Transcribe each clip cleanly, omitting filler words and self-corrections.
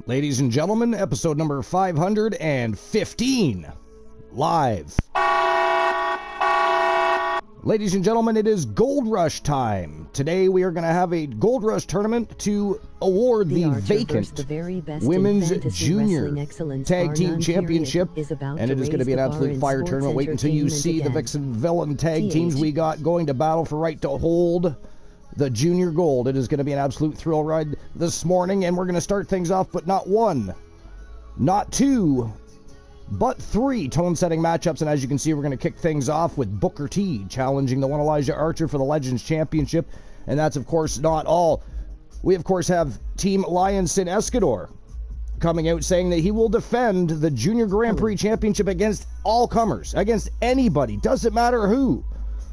Ladies and gentlemen, episode number 515, live. Ladies and gentlemen, it is Gold Rush time. Today we are going to have a Gold Rush tournament to award the vacant Women's Junior Tag Team Championship. And it is going to be an absolute fire tournament. Wait until you see the Vixen Villain tag teams we got going to battle for right to hold the Junior Gold. It is going to be an absolute thrill ride this morning, and we're going to start things off, but not one, not two, but three tone-setting matchups. And as you can see, we're going to kick things off with Booker T challenging the one Elijah Archer for the Legends Championship. And that's, of course, not all. We, of course, have Team Lionson Escanor coming out saying that he will defend the Junior Grand Prix Championship against all comers, against anybody, doesn't matter who.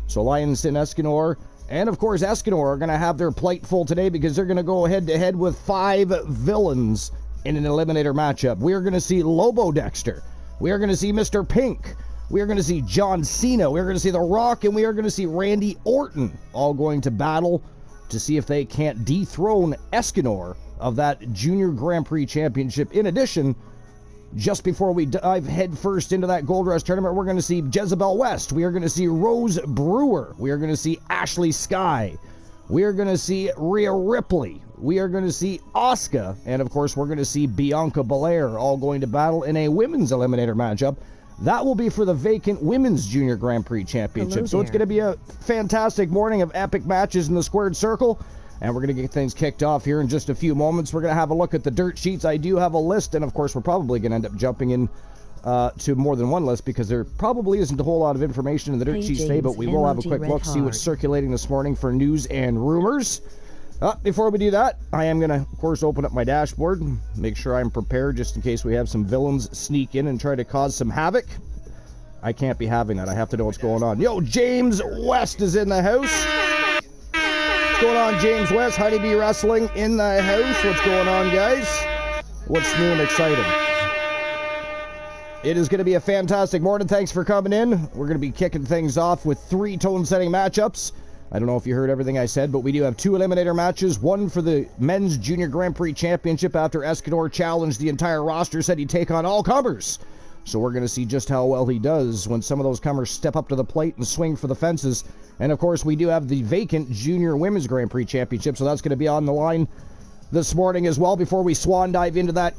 So Lionson Escanor and, of course, Escanor are going to have their plate full today because they're going to go head-to-head with 5 villains in an eliminator matchup. We are going to see Lobo Dexter. We are going to see Mr. Pink. We are going to see John Cena. We are going to see The Rock. And we are going to see Randy Orton all going to battle to see if they can't dethrone Escanor of that Junior Grand Prix Championship. In addition, just before we dive headfirst into that Gold Rush tournament, we're going to see Jezebel West. We are going to see Rose Brewer. We are going to see Ashley Sky. We are going to see Rhea Ripley. We are going to see Asuka. And, of course, we're going to see Bianca Belair all going to battle in a women's eliminator matchup. That will be for the vacant Women's Junior Grand Prix Championship. So it's going to be a fantastic morning of epic matches in the squared circle. And we're going to get things kicked off here in just a few moments. We're going to have a look at the dirt sheets. I do have a list, and of course we're probably going to end up jumping in to more than one list because there probably isn't a whole lot of information in the dirt sheets today, but we will have a quick look, see what's circulating this morning for news and rumors. Before we do that, I am going to, of course, open up my dashboard, make sure I'm prepared just in case we have some villains sneak in and try to cause some havoc. I can't be having that. I have to know what's going on. Yo, James West is in the house. What's going on, James West? Honeybee Wrestling in the house. What's going on, guys? What's new and exciting? It is going to be a fantastic morning. Thanks for coming in. We're going to be kicking things off with 3 tone-setting matchups. I don't know if you heard everything I said, but we do have 2 eliminator matches. One for the Men's Junior Grand Prix Championship after Escanor challenged the entire roster, said he'd take on all comers. So we're going to see just how well he does when some of those comers step up to the plate and swing for the fences. And, of course, we do have the vacant Junior Women's Grand Prix Championship, so that's going to be on the line this morning as well before we swan dive into that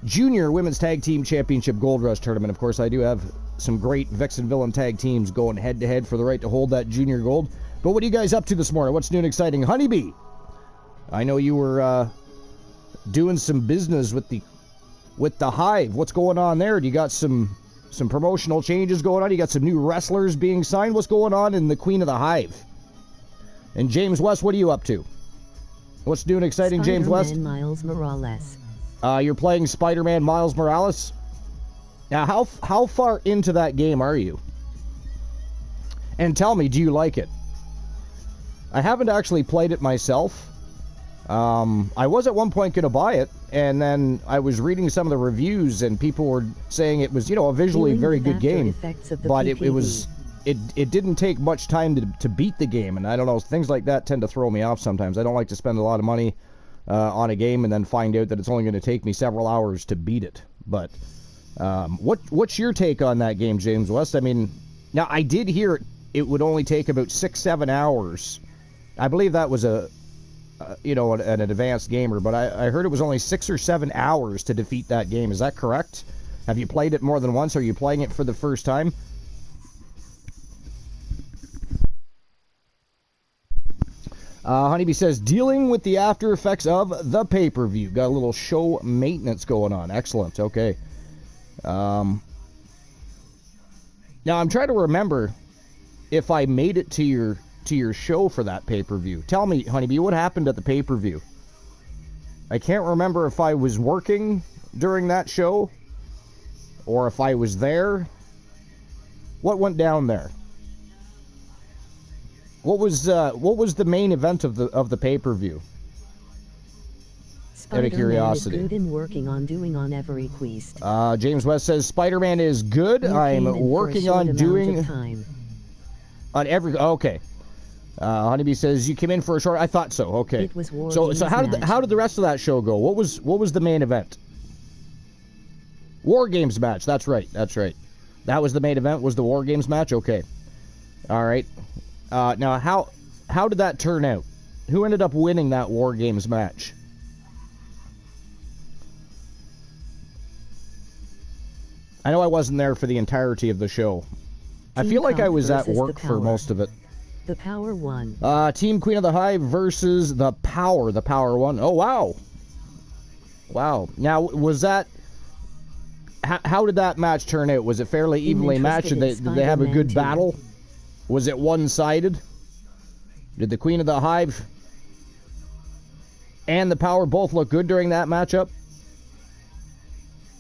Junior Women's Tag Team Championship Gold Rush tournament. Of course, I do have some great Vixen Villain tag teams going head-to-head for the right to hold that Junior Gold. But what are you guys up to this morning? What's new and exciting? Honeybee, I know you were doing some business with the Hive. What's going on there? Do you got some promotional changes going on? You got some new wrestlers being signed? What's going on in the Queen of the Hive? And James West, what are you up to? What's new and exciting, James West? Miles Morales. You're playing Spider-Man Miles Morales? Now, how far into that game are you? And tell me, do you like it? I haven't actually played it myself. I was at one point going to buy it, and then I was reading some of the reviews, and people were saying it was, a visually very good game, but it didn't take much time to beat the game, and I don't know, things like that tend to throw me off sometimes. I don't like to spend a lot of money on a game and then find out that it's only going to take me several hours to beat it. But what's your take on that game, James West? I mean, now I did hear it would only take about 6-7 hours. I believe that was an advanced gamer, but I heard it was only 6 or 7 hours to defeat that game. Is that correct? Have you played it more than once? Are you playing it for the first time? Honeybee says, dealing with the after effects of the pay-per-view. Got a little show maintenance going on. Excellent. Okay. Now, I'm trying to remember if I made it to your show for that pay-per-view. Tell me, Honeybee, what happened at the pay-per-view? I can't remember if I was working during that show or if I was there. What went down there? What was the main event of the pay-per-view? Out of curiosity. Is good and working on doing on every quest. James West says Spider-Man is good. I'm working on doing on every. Okay. Honeybee says you came in for a short. I thought so. Okay. It was so how did the rest of that show go? What was the main event? War Games match. That's right. That's right. That was the main event, was the War Games match? Okay. All right. Now, how did that turn out? Who ended up winning that War Games match? I know I wasn't there for the entirety of the show. I feel like I was at work for most of it. The Power won. Team Queen of the Hive versus the Power. The Power won. Oh, wow. Wow. Now, was that... How did that match turn out? Was it fairly evenly matched? Did they have a good battle? Was it one-sided? Did the Queen of the Hive and the Power both look good during that matchup?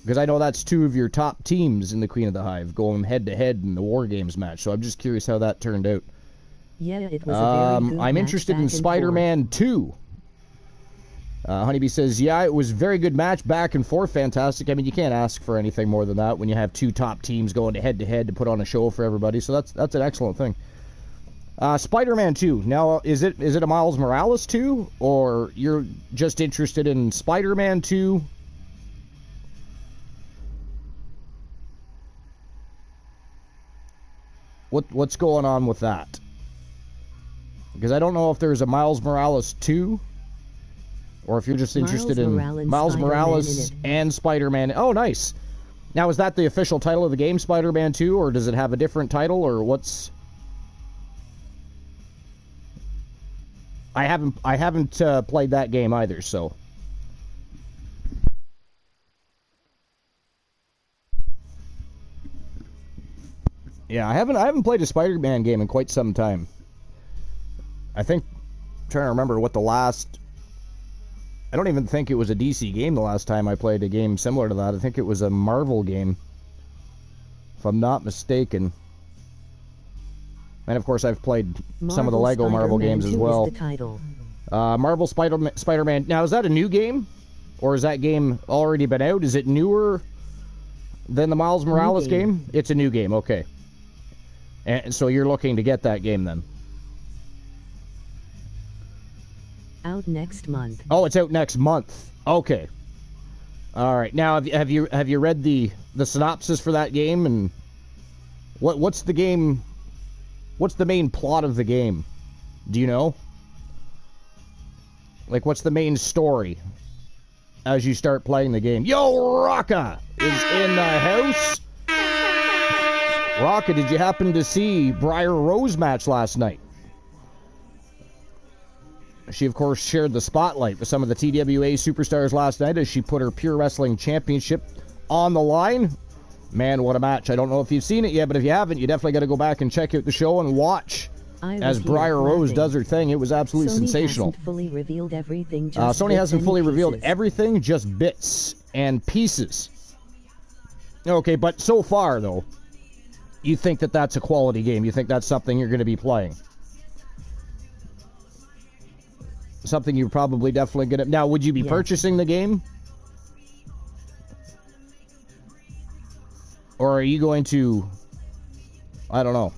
Because I know that's two of your top teams in the Queen of the Hive going head-to-head in the War Games match, so I'm just curious how that turned out. Yeah, it was a very good I'm interested in Spider-Man 2. Honeybee says, yeah, it was a very good match, back and forth, fantastic. I mean, you can't ask for anything more than that when you have two top teams going head-to-head to put on a show for everybody, so that's an excellent thing. Spider-Man 2. Now, is it a Miles Morales 2, or you're just interested in Spider-Man 2? What's going on with that? Because I don't know if there's a Miles Morales 2, or if you're just interested in Miles Morales and Spider-Man. Oh, nice. Now, is that the official title of the game, Spider-Man 2, or does it have a different title, or what's... I haven't played that game either, so... Yeah, I haven't played a Spider-Man game in quite some time. I think, I'm trying to remember what the last... I don't even think it was a DC game the last time I played a game similar to that. I think it was a Marvel game, if I'm not mistaken. And of course, I've played some of the Lego Marvel games as well. Marvel Spider-Man. Now, is that a new game? Or has that game already been out? Is it newer than the Miles Morales game? It's a new game, okay. And so you're looking to get that game then? Out next month. Oh, it's out next month. Okay. All right. Now, have you read the synopsis for that game, and what's the game? What's the main plot of the game? Do you know? Like, what's the main story as you start playing the game? Yo, Rocka is in the house. Rocka, did you happen to see Briar Rose match last night? She, of course, shared the spotlight with some of the TWA superstars last night as she put her Pure Wrestling Championship on the line. Man, what a match. I don't know if you've seen it yet, but if you haven't, you definitely got to go back and check out the show and watch as Briar Rose does her thing. It was absolutely sensational. Hasn't fully revealed everything, Sony hasn't fully revealed everything, just bits and pieces. Okay, but so far, though, you think that that's a quality game. You think that's something you're going to be playing. Something you're probably definitely going to... Now, would you be purchasing the game? Or are you going to... I don't know.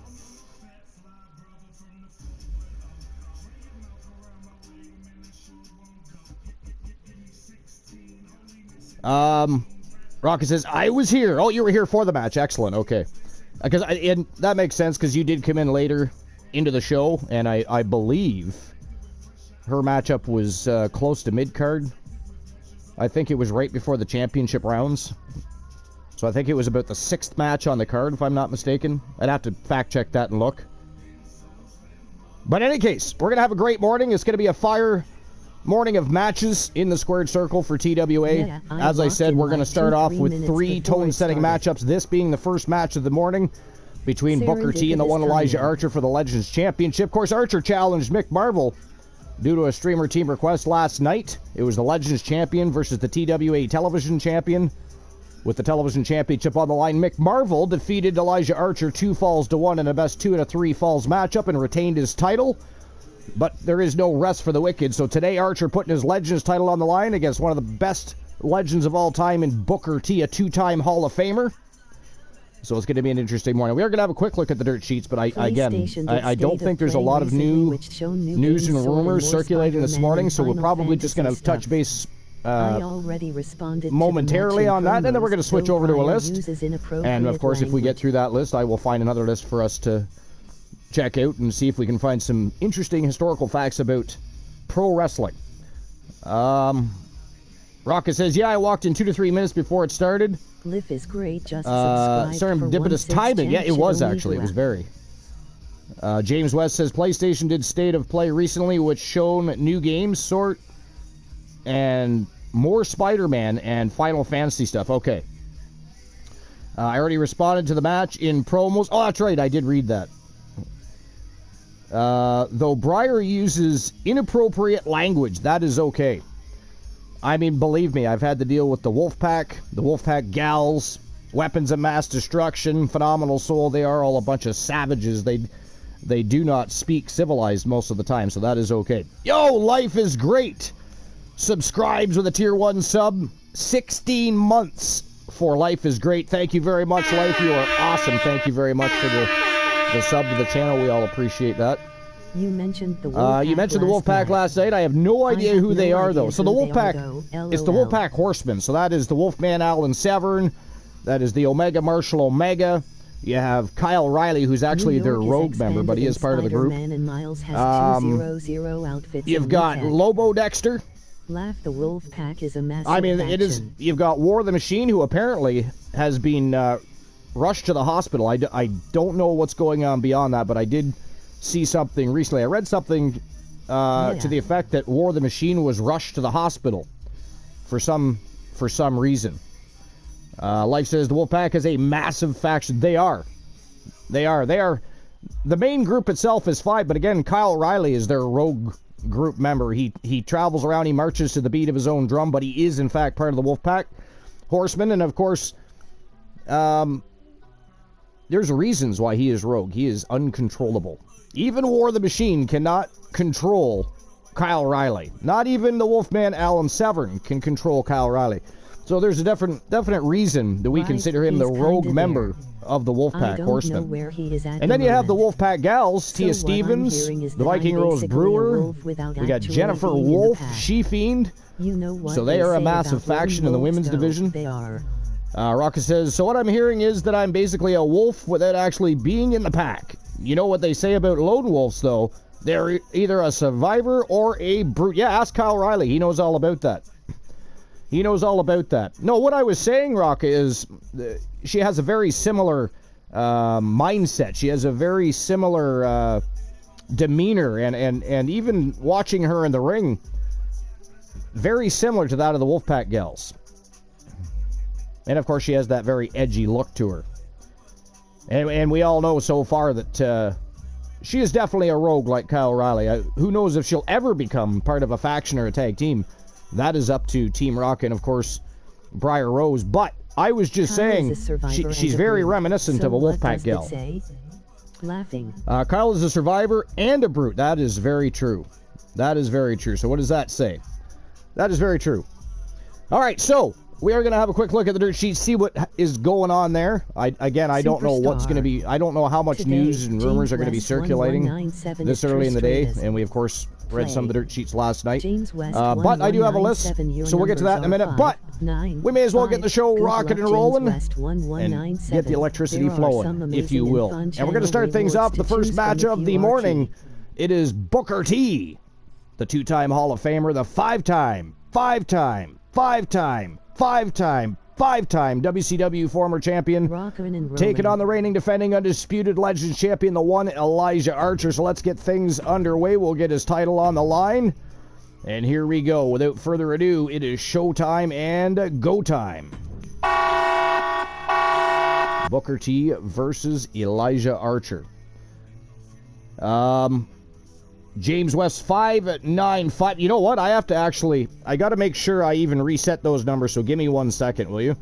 Rocket says, I was here. Oh, you were here for the match. Excellent. Okay. And that makes sense because you did come in later into the show, and I believe her matchup was close to mid-card. I think it was right before the championship rounds. So I think it was about the 6th match on the card, if I'm not mistaken. I'd have to fact-check that and look. But in any case, we're going to have a great morning. It's going to be a fire morning of matches in the squared circle for TWA. Yeah, as I said, we're going to start off with 3 tone-setting matchups, this being the first match of the morning between Booker T and the one Elijah Archer for the Legends Championship. Of course, Archer challenged Mick Marvel due to a streamer team request last night. It was the Legends Champion versus the TWA Television Champion. With the Television Championship on the line, Mick Marvel defeated Elijah Archer 2-1 in a best 2 out of 3 falls matchup and retained his title. But there is no rest for the wicked, so today Archer putting his Legends title on the line against one of the best legends of all time in Booker T, a 2-time Hall of Famer. So it's going to be an interesting morning. We are going to have a quick look at the dirt sheets, but I don't think there's a lot of news and rumors circulating this morning, so we're probably just going to touch base I already responded momentarily on that, and then we're going to switch over to a list. And of course, if we get through that list, I will find another list for us to check out and see if we can find some interesting historical facts about pro wrestling. Rocket says, yeah, I walked in 2 to 3 minutes before it started. Liv is great, just serendipitous timing. Yeah, it was actually. It was very. James West says, PlayStation did State of Play recently, which shown new games, sort, and more Spider-Man and Final Fantasy stuff. Okay. I already responded to the match in promos. Oh, that's right. I did read that. Though Breyer uses inappropriate language, that is okay. I mean, believe me, I've had to deal with the Wolfpack gals, weapons of mass destruction, phenomenal soul. They are all a bunch of savages. They do not speak civilized most of the time, so that is okay. Yo, life is great. Subscribes with a tier 1 sub. 16 months for Life is Great. Thank you very much, Life. You are awesome. Thank you very much for the sub to the channel. We all appreciate that. You mentioned the Wolfpack last night. I have no idea who they are, though. So the Wolfpack, it's the Wolfpack Horsemen. So that is the Wolfman Alan Severn. That is the Omega Marshall Omega. You have Kyle Riley, who's actually their rogue member, but he is part of the group. You've got Lobo Dexter. Laugh, the Wolfpack is a massive I mean, faction. it is. You've got War of the Machine, who apparently has been rushed to the hospital. I don't know what's going on beyond that, but I did see something recently. I read something to the effect that War of the Machine was rushed to the hospital for some reason. Life says the Wolfpack is a massive faction. They are. The main group itself is 5, but again, Kyle Riley is their rogue group member. He travels around, he marches to the beat of his own drum, but he is in fact part of the Wolfpack Horsemen, and of course, there's reasons why he is rogue. He is uncontrollable. Even War of the Machine cannot control Kyle Riley. Not even the Wolfman Alan Severn can control Kyle Riley. So there's a definite reason that we consider him the rogue member of the Wolfpack Horsemen. And then you have the Wolfpack Gals, Tia Stevens, the Viking Rose Brewer, we got Jennifer Wolf, She-Fiend. So they are a massive faction in the women's division. Rocket says, so what I'm hearing is that I'm basically a wolf without actually being in the pack. You know what they say about lone wolves, though? They're either a survivor or a brute. Yeah, ask Kyle Riley. He knows all about that. He knows all about that. No, what I was saying, Rocket, is she has a very similar mindset. She has a very similar demeanor, and even watching her in the ring, very similar to that of the Wolfpack Gals. And, of course, she has that very edgy look to her. And we all know so far that she is definitely a rogue like Kyle Riley. Who knows if she'll ever become part of a faction or a tag team. That is up to Team Rocket and, of course, Briar Rose. But I was just saying, she's very reminiscent of a Wolfpack gal. Laughing. Kyle is a survivor and a brute. That is very true. That is very true. So what does that say? That is very true. All right, so we are going to have a quick look at the dirt sheet, see what is going on there. I don't know what's going to be. I don't know how much news and rumors are going to be circulating this early in the day. And we, of course, read some of the dirt sheets last night. But I do have a list, so we'll get to that in a minute. But we may as well get the show rocking and rolling and get the electricity flowing, if you will. And we're going to start things off with the first match of the morning. It is Booker T, the 2-time Hall of Famer, the 5-time WCW former champion, taking on the reigning, defending, undisputed Legends champion, the one Elijah Archer. So let's get things underway. We'll get his title on the line. And here we go. Without further ado, it is showtime and go time. Booker T versus Elijah Archer. James West 595. You know what? I got to make sure I even reset those numbers, so give me 1 second, will you?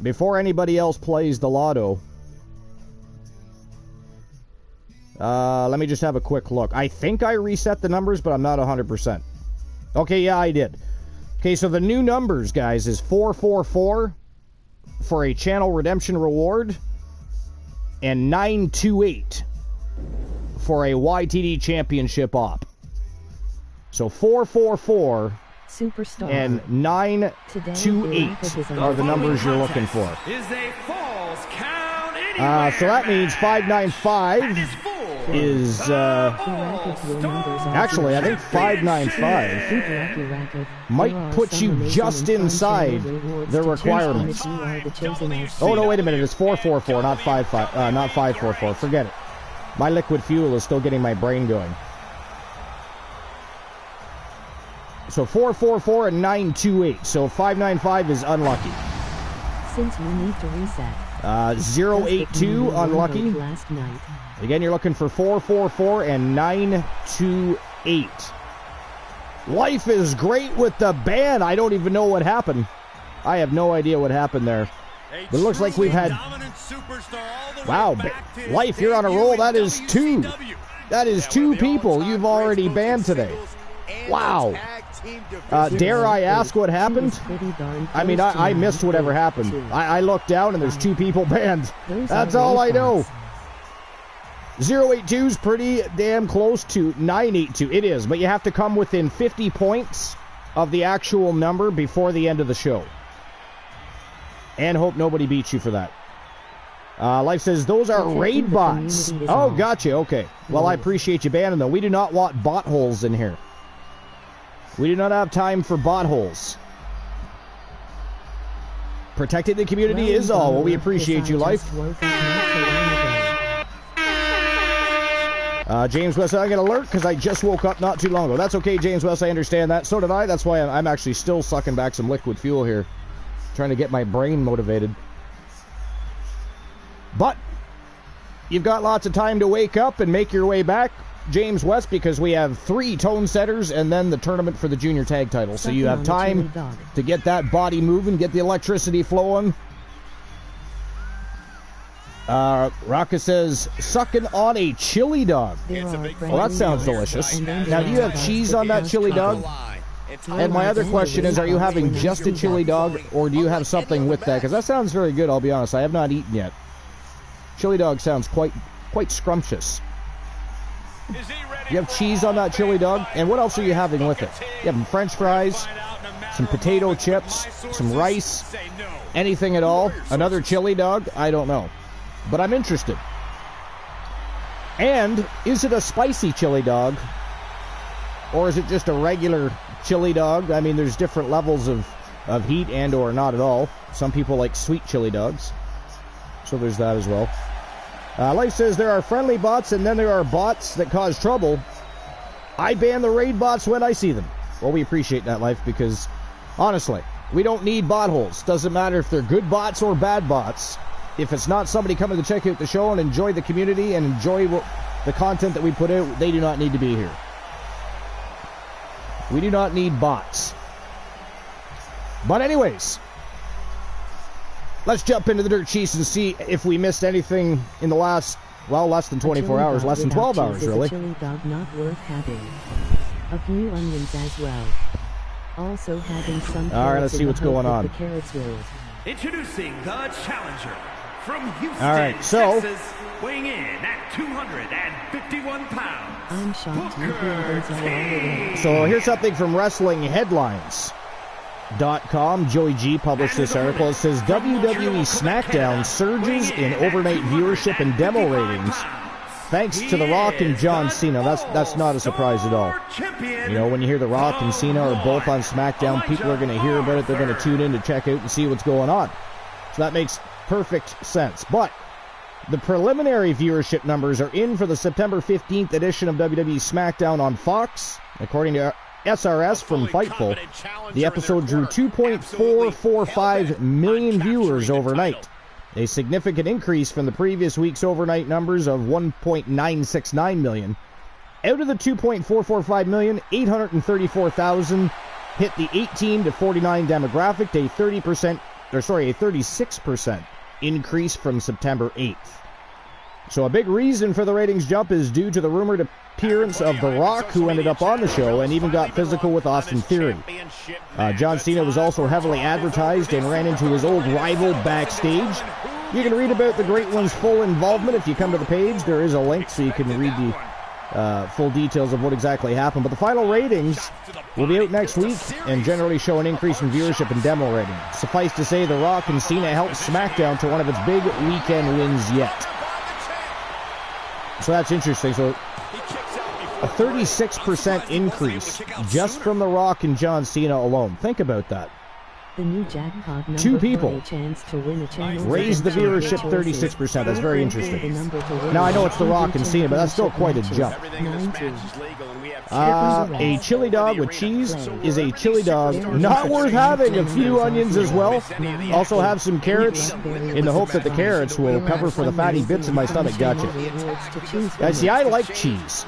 Before anybody else plays the lotto. Let me just have a quick look. I think I reset the numbers, but I'm not 100%. Okay, yeah, I did. Okay, so the new numbers, guys, is 444 for a channel redemption reward and 928 for a YTD championship op. So 444 Superstar. And 928 are the numbers you're looking for. Is a falls count So that means 595 is, actually, I think 595 might put you just inside the requirements. Oh, no, wait a minute. It's 444, not 544. Forget it. My liquid fuel is still getting my brain going. So 444 and 928. So 595 is unlucky. Since we need to reset. 082 unlucky. Last night. Again, you're looking for 444 and 928. Life is great with the band. I don't even know what happened. I have no idea what happened there. But it looks like we've had... Wow, Life, you're on a roll. That is two. That is two people you've already banned today. Wow. Dare I ask what happened? I mean, I missed whatever happened. I looked down and there's two people banned. That's all I know. 082 is pretty damn close to 982. It is, but you have to come within 50 points of the actual number before the end of the show. And hope nobody beats you for that. Life says, those are raid bots. Oh, gotcha. Okay. Well, I appreciate you banning them. We do not want bot holes in here. We do not have time for bot holes. Protecting the community is all. Well, we appreciate you, Life. James West, I get an alert because I just woke up not too long ago. That's okay, James West. I understand that. So did I. That's why I'm actually still sucking back some liquid fuel here. Trying to get my brain motivated. But you've got lots of time to wake up and make your way back, James West, because we have 3 tone setters and then the tournament for the junior tag title. So you have time to get that body moving, get the electricity flowing. Raka says, sucking on a chili dog. Well, that sounds delicious. Now, do you have cheese on that chili dog? And my other question is, are you having just a chili dog, or do you have something with that? Because that sounds very good, I'll be honest. I have not eaten yet. Chili dog sounds quite scrumptious. You have cheese on that chili dog? And what else are you having with it? You have French fries, some potato chips, some rice, anything at all? Another chili dog? I don't know. But I'm interested. And is it a spicy chili dog? Or is it just a regular chili dog? I mean, there's different levels of heat and or not at all. Some people like sweet chili dogs. So there's that as well. Life says there are friendly bots and then there are bots that cause trouble. I ban the raid bots when I see them. Well, we appreciate that, Life, because honestly, we don't need bot holes. Doesn't matter if they're good bots or bad bots. If it's not somebody coming to check out the show and enjoy the community and enjoy the content that we put out, they do not need to be here. We do not need bots. But anyways, let's jump into the dirt sheets and see if we missed anything in the last, well, less than 24 hours, less than 12 hours, really. A chili dog not worth having. A few onions as well. Also having some. All right, let's see what's going on. Introducing the challenger from Houston, all right, so, Texas, weighing in at 251 pounds. I'm shocked you already. So here's something from WrestlingHeadlines.com. Joey G published this article. It says WWE SmackDown surges in overnight viewership and demo ratings thanks to The Rock and John Cena. That's not a surprise at all. You know, when you hear The Rock and Cena are both on SmackDown, people are going to hear about it. They're going to tune in to check out and see what's going on. So that makes perfect sense. But the preliminary viewership numbers are in for the September 15th edition of WWE SmackDown on Fox. According to SRS from Fightful, the episode drew 2.445 million viewers overnight, a significant increase from the previous week's overnight numbers of 1.969 million. Out of the 2.445 million, 834,000 hit the 18 to 49 demographic, a 36% increase from September 8th. So a big reason for the ratings jump is due to the rumored appearance of The Rock, who ended up on the show and even got physical with Austin Theory. John Cena was also heavily advertised and ran into his old rival backstage. You can read about the Great One's full involvement if you come to the page. There is a link so you can read full details of what exactly happened. But the final ratings will be out next week and generally show an increase in viewership and demo rating. Suffice to say, The Rock and Cena helped SmackDown to one of its big weekend wins yet. So that's interesting. So a 36% increase just from The Rock and John Cena alone. Think about that. The new jackpot number 2 people for a chance to win a channel raised the viewership 36%. That's very interesting. Now, I know it's The Rock and Cena, but that's still quite a jump. A chili dog with cheese is a chili dog not worth having. A few onions as well. Also have some carrots in the hope that the carrots will cover for the fatty bits in my stomach. Gotcha. See, I like cheese.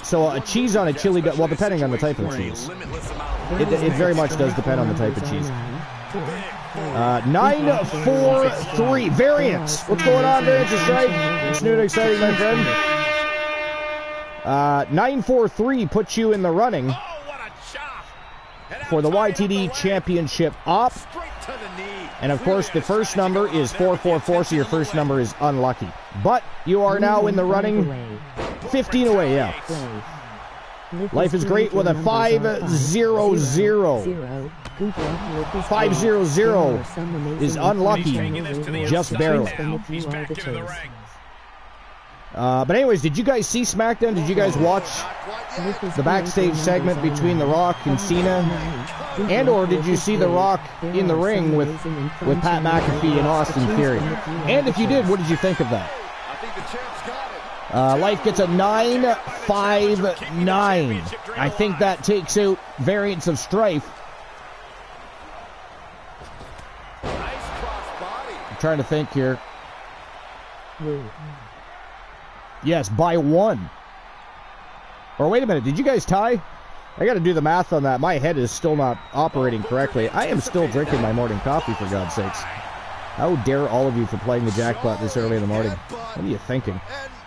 So a cheese on a chili dog, well, depending on the type of cheese. It very much does depend on the type of cheese. 943 variants. What's going on, Variants of Strife? It's new and exciting, my friend. 943 puts you in the running for the YTD Championship op. And of course, the first number is 444, so your first number is unlucky. But you are now in the running. 15 away, yeah. Life is great with a 500. 500 is unlucky, just barely. But anyways, did you guys see SmackDown? Did you guys watch the backstage segment between The Rock and Cena? And or did you see The Rock in the ring with Pat McAfee and Austin Theory? And if you did, what did you think of that? Life gets a 959. I think that takes out Variants of Strife. I'm trying to think here. Yes, by 1. Or wait a minute, did you guys tie? I got to do the math on that. My head is still not operating correctly. I am still drinking my morning coffee, for God's sakes. How dare all of you for playing the jackpot this early in the morning? What are you thinking?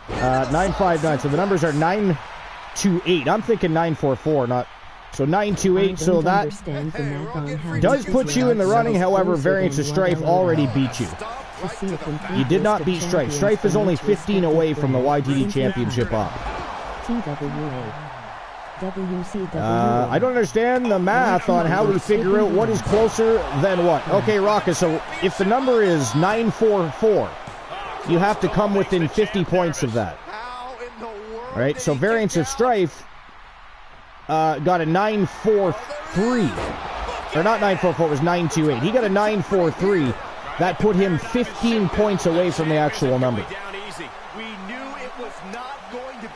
959. So the numbers are 928. I'm thinking 944, not. So 928. So that does put you in the running. However, Variants of Strife already beat you. You did not beat Strife. Strife is only 15 away from the YTD Championship up. I don't understand the math on how we figure out what is closer than what. Okay, Rocka, so if the number is 944, you have to come within 50 points of that. All right, so Variants of Strife got a 943. Or not 944, it was 928. He got a 943. That put him 15 points away from the actual number.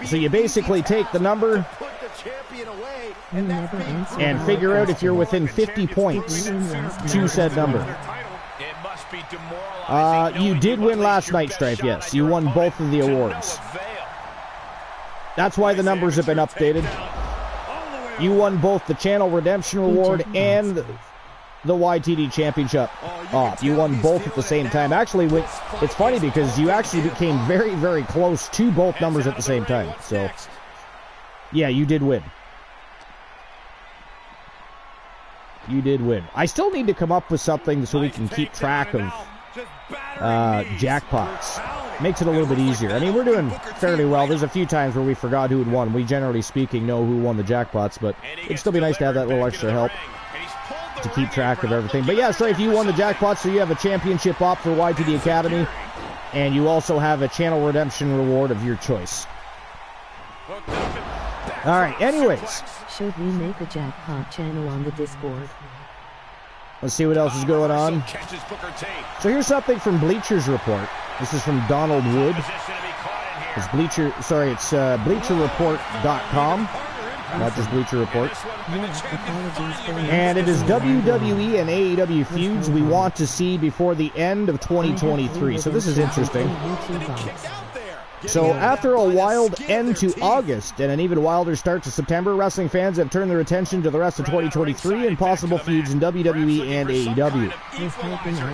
So you basically take the number and figure out if you're within 50 points to said number. You did win last night, Strife, yes. You won both of the awards. That's why the numbers have been updated. You won both the Channel Redemption Reward and the YTD Championship off. You won both at the same time. Actually, it's funny because you actually became very, very close to both numbers at the same time. So, yeah, you did win. You did win. I still need to come up with something so we can keep track of jackpots. Makes it a little bit easier. I mean, we're doing fairly well. There's a few times where we forgot who had won. We, generally speaking, know who won the jackpots, but it'd still be nice to have that little extra help to keep track of everything. But yeah, Strife, you won the jackpot, so you have a championship op for YTD Academy, and you also have a Channel Redemption reward of your choice. All right, anyways. Should we make a jackpot channel on the Discord? Let's see what else is going on. So here's something from Bleacher's Report. This is from Donald Wood. It's BleacherReport.com. Not just Bleacher Report. And it is WWE and AEW feuds we want to see before the end of 2023. So this is interesting. So after a wild end to August and an even wilder start to September, wrestling fans have turned their attention to the rest of 2023 and possible feuds in WWE and AEW.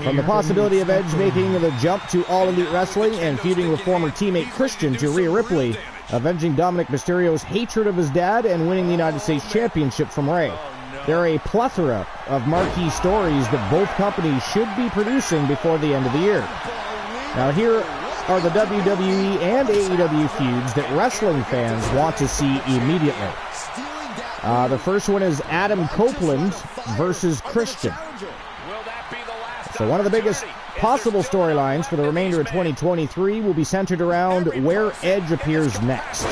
From the possibility of Edge making the jump to All Elite Wrestling and feuding with former teammate Christian to Rhea Ripley, avenging Dominic Mysterio's hatred of his dad and winning the United States Championship from Rey. There are a plethora of marquee stories that both companies should be producing before the end of the year. Now here are the WWE and AEW feuds that wrestling fans want to see immediately. The first one is Adam Copeland versus Christian. So one of the biggest possible storylines for the remainder of 2023 will be centered around where Edge appears next.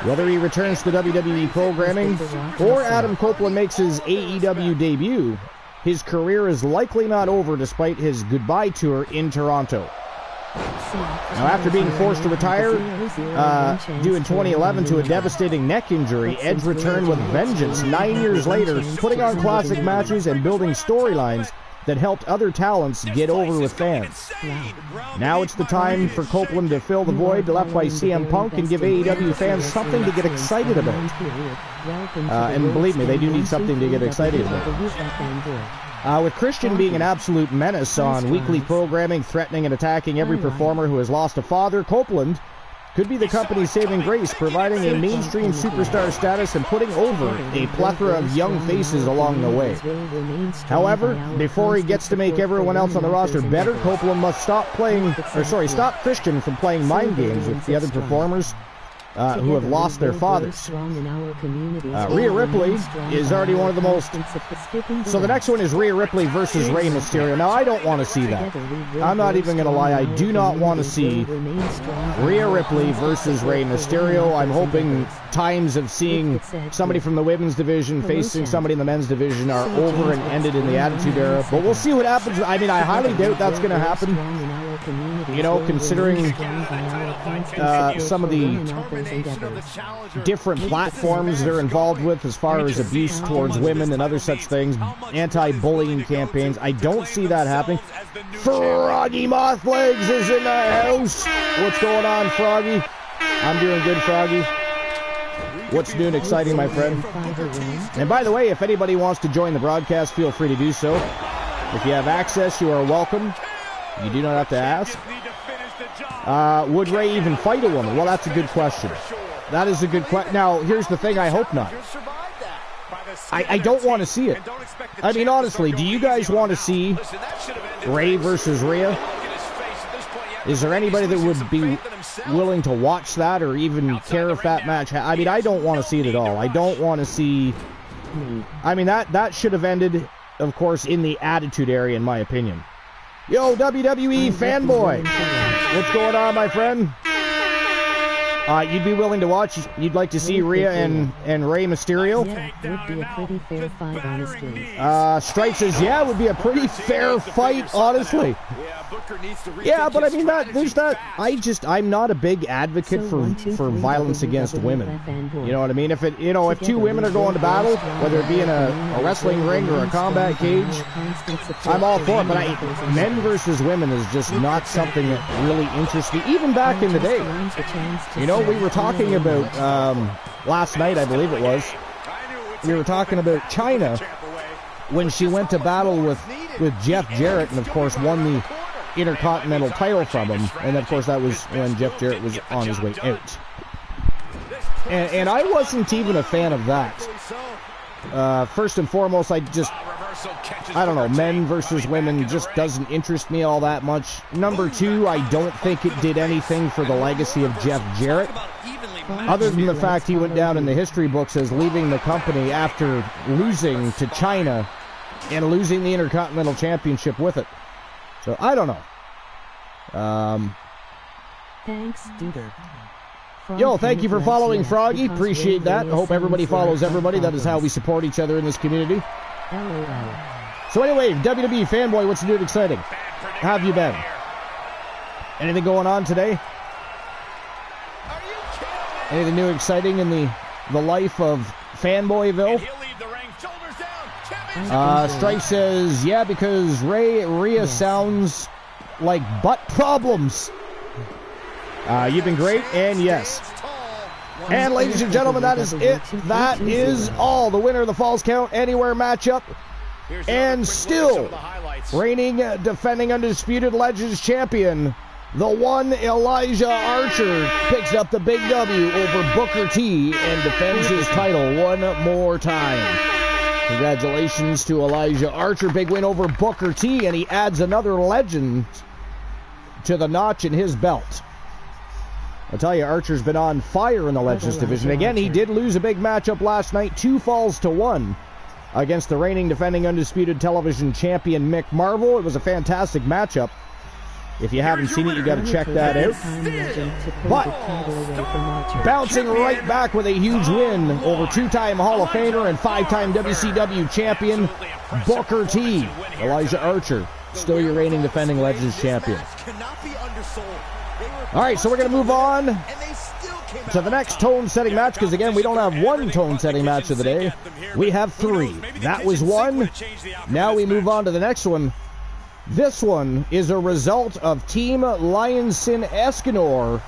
Whether he returns to WWE programming or Adam Copeland makes his AEW debut, his career is likely not over despite his goodbye tour in Toronto. Now, after being forced to retire due in 2011 to a devastating neck injury, Edge returned with vengeance 9 years later, putting on classic matches and building storylines that helped other talents get over with fans. Now it's the time for Copeland to fill the void left by CM Punk and give AEW fans something to get excited about. And believe me, they do need something to get excited about. With Christian being an absolute menace on weekly programming, threatening and attacking every performer who has lost a father, Copeland could be the company's saving grace, providing a mainstream superstar status and putting over a plethora of young faces along the way. However, before he gets to make everyone else on the roster better, Copeland must stop Christian from playing mind games with the other performers who have lost their fathers. Rhea Ripley is already one of the most... So the next one is Rhea Ripley versus Rey Mysterio. Now, I don't want to see that. I'm not even going to lie. I do not want to see Rhea Ripley versus Rey Mysterio. I'm hoping times of seeing somebody from the women's division facing somebody in the men's division are over and ended in the Attitude Era. But we'll see what happens. I mean, I highly doubt that's going to happen. You know, considering some of the different platforms they're involved with as far as abuse towards women and other such things, anti-bullying campaigns. I don't see that happening. Froggy Mothlegs is in the house. What's going on, Froggy? I'm doing good, Froggy. What's new and exciting, my friend? And by the way, if anybody wants to join the broadcast, feel free to do so. If you have access, you are welcome. You do not have to ask. Would Rey even fight a woman? Well, that's a good question. That is a good question. Now, here's the thing. I hope not. I don't want to see it. I mean, honestly, do you guys want to see Rey versus Rhea? Is there anybody that would be willing to watch that or even care if that match... I mean, I don't want to see it at all. I don't want to see... I mean, that should have ended, of course, in the Attitude Era, in my opinion. Yo, WWE fanboy. What's going on, my friend? You'd be willing to watch? You'd like to see Rhea and Rey Mysterio? Yeah, it would be a pretty fair fight, honestly. Stripe says, yeah, it would be a pretty fair fight, honestly. Yeah, but I mean, I'm not a big advocate for violence against women. You know what I mean? If two women are going to battle, whether it be in a wrestling ring or a combat cage, I'm all for it. But men versus women is just not something that really interests me, even back in the day. You know, we were talking about, last night, I believe it was, we were talking about Chyna when she went to battle with Jeff Jarrett and, of course, won the Intercontinental title from him. And, of course, that was when Jeff Jarrett was on his way out. And I wasn't even a fan of that. First and foremost, I don't know, men versus women just doesn't interest me all that much. Number two, I don't think it did anything for the legacy of Jeff Jarrett, other than the fact he went down in the history books as leaving the company after losing to Chyna and losing the Intercontinental Championship with it. So, I don't know. Thanks, Duder. Yo, thank you for following, Froggy. Appreciate that. I hope everybody follows everybody. That is how we support each other in this community. LOL. So anyway, WWE fanboy, what's new and exciting? How have you been? Anything going on today? Anything new and exciting in the life of Fanboyville? Strife says, yeah, because Rhea sounds like butt problems. You've been great, and yes. And ladies and gentlemen, that is it. That is all. The winner of the Falls Count Anywhere matchup. And still reigning, defending Undisputed Legends champion, the one Elijah Archer picks up the big W over Booker T and defends his title one more time. Congratulations to Elijah Archer. Big win over Booker T, and he adds another legend to the notch in his belt. I'll tell you, Archer's been on fire in the Legends division. Again, he did lose a big matchup last night, 2-1 against the reigning defending undisputed television champion Mick Marvel. It was a fantastic matchup. If you haven't seen it, you got to check that out. But bouncing right back with a huge win over 2-time Hall of Famer and 5-time WCW champion Booker T. Elijah Archer, still your reigning defending Legends champion. All right, so we're going to move on to the next tone-setting match, because again, we don't have one tone-setting match of the day. We have 3. That was one. Now we move on to the next one. This one is a result of Team Lionsin Escanor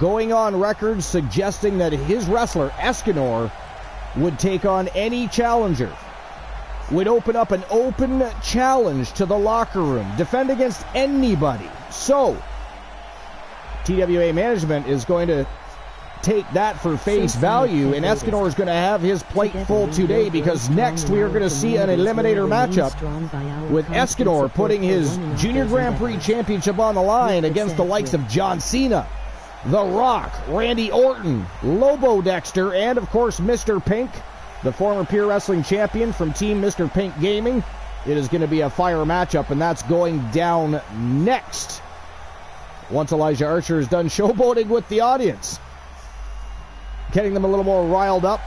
going on record suggesting that his wrestler, Escanor, would take on any challenger, would open up an open challenge to the locker room, defend against anybody. So, TWA management is going to take that for face value, and Escanor is going to have his plate full today, because next we are going to see an eliminator matchup with Escanor putting his Junior Grand Prix Championship on the line against the likes of John Cena, The Rock, Randy Orton, Lobo Dexter, and of course Mr. Pink, the former Pure Wrestling Champion from Team Mr. Pink Gaming. It is going to be a fire matchup, and that's going down next, once Elijah Archer is done showboating with the audience, getting them a little more riled up.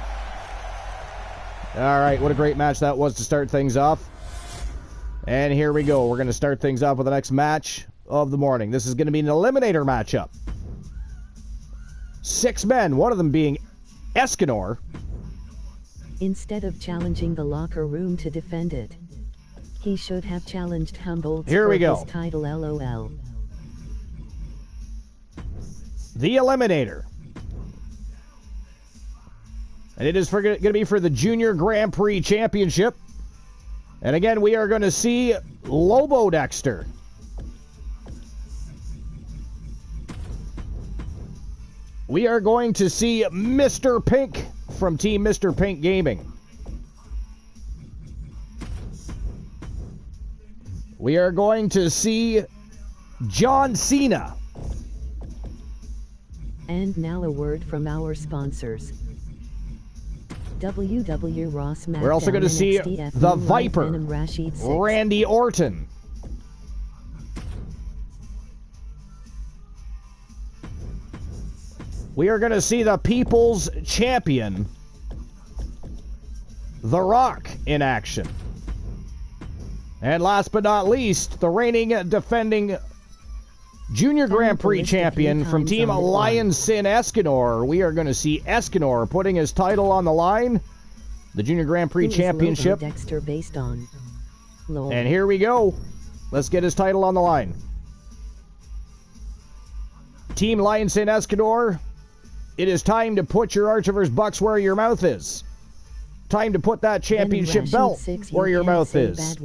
All right, what a great match that was to start things off. And here we go. We're going to start things off with the next match of the morning. This is going to be an eliminator matchup. 6 men, one of them being Escanor. Instead of challenging the locker room to defend it, he should have challenged Humboldt for his title, LOL. The eliminator. And it is going to be for the Junior Grand Prix Championship. And again, we are going to see Lobo Dexter. We are going to see Mr. Pink from Team Mr. Pink Gaming. We are going to see John Cena. And now a word from our sponsors. WW Ross. We're also going to see the Viper, Randy Orton. We are going to see the People's Champion, The Rock, in action. And last but not least, the reigning defending Junior Grand Prix champion from Team Lionsin Escanor. We are going to see Escanor putting his title on the line, the Junior Grand Prix Championship. Dexter based on Lord. And here we go. Let's get his title on the line. Team Lionsin Escanor, it is time to put your Archivers bucks where your mouth is. Time to put that championship belt where your mouth is.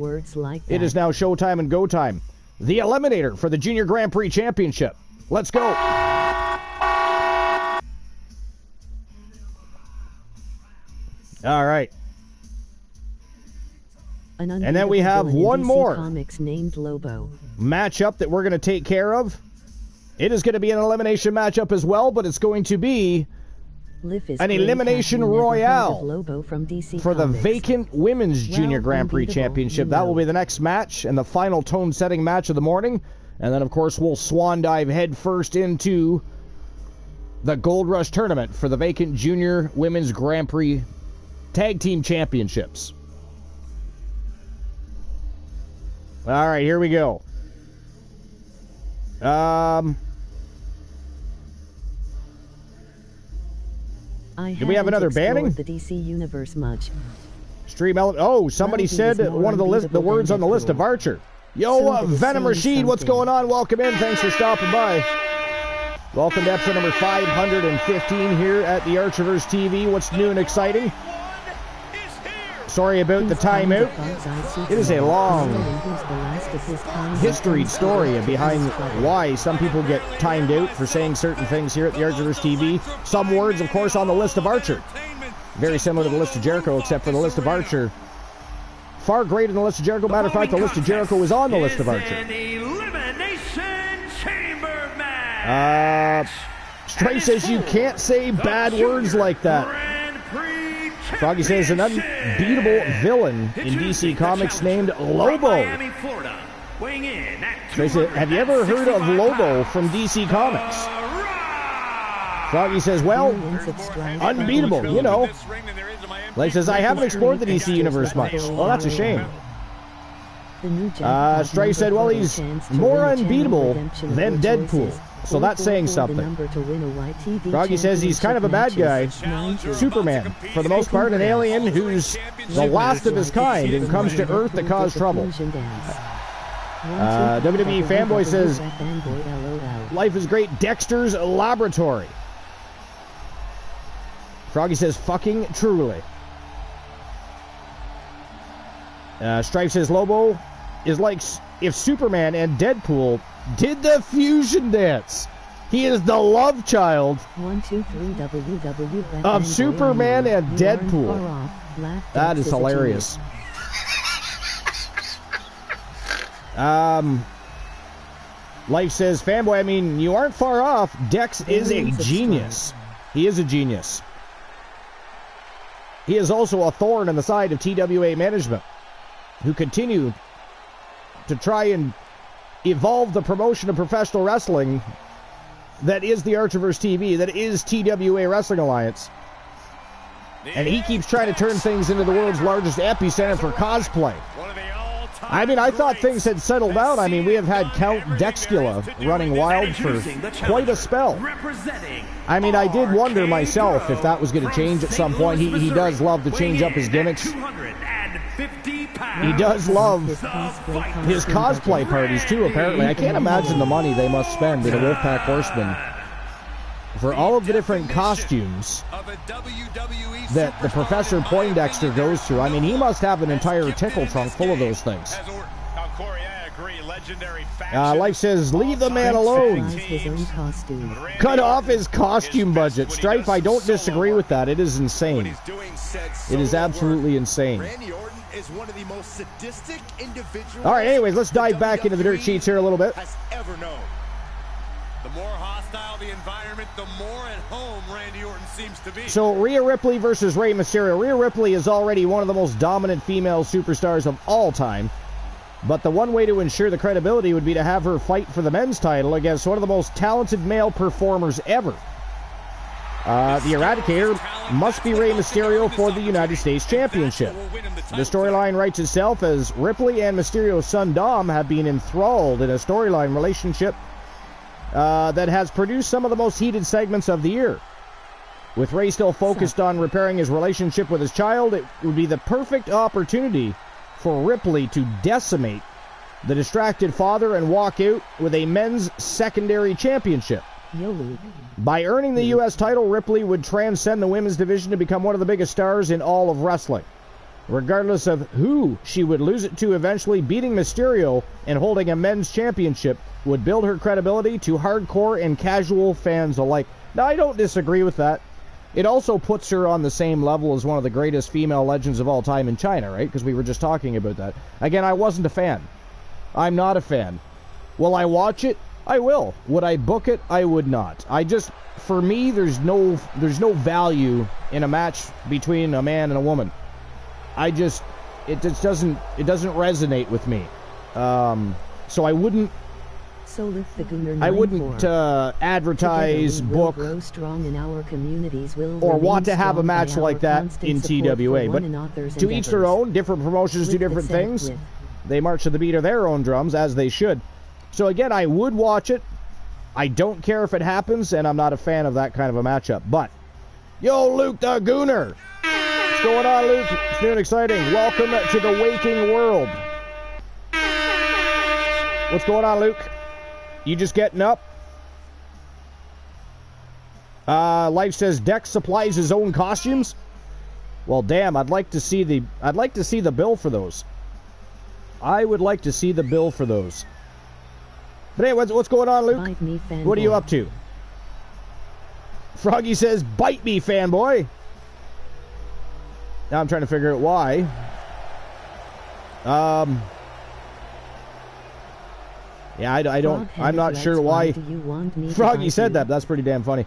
It is now showtime and go time. The eliminator for the Junior Grand Prix Championship. Let's go. All right. And then we have one more matchup that we're going to take care of. It is going to be an elimination matchup as well, but it's going to be an elimination royale for the vacant Women's Junior Grand Prix Championship. That will be the next match and the final tone-setting match of the morning. And then, of course, we'll swan dive head first into the Gold Rush Tournament for the vacant Junior Women's Grand Prix Tag Team Championships. All right, here we go. Do we have another banning? The DC universe much. Stream element. Oh, somebody said one of the words on the list of Archer. Yo, Venom Rashid, what's going on? Welcome in. Thanks for stopping by. Welcome to episode number 515 here at the Archivers TV. What's new and exciting? Sorry about the timeout. It is a long history story behind why some people get timed out for saying certain things here at the Archivers TV. Some words, of course, on the list of Archer. Very similar to the list of Jericho, except for the list of Archer. Far greater than the list of Jericho. Matter of fact, the list of Jericho is on the list of Archer. Elimination Strife says you can't say bad words like that. Froggy says an unbeatable villain in DC Comics named Lobo. Strife says, have you ever heard of Lobo from DC Comics? Froggy says, well, unbeatable, you know. Life says, I haven't explored the DC universe much. Well, that's a shame. Strife said, well, he's more unbeatable than Deadpool. So that's saying something. Froggy says he's kind of a bad guy. Superman, for the most part, an alien who's the last of his kind and comes to Earth to cause trouble. WWE Fanboy says, life is great, Dexter's Laboratory. Froggy says, fucking truly. Strife says, Lobo is like if Superman and Deadpool did the fusion dance. He is the love child of Superman and Deadpool. That is hilarious. Life says, Fanboy, I mean, you aren't far off. Dex is a genius. He is a genius. He is also a thorn in the side of TWA management, who continue to try and evolve the promotion of professional wrestling that is the Archiverse TV, that is TWA Wrestling Alliance. And he keeps trying to turn things into the world's largest epicenter for cosplay. I mean, I thought things had settled out. I mean, we have had Count Dexcula running wild for quite a spell. I mean, I did wonder myself if that was going to change at some point. He does love to change up his gimmicks. He does love his cosplay parties, too, apparently. I can't imagine the money they must spend in a Wolfpack Horseman for all of the different costumes that the Professor Poindexter goes through. I mean, he must have an entire tickle trunk full of those things. Life says, leave the man alone. Cut off his costume budget. Strife, I don't disagree with that. It is insane. It is absolutely insane. All right, anyways, let's dive back into the dirt sheets here a little bit. The more hostile the environment, the more at home Randy Orton seems to be. So Rhea Ripley versus Rey Mysterio. Rhea Ripley is already one of the most dominant female superstars of all time. But the one way to ensure the credibility would be to have her fight for the men's title against one of the most talented male performers ever. The Eradicator must be Rey Mysterio for the United States Championship. The storyline writes itself as Ripley and Mysterio's son Dom have been enthralled in a storyline relationship that has produced some of the most heated segments of the year. With Rey still focused on repairing his relationship with his child, it would be the perfect opportunity for Ripley to decimate the distracted father and walk out with a men's secondary championship. By earning the U.S. title, Ripley would transcend the women's division to become one of the biggest stars in all of wrestling. Regardless of who she would lose it to, eventually beating Mysterio and holding a men's championship would build her credibility to hardcore and casual fans alike. Now, I don't disagree with that. It also puts her on the same level as one of the greatest female legends of all time in China, right? Because we were just talking about that. Again, I wasn't a fan. I'm not a fan. Will I watch it? I will. Would I book it? I would not. For me, there's no value in a match between a man and a woman. It just doesn't resonate with me. So I wouldn't advertise, book, or want to have a match like that in TWA. But to each their own. Different promotions do different things. They march to the beat of their own drums, as they should. So again, I would watch it. I don't care if it happens, and I'm not a fan of that kind of a matchup. But, yo, Luke the Gooner! What's going on, Luke? It's new and exciting. Welcome to the waking world. What's going on, Luke? You just getting up? Life says Dex supplies his own costumes. Well, damn, I'd like to see the bill for those. I would like to see the bill for those. But hey, what's going on, Luke? What are you up to? Froggy says, bite me, fanboy. Now I'm trying to figure out why. Yeah, I'm not sure why Froggy said that. That's pretty damn funny.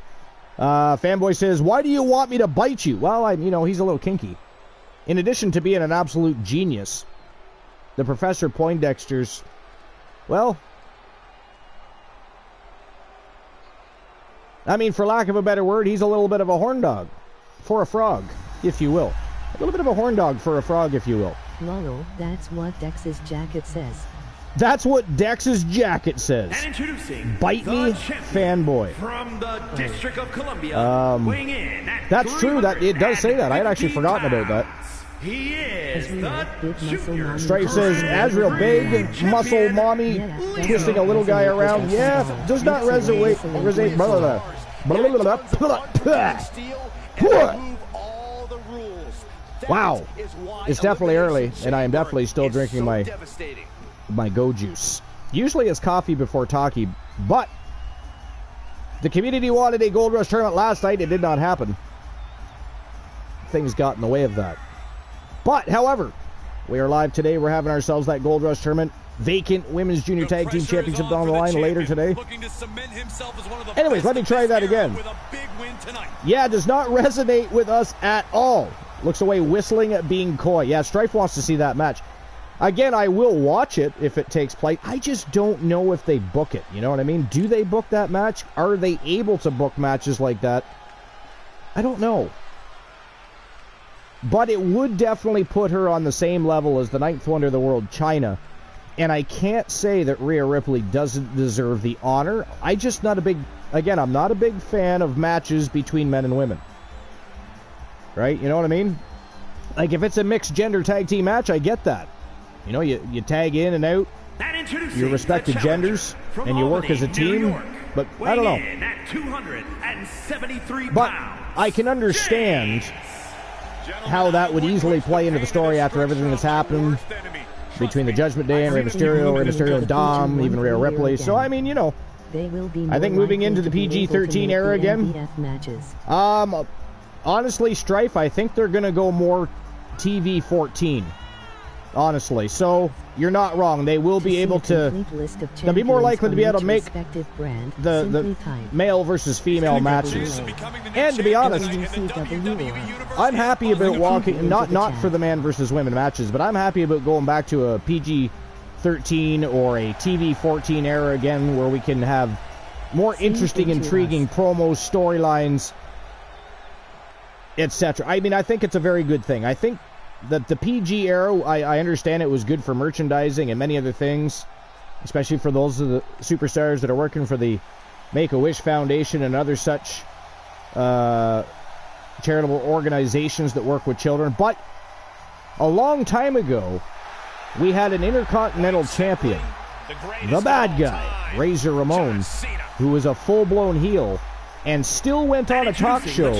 Fanboy says, why do you want me to bite you? Well, he's a little kinky. In addition to being an absolute genius, the Professor Poindexter's, well, I mean, for lack of a better word, he's a little bit of a horn dog for a frog, if you will. A little bit of a horn dog for a frog, if you will. Lolo, that's what Dex's jacket says. That's what Dex's jacket says. And introducing Bite me, fanboy. From the District of Columbia, weighing in at that's true. That it does say that. I had actually forgotten about that. He is the junior. Strife says, Azrael, big muscle mommy, twisting a little guy around. Yeah, does not resonate. Wow, it's definitely early, and I am definitely still drinking my Go Juice. Usually it's coffee before talkie, but the community wanted a Gold Rush tournament last night. It did not happen. Things got in the way of that. But, however, we are live today. We're having ourselves that Gold Rush tournament. Vacant Women's Junior Tag Team Championship down the line later today. Anyways, let me try that again. Yeah, does not resonate with us at all. Looks away whistling at being coy. Yeah, Strife wants to see that match. Again, I will watch it if it takes place. I just don't know if they book it. You know what I mean? Do they book that match? Are they able to book matches like that? I don't know. But it would definitely put her on the same level as the ninth wonder of the world, China. And I can't say that Rhea Ripley doesn't deserve the honor. I'm not a big fan of matches between men and women. Right? You know what I mean? Like, if it's a mixed gender tag team match, I get that. You know, you tag in and out your respective genders, and you work as a team. But I don't know. But I can understand how that would easily play into the story after everything that's happened between the Judgment Day and Rey Mysterio and Dom, even Rhea Ripley. So, I mean, I think moving into the PG-13 era again, honestly, Strife, I think they're going to go more TV-14. Honestly, so you're not wrong. They will be able to. They'll be more likely to be able to make the male versus female matches. And to be honest, I'm happy about walking not for the man versus women matches, but I'm happy about going back to a PG-13 or a TV-14 era again, where we can have more interesting, intriguing promos, storylines, etc. I mean, I think it's a very good thing. I think that the PG era, I understand it was good for merchandising and many other things, especially for those of the superstars that are working for the Make-A-Wish Foundation and other such charitable organizations that work with children. But a long time ago, we had an Intercontinental Champion, the bad guy, Razor Ramon, who was a full-blown heel and still went on a talk show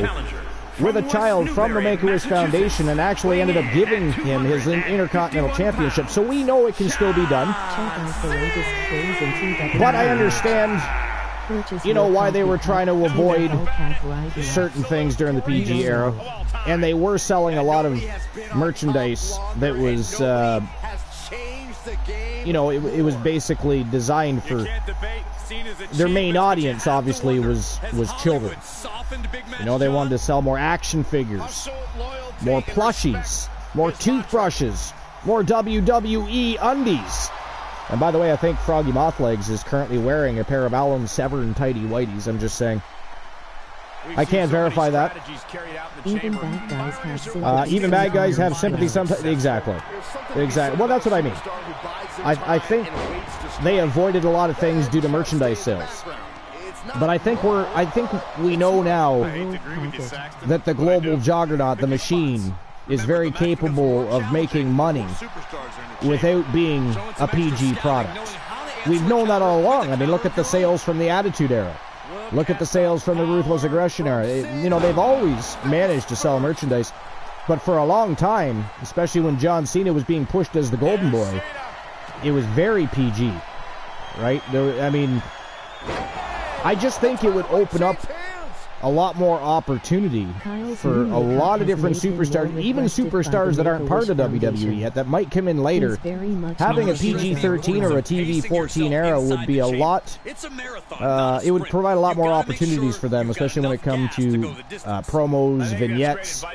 with a child from the Make-A-Wish Foundation and actually ended up giving him his Intercontinental Championship. So we know it can still be done. But I understand, why they were trying to avoid certain things during the PG era. And they were selling a lot of merchandise that was, it was basically designed for their main audience, obviously, was children. They wanted to sell more action figures, more plushies, more toothbrushes, more WWE undies. And by the way, I think Froggy Mothlegs is currently wearing a pair of Alan Severn tidy whities. I'm just saying. I can't verify that. Even bad guys have sympathy sometimes. Exactly. Well, that's what I mean. I think they avoided a lot of things due to merchandise sales. But I think we know now that the global juggernaut, the machine, is very capable of making money without being a PG product. We've known that all along. I mean, look at the sales from the Attitude Era. Look at the sales from the Ruthless Aggression Era. They've always managed to sell merchandise. But for a long time, especially when John Cena was being pushed as the Golden Boy, it was very PG, right? I just think it would open up a lot more opportunity for a lot of different superstars, even superstars that aren't part of WWE yet, that might come in later. Having a PG-13 or a TV-14 era would be a lot, it would provide a lot more opportunities for them, especially when it comes to promos, vignettes.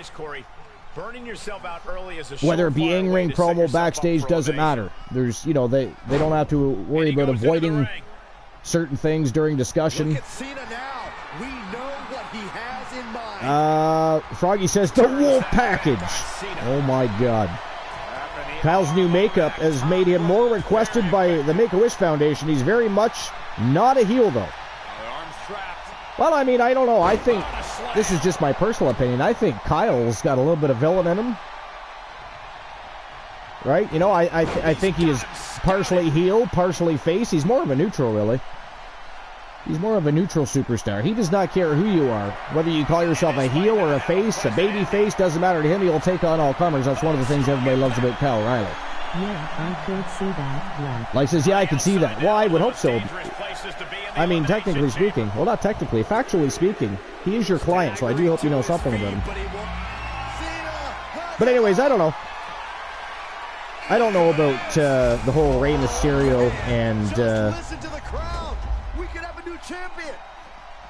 Whether it be in-ring promo, backstage, doesn't matter. There's, you know, they don't have to worry about avoiding certain things during discussion. Froggy says the Wolf Package. Oh my God. Kyle's new makeup has made him more requested by the Make-A-Wish Foundation. He's very much not a heel, though. Well, I mean, I don't know. I think, this is just my personal opinion, I think Kyle's got a little bit of villain in him. Right? You know, I think he is partially heel, partially face. He's more of a neutral, really. He's more of a neutral superstar. He does not care who you are. Whether you call yourself a heel or a face, a baby face, doesn't matter to him. He'll take on all comers. That's one of the things everybody loves about Kyle O'Reilly. Yeah, I could see that. Like says, yeah, I could see that. Well, I would hope so. I mean, technically speaking, well, not technically, factually speaking, he is your client, so I do hope you know something about him. But anyways, I don't know. I don't know about the whole Rey Mysterio and...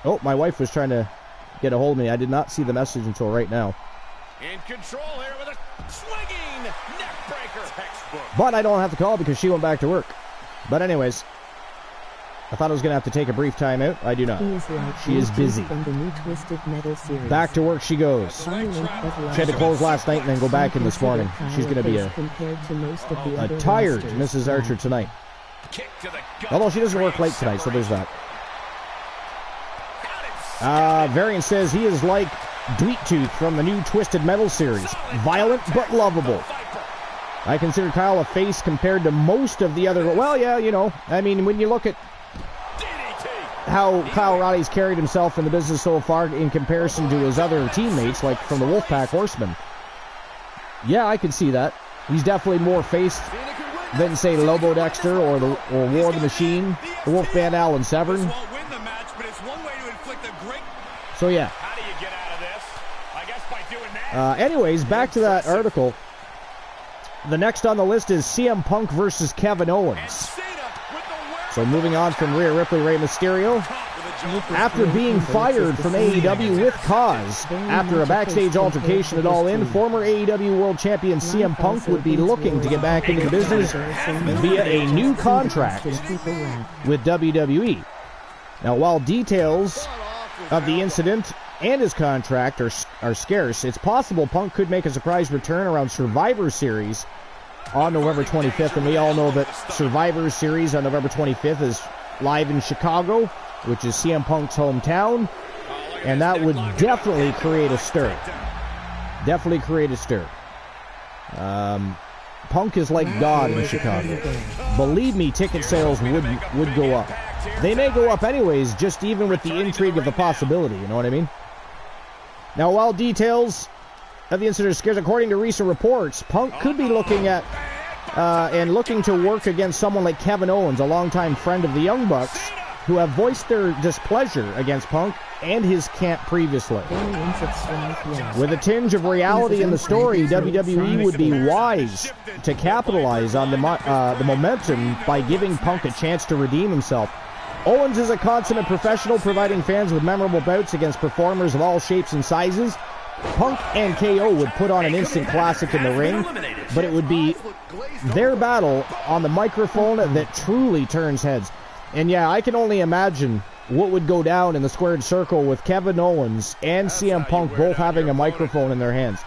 Oh, my wife was trying to get a hold of me. I did not see the message until right now. In control here with a swinging neck breaker. Textbook. But I don't have to call because she went back to work. But anyways, I thought I was going to have to take a brief time out. I do not. She is busy. From the new Twisted Metal series. Back to work she goes. She had to close last night and then go back in this morning. She's going to be a tired Mrs. Archer tonight. Although she doesn't work late tonight, so there's that. Varian says he is like Dweet Tooth from the new Twisted Metal series. Violent but lovable. I consider Kyle a face compared to most of the other... Well, yeah, you know, I mean, when you look at how Kyle O'Reilly's carried himself in the business so far in comparison to his other teammates, like from the Wolfpack Horsemen. Yeah, I can see that. He's definitely more face than, say, Lobo Dexter or War the Machine, the Wolfman Alan Severn. So, yeah. How do you get out of this? I guess by doing that. Anyways, back to that article. The next on the list is CM Punk versus Kevin Owens. So moving on from Rhea Ripley, Rey Mysterio. After being fired from AEW with cause, after a backstage altercation at All In, former AEW World Champion CM Punk would be looking to get back into the business via a new contract with WWE. Now, while details of the incident and his contract are scarce, it's possible Punk could make a surprise return around Survivor Series on November 25th, and we all know that Survivor Series on November 25th is live in Chicago, which is CM Punk's hometown, and that would definitely create a stir. Definitely create a stir. Punk is like God in Chicago. Believe me, ticket sales would go up. They may go up anyways, just even with the intrigue of the possibility, you know what I mean? Now, while details of the incident are scarce, according to recent reports, Punk could be looking at and looking to work against someone like Kevin Owens, a longtime friend of the Young Bucks, who have voiced their displeasure against Punk and his camp previously. With a tinge of reality in the story, WWE would be wise to capitalize on the momentum by giving Punk a chance to redeem himself. Owens is a consummate professional, providing fans with memorable bouts against performers of all shapes and sizes. Punk and KO would put on an instant classic in the ring, but it would be their battle on the microphone that truly turns heads. And yeah, I can only imagine what would go down in the squared circle with Kevin Owens and CM Punk both having a microphone in their hands.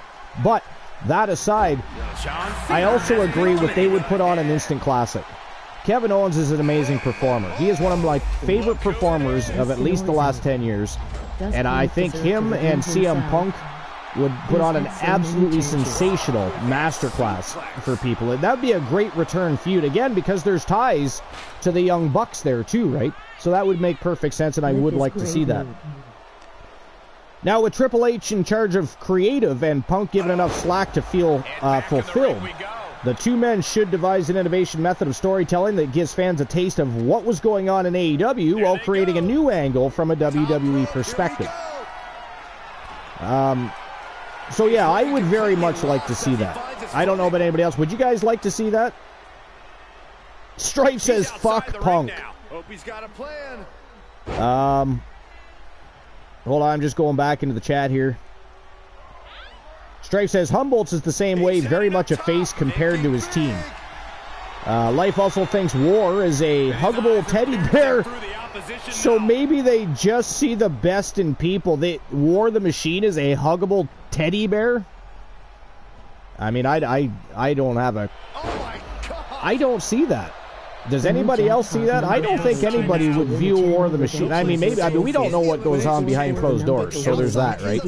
But that aside, I also agree with they would put on an instant classic. Kevin Owens is an amazing performer. He is one of my favorite performers of at least the last 10 years. And I think him and CM Punk would put on an absolutely sensational masterclass for people. And that would be a great return feud, again, because there's ties to the Young Bucks there too, right? So that would make perfect sense, and I would like to see that. Now, with Triple H in charge of creative and Punk given enough slack to feel fulfilled, the two men should devise an innovation method of storytelling that gives fans a taste of what was going on in AEW while creating a new angle from a WWE perspective. So yeah, I would very much like to see that. I don't know about anybody else. Would you guys like to see that? Strife says, fuck Punk. Hope he's got a plan. Hold on, I'm just going back into the chat here. Strife says, Humboldt's is the same way, very much a face compared to his team. Life also thinks War is a huggable teddy bear. So maybe they just see the best in people. War the Machine is a huggable teddy bear? I mean, I don't have a... I don't see that. Does anybody else see that? I don't think anybody would view War the Machine. I mean, we don't know what goes on behind closed doors, so there's that, right?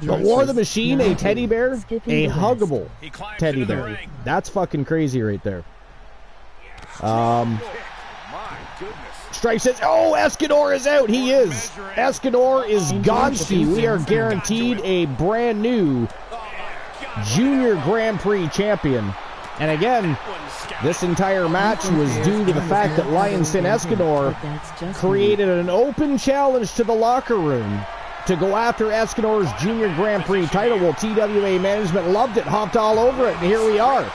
But War the Machine, a teddy bear? A huggable teddy bear. That's fucking crazy right there. Strife says, oh, Escanor is out. He is. Escanor is Gonski. We are guaranteed a brand new Junior Grand Prix champion. And again, this entire match was due to the fact that Lionson Escanor created an open challenge to the locker room to go after Escanor's Junior Grand Prix title. Well, TWA management loved it, hopped all over it, and here we are.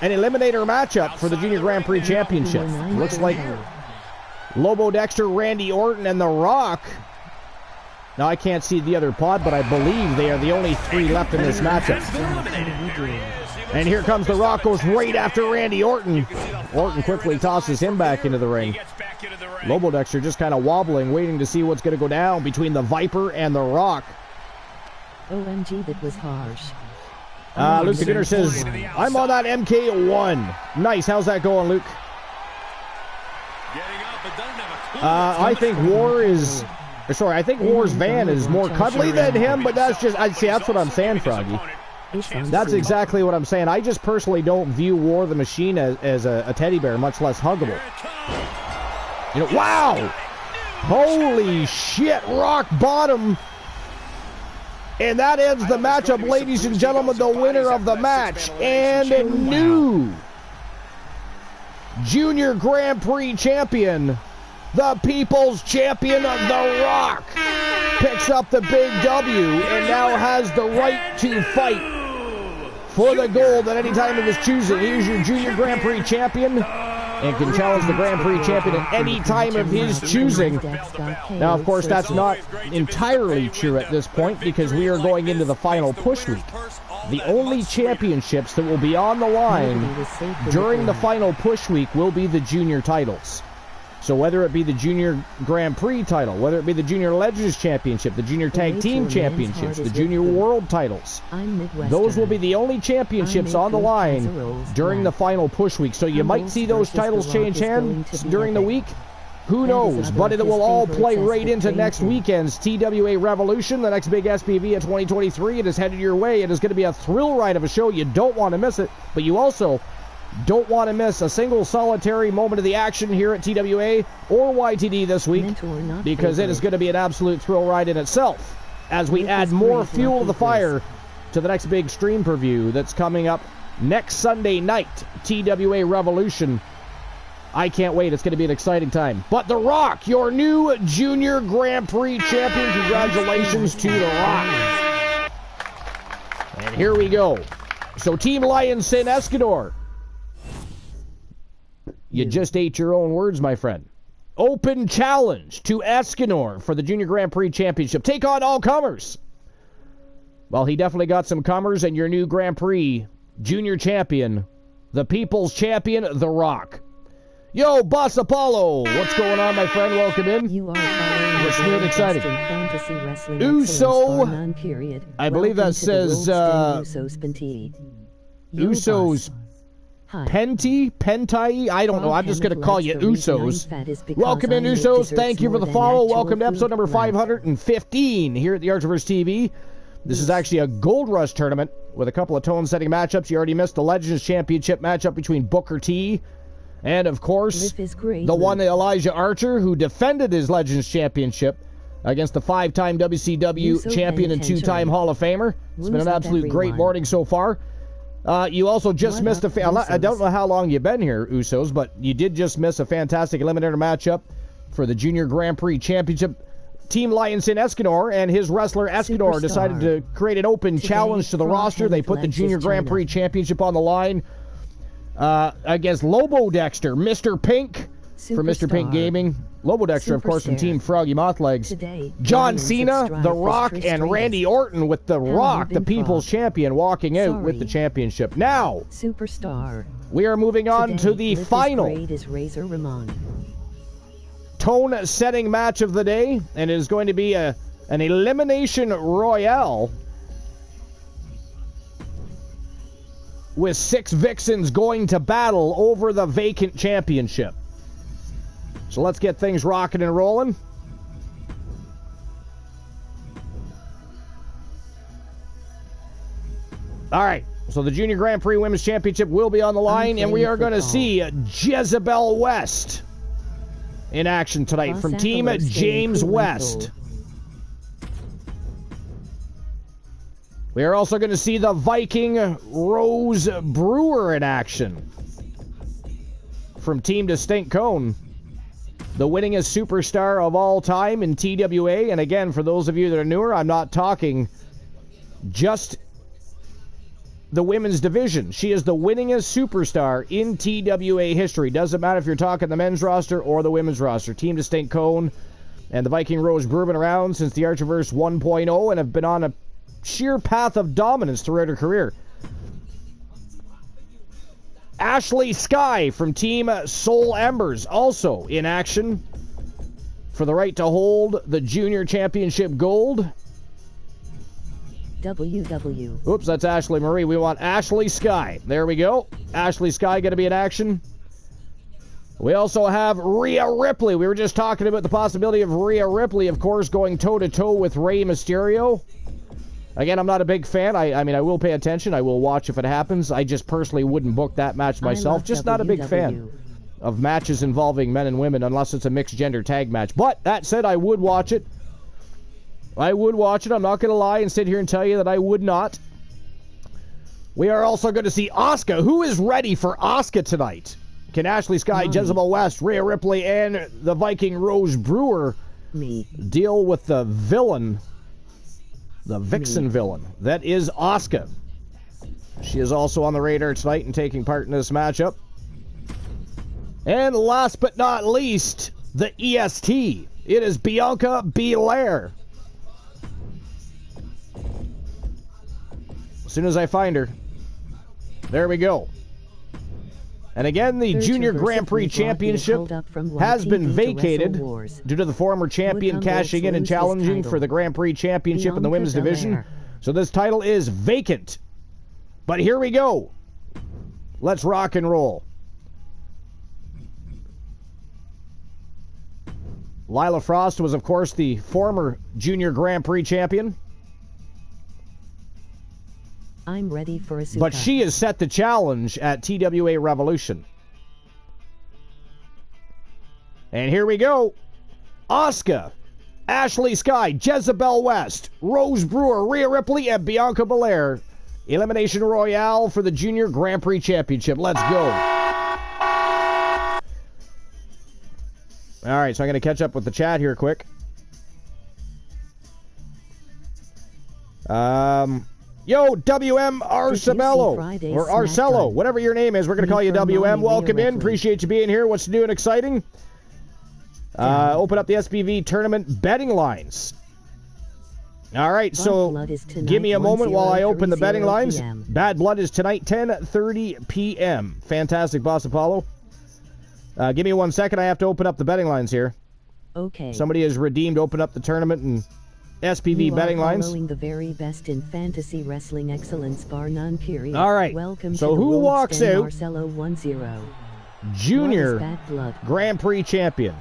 An eliminator matchup for the Junior Grand Prix Championship. Looks like Lobo Dexter, Randy Orton, and The Rock. Now, I can't see the other pod, but I believe they are the only three left in this matchup. And here comes The Rock, goes right after Randy Orton. Orton quickly tosses him back into the ring. Lobo Dexter just kind of wobbling, waiting to see what's going to go down between the Viper and The Rock. OMG, that was harsh. Luke the Gunner says, I'm on that MK1. Nice, how's that going, Luke? I think War is... Sorry, I think War's van is more cuddly than him, but that's just... that's what I'm saying, Froggy. That's exactly what I'm saying. I just personally don't view War the Machine as a teddy bear, much less huggable. You know, wow! Holy shit, rock bottom! And that ends the matchup, ladies and gentlemen. The winner of the match and a new Junior Grand Prix champion, the People's Champion of The Rock, picks up the big W and now has the right to fight for the gold at any time of his choosing. Here's your Junior Grand Prix champion and can challenge the Grand Prix champion at any time of his choosing. Now, of course, that's not entirely true at this point because we are going into the final push week. The only championships that will be on the line during the final push week will be the junior titles. So whether it be the Junior Grand Prix title, whether it be the Junior Legends Championship, the Junior Tag Team Championships, the Junior World titles, those will be the only championships on the line during the final push week. So you might see those titles change hands during the week. Who knows? But it will all play right into next weekend's TWA Revolution, the next big SPV of 2023. It is headed your way. It is going to be a thrill ride of a show. You don't want to miss it, but you also don't want to miss a single solitary moment of the action here at TWA or YTD this week, because it is going to be an absolute thrill ride in itself as we add more fuel to the fire to the next big stream preview that's coming up next Sunday night, TWA Revolution. I can't wait. It's going to be an exciting time. But The Rock, your new Junior Grand Prix champion. Congratulations to The Rock. And here we go. So Team Lionson Escanor, you just ate your own words, my friend. Open challenge to Escanor for the Junior Grand Prix Championship. Take on all comers. Well, he definitely got some comers, and your new Grand Prix Junior Champion, the People's Champion, The Rock. Yo, Boss Apollo, what's going on, my friend? Welcome in. You are What's new and exciting? Uso, I believe that says Usos Pentai? I don't know. I'm just going to call you Usos. Welcome in, Usos. Thank you for the follow. Welcome to episode number 515 here at the Archiverse TV. This is actually a Gold Rush tournament with a couple of tone-setting matchups. You already missed the Legends Championship matchup between Booker T and, of course, the one Elijah Archer, who defended his Legends Championship against the 5-time WCW champion and 2-time Hall of Famer. It's been an absolute great morning so far. You also just missed I don't know how long you've been here, Usos, but you did just miss a fantastic eliminator matchup for the Junior Grand Prix Championship. Team Lionson Escanor and his wrestler Escanor decided to create an open challenge to the roster. They put the Junior Grand Prix Championship on the line against Lobo Dexter, Mr. Pink from Mr. Pink Gaming. Lobo Dexter, of course, from Team Froggy Mothlegs. John Cena, The Rock, and Randy Orton with The Rock, the People's Champion, walking out with the championship. Now, Superstar. We are moving on to the final tone-setting match of the day, and it is going to be an elimination royale with 6 Vixens going to battle over the vacant championship. So let's get things rocking and rolling. All right, so the Junior Grand Prix Women's Championship will be on the line, and we are going to see Jezebel West in action tonight from Team James West. We are also going to see the Viking Rose Brewer in action from Team Distinct Cone, the winningest superstar of all time in TWA. And again, for those of you that are newer, I'm not talking just the women's division. She is the winningest superstar in TWA history. Doesn't matter if you're talking the men's roster or the women's roster. Team Distinct Cone and the Viking Rose Brewer have been around since the Archiverse 1.0 and have been on a sheer path of dominance throughout her career. Ashley Sky from Team Soul Embers also in action for the right to hold the Junior Championship gold. WW. Oops, that's Ashley Marie. We want Ashley Sky. There we go. Ashley Sky going to be in action. We also have Rhea Ripley. We were just talking about the possibility of Rhea Ripley, of course, going toe-to-toe with Rey Mysterio. Again, I'm not a big fan. I mean, I will pay attention. I will watch if it happens. I just personally wouldn't book that match myself. Just not a big fan of matches involving men and women unless it's a mixed-gender tag match. But that said, I would watch it. I would watch it. I'm not going to lie and sit here and tell you that I would not. We are also going to see Asuka. Who is ready for Asuka tonight? Can Ashley Sky, Jezebel West, Rhea Ripley, and the Viking Rose Brewer deal with the villain, the Vixen villain? That is Asuka. She is also on the radar tonight and taking part in this matchup. And last but not least, the EST. It is Bianca Belair. As soon as I find her. There we go. And again, the Junior Grand Prix Championship has been vacated due to the former champion cashing in and challenging for the Grand Prix Championship in the women's division. So this title is vacant. But here we go. Let's rock and roll. Lila Frost was, of course, the former Junior Grand Prix champion. I'm ready for a super. But she is set to challenge at TWA Revolution. And here we go. Asuka, Ashley Sky, Jezebel West, Rose Brewer, Rhea Ripley, and Bianca Belair. Elimination Royale for the Junior Grand Prix Championship. Let's go. All right, so I'm going to catch up with the chat here quick. Yo, WM Arcebello, or Arcello, whatever your name is, we're going to call you WM. Welcome in. Appreciate you being here. What's new and exciting? Open up the SPV tournament betting lines. All right, so give me a moment while I open the betting lines. Bad Blood is tonight, 10:30 p.m. Fantastic, Boss Apollo. Give me 1 second. I have to open up the betting lines here. Okay. Somebody has redeemed open up the tournament and SPV betting lines. Following the very best in fantasy wrestling excellence, bar none, period. All right. Welcome so to who the walks out? Marcelo 1-0. Junior Grand Prix champion.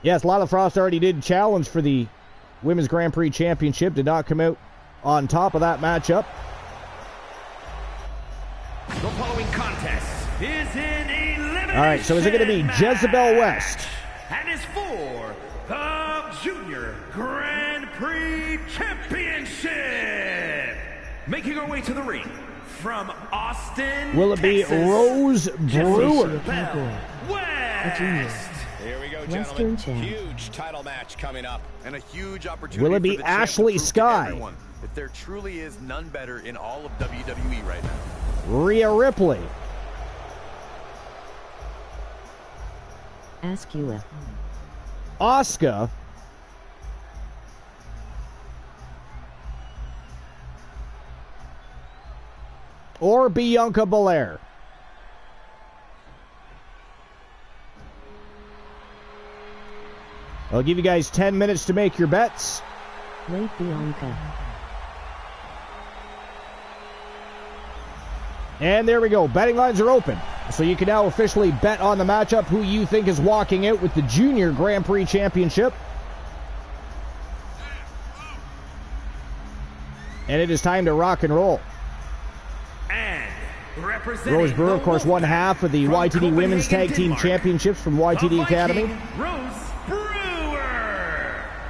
Yes, Lila Frost already did challenge for the Women's Grand Prix Championship. Did not come out on top of that matchup. The following contest is in elimination. All right, so is it going to be Jezebel West? And is for the Junior Grand Prix Championship. Making her way to the ring from Austin, Will it be Texas, Rose Brewer? Jezebel West. a junior. Here we go, Western gentlemen. champ. Huge title match coming up. And a huge opportunity. Will it be for the champ to Ashley prove to Sky? everyone that there truly is none better in all of WWE right now. Rhea Ripley. Asuka. Asuka. Or Bianca Belair. I'll give you guys 10 minutes to make your bets. Late Bianca. And there we go. Betting lines are open. So you can now officially bet on the matchup who you think is walking out with the Junior Grand Prix Championship. And it is time to rock and roll. And representing Rose Brewer, of course, one half of the YTD Women's Tag Team Denmark, Championships from YTD Academy. Rose Brewer.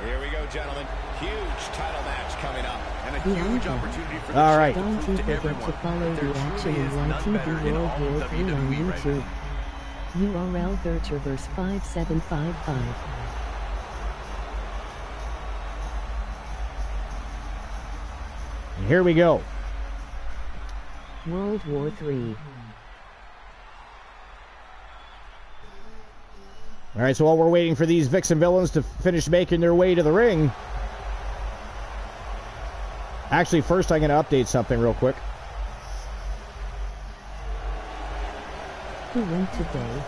Here we go, gentlemen. Huge title match coming up. And a huge opportunity for the All right. Don't you forget to follow the action in YTD World War 3 on YouTube. URL Virtuverse 5755. Here we go. World War 3. All right, so while we're waiting for these Vixen villains to finish making their way to the ring. Actually, first I'm going to update something real quick. Who went today?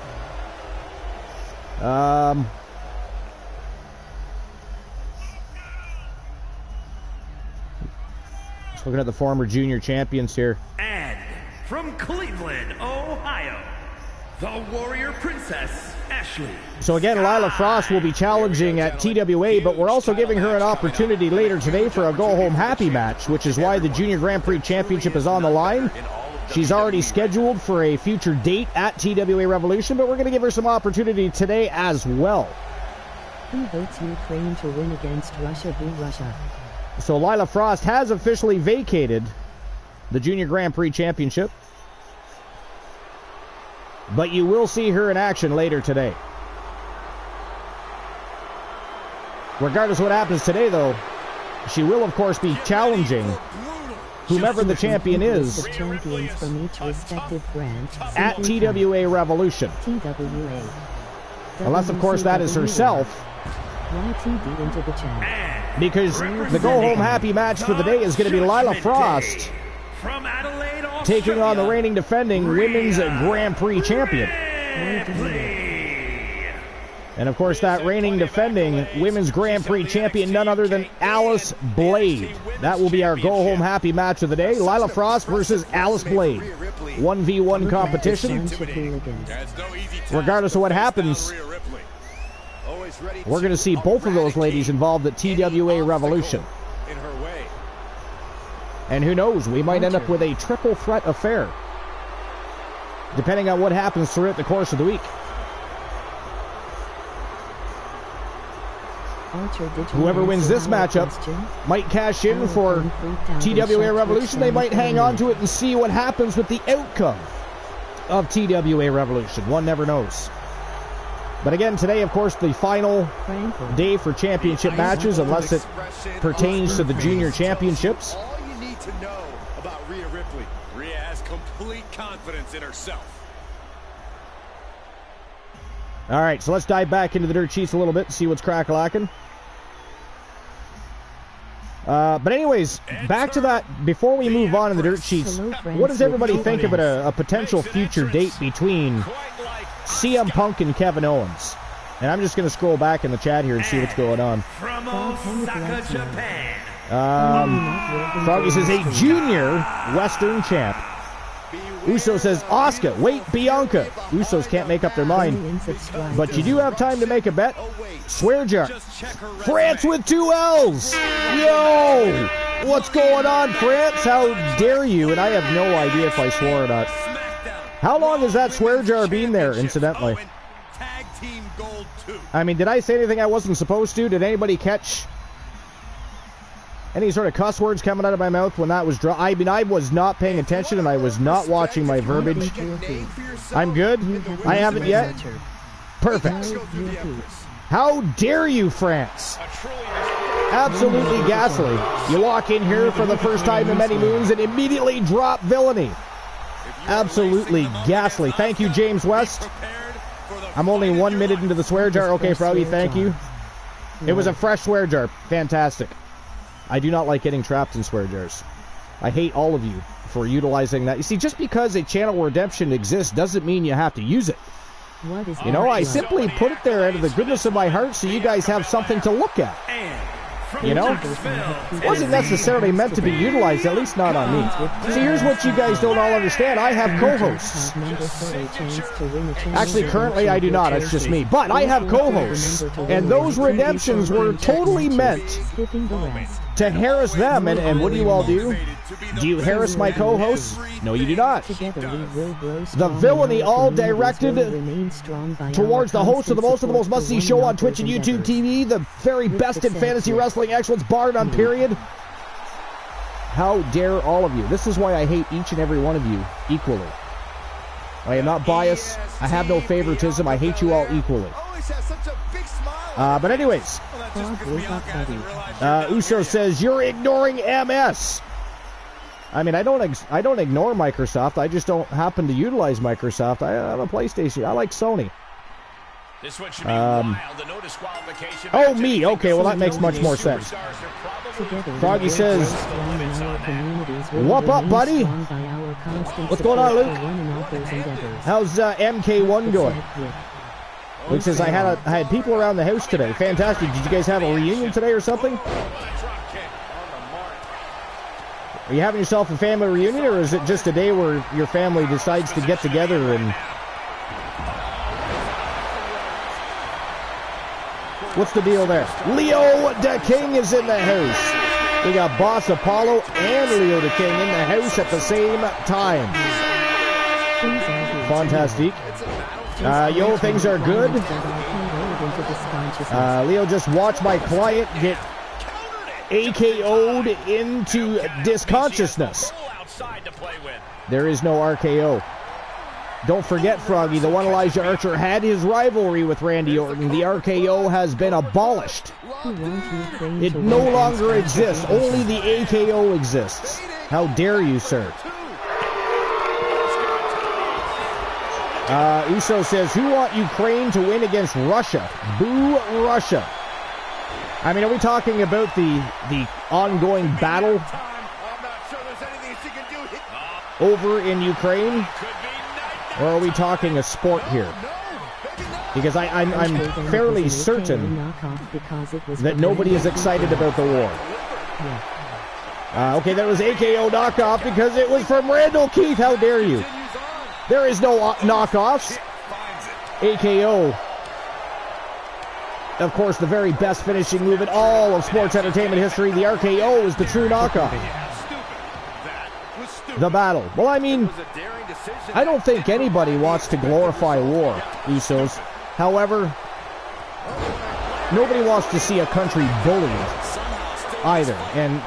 Just looking at the former junior champions here. And from Cleveland, Ohio, the Warrior Princess, Ashley. So again, Lila Frost will be challenging at TWA, but we're also giving her an opportunity later today for a go-home happy match, which is why the Junior Grand Prix Championship is on the line. She's already scheduled for a future date at TWA Revolution, but we're going to give her some opportunity today as well. Who votes Ukraine to win against Russia? Boo Russia. So Lila Frost has officially vacated the Junior Grand Prix Championship, but you will see her in action later today. Regardless of what happens today, though, she will, of course, be challenging whomever the champion is The champions from each respective brand. at TWA Revolution. TWA. Unless, of course, that is herself, YTD into the chat. because the go-home happy match for the day is going to be Lila Frost From Adelaide, Australia, taking on the reigning defending Women's Grand Prix champion. And, of course, that reigning defending Women's Grand Prix champion, none other than Alice Blade. That will be our go-home happy match of the day. Lila Frost versus Alice Blade. 1v1 competition. Regardless of what happens, we're going to see both of those ladies involved at TWA Revolution. And who knows, we might end up with a triple threat affair, depending on what happens throughout the course of the week. Whoever wins this matchup might cash in for TWA Revolution. They might hang on to it and see what happens with the outcome of TWA Revolution. One never knows. But again, today, of course, the final day for championship matches, unless it pertains to the junior championships. All you need to know about Rhea Ripley. Rhea has complete confidence in herself. All right, so let's dive back into the dirt sheets a little bit and see what's crack-a-lacking. But anyways, back to that, before we move on in the dirt sheets, what does everybody think about a potential future date between CM Punk and Kevin Owens? And I'm just going to scroll back in the chat here and see what's going on. From Osaka, Japan. Froggy says, a junior Western champ. Uso says, Asuka, wait, Bianca. Usos can't make up their mind. But you do have time to make a bet. Swear jar. France with 2 L's. Yo! What's going on, France? How dare you? And I have no idea if I swore or not. How long has that swear jar been there, incidentally? I mean, did I say anything I wasn't supposed to? Did anybody catch any sort of cuss words coming out of my mouth when that was I mean, I was not paying attention and I was not watching my verbiage. I'm good. I haven't yet. Perfect. How dare you, France? Absolutely ghastly. You walk in here for the first time in many moons and immediately drop villainy. Absolutely ghastly. Thank you, James West. I'm only 1 minute into the swear jar. Okay, Froggy, thank you. It was a fresh swear jar. Fantastic. I do not like getting trapped in swear jars. I hate all of you for utilizing that. You see, just because a channel redemption exists doesn't mean you have to use it. You know, I simply put it there out of the goodness of my heart so you guys have something to look at. You know? It wasn't necessarily meant to be utilized, at least not on me. See, here's what you guys don't all understand. I have co-hosts. Actually, currently I do not. It's just me. But I have co-hosts. And those redemptions were totally meant to harass them. And what do you all do? Do you harass my co-hosts? No, you do not. The villainy all directed towards the host of the most must-see show on Twitch and YouTube TV, the very best in fantasy wrestling excellence, bar none, period. How dare all of you? This is why I hate each and every one of you equally. I am not biased. I have no favoritism. I hate you all equally. But anyways, Uso says, you're ignoring MS. I mean, I don't ignore Microsoft. I just don't happen to utilize Microsoft. I have a PlayStation. I like Sony. This one should be wild. No disqualification. Oh, me. Okay, well, that makes much more sense. Froggy says, "What up, buddy? What's going on, Luke? How's MK1 going?" Luke says, I had people around the house today. Fantastic. Did you guys have a reunion today or something? Are you having yourself a family reunion, or is it just a day where your family decides to get together and... What's the deal there? Leo the King is in the house. We got Boss Apollo and Leo the King in the house at the same time. Fantastic. Yo, things are good. Leo, just watch my client get AKO'd into disconsciousness. There is no RKO. Don't forget, Froggy, the one Elijah Archer had his rivalry with Randy Orton. The RKO has been abolished. It no longer exists. Only the AKO exists. How dare you, sir? Uso says, who want Ukraine to win against Russia? Boo Russia. I mean, are we talking about the ongoing battle over in Ukraine? Or are we talking a sport here? Because I'm fairly certain that nobody is excited about the war. Okay, that was AKO knockoff because it was from Randall Keith. How dare you? There is no knockoffs. AKO, of course, the very best finishing move in all of sports entertainment history. The RKO is the true knockoff. The battle. Well, I mean, I don't think anybody wants to glorify war, Usos. However, nobody wants to see a country bullied either. And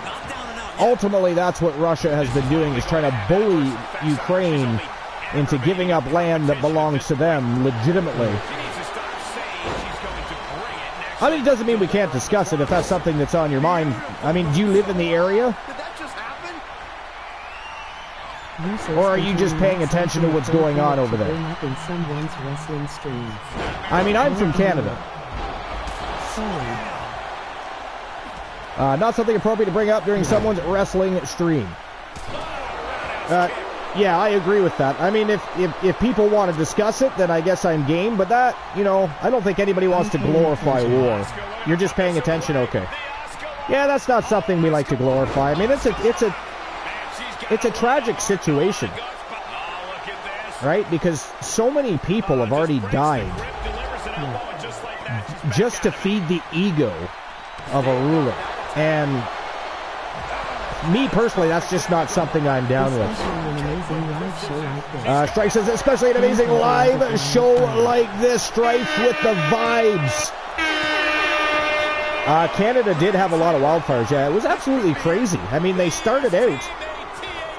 ultimately, that's what Russia has been doing, is trying to bully Ukraine into giving up land that belongs to them legitimately. I mean, it doesn't mean we can't discuss it if that's something that's on your mind. I mean, do you live in the area? Or are you just paying attention to what's going on over there? I mean, I'm from Canada. Not something appropriate to bring up during someone's wrestling stream. Yeah, I agree with that. I mean, if people want to discuss it, then I guess I'm game. But that, you know, I don't think anybody wants to glorify war. You're just paying attention, okay. Yeah, that's not something we like to glorify. I mean, it's a tragic situation, right? Because so many people have already died just to feed the ego of a ruler. And me personally, that's just not something I'm down with. Strife says, especially an amazing live show like this, Strife with the vibes. Canada did have a lot of wildfires. Yeah, it was absolutely crazy. I mean, they started out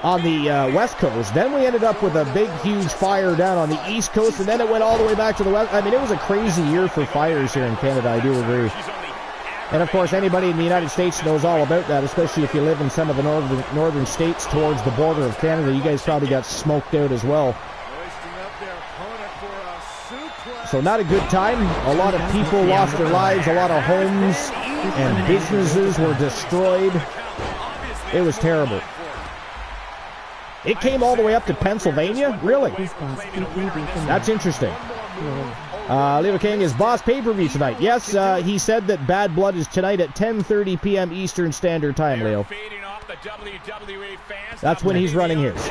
on the West Coast. Then we ended up with a big, huge fire down on the East Coast, and then it went all the way back to the West. I mean, it was a crazy year for fires here in Canada, I do agree. And, of course, anybody in the United States knows all about that, especially if you live in some of the northern states towards the border of Canada. You guys probably got smoked out as well. So not a good time. A lot of people lost their lives. A lot of homes and businesses were destroyed. It was terrible. It came all the way up to Pennsylvania? Really? That's interesting. Leo King, is Boss pay-per-view tonight? Yes, he said that Bad Blood is tonight at 10:30 p.m. Eastern Standard Time, Leo. That's when he's running his.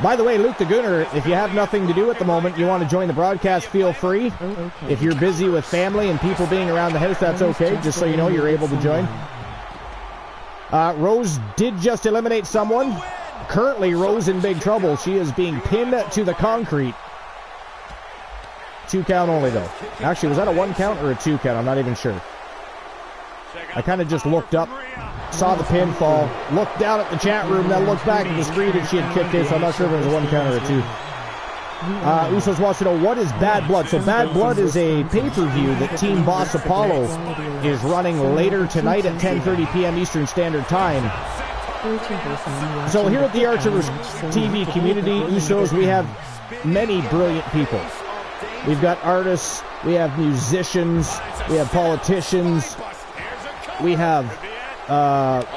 By the way, Luke the Gooner, if you have nothing to do at the moment, you want to join the broadcast, feel free. If you're busy with family and people being around the house, that's okay. Just so you know, you're able to join. Rose did just eliminate someone. Currently, Rose in big trouble. She is being pinned to the concrete. 2 count only, though. Actually, was that a 1 count or a 2 count? I'm not even sure. I kind of just looked up, saw the pinfall, looked down at the chat room, then looked back at the screen and she had kicked in, so I'm not sure if it was a 1 count or a 2. Usos wants to know, what is Bad Blood? So Bad Blood is a pay-per-view that Team Boss Apollo is running later tonight at 10:30 p.m. Eastern Standard Time. So here at the Archerverse TV community, Usos, we have many brilliant people. We've got artists, we have musicians, we have politicians, we have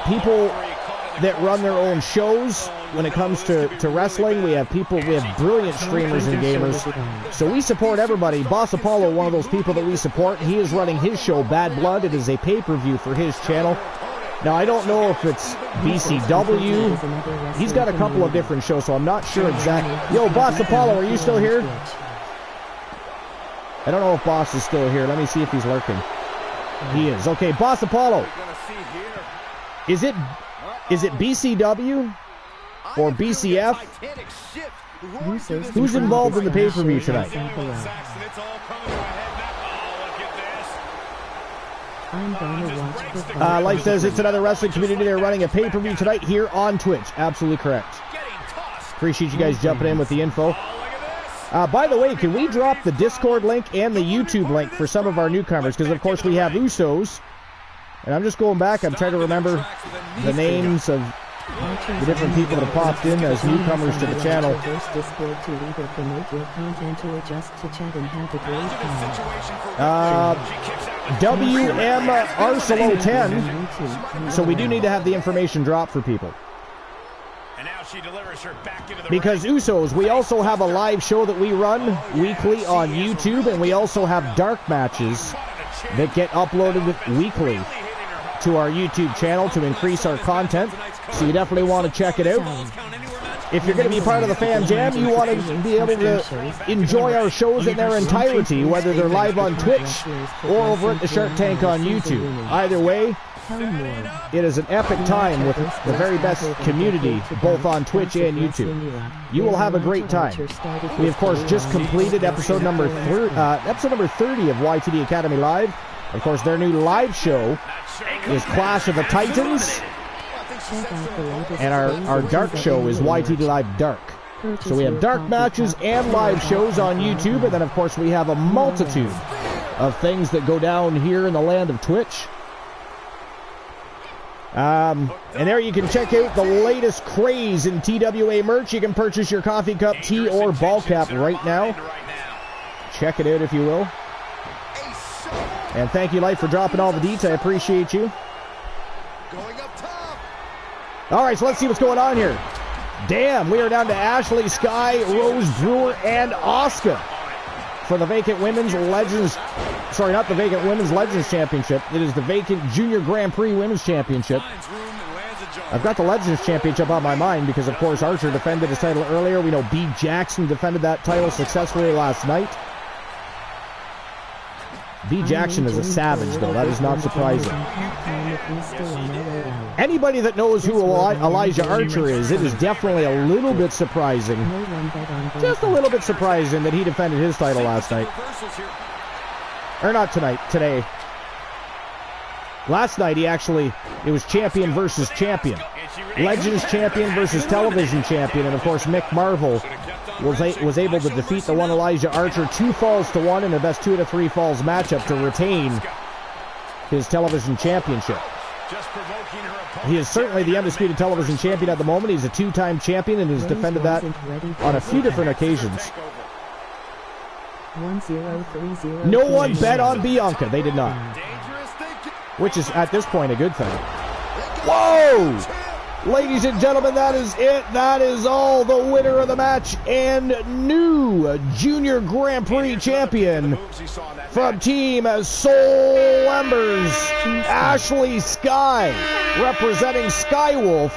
people that run their own shows when it comes to wrestling. We have brilliant streamers and gamers. So we support everybody. Boss Apollo, one of those people that we support, he is running his show, Bad Blood. It is a pay-per-view for his channel. Now, I don't know if it's BCW. He's got a couple of different shows, so I'm not sure exactly. Yo, Boss Apollo, are you still here? I don't know if Boss is still here. Let me see if he's lurking. He is. Okay, Boss Apollo. Is it BCW or BCF? Who's involved in the pay-per-view tonight? Life says it's another wrestling community. They're running a pay-per-view tonight here on Twitch. Absolutely correct. Appreciate you guys jumping in with the info. By the way, can we drop the Discord link and the YouTube link for some of our newcomers? Because, of course, we have Usos. And I'm just going back. I'm trying to remember the names of the different people that have popped in as newcomers to the channel. WM Arcelo 10. So we do need to have the information dropped for people. Because Usos, we also have a live show that we run weekly on YouTube, and we also have dark matches that get uploaded weekly to our YouTube channel to increase our content. So you definitely want to check it out. If you're going to be part of the Fan Jam, you want to be able to enjoy our shows in their entirety, whether they're live on Twitch or over at the Shark Tank on YouTube. Either way, it is an epic time with the very best community, both on Twitch and YouTube. You will have a great time. We, of course, just completed episode number 30 of YTD Academy Live. Of course, their new live show is Clash of the Titans, and our dark show is YTD Live Dark. So we have dark matches and live shows on YouTube, and then, of course, we have a multitude of things that go down here in the land of Twitch. And there you can check out the latest craze in TWA merch. You can purchase your coffee cup, tea, or ball cap right now. Check it out if you will. And thank you, Life, for dropping all the deets. I appreciate you. All right, so let's see what's going on here. Damn, we are down to Ashley, Sky, Rose Brewer, and Asuka for the vacant Women's Legends. Sorry, not the vacant Women's Legends Championship. It is the vacant Junior Grand Prix Women's Championship. I've got the Legends Championship on my mind because, of course, Archer defended his title earlier. We know B. Jackson defended that title successfully last night. B. Jackson is a savage, though. That is not surprising. Anybody that knows who Elijah Archer is, it is definitely a little bit surprising. Just a little bit surprising that he defended his title last night. Or not tonight, today. Last night, it was champion versus champion. Legends champion versus television champion. And, of course, Mick Marvel was able to defeat the one Elijah Archer 2 falls to 1 in the best 2 out of 3 falls matchup to retain his television championship. He is certainly the undisputed television champion at the moment. He's a 2-time champion and has defended that on a few different occasions. 1030. No one bet on Bianca. They did not. Which is, at this point, a good thing. Whoa! Ladies and gentlemen, that is it. That is all. The winner of the match and new Junior Grand Prix champion from Team Soul Embers, Ashley Sky, representing Skywolf,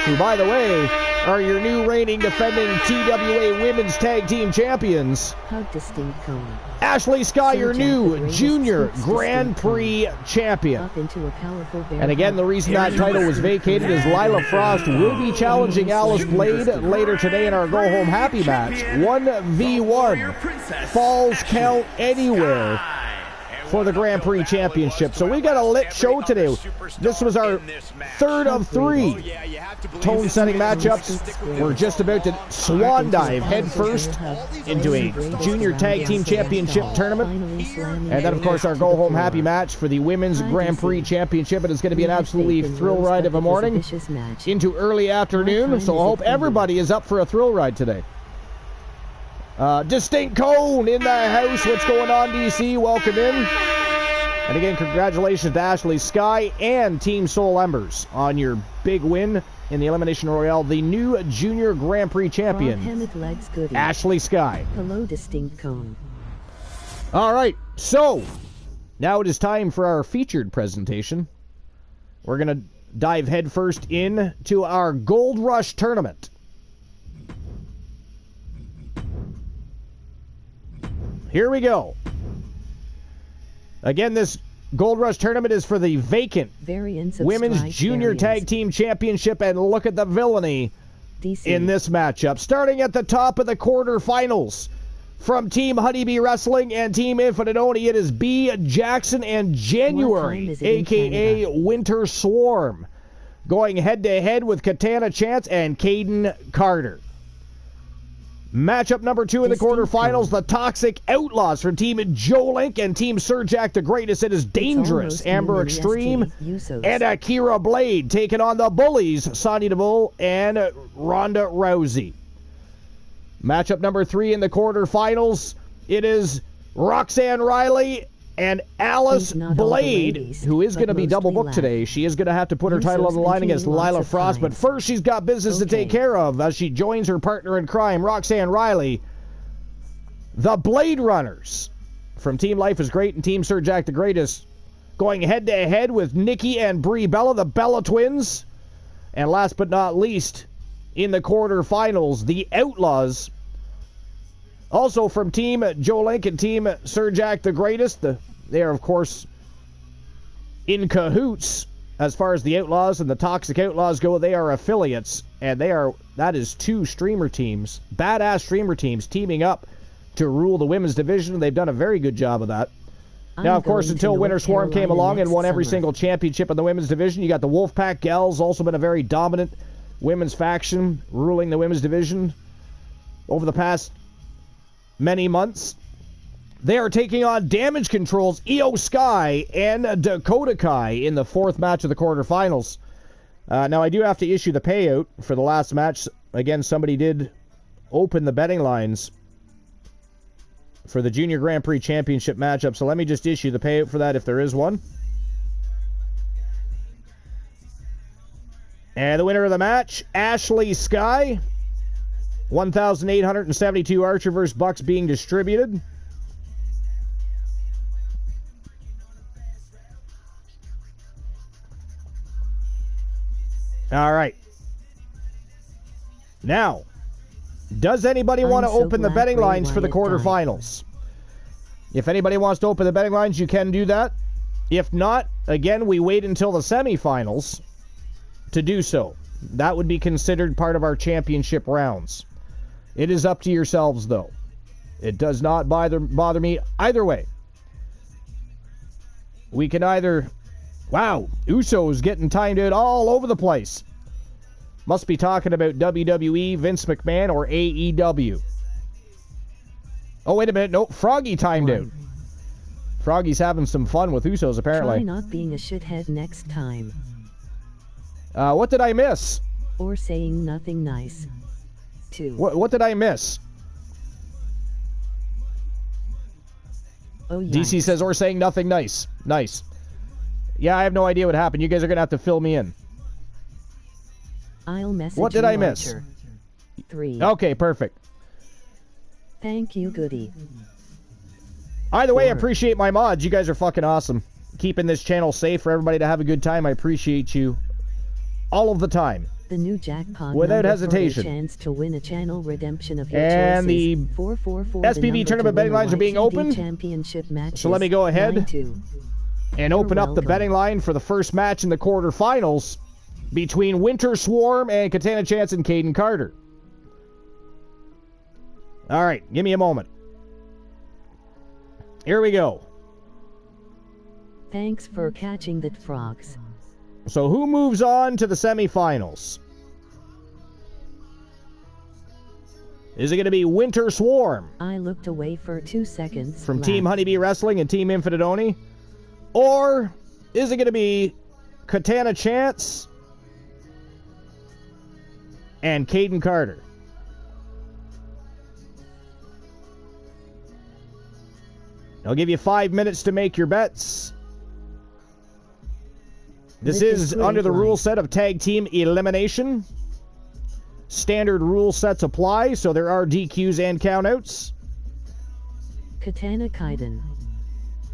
who, by the way, are your new reigning defending TWA Women's Tag Team Champions. Hug distinct cone. Ashley Sky, your new Junior Grand Prix champion. And again, the reason that title was vacated is Lila Frost will be challenging Alice Blade later today in our Go Home Happy match. 1v1. Falls count anywhere for the Grand Prix Championship. So we got a lit show today. This was our third of 3 tone-setting matchups. We're just about to swan dive head first into a Junior Tag Team Championship tournament. And then, of course, our Go Home Happy match for the Women's Grand Prix Championship. It is going to be an absolutely thrill ride of a morning into early afternoon. So I hope everybody is up for a thrill ride today. Distinct Cone in the house. What's going on, DC? Welcome in. And again, congratulations to Ashley Sky and Team Soul Embers on your big win in the Elimination Royale. The new Junior Grand Prix champion, Ashley Sky. Hello, Distinct Cone. All right, so now it is time for our featured presentation. We're going to dive headfirst into our Gold Rush tournament. Here we go. Again, this Gold Rush tournament is for the vacant Women's Junior Tag Team Championship, and look at the villainy in this matchup. Starting at the top of the quarterfinals, from Team Honeybee Wrestling and Team Infinite Oni, it is B. Jackson and January, a.k.a. Winter Swarm, going head-to-head with Katana Chance and Caden Carter. Matchup number 2 in the quarterfinals, the Toxic Outlaws from Team Joe Link and Team Sir Jack the Greatest. It is Dangerous, Amber Extreme, and Akira Blade taking on the Bullies, Sonya Deville and Ronda Rousey. Matchup number 3 in the quarterfinals, it is Roxanne Riley and Alice Blade, who is going to be double booked today. She is going to have to put her title on the line against Lila Frost, but first she's got business to take care of as she joins her partner in crime, Roxanne Riley. The Blade Runners from Team Life is Great and Team Sir Jack the Greatest, going head-to-head with Nikki and Brie Bella, the Bella Twins. And last but not least, in the quarterfinals, the Outlaws, also from Team Joe Link and Team Sir Jack the Greatest. They are, of course, in cahoots as far as the Outlaws and the Toxic Outlaws go. They are affiliates, and that is 2 streamer teams, badass streamer teams, teaming up to rule the women's division. They've done a very good job of that. Now, of course, until Winter Swarm came along and won every single championship in the women's division, you got the Wolfpack Gals, also been a very dominant women's faction, ruling the women's division over the past many months. They are taking on Damage Control's Io Sky and Dakota Kai in the 4th match of the quarterfinals. Now, I do have to issue the payout for the last match. Again, somebody did open the betting lines for the Junior Grand Prix Championship matchup, so let me just issue the payout for that if there is one. And the winner of the match, Ashley Sky. 1,872 Archer vs. Bucks being distributed. All right. Now, does anybody want to open the betting lines for the quarterfinals? If anybody wants to open the betting lines, you can do that. If not, again, we wait until the semifinals to do so. That would be considered part of our championship rounds. It is up to yourselves, though. It does not bother me either way. We can either... Wow, Usos getting timed out all over the place. Must be talking about WWE, Vince McMahon, or AEW. Oh, wait a minute. Nope, Froggy timed out. Froggy's having some fun with Usos, apparently. Try not being a shithead next time. What did I miss? Or saying nothing nice. 2. What did I miss? Oh, DC says, or saying nothing nice. Nice. Yeah, I have no idea what happened. You guys are going to have to fill me in. I'll message What did you I miss? later. 3. Okay, perfect. Thank you, Goody. Either way, I 4. appreciate my mods. You guys are fucking awesome. Keeping this channel safe for everybody to have a good time. I appreciate you all of the time. The new jackpot without number hesitation. For a chance to win a channel redemption of your And choices. the 444 SPV tournament betting lines are being opened. Championship matches. So let me go ahead 9-2. and open You're up the welcome. betting line for the first match in the quarterfinals between Winter Swarm and Katana Chance and Caden Carter. All right, give me a moment. Here we go. Thanks for catching the frogs. So who moves on to the semifinals? Is it going to be Winter Swarm I looked away for 2 seconds. from laughed. Team Honeybee Wrestling and Team Infinite Oni? Or is it going to be Katana Chance and Caden Carter? I'll give you 5 minutes to make your bets. This is under the rule set of tag team elimination. Standard rule sets apply, so there are DQs and countouts. Katana Kaiden.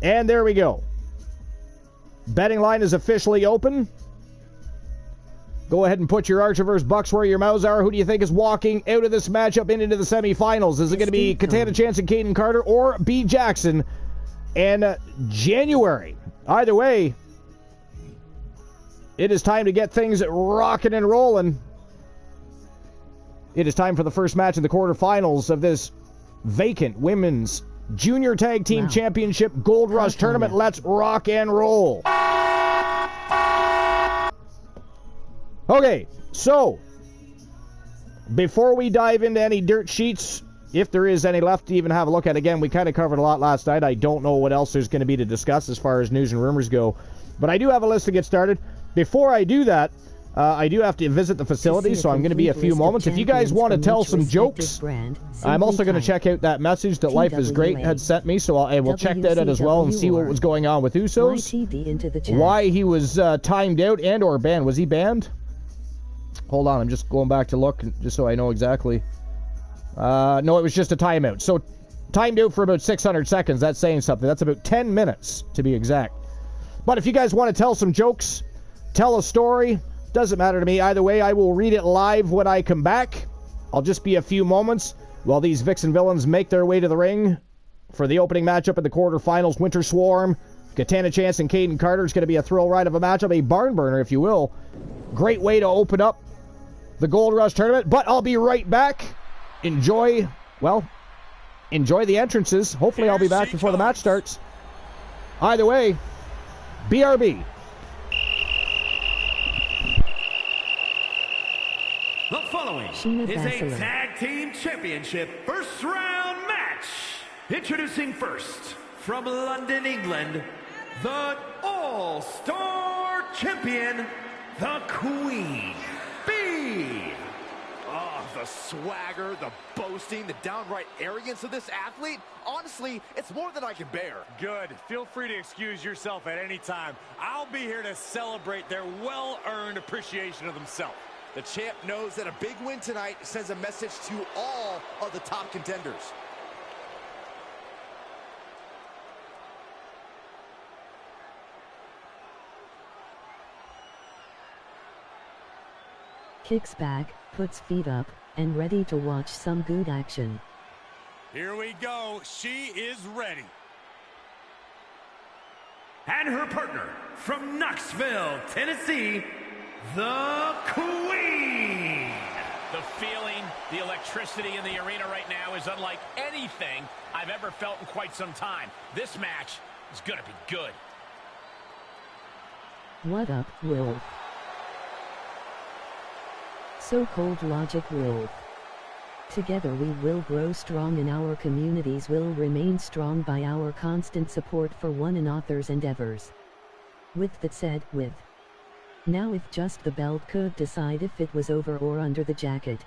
And there we go. Betting line is officially open. Go ahead and put your Archiverse bucks where your mouths are. Who do you think is walking out of this matchup and into the semifinals? Is it going to be Katana Chance and Caden Carter or B. Jackson and January? Either way, it is time to get things rocking and rolling. It is time for the first match in the quarterfinals of this vacant Women's Junior Tag Team Championship Gold Rush Tournament. Let's rock and roll. Okay, so before we dive into any dirt sheets, if there is any left to even have a look at, again, we kind of covered a lot last night. I don't know what else there's going to be to discuss as far as news and rumors go, but I do have a list to get started. Before I do that, I do have to visit the facility, so I'm going to be a few moments. If you guys want to tell some jokes, I'm also going to check out that message that Life is Great had sent me, so I will check that out as well and see what was going on with Usos, why he was timed out and or banned. Was he banned? Hold on, I'm just going back to look just so I know exactly. No, it was just a timeout. So timed out for about 600 seconds. That's saying something. That's about 10 minutes to be exact. But if you guys want to tell some jokes, tell a story, doesn't matter to me. Either way, I will read it live when I come back. I'll just be a few moments while these Vixen villains make their way to the ring for the opening matchup in the quarterfinals. Winter Swarm, Katana Chance, and Caden Carter. It's going to be a thrill ride of a matchup, a barn burner, if you will. Great way to open up the Gold Rush tournament. But I'll be right back. Enjoy the entrances. Hopefully I'll be back before the match starts. Either way, BRB. The following is a tag team championship first round match. Introducing first, from London, England, the All-Star Champion, the Queen Bee. Oh, the swagger, the boasting, the downright arrogance of this athlete. Honestly, it's more than I can bear. Good. Feel free to excuse yourself at any time. I'll be here to celebrate their well-earned appreciation of themselves. The champ knows that a big win tonight sends a message to all of the top contenders. Kicks back, puts feet up, and ready to watch some good action. Here we go. She is ready. And her partner, from Knoxville, Tennessee, the Queen. The feeling, the electricity in the arena right now is unlike anything I've ever felt in quite some time. This match is going to be good. What up, Will? So Cold Logic Wolf. Together we will grow strong and our communities will remain strong by our constant support for one another's endeavors. With that said, now if just the belt could decide if it was over or under the jacket.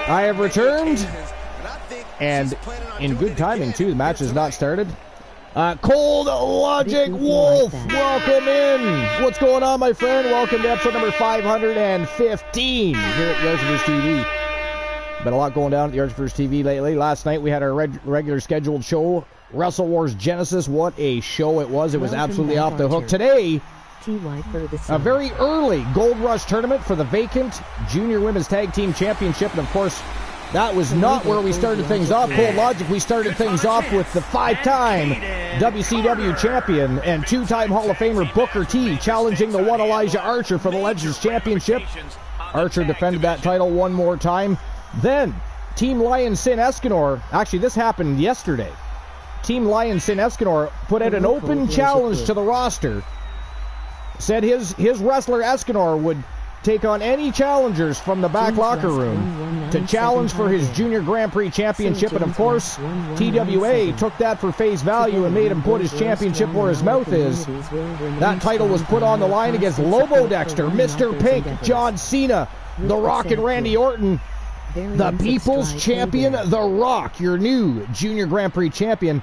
I have returned, and in good timing too. The match has not started. Cold Logic Wolf, welcome in. What's going on, my friend? Welcome to episode number 515 here at Yardsvers TV. Been a lot going down at Yardsvers TV lately. Last night we had our regular scheduled show, Wrestle Wars Genesis. What a show it was. It was absolutely off the hook. Today, a very early Gold Rush tournament for the vacant Junior Women's Tag Team Championship. And of course, that was not where we started things off. Cold Logic, we started things off with the 5-time WCW champion and 2-time Hall of Famer Booker T challenging the one Elijah Archer for the Legends Championship. Archer defended that title one more time. Then, Team Lion Sin Escanor, actually this happened yesterday. Team Lion Sin Escanor put out an open challenge to the roster. Said his wrestler Escanor would take on any challengers from the back locker room to challenge for his Junior Grand Prix Championship. And of course, TWA took that for face value and made him put his championship where his mouth is. That title was put on the line against Lobo Dexter, Mr. Pink, John Cena, The Rock, and Randy Orton. The People's Champion, The Rock, your new Junior Grand Prix champion.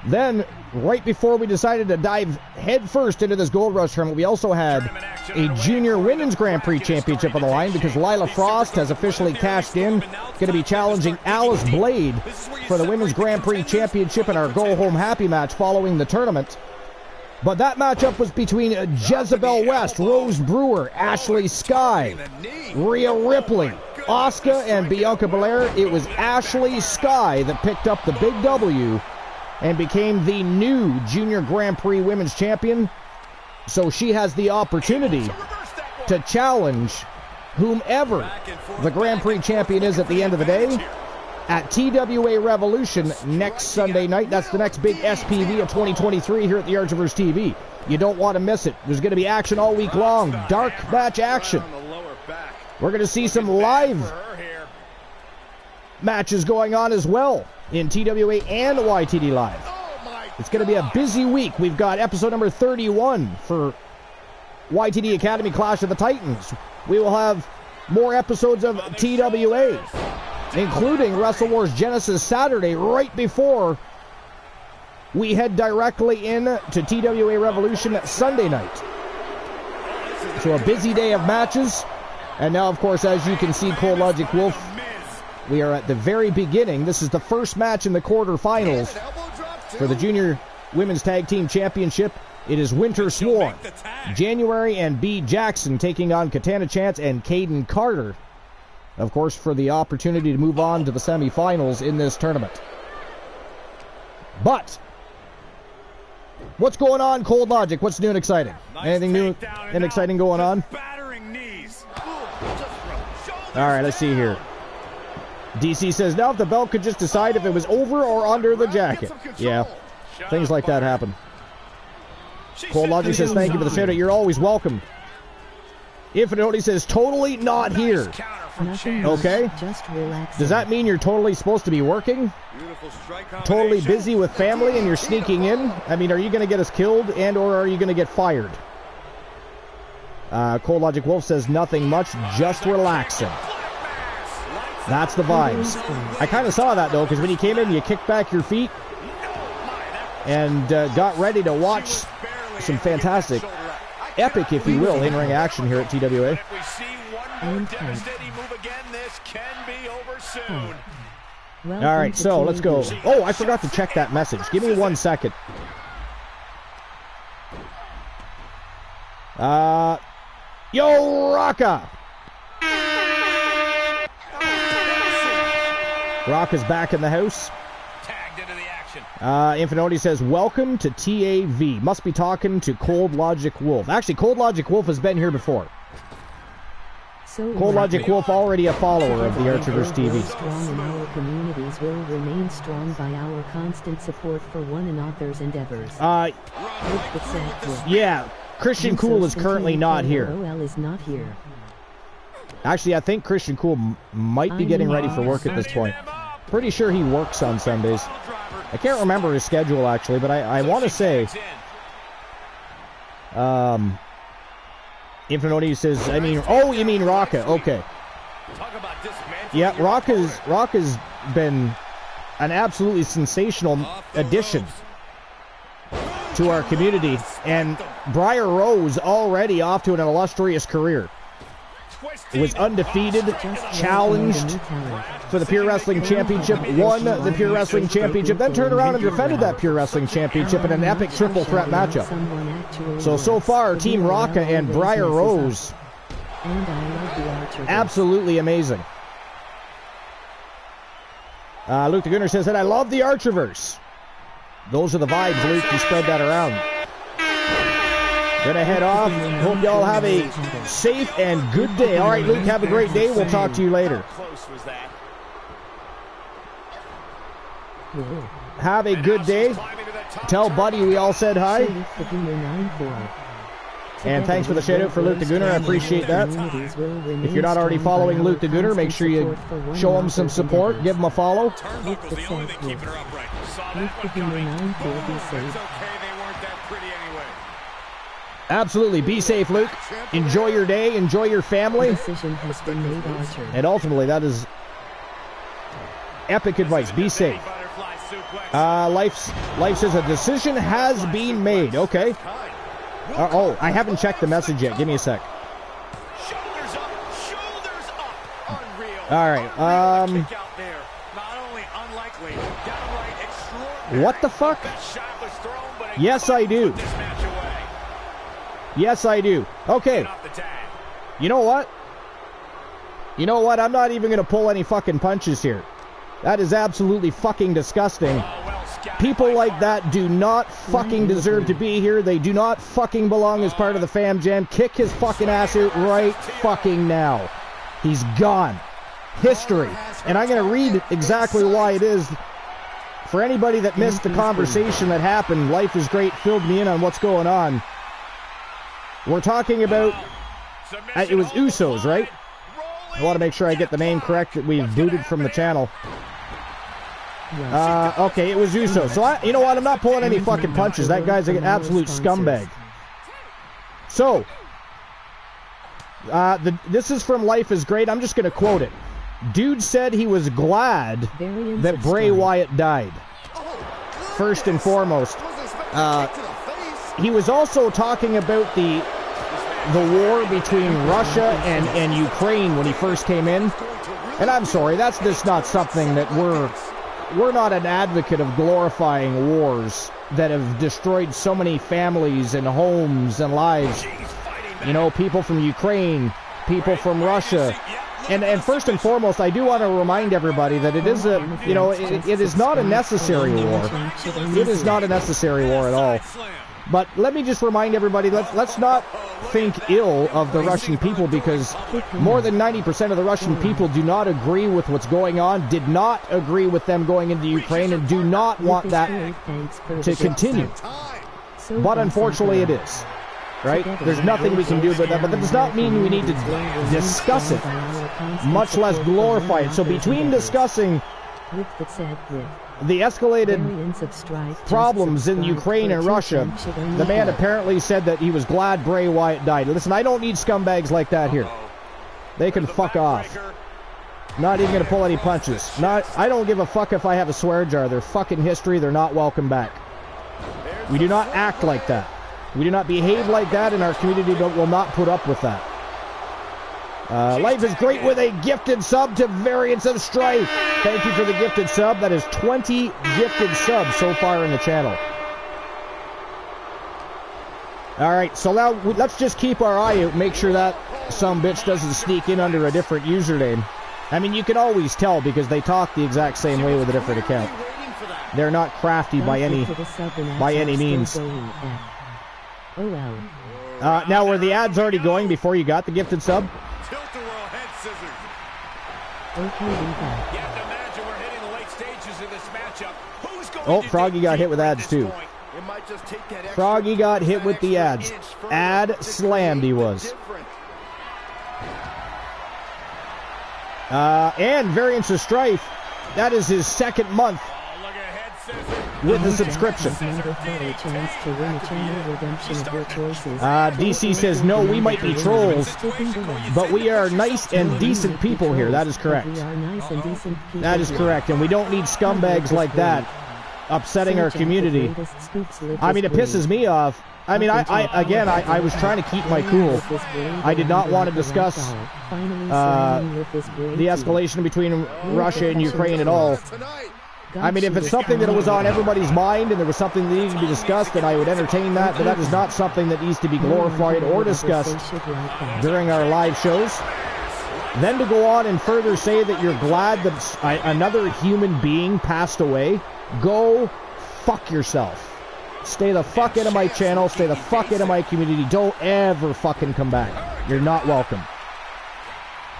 Then, right before we decided to dive headfirst into this Gold Rush tournament, we also had a Junior Women's Grand Prix Championship on the line because Lila Frost has officially cashed in. Going to be challenging Alice Blade for the Women's Grand Prix Championship in our Go Home Happy match following the tournament. But that matchup was between Jezebel West, Rose Brewer, Ashley Sky, Rhea Ripley, Asuka, and Bianca Belair. It was Ashley Sky that picked up the big W and became the new Junior Grand Prix Women's Champion. So she has the opportunity to challenge whomever the Grand Prix Champion is at the end of the day at TWA Revolution next Sunday night. That's the next big SPV of 2023 here at the Yardsvers TV. You don't want to miss it. There's going to be action all week long. Dark match action. We're going to see some live matches going on as well in TWA and YTD Live. It's going to be a busy week. We've got episode number 31 for YTD Academy Clash of the Titans. We will have more episodes of TWA, including Wrestle Wars Genesis Saturday, right before we head directly in to TWA Revolution Sunday night. So a busy day of matches. And now, of course, as you can see, Cold Logic Wolf, we are at the very beginning. This is the first match in the quarterfinals for the Junior Women's Tag Team Championship. It is Winter Swarm, January and B. Jackson taking on Katana Chance and Caden Carter, of course, for the opportunity to move on to the semifinals in this tournament. But what's going on, Cold Logic? What's new and exciting? Anything new and exciting going on? All right, let's see here. DC says, now if the belt could just decide if it was over or under the jacket. Yeah, things like that happen. Cold Logic says, thank you for the shout-out. You're always welcome. Infinity says, totally not here. Okay. Does that mean you're totally supposed to be working? Totally busy with family and you're sneaking in? I mean, are you going to get us killed and or are you going to get fired? Cold Logic Wolf says, nothing much, just relaxing. That's the vibes. I kind of saw that, though, because when you came in, you kicked back your feet and got ready to watch some fantastic, epic, if you will, in-ring action here at TWA. All right, so let's go. Oh, I forgot to check that message. Give me 1 second. Yo, Rocka! Rocka's back in the house. Tagged into the action. Infinity says, welcome to TAV. Must be talking to Cold Logic Wolf. Actually, Cold Logic Wolf has been here before. Cold Logic Wolf, already a follower of the Archerverse TV. Strong in our communities will remain strong by our constant support for one another's endeavors. Yeah, Christian Cool is currently not here. OL is not here. Actually, I think Christian Cool might be getting ready for work at this point. Pretty sure he works on Sundays. I can't remember his schedule, actually, but I want to say... Infinity says, I mean... Oh, you mean Rocka. Okay. Yeah, Rocka's been an absolutely sensational addition to our community. And Briar Rose already off to an illustrious career. Was undefeated, challenged for the Pure Wrestling Championship, won the Pure Wrestling Championship, then turned around and defended that Pure Wrestling Championship in an epic triple threat matchup. So far, Team Rocka and Briar Rose, absolutely amazing. Luke the Gunner says that I love the Archerverse. Those are the vibes, Luke. You spread that around. Gonna head off. Hope y'all have a safe and good day. All right, Luke, have a great day. We'll talk to you later. Have a good day. Tell Buddy we all said hi. And thanks for the shout out for Luke the Gunner. I appreciate that. If you're not already following Luke the Gunner, make sure you show him some support. Give him a follow. Absolutely. Be safe, Luke. Enjoy your day. Enjoy your family. And ultimately, that is epic advice. Be safe. Life says a decision has been made. Okay. Oh, I haven't checked the message yet. Give me a sec. All right. What the fuck? Yes, I do. Yes, I do. Okay. You know what? You know what? I'm not even going to pull any fucking punches here. That is absolutely fucking disgusting. People like that do not fucking deserve to be here. They do not fucking belong as part of the Fam Jam. Kick his fucking ass out right fucking now. He's gone. History. And I'm going to read exactly why it is. For anybody that missed the conversation that happened, Life is Great filled me in on what's going on. We're talking about, it was Usos, right? I want to make sure I get the name correct that we've booted from the channel. Okay, it was Usos. So, you know what? I'm not pulling any fucking punches. That guy's an absolute scumbag. So, this is from Life is Great. I'm just going to quote it. Dude said he was glad that Bray Wyatt died. First and foremost. He was also talking about the war between Russia and Ukraine when he first came in. And I'm sorry, that's just not something that we're not an advocate of glorifying wars that have destroyed so many families and homes and lives. You know, people from Ukraine, people from Russia. And first and foremost, I do want to remind everybody that it is it is not a necessary war. It is not a necessary war at all. But let me just remind everybody, let's not think ill of the Russian people, because more than 90% of the Russian people do not agree with what's going on, did not agree with them going into Ukraine, and do not want that to continue. But unfortunately it is. Right? There's nothing we can do about that, but that does not mean we need to discuss it, much less glorify it. So between discussing the escalated problems in Ukraine and Russia, the man apparently said that he was glad Bray Wyatt died. Listen, I don't need scumbags like that here. They can fuck off. Not even going to pull any punches. I don't give a fuck if I have a swear jar. They're fucking history. They're not welcome back. We do not act like that. We do not behave like that, and our community will not put up with that. Life is great with a gifted sub to Variants of Strife. Thank you for the gifted sub. That is 20 gifted subs so far in the channel. All right, so now let's just keep our eye out, make sure that sumbitch doesn't sneak in under a different username. I mean, you can always tell because they talk the exact same way with a different account. They're not crafty by any means. Now, were the ads already going before you got the gifted sub? Oh, Froggy got hit with ads too. Froggy got hit with the ads. Ad slammed he was. And Variants of Strife, that is his second month with the subscription. DC says, no, we might be trolls, but we are nice and decent people here. That is correct. That is correct, and we don't need scumbags like that upsetting our community. I mean, it pisses me off. I mean, I was trying to keep my cool. I did not want to discuss the escalation between Russia and Ukraine at all. I mean, if it's something that was on everybody's mind and there was something that needed to be discussed, then I would entertain that, but that is not something that needs to be glorified or discussed during our live shows. Then to go on and further say that you're glad that another human being passed away, go fuck yourself. Stay the fuck out of my channel, stay the fuck out of my community, don't ever fucking come back. You're not welcome.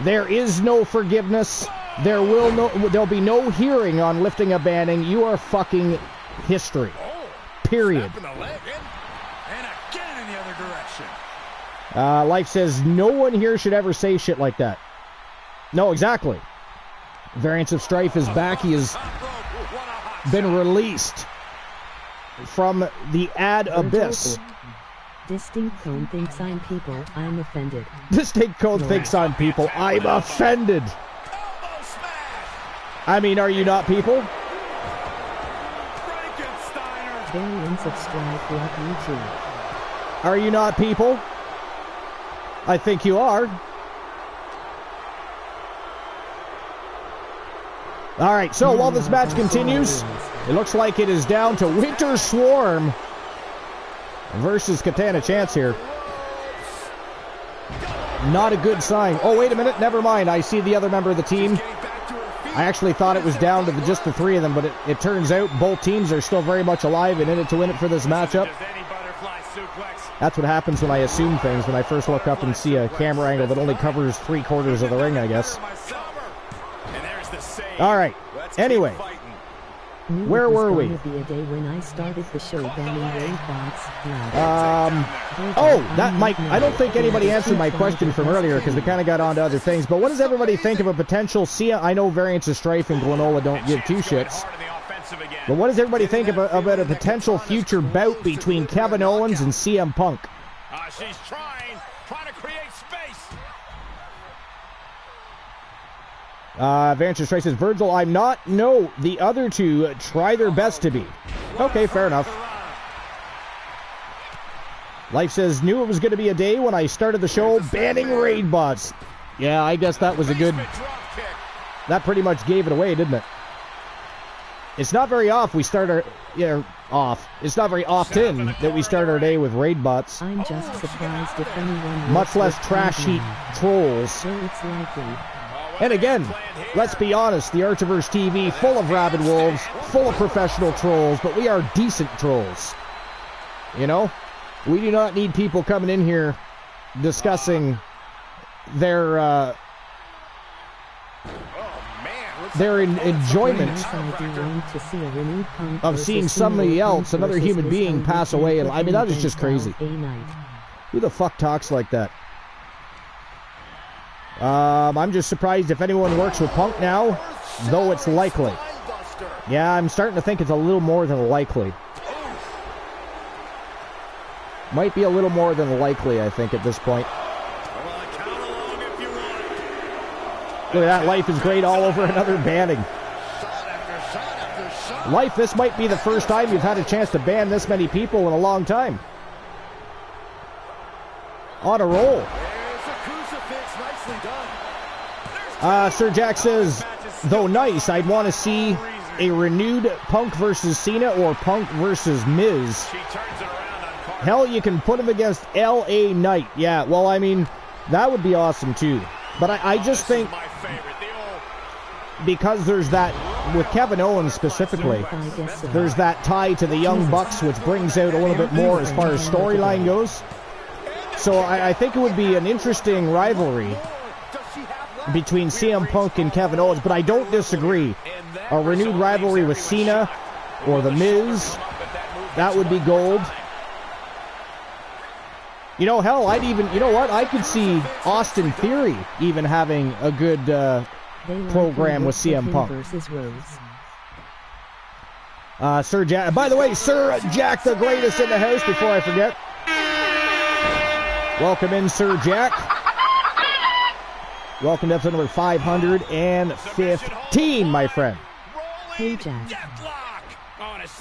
There is no forgiveness. There'll be no hearing on lifting a banning. You are fucking history. Period. Life says no one here should ever say shit like that. No, exactly. Variants of Strife is back. He has been released from the ad abyss. Distinct Cone thinks I'm people. I'm offended. Distinct Cone thinks I'm people. I'm offended. I mean, are you not people? Variants of Strife love you too. Are you not people? I think you are. All right, so while this match continues, it looks like it is down to Winter Swarm versus Katana Chance here. Not a good sign. Oh, wait a minute. Never mind. I see the other member of the team. I actually thought it was down to just the three of them, but it turns out both teams are still very much alive and in it to win it for this matchup. That's what happens when I assume things, when I first look up and see a camera angle that only covers 3/4 of the ring, I guess. All right. Anyway, where were we? That might. I don't think anybody answered my question from earlier because we kind of got on to other things. But what does everybody think of a potential I know Variants of Strife and Glenola don't give two shits. But what does everybody think about a potential future bout between Kevin Owens and CM Punk? She's trying to create space. Variants of Strife says, Virgil, I'm not. No, the other two try their best to be. Okay, fair enough. Life says, knew it was going to be a day when I started the show banning raid bots. Yeah, I guess that was a good... That pretty much gave it away, didn't it? It's not very off we start our... Yeah, off. It's not very often that we start our day with raid bots. I'm just surprised if anyone... Much less trash heap trolls. So it's likely. And again, let's be honest, the Archiverse TV, full of rabid wolves, full of professional trolls, but we are decent trolls. You know? We do not need people coming in here discussing their enjoyment of seeing somebody else, another human being, pass away. And I mean, that is just crazy. Who the fuck talks like that? I'm just surprised if anyone works with Punk now, though it's likely. Yeah, I'm starting to think it's a little more than likely. Might be a little more than likely, I think, at this point. Look at that. Life is great all over another banning. Life, this might be the first time you've had a chance to ban this many people in a long time. On a roll. There's a crucifix, nicely done. Sir Jack says, though nice, I'd want to see a renewed Punk versus Cena or Punk versus Miz. Hell, you can put him against L.A. Knight. Yeah, well, I mean, that would be awesome, too. But I just think, because there's that, with Kevin Owens specifically, there's that tie to the Young Bucks, which brings out a little bit more as far as storyline goes. So I think it would be an interesting rivalry between CM Punk and Kevin Owens, but I don't disagree. A renewed rivalry with Cena or The Miz, that would be gold. You know, hell, I'd even, you know what, I could see Austin Theory even having a good program with CM Punk. Sir Jack, by the way, Sir Jack the Greatest in the house, before I forget. Welcome in, Sir Jack. Welcome to episode number 515, my friend. Hey, Jack.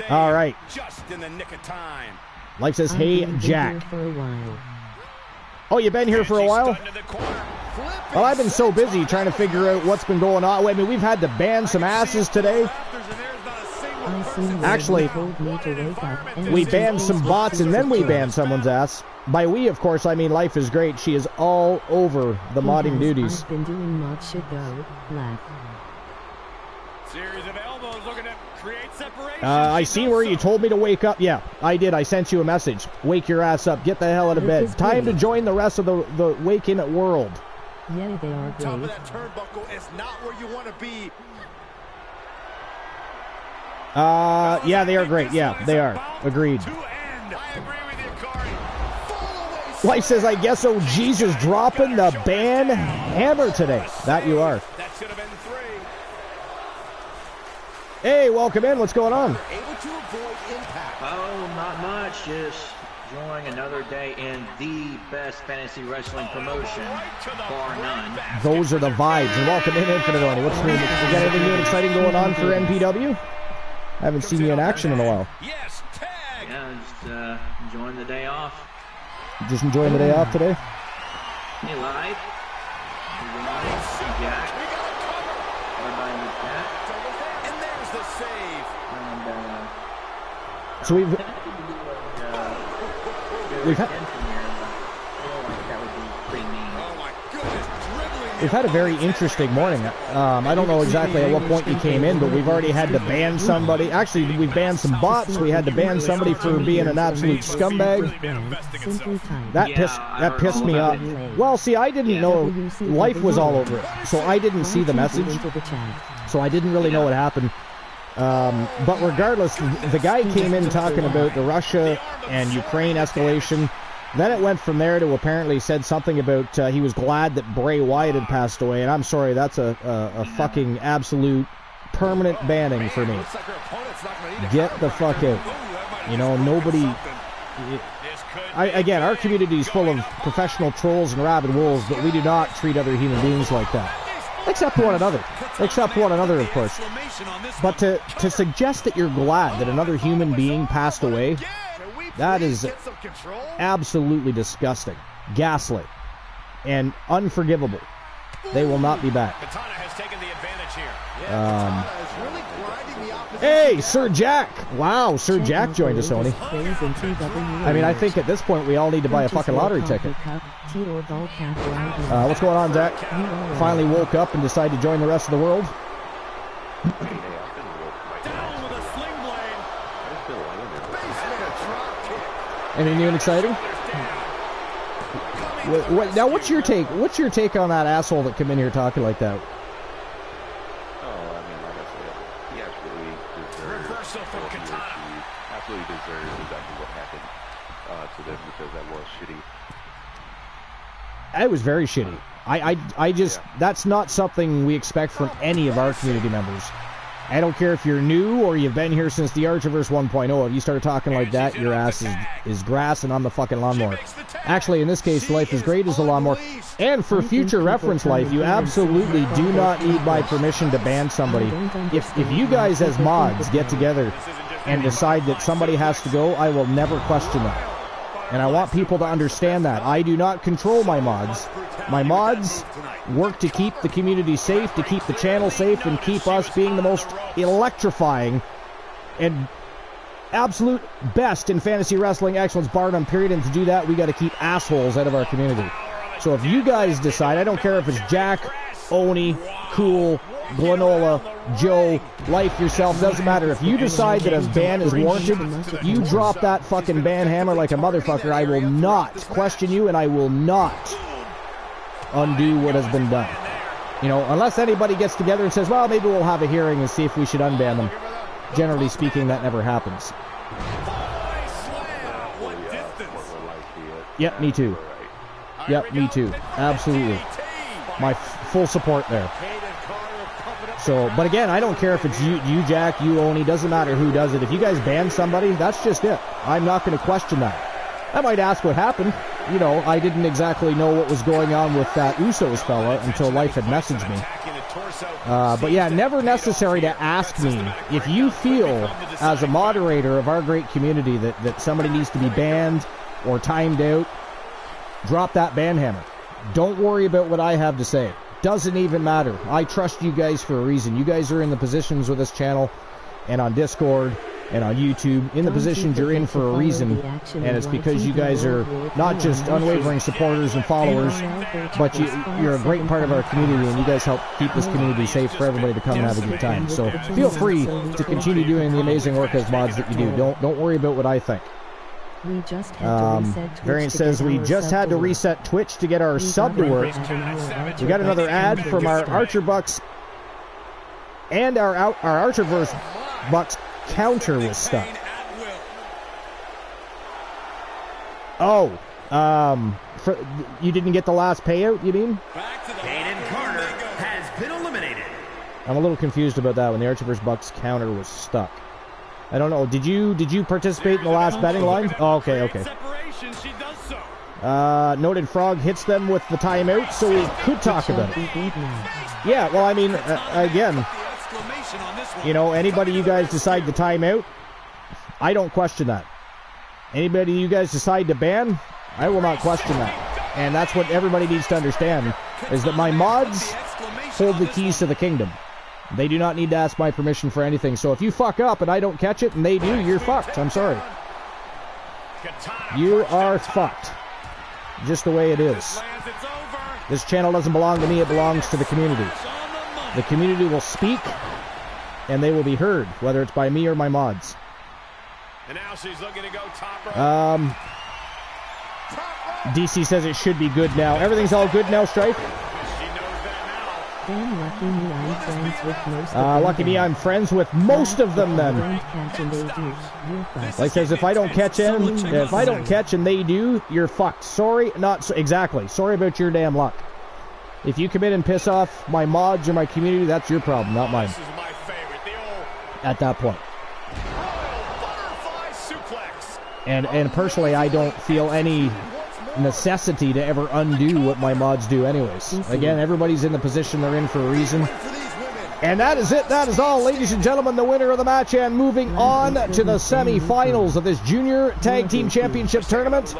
All right. Just in the nick of time. Life says, hey, Jack. For a while. Oh, you've been here for a while? Well, I've been so busy trying to figure out what's been going on. I mean, we've had to ban some asses today. Actually, we banned some bots and then we banned someone's ass. By we, of course, I mean Life is Great. She is all over the modding duties. I've been doing mod shit though. Laugh. Series of elbows looking to create separation. I see where you told me to wake up. Yeah, I did. I sent you a message. Wake your ass up. Get the hell out of bed. Time to join the rest of the waking world. Yeah, they are great. Top of that turnbuckle is not where you want to be. Yeah, they are great. Yeah, they are. Agreed. Life says, I guess, oh, Jesus, dropping the ban hammer today. That you are. That should have been 3. Hey, welcome in. What's going on? Able to avoid impact. Oh, not much. Just enjoying another day in the best fantasy wrestling promotion, bar none. Those are the vibes. And welcome in, Infinite Oni. What's new? You got anything new and exciting going on for NPW? I haven't seen you in action in a while. Yes, tag. Yeah, just enjoying the day off. Just enjoying the day off today? Hey, Life. Jack. Everybody in the chat. And there's the save. And, So we've had We've had a very interesting morning. I don't know exactly at what point you came in, but we've already had to ban somebody. Actually, we've banned some bots. We had to ban somebody for being an absolute scumbag. That pissed me off. Well, see, I didn't know. Life was all over it, so I didn't see the message. So I didn't really know what happened. But regardless, the guy came in talking about the Russia and Ukraine escalation. Then it went from there to apparently said something about he was glad that Bray Wyatt had passed away. And I'm sorry, that's a fucking absolute permanent banning for me. Get the fuck out. You know, nobody... Again, our community is full of professional trolls and rabid wolves, but we do not treat other human beings like that. Except one another. Except one another, of course. But to suggest that you're glad that another human being passed away... That is absolutely disgusting, gaslit, and unforgivable. They will not be back. Hey, Sir Jack! Wow, Sir Jack joined us, Oni. I mean, I think at this point we all need to buy a fucking lottery ticket. What's going on, Zach? Finally woke up and decided to join the rest of the world? Anything new and exciting? Now, what's your take? What's your take on that asshole that came in here talking like that? Oh, I mean, like I said, he absolutely deserves. He absolutely deserves exactly what happened to them because that was shitty. It was very shitty. I just that's not something we expect from any of our community members. I don't care if you're new or you've been here since the Archiverse 1.0. If you start talking like that, your ass is grass and I'm the fucking lawnmower. Actually, in this case, Life is Great as the lawnmower. And for future reference, Life, you absolutely do not need my permission to ban somebody. If you guys as mods get together and decide that somebody has to go, I will never question that. And I want people to understand that. I do not control my mods. My mods work to keep the community safe, to keep the channel safe, and keep us being the most electrifying and absolute best in fantasy wrestling excellence, bar none, period. And to do that, we got to keep assholes out of our community. So if you guys decide, I don't care if it's Jack, Oni, Cool, Glenola, Joe, Life, yourself, doesn't matter. If you decide that a ban is warranted, you drop that fucking ban hammer like a motherfucker. I will not question you, and I will not undo what has been done. You know, unless anybody gets together and says, well, maybe we'll have a hearing and see if we should unban them. Generally speaking, that never happens. Yep, me too. Yep, me too. Absolutely. My full support there. So, but again, I don't care if it's you Jack, you Oni, doesn't matter who does it. If you guys ban somebody, that's just it. I'm not going to question that. I might ask what happened. You know, I didn't exactly know what was going on with that Usos fella until Life had messaged me. But yeah, never necessary to ask me. If you feel, as a moderator of our great community, that somebody needs to be banned or timed out, drop that ban hammer. Don't worry about what I have to say. Doesn't even matter. I trust you guys for a reason. You guys are in the positions with this channel and on Discord and on YouTube, in the positions you're in for a reason, and it's because you guys are not just unwavering supporters and followers, but you're a great part of our community, and you guys help keep this community safe for everybody to come and have a good time. So feel free to continue doing the amazing work as mods that you do. Don't worry about what I think. We just had to reset Twitch. Variant says we just had to reset Twitch to get our sub to work. We got another ad from our Archer Bucks, and our Archerverse Bucks counter was stuck. Oh, you didn't get the last payout, you mean? Hayden Carter has been eliminated. I'm a little confused about that when the Archerverse Bucks counter was stuck. I don't know. Did you participate in the last betting line? Oh, okay. Noted Frog hits them with the timeout, so we could talk about it. Yeah, well, I mean, again, you know, anybody you guys decide to time out, I don't question that. Anybody you guys decide to ban, I will not question that. And that's what everybody needs to understand, is that my mods hold the keys to the kingdom. They do not need to ask my permission for anything. So if you fuck up and I don't catch it and they do, you're fucked. I'm sorry. You are fucked. Just the way it is. This channel doesn't belong to me. It belongs to the community. The community will speak and they will be heard, whether it's by me or my mods. DC says it should be good now. Everything's all good now, Strife? Lucky me, I'm friends with most of them. Lucky me, I'm friends with most of them then. Like says, if I don't catch and they do, you're fucked. Sorry, not so, exactly. Sorry about your damn luck. If you come in and piss off my mods or my community, that's your problem, not mine. At that point. And personally, I don't feel any necessity to ever undo what my mods do anyways. Again, everybody's in the position they're in for a reason. And that is it. That is all, ladies and gentlemen. The winner of the match, and moving on to the semi-finals of this Junior Tag Team Championship Tournament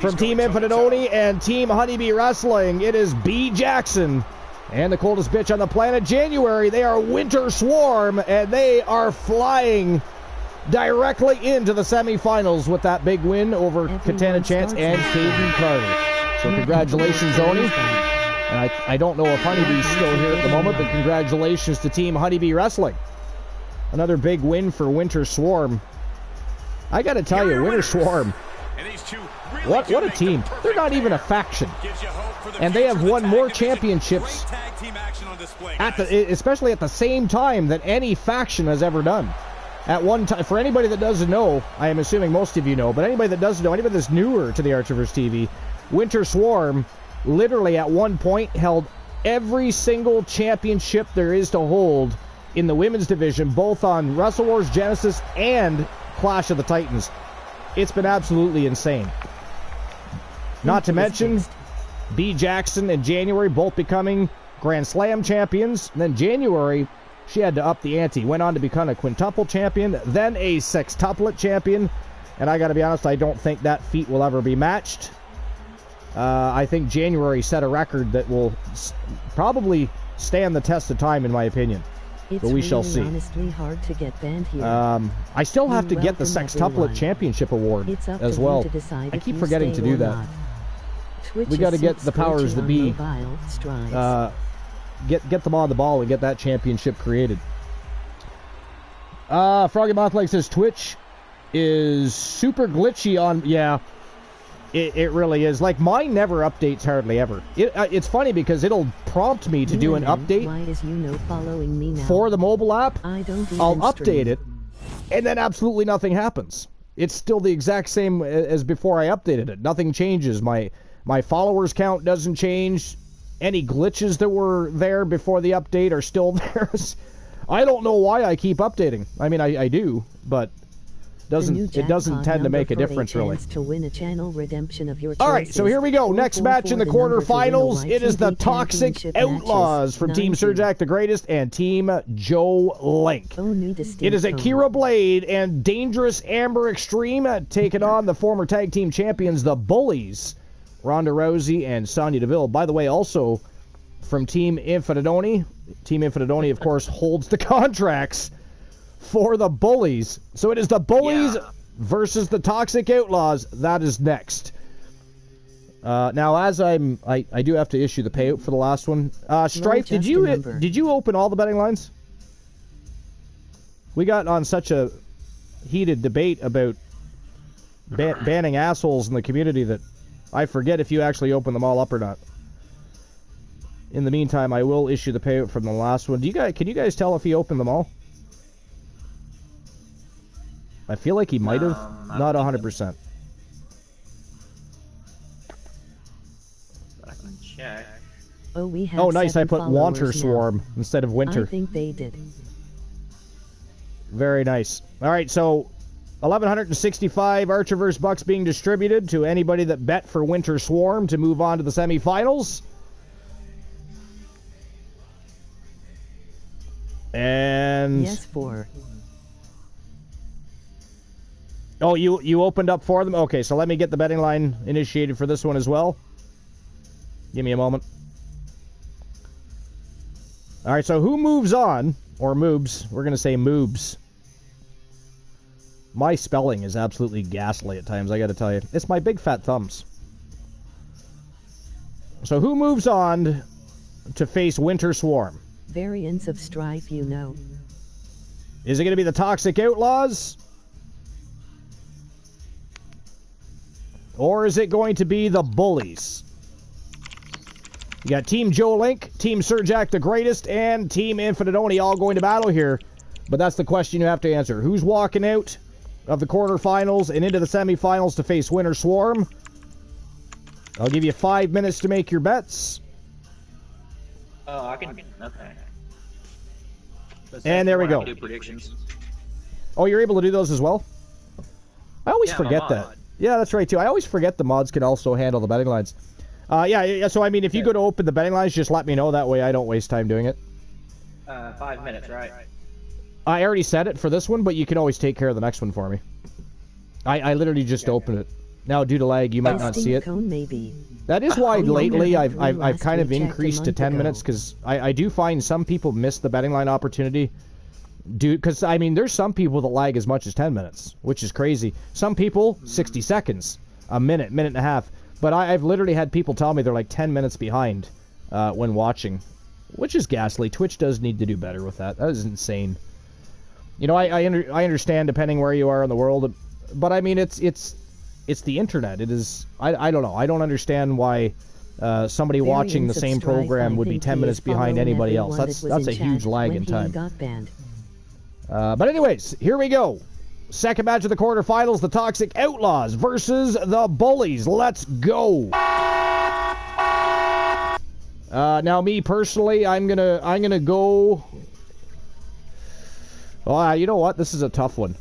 from Team Infinite Oni and Team Honeybee Wrestling. It is B. Jackson and the coldest bitch on the planet, January. They are Winter Swarm, and they are flying directly into the semifinals with that big win over Katana Chance and Caden Carter. So congratulations, Oni. And I don't know if Honeybee's still here at the moment, but congratulations to Team Honeybee Wrestling. Another big win for Winter Swarm. I got to tell you, Winter Swarm, what a team. They're not even a faction. And they have won more championships, especially at the same time, that any faction has ever done. At one time, for anybody that doesn't know, I am assuming most of you know, but anybody that doesn't know, anybody that's newer to the Archerverse TV, Winter Swarm literally at one point held every single championship there is to hold in the women's division, both on Wrestle Wars Genesis and Clash of the Titans. It's been absolutely insane. Not to mention, B. Jackson and January both becoming Grand Slam champions. And then January, she had to up the ante. Went on to become a quintuple champion, then a sextuplet champion. And I got to be honest, I don't think that feat will ever be matched. I think January set a record that will probably stand the test of time, in my opinion. It's but we shall see. Honestly hard to get banned here. I still have to get the Sextuplet Championship Award as well. I keep forgetting to do that. We got to get the powers that be. Get them on the ball and get that championship created. Froggy Mothleg says Twitch is super glitchy on... Yeah, it really is. Like, mine never updates hardly ever. It's funny because it'll prompt me to do an update following me now? For the mobile app. I'll update stream. it, and then absolutely nothing happens. It's still the exact same as before I updated it. Nothing changes. My followers count doesn't change. Any glitches that were there before the update are still there. I don't know why I keep updating. I mean, I do, but it doesn't tend to make a difference, really. To win a channel redemption of your All right, so here we go. Next match in the quarterfinals. It is the Toxic Outlaws from Team Surjack the Greatest and Team Joe Link. It is Akira Blade and Dangerous Amber Extreme taking on the former tag team champions, the Bullies, Ronda Rousey and Sonya Deville. By the way, also from Team Infinitoni. Team Infinitoni, of course, holds the contracts for the Bullies. So it is the Bullies versus the Toxic Outlaws. That is next. Now, as I do have to issue the payout for the last one. Stripe, did you open all the betting lines? We got on such a heated debate about banning assholes in the community that I forget if you actually opened them all up or not. In the meantime, I will issue the payout from the last one. Can you guys tell if he opened them all? I feel like he might have. Not 100%. I can check. Oh, nice. I put Wanter Swarm instead of Winter. I think they did. Very nice. All right, so 1,165 Archerverse bucks being distributed to anybody that bet for Winter Swarm to move on to the semifinals. And yes, 4. Oh, you opened up for them? Okay, so let me get the betting line initiated for this one as well. Give me a moment. All right, so who moves on? Or moobs. We're going to say moobs. My spelling is absolutely ghastly at times, I got to tell you. It's my big fat thumbs. So who moves on to face Winter Swarm? Variants of Strife, you know. Is it going to be the Toxic Outlaws? Or is it going to be the Bullies? You got Team Joe Link, Team Surjack the Greatest, and Team Infinitoni all going to battle here. But that's the question you have to answer. Who's walking out of the quarterfinals and into the semifinals to face Winter Swarm? I'll give you 5 minutes to make your bets. Oh, I can... Okay. And there we go. Do predictions. Oh, you're able to do those as well? I always forget that. Yeah, that's right, too. I always forget the mods can also handle the betting lines. Yeah, so, I mean, if you go to open the betting lines, just let me know. That way I don't waste time doing it. 5 minutes, right? I already said it for this one, but you can always take care of the next one for me. I literally just opened it. Now, due to lag, you might not see it. That is why lately I've kind of increased to 10 minutes, because I do find some people miss the betting line opportunity. Because, I mean, there's some people that lag as much as 10 minutes, which is crazy. Some people, 60 seconds, a minute, minute and a half. But I've literally had people tell me they're like 10 minutes behind when watching, which is ghastly. Twitch does need to do better with that. That is insane. You know, I understand depending where you are in the world, but I mean, it's the internet. It is, I don't know. I don't understand why somebody watching the same program would be 10 minutes behind anybody else. That's a huge lag in time. But anyways, here we go. Second match of the quarterfinals, the Toxic Outlaws versus the Bullies. Let's go. Now, me personally, I'm gonna go. Oh, you know what? This is a tough one.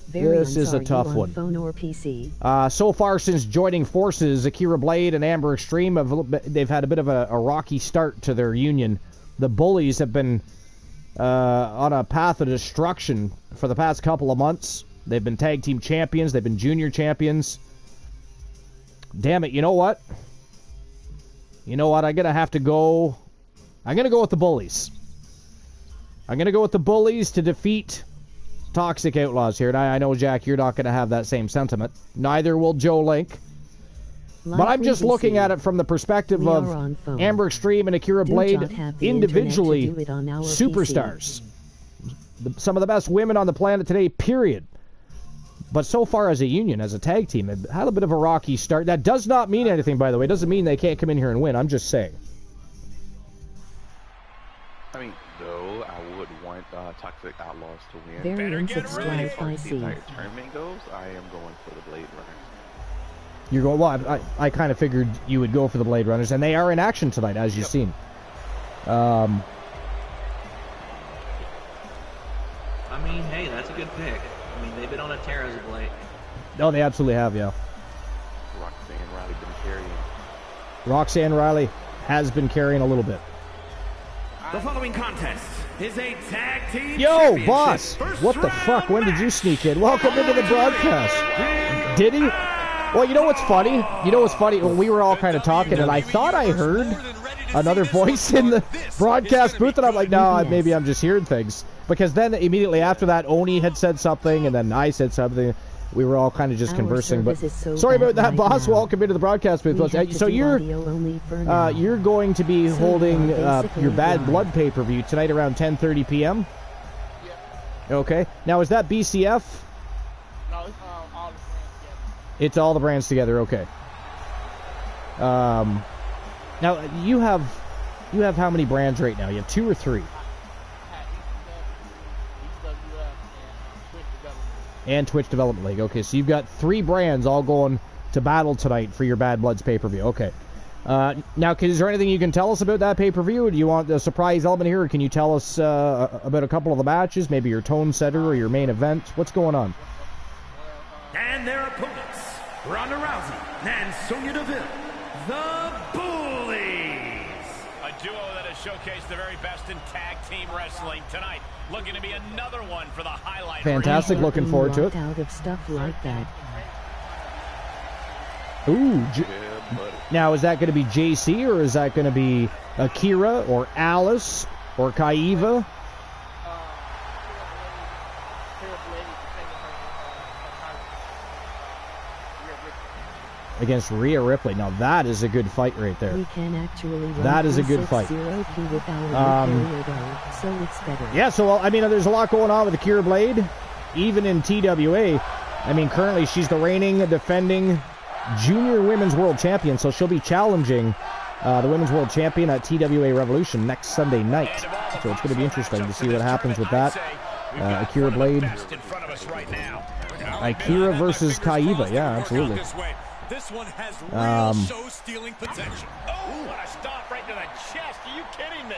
This is a tough one. Phone or PC? So far since joining forces, Akira Blade and Amber Extreme they've had a bit of a rocky start to their union. The Bullies have been on a path of destruction for the past couple of months. They've been tag team champions. They've been junior champions. Damn it, you know what? I'm going to have to go... I'm going to go with the Bullies. I'm going to go with the Bullies to defeat Toxic Outlaws here. And I know, Jack, you're not going to have that same sentiment. Neither will Joe Link. But I'm just looking at it from the perspective of Amber Extreme and Akira Blade individually superstars. Some of the best women on the planet today, period. But so far as a union, as a tag team, they've had a bit of a rocky start. That does not mean anything, by the way. It doesn't mean they can't come in here and win. I'm just saying. I mean, though, I would want Toxic Outlaws to win. Variants of Strife I see. As far as the entire tournament goes, I am going for the Blade Runners. You're going, well, I kind of figured you would go for the Blade Runners, and they are in action tonight, as you've seen. I mean, hey, that's a good pick. I mean, they've been on a tear as of late. No, they absolutely have, yeah. Roxanne Riley been carrying. Roxanne Riley has been carrying a little bit. The following contest is a tag team Yo, boss! What the fuck? When did you sneak in? Welcome into the broadcast. Did he? Well, you know what's funny? Well, we were all kind of talking, and I thought I heard another voice in the broadcast booth, and I'm like, no, maybe I'm just hearing things. Because then immediately after that, Oni had said something, and then I said something. We were all kind of just conversing. But sorry about that, boss. Welcome into the broadcast booth. So you're going to be holding your Bad Blood pay-per-view tonight around 10:30 p.m. Yeah. Okay. Now is that BCF? No, it's all the brands together. It's all the brands together. Okay. Now you have how many brands right now? You have 2 or 3? And Twitch Development League. Okay, so you've got 3 brands all going to battle tonight for your Bad Bloods pay-per-view. Okay. Now, is there anything you can tell us about that pay-per-view? Do you want a surprise element here, or can you tell us about a couple of the matches, maybe your tone setter or your main event? What's going on? And their opponents, Ronda Rousey and Sonya Deville, the Bullies. A duo that has showcased the very best in tag team wrestling tonight. Looking to be another one for the highlight. Fantastic. Looking forward to it. Out of stuff like that. Ooh. Now, is that going to be JC, or is that going to be Akira, or Alice, or Kaiva? Against Rhea Ripley. Now that is a good fight right there. We can actually run that is a good fight. So it's better. Yeah, so I mean, there's a lot going on with Akira Blade, even in TWA. I mean, currently she's the reigning, defending junior women's world champion, so she'll be challenging the women's world champion at TWA Revolution next Sunday night. So it's going to be interesting to see what happens with that. Akira Blade. Akira versus Kaiva. Yeah, absolutely. This one has real show-stealing potential. Oh, what a stop right to the chest. Are you kidding me?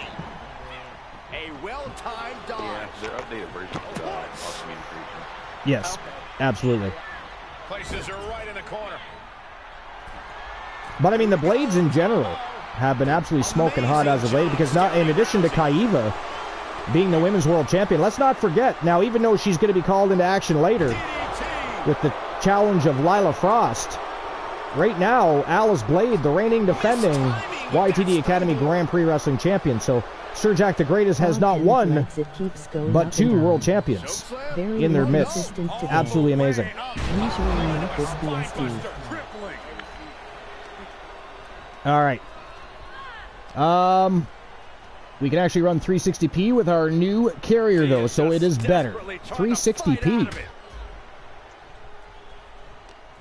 A well-timed dodge. Yeah, their updated version of all communication. Yes, absolutely. Places are right in the corner. But I mean, the Blades in general have been absolutely smoking hot as of late, because not in addition to Kaiva being the women's world champion, let's not forget, now even though she's going to be called into action later with the challenge of Lila Frost, right now, Alice Blade, the reigning defending YTD Academy Grand Prix Wrestling Champion. So, Sir Jack the Greatest has not one, but 2 world champions in their midst. Absolutely amazing. All right. We can actually run 360p with our new carrier, though, so it is better. 360p.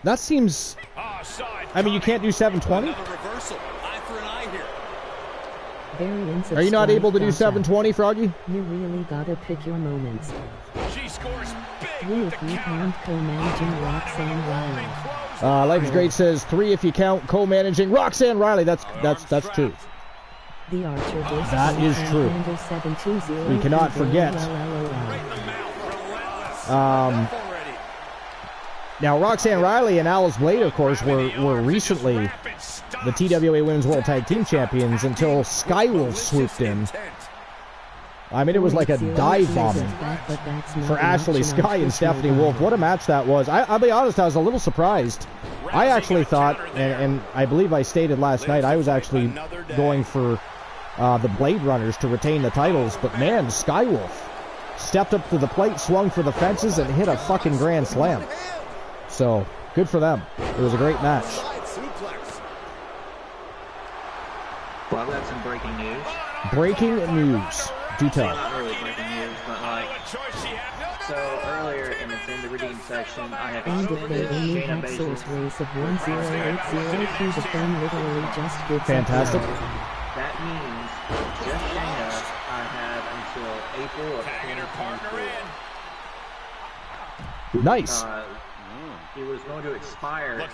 That seems... I mean, you can't do 720? Are you not able to do 720, Froggy? You really gotta pick your moments. She scores big. 3 if you count co-managing Roxanne Riley. Life is Great says 3 if you count co-managing Roxanne Riley. That's true. The Archer that is true. We cannot forget. Now, Roxanne Riley and Alice Blade, of course, were recently the TWA Women's World Tag Team Champions until Skywolf swooped in I mean, it was like a dive bombing for Ashley Sky and Stephanie Wolf. What a match that was. I'll be honest, I was a little surprised. I actually thought, and I believe I stated last night, I was actually going for the Blade Runners to retain the titles. But man, Skywolf stepped up to the plate, swung for the fences, and hit a fucking grand slam. So, good for them. It was a great match. Well, I've got some breaking news. Breaking news. Do tell. Not really breaking news, but like, so earlier, and it's in the redeem section, I have extended Shayna Baszler. Race of 1080 the phone literally just gets fantastic. That means just Shayna, I have until April of 2024. Nice. It was going to expire on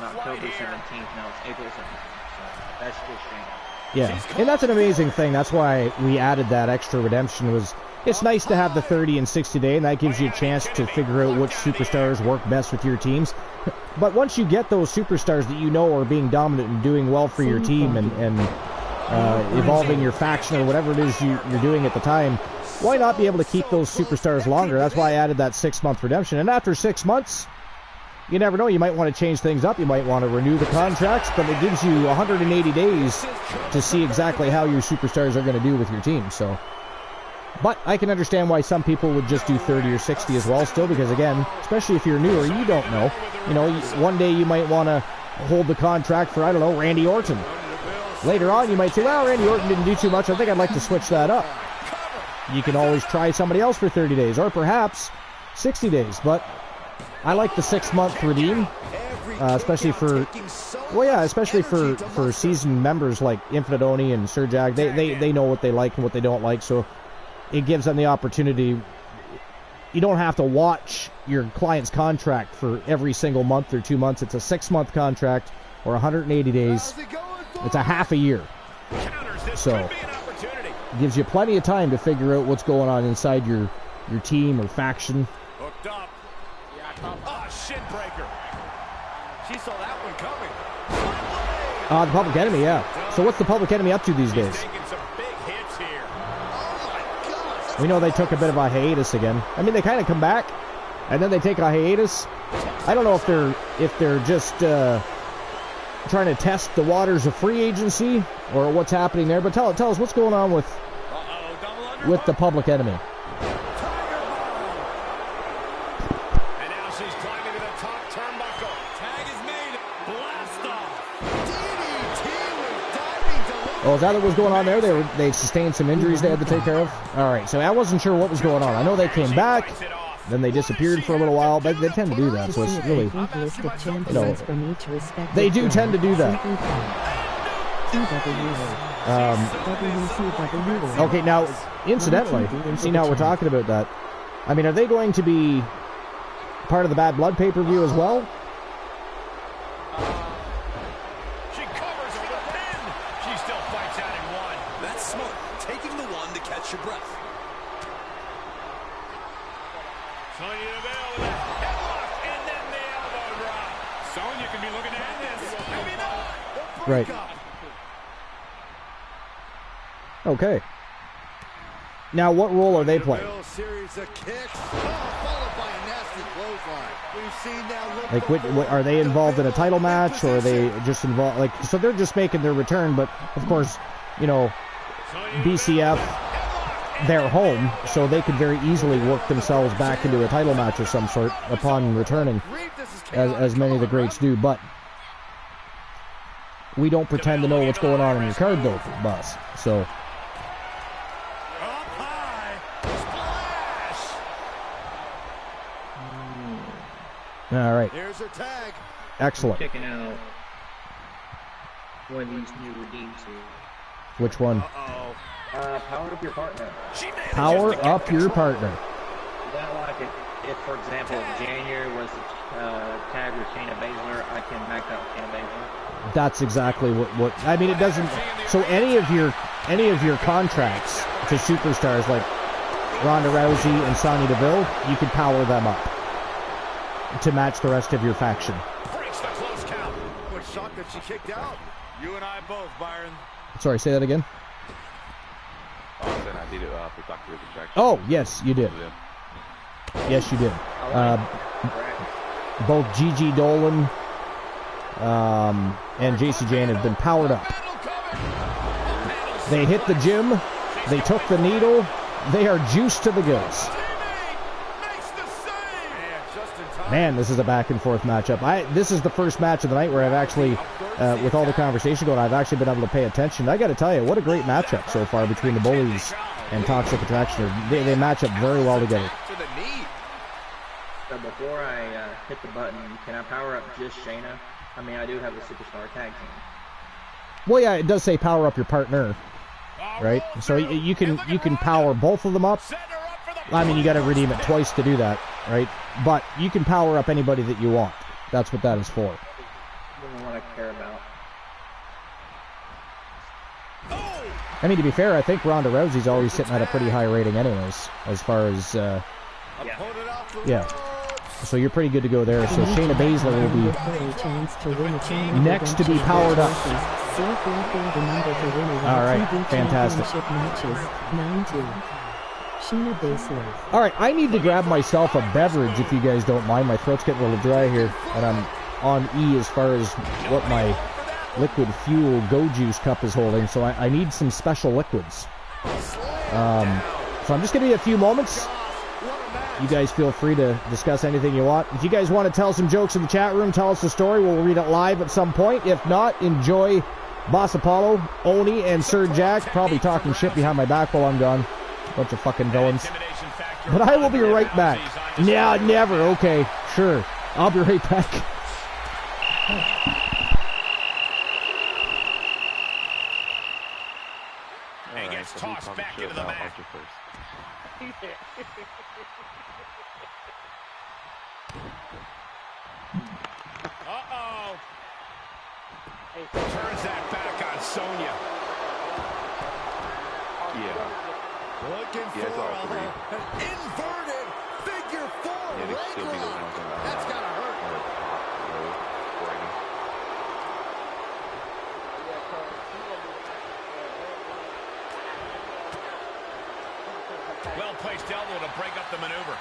October 17th. Now it's April 17th. So that's just Shayna. Yeah, and that's an amazing thing. That's why we added that extra redemption. It's nice to have the 30 and 60 day, and that gives you a chance to figure out which superstars work best with your teams. But once you get those superstars that you know are being dominant and doing well for your team and evolving your faction or whatever it is you're doing at the time, why not be able to keep those superstars longer? That's why I added that 6-month redemption. And after 6 months, you never know, you might want to change things up, you might want to renew the contracts, but it gives you 180 days to see exactly how your superstars are going to do with your team. So, but I can understand why some people would just do 30 or 60 as well still, because again, especially if you're newer, you don't know. You know, one day you might want to hold the contract for, I don't know, Randy Orton. Later on you might say, well, Randy Orton didn't do too much, I think I'd like to switch that up. You can always try somebody else for 30 days, or perhaps 60 days, but I like the 6-month redeem, especially for seasoned members like Infinite Oni and Sir Jag. They know what they like and what they don't like, so it gives them the opportunity. You don't have to watch your client's contract for every single month or 2 months. It's a 6-month contract or 180 days. It's a half a year. So it gives you plenty of time to figure out what's going on inside your team or faction. Hooked up. Oh, shin breaker. She saw that one coming. The Public Enemy, yeah. So what's the Public Enemy up to these days? Taking some big hits here. Oh my God. We know they took a bit of a hiatus again. I mean, they kind of come back, and then they take a hiatus. I don't know if they're just trying to test the waters of free agency or what's happening there. But tell us what's going on with the Public Enemy. Oh, is that what was going on there? They sustained some injuries they had to take care of? All right, so I wasn't sure what was going on. I know they came back, then they disappeared for a little while, but they tend to do that, so it's really, they do tend to do that. Okay, now, incidentally, see now we're talking about that. I mean, are they going to be part of the Bad Blood pay-per-view as well? Your breath. Sonya Deville with a headlock and then the elbow drop. Sonya can be looking at this. Maybe not. Right. Okay. Now, what role are they playing? Series of kicks, followed by a nasty clothesline. We've seen now. Like, what, are they involved in a title match, or are they just involved? Like, so they're just making their return, but of course, you know, BCF. Their home, so they could very easily work themselves back into a title match of some sort upon returning, as many of the greats do. But we don't pretend to know what's going on in your card, though, boss. So. All right. Here's her tag. Excellent. Checking out one of these new redeems here. Which one? Power up your partner. Power up your partner. That like if for example, January was tag with Shayna Baszler, I can max out Shayna Baszler. That's exactly what I mean. It doesn't. So any of your contracts to superstars like Ronda Rousey and Sonya Deville, you can power them up to match the rest of your faction. Breaks the close count. Was shocked that she kicked out. You and I both, Byron. Sorry, say that again. Then I did it for Dr. Retraction. Oh, yes, you did. Yes, you did. Both Gigi Dolan and JC Jane have been powered up. They hit the gym. They took the needle. They are juiced to the gills. Man, this is a back-and-forth matchup. This is the first match of the night where I've actually, with all the conversation going, I've actually been able to pay attention. I got to tell you, what a great matchup so far between the Bullies and Toxic Attraction. They match up very well together. So before I hit the button, can I power up just Shayna? I mean, I do have a superstar tag team. Well, yeah, it does say power up your partner, right? So you can power both of them up. I mean, you got to redeem it twice to do that, right? But you can power up anybody that you want. That's what that is for. That's what I care about. I mean, to be fair, I think Ronda Rousey's already sitting at a pretty high rating anyways, as far as, yeah. So you're pretty good to go there. So Shayna Baszler will be next to be powered up. All right, fantastic. Shayna Baszler. All right, I need to grab myself a beverage if you guys don't mind. My throat's getting a little dry here, and I'm on E as far as what my liquid fuel Go Juice cup is holding. So I need some special liquids. So I'm just going to be a few moments. You guys feel free to discuss anything you want. If you guys want to tell some jokes in the chat room, tell us a story. We'll read it live at some point. If not, enjoy Boss Apollo, Oni, and Sir Jack probably talking shit behind my back while I'm gone. Bunch of fucking villains. But I will be right back. Yeah, never. Okay, sure. I'll be right back. He gets tossed back into the mat. Uh-oh. Turns that back on Sonya. Yeah. Looking for an inverted figure four leg lock. That's gotta hurt. Well-placed elbow to break up the maneuver.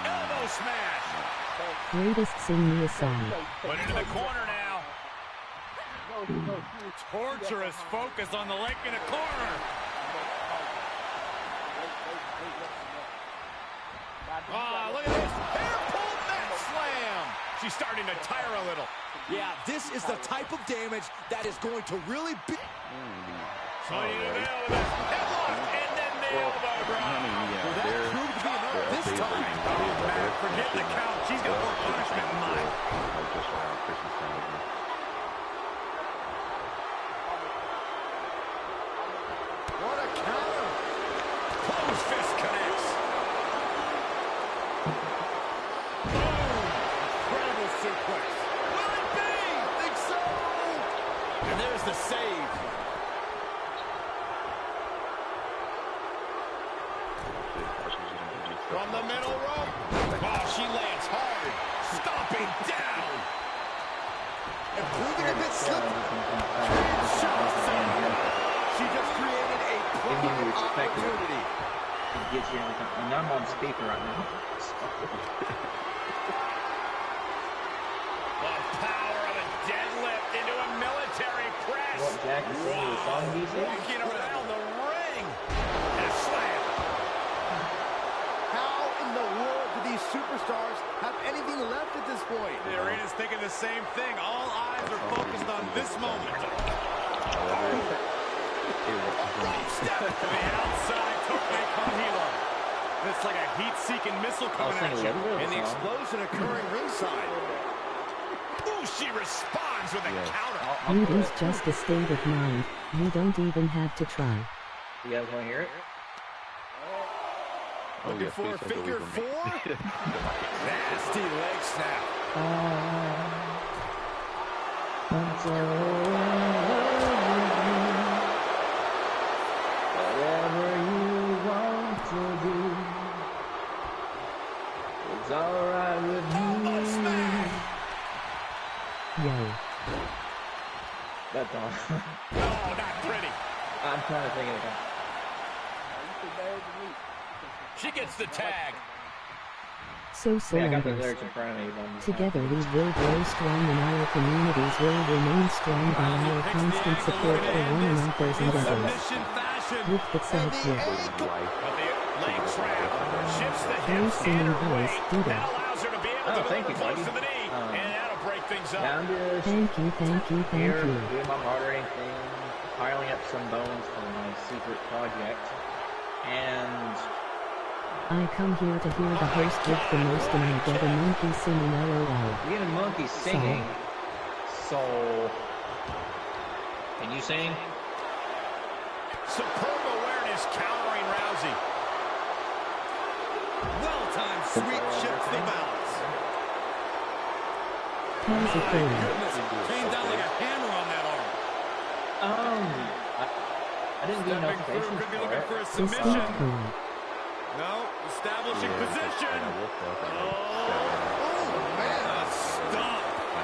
Elbow smash. Greatest sing me a song. Put into the corner now. Torturous focus on the leg in the corner. Oh, look at this. Hair pulled mat slam. She's starting to tire a little. Yeah, this is the type of damage that is going to really be... Sonya Deville with a headlock and then the elbow drop. Will that prove to be enough this time? Oh, man, forget the count. She's got more punishment in mind. Just around Christmas time again. What a counter. Close fist connects. Incredible suplex. Will it be? Think so. And there's the save. From the middle rope. Oh, she lands hard. Stomping down. And proving a bit slippery. She just created a perfect opportunity. It gets you every time. And I'm on speaker right now. The power of a deadlift into a military press. What, Jack, is this the song you say? Walking around the ring. And a slam. How in the world do these superstars have anything left at this point? The arena's thinking the same thing. All eyes are focused on this moment. Step to the outside, Tope con hilo. It's like a heat-seeking missile coming at you. And the explosion occurring ringside. Ooh, she responds with a counter. It is just a state of mind. You don't even have to try. You guys want to hear it? Looking for a figure four? Nasty leg snap. Whatever you want to do, it's alright with me. Yo. That's all. Oh, not pretty. I'm trying to think of it. She gets the tag. So Cylinders. Together we will grow strong and our communities will remain strong by our constant support for one another's endeavors. With the said here. Very singing voice, Duda. Oh, thank you, buddy. Thank you. Doing my bartering thing, piling up some bones for my secret project, and I come here to hear the host with the most and I get a monkey singing LOL. We get a monkey singing, so can you sing? Superb awareness countering Rousey. Well-timed sweep shifts the balance. How's it going? Came down like a hammer on that arm. I didn't get notifications for it. Submission. No, establishing position. Oh, man, a stop. I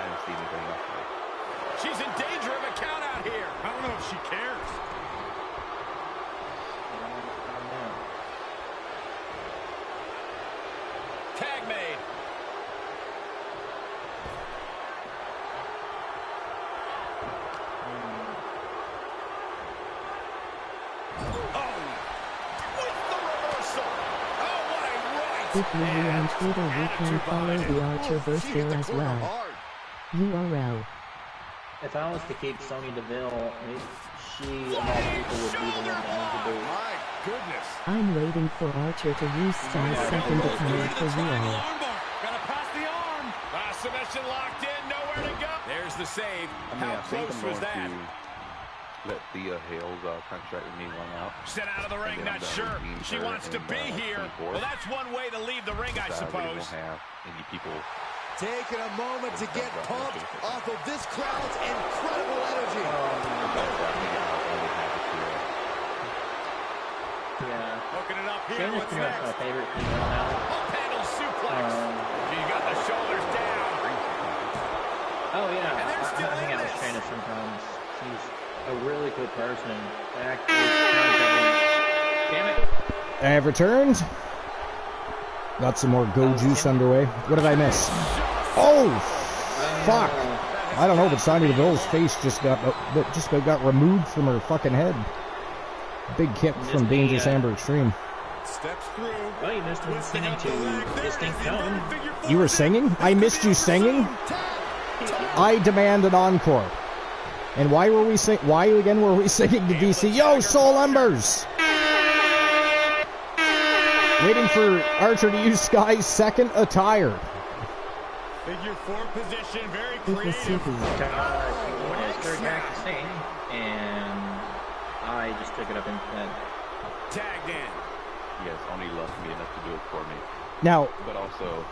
didn't see anything else. She's in danger of a count out here. I don't know if she cares. Tag made. If you are on Twitter, you can follow the Archerverse there as well. URL. If I was to keep Sonya Deville, she of all people would be the one that needs to be. My goodness. I'm waiting for Archer to use Styles' second attire for you all. Gotta pass the arm. Submission locked in, nowhere to go. There's the save. How close was that? Let Thea Hale's contract with me run out. Sent out of the ring, not sure. She wants to be here. Well, that's one way to leave the ring, I suppose. We won't have any people taking a moment to get pumped off of this crowd's incredible energy. Yeah. Hooking it up here. What's next? My favorite female now. Up handle suplex. You got the shoulders down. Oh yeah. I hang out with Shayna sometimes. She's a really good person. Damn it. I have returned. Got some more Go Juice underway. What did I miss? Oh, fuck. I don't know, but Sonya Deville's face just got removed from her fucking head. Big kick from Dangerous Amber Extreme. Steps through. Well, you missed me singing to Distinct Tone. You were singing? I missed you singing? I demand an encore. And why were we singing to DC? Yo, Soul Embers! Waiting for Archer to use Sky's second attire. Figure 4 position, very creative. Started back to sing, and I just took it up instead. Tagged in. Yes, only loved me enough to do it for me. Now, but also,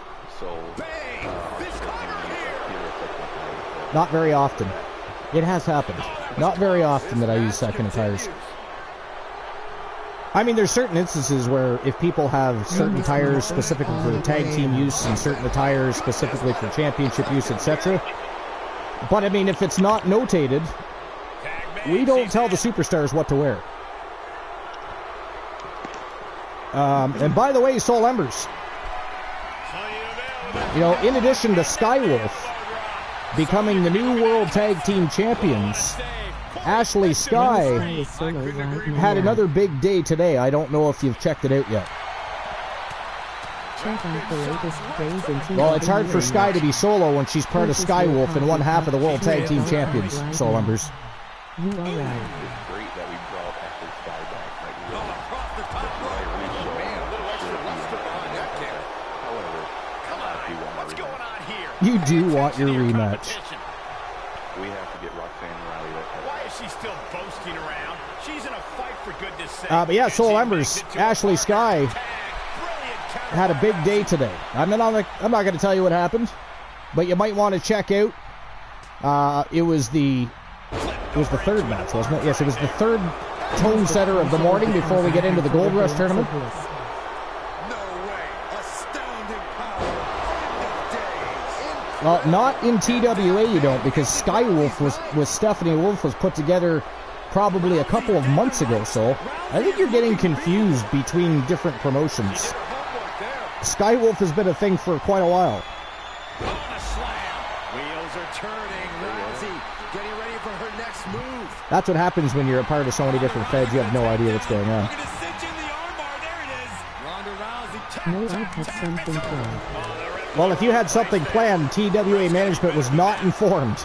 not very often. It has happened. Not very often that I use second attires. I mean, there's certain instances where if people have certain attires specifically for tag team use and certain attires specifically for championship use, etc. But I mean, if it's not notated, we don't tell the superstars what to wear. And by the way, Soul Embers, you know, in addition to Skywolf becoming the new World Tag Team Champions, Ashley Sky had another big day today. I don't know if you've checked it out yet. Well, it's hard for Sky to be solo when she's part of Skywolf and one half of the World Tag Team Champions, Soul Embers. You are right. It's great that we brought Ashley Sky back. Across the top rope. Man, a little extra luster behind that kick. However, come on, what's going on here? You do want your rematch. We have to get Roxanne Riley that. Why is she still boasting around? She's in a fight, for goodness sake. But yeah, Soul Embers, Ashley Sky had a big day today. I'm not going to tell you what happened, but you might want to check out. It was the third match, wasn't it? Yes, it was the third tone setter of the morning before we get into the Gold Rush tournament. No way. Astounding power. Well, not in TWA you don't, because Skywolf was Stephanie Wolf was put together probably a couple of months ago, so I think you're getting confused between different promotions. Skywolf has been a thing for quite a while. Wheels are turning. Rousey getting ready for her next move. That's what happens when you're a part of so many different feds. You have no idea what's going on. No, I had something planned. Well, if you had something planned, TWA management was not informed.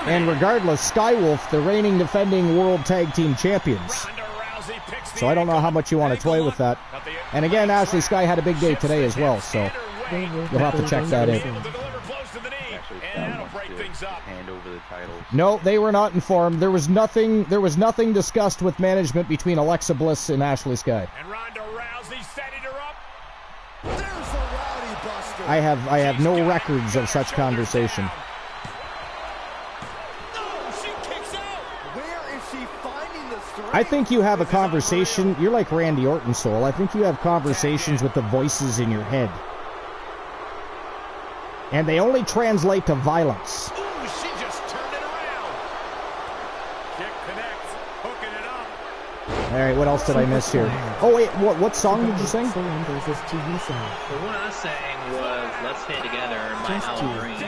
And regardless, Skywolf, the reigning defending World Tag Team Champions. So I don't know how much you want to toy with that. And again, Ashley Sky had a big day today as well, so you'll have to check that in. No, they were not informed. There was nothing discussed with management between Alexa Bliss and Ashley Sky. I have no records of such conversation. I think you have a conversation. You're like Randy Orton, Soul. I think you have conversations with the voices in your head. And they only translate to violence. Ooh, she just turned it around. Kick connects, hooking it up. All right, what else did I miss here? Oh wait, what song did you sing? The one I sang was "Let's Stay Together" by Al Green.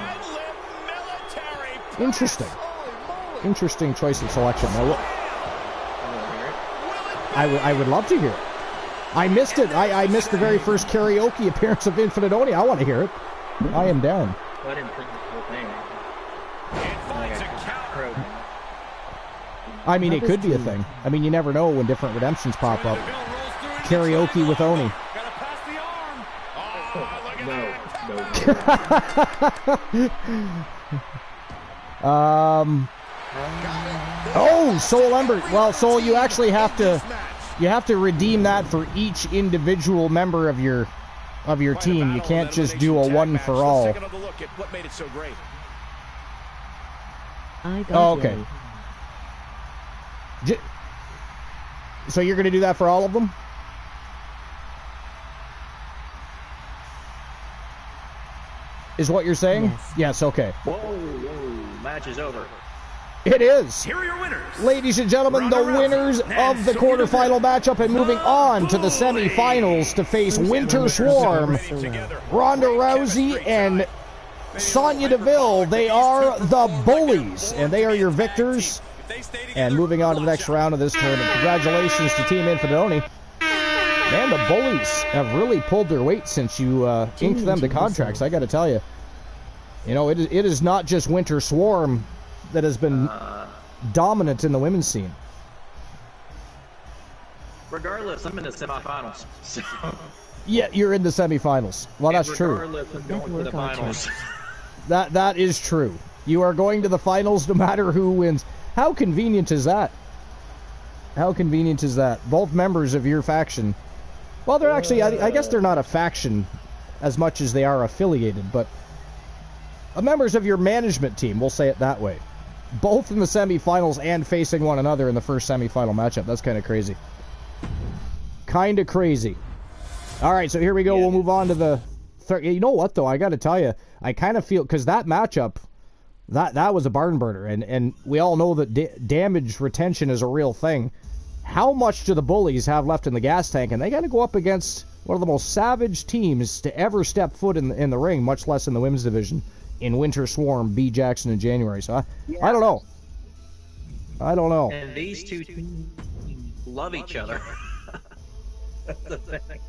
Interesting choice of selection. Now, I would love to hear it. I missed it. I missed the very first karaoke appearance of Infinite Oni. I want to hear it. I am down. I mean, it could be a thing. I mean, you never know when different redemptions pop up. Karaoke with Oni. Oh, Soul Ember. Well, Soul, you actually have to redeem that for each individual member of your team. You can't just do a one for all. Oh, okay. So you're going to do that for all of them? Is what you're saying? Yes, okay. Whoa, match is over. It is. Here are your winners. Ladies and gentlemen, the winners of the quarterfinal matchup and moving on to the semifinals to face Winter Swarm, Ronda Rousey and Sonya Deville. They are the Bullies, and they are your victors. And moving on to the next round of this tournament, congratulations to Team Infinite Oni. Man, the Bullies have really pulled their weight since you inked them to contracts, I got to tell you. You know, it is not just Winter Swarm that has been dominant in the women's scene. Regardless, I'm in the semifinals. So. Yeah, you're in the semifinals. Well, that's true. Of going to the finals. That is true. You are going to the finals no matter who wins. How convenient is that? How convenient is that? Both members of your faction. Well, they're actually, I guess they're not a faction as much as they are affiliated, but members of your management team, we'll say it that way. Both in the semifinals and facing one another in the first semifinal matchup. That's kind of crazy. Kind of crazy. All right, so here we go. We'll move on to the third. You know what, though? I got to tell you, I kind of feel, because that matchup, that was a barn burner, and we all know that damage retention is a real thing. How much do the Bullies have left in the gas tank? And they got to go up against one of the most savage teams to ever step foot in the ring, much less in the women's division, in Winter Swarm, B. Jackson, and January. So I don't know. I don't know. And these two teams love each other. That's the thing.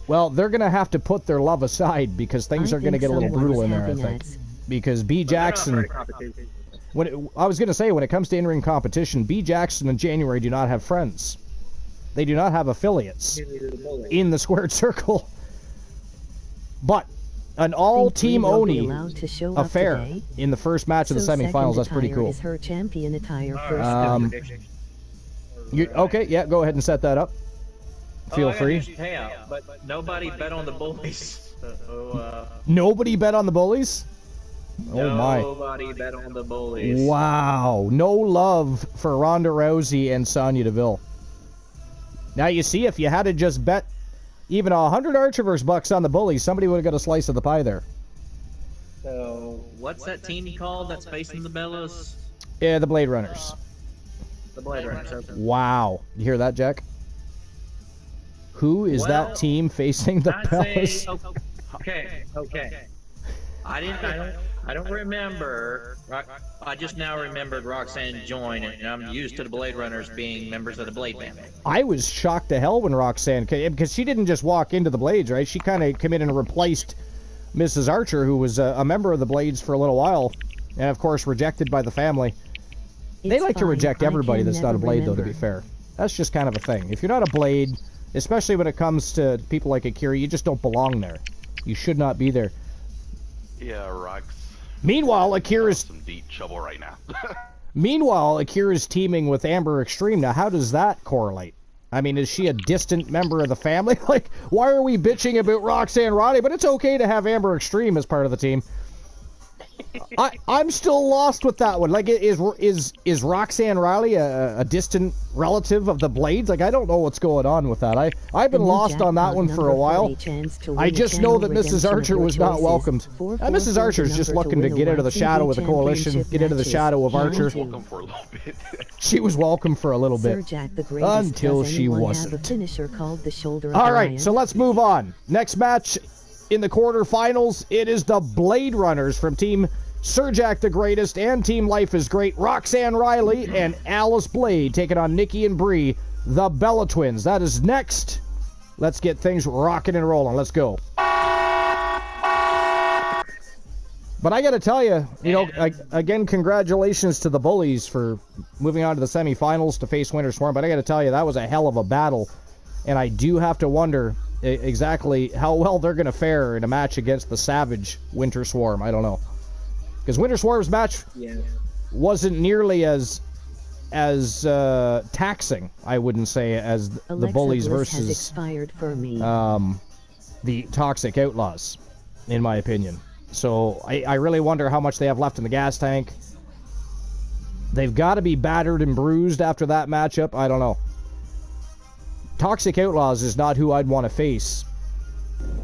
Well, they're going to have to put their love aside because things are going to get a little brutal in there, I think. Because B. Jackson... I was going to say, when it comes to in-ring competition, B. Jackson and January do not have friends. They do not have affiliates in the squared circle. But an all-team Oni affair in the first match of the semifinals, that's pretty cool. Is her champion attire okay, yeah, go ahead and set that up. Feel free. Payout, but nobody bet on the Bullies. Nobody bet on the Bullies? Oh my. Nobody bet on the Bullies. Wow. No love for Ronda Rousey and Sonya Deville. Now you see, if you had to just bet even $100 Archiverse bucks on the Bullies, somebody would have got a slice of the pie there. So, what's that team called that's facing the Bellas? Yeah, the Blade Runners. The Blade Runners. Okay. Wow. You hear that, Jack? Who is that team facing the Bellas? Okay. I don't remember. I just now remembered Roxanne joined, and I'm used to the Blade Runners being members of the Blade family. I was shocked to hell when Roxanne came, because she didn't just walk into the Blades, right? She kind of came in and replaced Mrs. Archer, who was a member of the Blades for a little while, and of course rejected by the family. They like to reject everybody that's not a Blade, though, to be fair. That's just kind of a thing. If you're not a Blade, especially when it comes to people like Akira, you just don't belong there. You should not be there. Yeah, Rox. Meanwhile, Akira's some deep trouble right now. Meanwhile, Akira's teaming with Amber Extreme. Now, how does that correlate? I mean, is she a distant member of the family? Like, why are we bitching about Roxanne Riley? But it's okay to have Amber Extreme as part of the team. I'm still lost with that one. Like, is Roxanne Riley a distant relative of the Blades? Like, I don't know what's going on with that. I've been lost on that one for a while. I just know that Mrs. Archer was not welcomed. Mrs. Archer's just looking to get out of the shadow of the Coalition, get into the shadow of Archer. She was welcome for a little bit. Until she wasn't. All right, so let's move on. Next match in the quarterfinals, it is the Blade Runners from Team Sir Jack the Greatest and Team Life is Great. Roxanne Riley and Alice Blade taking on Nikki and Bree, the Bella Twins. That is next. Let's get things rocking and rolling. Let's go. But I got to tell you, again, congratulations to the Bullies for moving on to the semifinals to face Winter Swarm. But I got to tell you, that was a hell of a battle. And I do have to wonder exactly how well they're going to fare in a match against the savage Winter Swarm. I don't know, because Winter Swarm's match wasn't nearly as taxing, I wouldn't say, as the Bullies versus the Toxic Outlaws, in my opinion. So I really wonder how much they have left in the gas tank. They've got to be battered and bruised after that matchup. I don't know. Toxic Outlaws is not who I'd want to face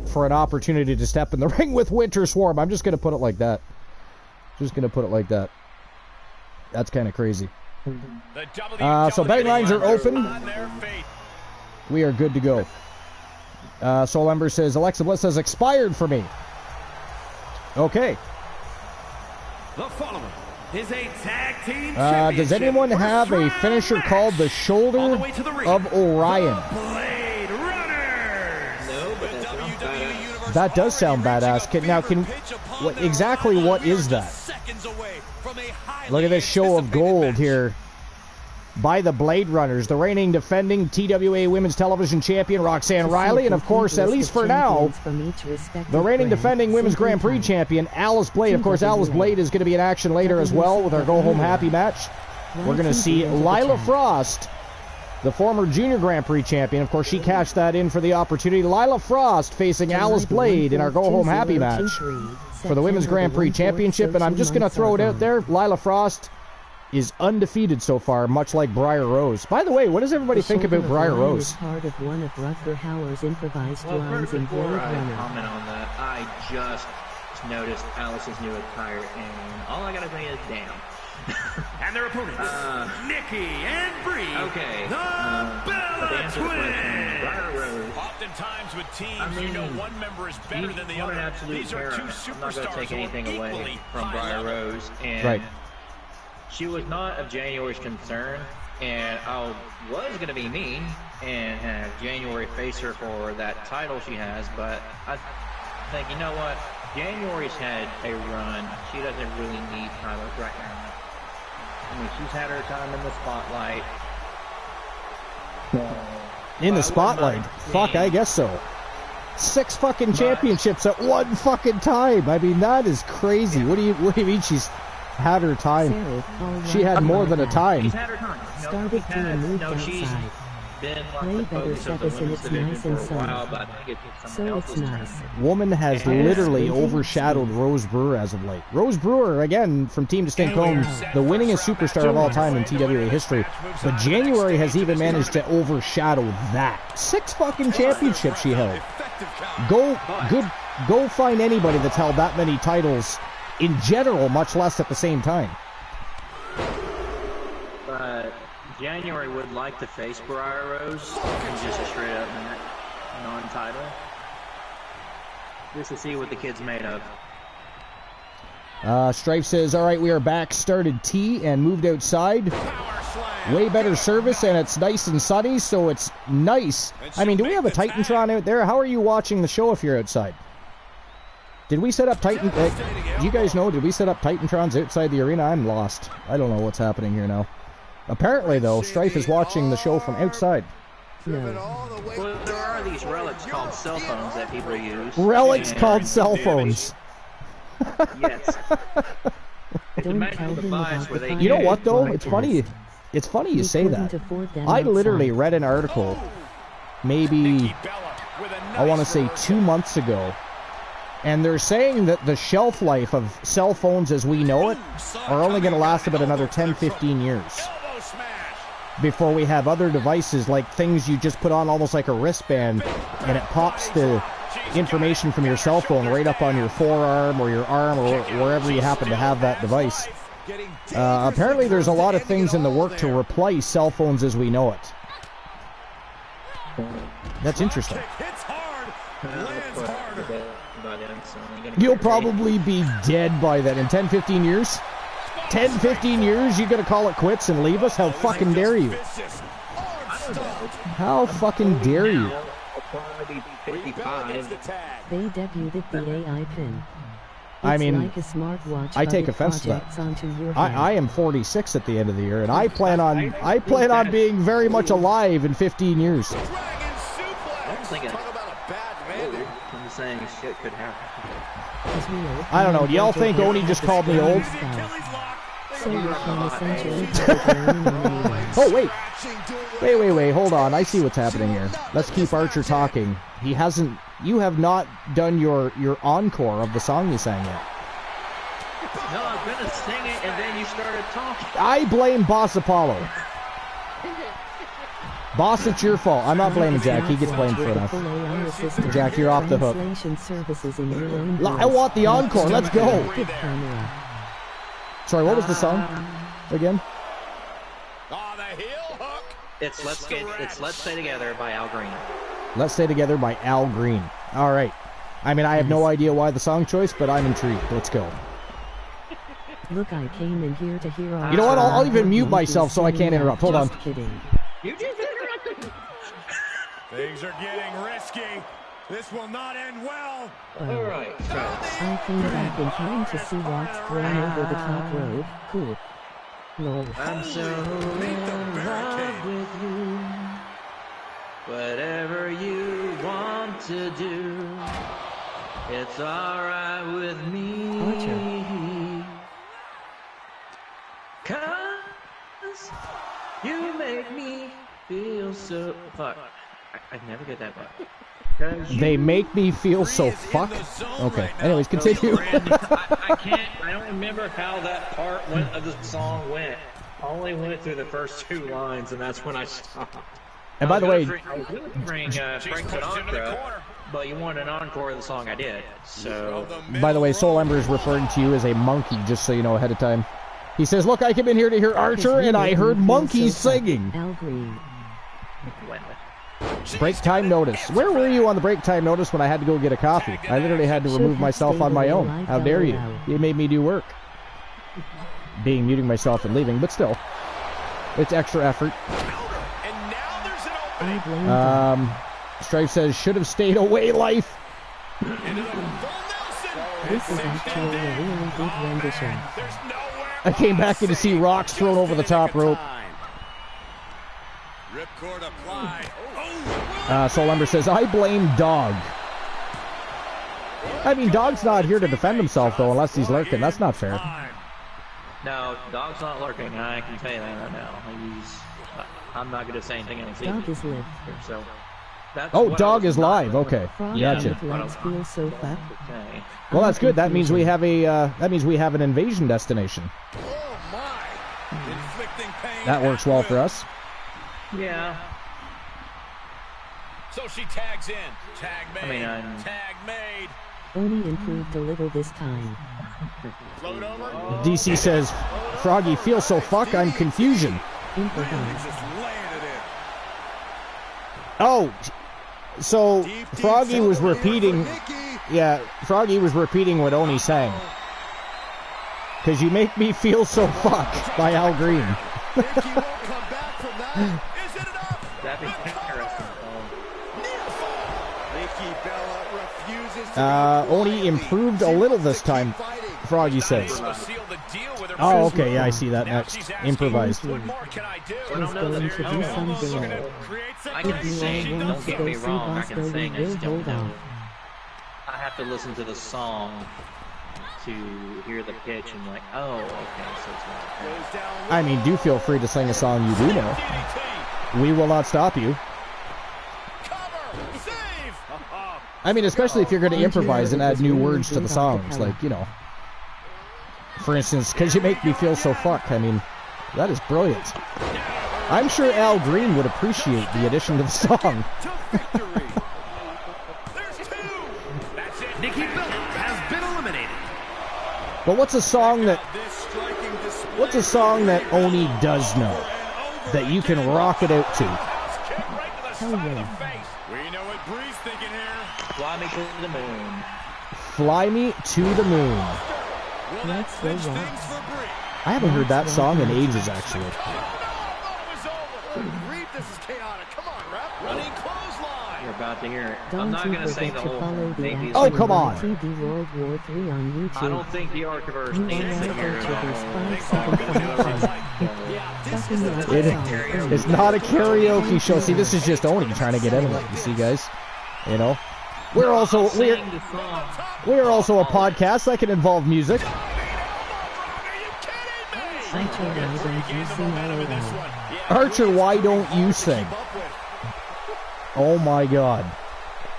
for an opportunity to step in the ring with Winter Swarm. I'm just going to put it like that. That's kind of crazy. So betting lines are open. We are good to go. Soul Ember says, Alexa Bliss has expired for me. Okay. The following is a tag team does anyone have a finisher called the Shoulder of Orion? Blade Runners. No, but that does sound badass. Exactly what is that? Look at this show of gold here by the Blade Runners, the reigning defending TWA Women's Television Champion Roxanne Riley, and of course, at least for now, the reigning defending Women's Grand Prix Champion Alice Blade. Of course, Alice Blade is going to be in action later as well with our Go Home Happy match. We're going to see Lila Frost, the former Junior Grand Prix Champion. Of course, she cashed that in for the opportunity. Lila Frost facing Alice Blade in our Go Home Happy match for the Women's Grand Prix Championship. And I'm just going to throw it out there, Lila Frost is undefeated so far, much like Briar Rose. By the way, what does everybody think about Briar Rose? Part of one of Rutger Hauer's improvised lines in Blade Runner. Comment on that. I just noticed Alice's new attire, and all I gotta say is damn. And their opponents, Nikki and Bree, okay. the Bella Twins. Briar Rose. Oftentimes with teams, one member is better than the other. These are two superstars. I'm not going to take anything away from Briar Rose. And right. She was not of January's concern, and I was going to be mean and have January face her for that title she has, but I think, you know what? January's had a run. She doesn't really need titles right now. I mean, she's had her time in the spotlight. In the spotlight? Fuck, I guess so. 6 fucking championships at one fucking time. I mean, that is crazy. What do you mean she's had her time? She had more than a time. She's had her time. Started to move outside. Play better service and it's nice and sunny. So it's nice. Woman has literally overshadowed Rose Brewer as of late. Rose Brewer, again, from Team Distinct Homes, the winningest superstar of all time in TWA history. But January has even managed to overshadow that. 6 fucking championships she held. Go find anybody that's held that many titles in general, much less at the same time. January would like to face Briar Rose and just a straight up non-title. Just to see what the kid's made of. Strife says, all right, we are back. Started tea and moved outside. Way better service, and it's nice and sunny, so it's nice. I mean, do we have a Titantron out there? How are you watching the show if you're outside? Did we set up do you guys know, did we set up Titantrons outside the arena? I'm lost. I don't know what's happening here now. Apparently, though, Strife is watching the show from outside. No. Well, there are these relics called cell phones that people use. Relics called cell phones. Yes. You know what, though? It's funny. It's funny you say that. I literally read an article, maybe, I want to say 2 months ago, and they're saying that the shelf life of cell phones as we know it are only going to last about another 10-15 years before we have other devices, like things you just put on almost like a wristband, and it pops the information from your cell phone right up on your forearm or your arm or wherever you happen to have that device. Apparently there's a lot of things in the work to replace cell phones as we know it. That's interesting. You'll probably be dead by then. In 10-15 years? 10-15 years, you gonna call it quits and leave us? How fucking dare you? How fucking dare you? They debuted the AI pin. I mean, like a smartwatch, I take offense to that. I am 46 at the end of the year, and I plan on being very much alive in 15 years. I don't think I'm saying shit could happen. I don't know. Do y'all think Oni just called me old? Oh, wait. Wait. Hold on. I see what's happening here. Let's keep Archer talking. You have not done your encore of the song you sang yet. No, I was going to sing it, and then you started talking. I blame Boss Apollo. Boss, it's your fault. I'm not blaming Jack. He gets blamed for enough. Jack, you're off the hook. I want the encore. Let's go. Sorry, what was the song again? It's Let's Stay Together by Al Green. Let's Stay Together by Al Green. All right. I mean, I have no idea why the song choice, but I'm intrigued. Let's go. Look, I came in here to hear all. You know what? I'll even mute myself so I can't interrupt. Hold on. You just interrupted. Things are getting risky. This will not end well. All right. I came back in time to see Rox thrown over the top rope. Cool. Lol. I'm so in love with you. Whatever you want to do, it's alright with me. Archer. 'Cause you make me feel so fuck. I never get that part. They make me feel so fuck. Okay. Anyways, continue. I don't remember how that part of the song went. I only went through the first 2 lines, and that's when I stopped. And by the way, I was going to bring Frank Sinatra, but you wanted an encore of the song I did. So. By the way, Soul Ember is referring to you as a monkey, just so you know ahead of time. He says, "Look, I came in here to hear Archer, and I heard monkeys singing." Al Green. Break time notice. Where were you on the break time notice when I had to go get a coffee? I literally had to remove myself on my own. How dare you? You made me do work. Muting myself and leaving, but still. It's extra effort. Strife says, should have stayed away, life. This is actually a really good rendition. I came back in to see Rox thrown over the top rope. Soul Ember says, I blame Dog. I mean, Dog's not here to defend himself, though, unless he's lurking. That's not fair. No, Dog's not lurking. I can tell you that right now. I'm not going to say anything else. Dog is live. So, Dog is live. Okay, gotcha. Well, that's good. That means we have an invasion destination. That works well for us. Yeah. So she tags in. Tag made. Tag made. Oni improved a little this time. DC says, Froggy feels so fuck, I'm confusion. Oh, so Froggy was repeating. Yeah, Froggy was repeating what Oni sang. Because You Make Me Feel So Fuck by Al Green. That'd be interesting. Oni improved a little this time, Froggy says. Oh, okay, yeah, I see that next. Improvised. He's going to do something. I can sing, don't get me wrong, I can sing, I still don't. I have to listen to the song to hear the pitch and like, oh, okay, so it's not. I mean, do feel free to sing a song you do know. We will not stop you. I mean, especially if you're going to improvise and add new words to the songs, like, you know. For instance, Because You Make Me Feel So Fuck. I mean, that is brilliant. I'm sure Al Green would appreciate the addition to the song. Nikki Bella has been eliminated. But what's a song that Oni does know that you can rock it out to? Hell yeah. We know what Bree's thinking here. Fly me to the moon. Fly Me to the Moon. That's so wrong. I haven't heard that song in ages, actually. You're about to hear it. I'm Don't not you going to sing forget the to whole follow the Navy. Oh, come on. TV World War III on YouTube. I don't think the Archiverse You needs to are hear the Archiver's whole 5-second It's not a karaoke show. See, this is just Oni trying to get in it. You see, guys? You know? We're also a podcast that can involve music. Archer, why don't you sing? Oh my god.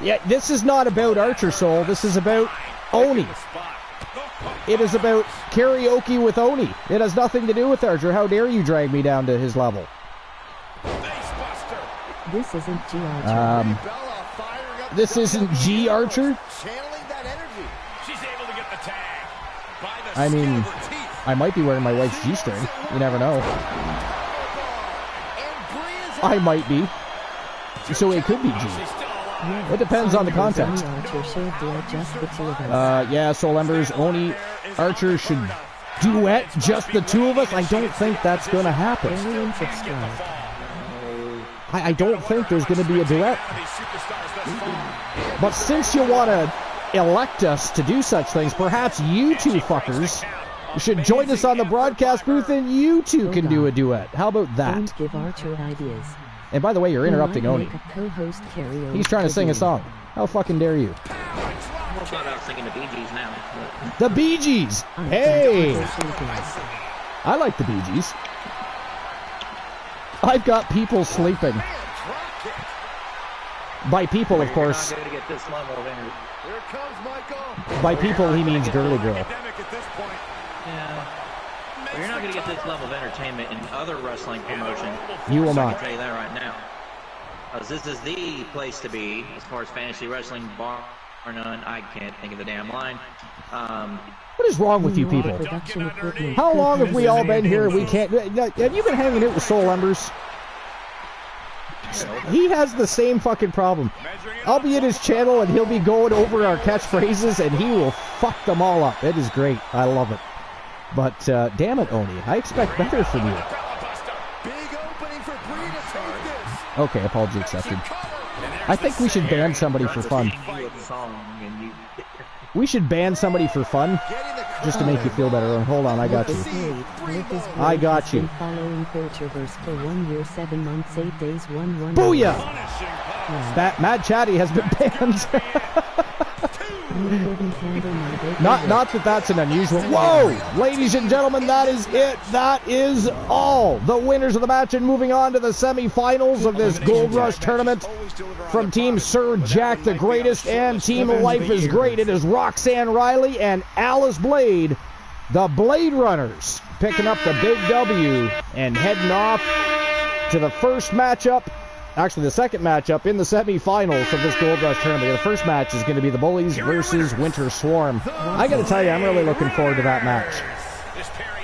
Yeah, this is not about Archer Soul. This is about Oni. It is about karaoke with Oni. It has nothing to do with Archer. How dare you drag me down to his level? This isn't G Archer. This isn't G Archer? I mean, I might be wearing my wife's G-string. You never know. I might be. So it could be G. It depends on the context. Yeah, Soul Embers, Oni, Archer should duet just the two of us. I don't think that's going to happen. I don't think there's going to be a duet. But since you want to elect us to do such things, perhaps you two fuckers should join us on the broadcast booth and you two can do a duet. How about that? Don't give Archer ideas. And by the way, you're interrupting Oni. He's trying to sing a song. How fucking dare you? We'll start out singing the Bee Gees now. The Bee Gees! Hey! I like the Bee Gees. I've got people sleeping. By people, of course. By people, he means girly girl. Yeah. Well, you're not going to get this level of entertainment in other wrestling promotions. You will not. I can tell you that right now. Because this is the place to be as far as fantasy wrestling, bar or none. I can't think of the damn line. What is wrong with you people? How long have we all been here? We can't. Have you been hanging out with Soul Embers? He has the same fucking problem. I'll be in his channel and he'll be going over our catchphrases and he will fuck them all up. It is great. I love it. But damn it, Oni, I expect better from you. Okay, apology accepted. I think we should ban somebody for fun. We should ban somebody for fun, just to make you feel better. Hold on, I got you. I got you. Booyah! Mad Chatty has been banned. Not that that's an unusual. Whoa! Ladies and gentlemen, that is it. That is all. The winners of the match and moving on to the semifinals of this Gold Rush tournament from Team Sir Jack the Greatest and Team Life is Great. It is Roxanne Riley and Alice Blade, the Blade Runners, picking up the big W and heading off to the first matchup. Actually, the second matchup in the semifinals of this Gold Rush tournament. The first match is going to be the Bullies versus Winter Swarm. I got to tell you, I'm really looking forward to that match.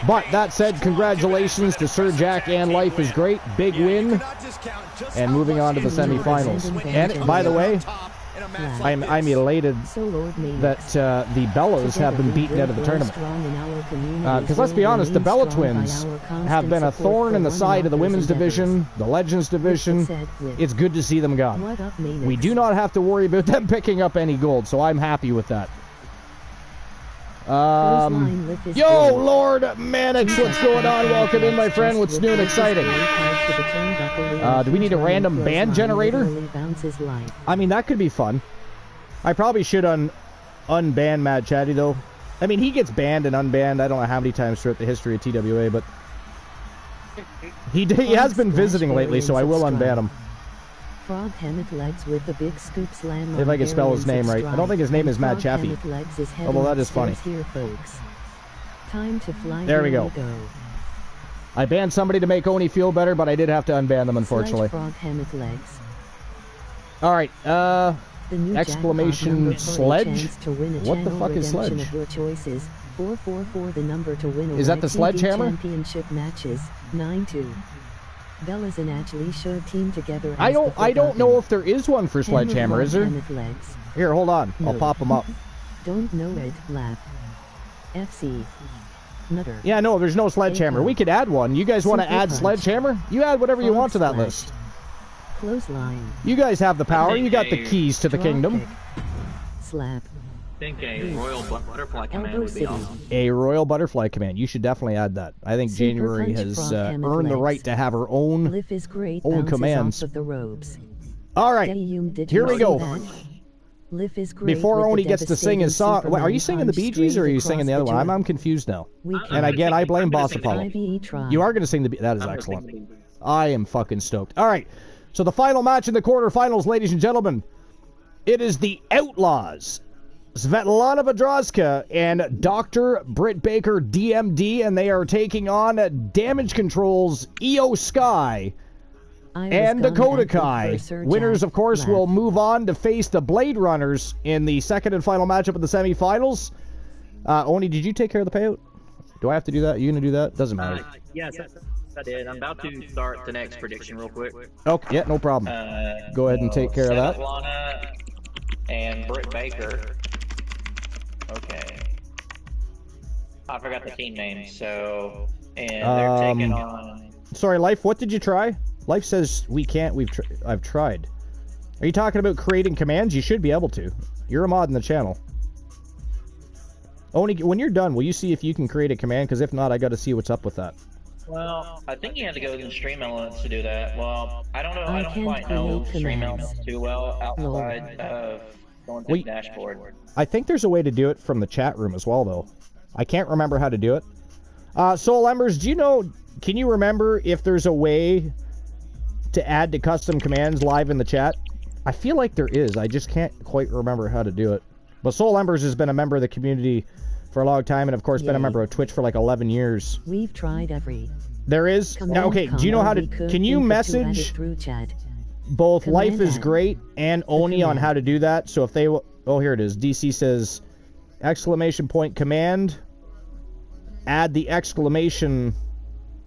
But that said, congratulations to Sir Jack and Life is Great. Big win. And moving on to the semifinals. And by the way, I'm elated that the Bellas have been beaten out of the tournament. Because let's be honest, the Bella Twins have been a thorn in the side of the women's division, the Legends division. It's good to see them gone. We do not have to worry about them picking up any gold, so I'm happy with that. Yo, Lord Mannix, what's going on? Welcome in, my friend. What's new and exciting? Do we need a random band generator? I mean, that could be fun. I probably should unban Mad Chatty, though. I mean, he gets banned and unbanned. I don't know how many times throughout the history of TWA, but he has been visiting lately, so I will unban him. Frog Hammett Legs with the big scoop slam. If I can spell his name right. I don't think his name is Mad Chappie. Although that is funny. Here, folks. Time to fly. There we go. I banned somebody to make Oni feel better, but I did have to unban them, unfortunately. Frog Hammett Legs. Alright, exclamation sledge? What the fuck is sledge? Choices. 444 the number to win. Is that the sledgehammer? Championship matches. 9-2. Bellas and Ashley should team together. I don't know if there is one for Sledgehammer, is there? Here, hold on. I'll pop them up. Don't know it. Laugh. FC. Nutter. Yeah, no, there's no Sledgehammer. We could add one. You guys want to add Sledgehammer? You add whatever you want to that list. Clothesline. You guys have the power. You got the keys to the kingdom. Slap. I think a Royal Butterfly Command would be awesome. A Royal Butterfly Command. You should definitely add that. I think January has earned the right to have her own commands. All right, here we go. Before Oni gets to sing his song, are you singing the Bee Gees or are you singing the other one? I'm confused now. And again, I blame Boss Apollo. You are going to sing the Bee. That is excellent. I am fucking stoked. All right, so the final match in the quarterfinals, ladies and gentlemen. It is the Outlaws. Svetlana Vedrozka and Dr. Britt Baker, DMD, and they are taking on Damage Control's Io Sky and Dakota Kai. Winners, of course, will move on to face the Blade Runners in the second and final matchup of the semifinals. Oni, did you take care of the payout? Do I have to do that? Are you going to do that? Doesn't matter. Yes, I did. I'm about to start the next prediction real quick. Okay, yeah, no problem. Go ahead and take care of that. Svetlana and Britt Baker. Okay. I forgot the team name, so... And they're taking on... Sorry, Life, what did you try? Life says we can't, I've tried. Are you talking about creating commands? You should be able to. You're a mod in the channel. Only when you're done, will you see if you can create a command? Because if not, I got to see what's up with that. Well, I think you have to go to the stream elements to do that. Well, I don't know. I don't quite know stream elements too well outside of going to the dashboard. I think there's a way to do it from the chat room as well, though. I can't remember how to do it. Soul Embers, do you know, can you remember if there's a way to add to custom commands live in the chat? I feel like there is. I just can't quite remember how to do it. But Soul Embers has been a member of the community for a long time, and of course been a member of Twitch for like 11 years. We've tried every. There is? Now, okay, do you know how to... Can you message both Life is Great and Oni on how to do that? So if they... Oh, here it is. DC says, exclamation point command, add the exclamation,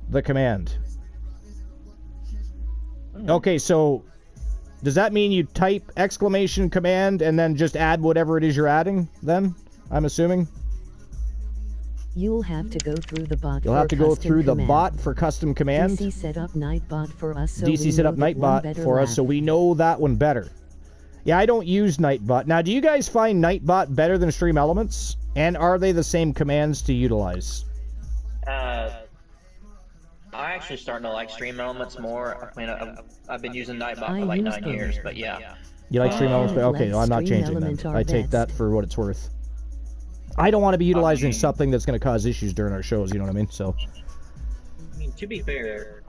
the command. Okay, so does that mean you type exclamation command and then just add whatever it is you're adding then? I'm assuming. You'll have to go through the bot. You'll have to go through the bot for custom command. DC set up Nightbot for us. So DC set up Nightbot for us, so we know that one better. Yeah, I don't use Nightbot. Now, do you guys find Nightbot better than Stream Elements? And are they the same commands to utilize? I actually starting to like Stream Elements more. I mean, I've been using Nightbot for like 9 years, but yeah. You like Stream Elements? Okay, no, I'm not changing that. I take that for what it's worth. I don't want to be utilizing something that's going to cause issues during our shows, you know what I mean? So. I mean, to be fair,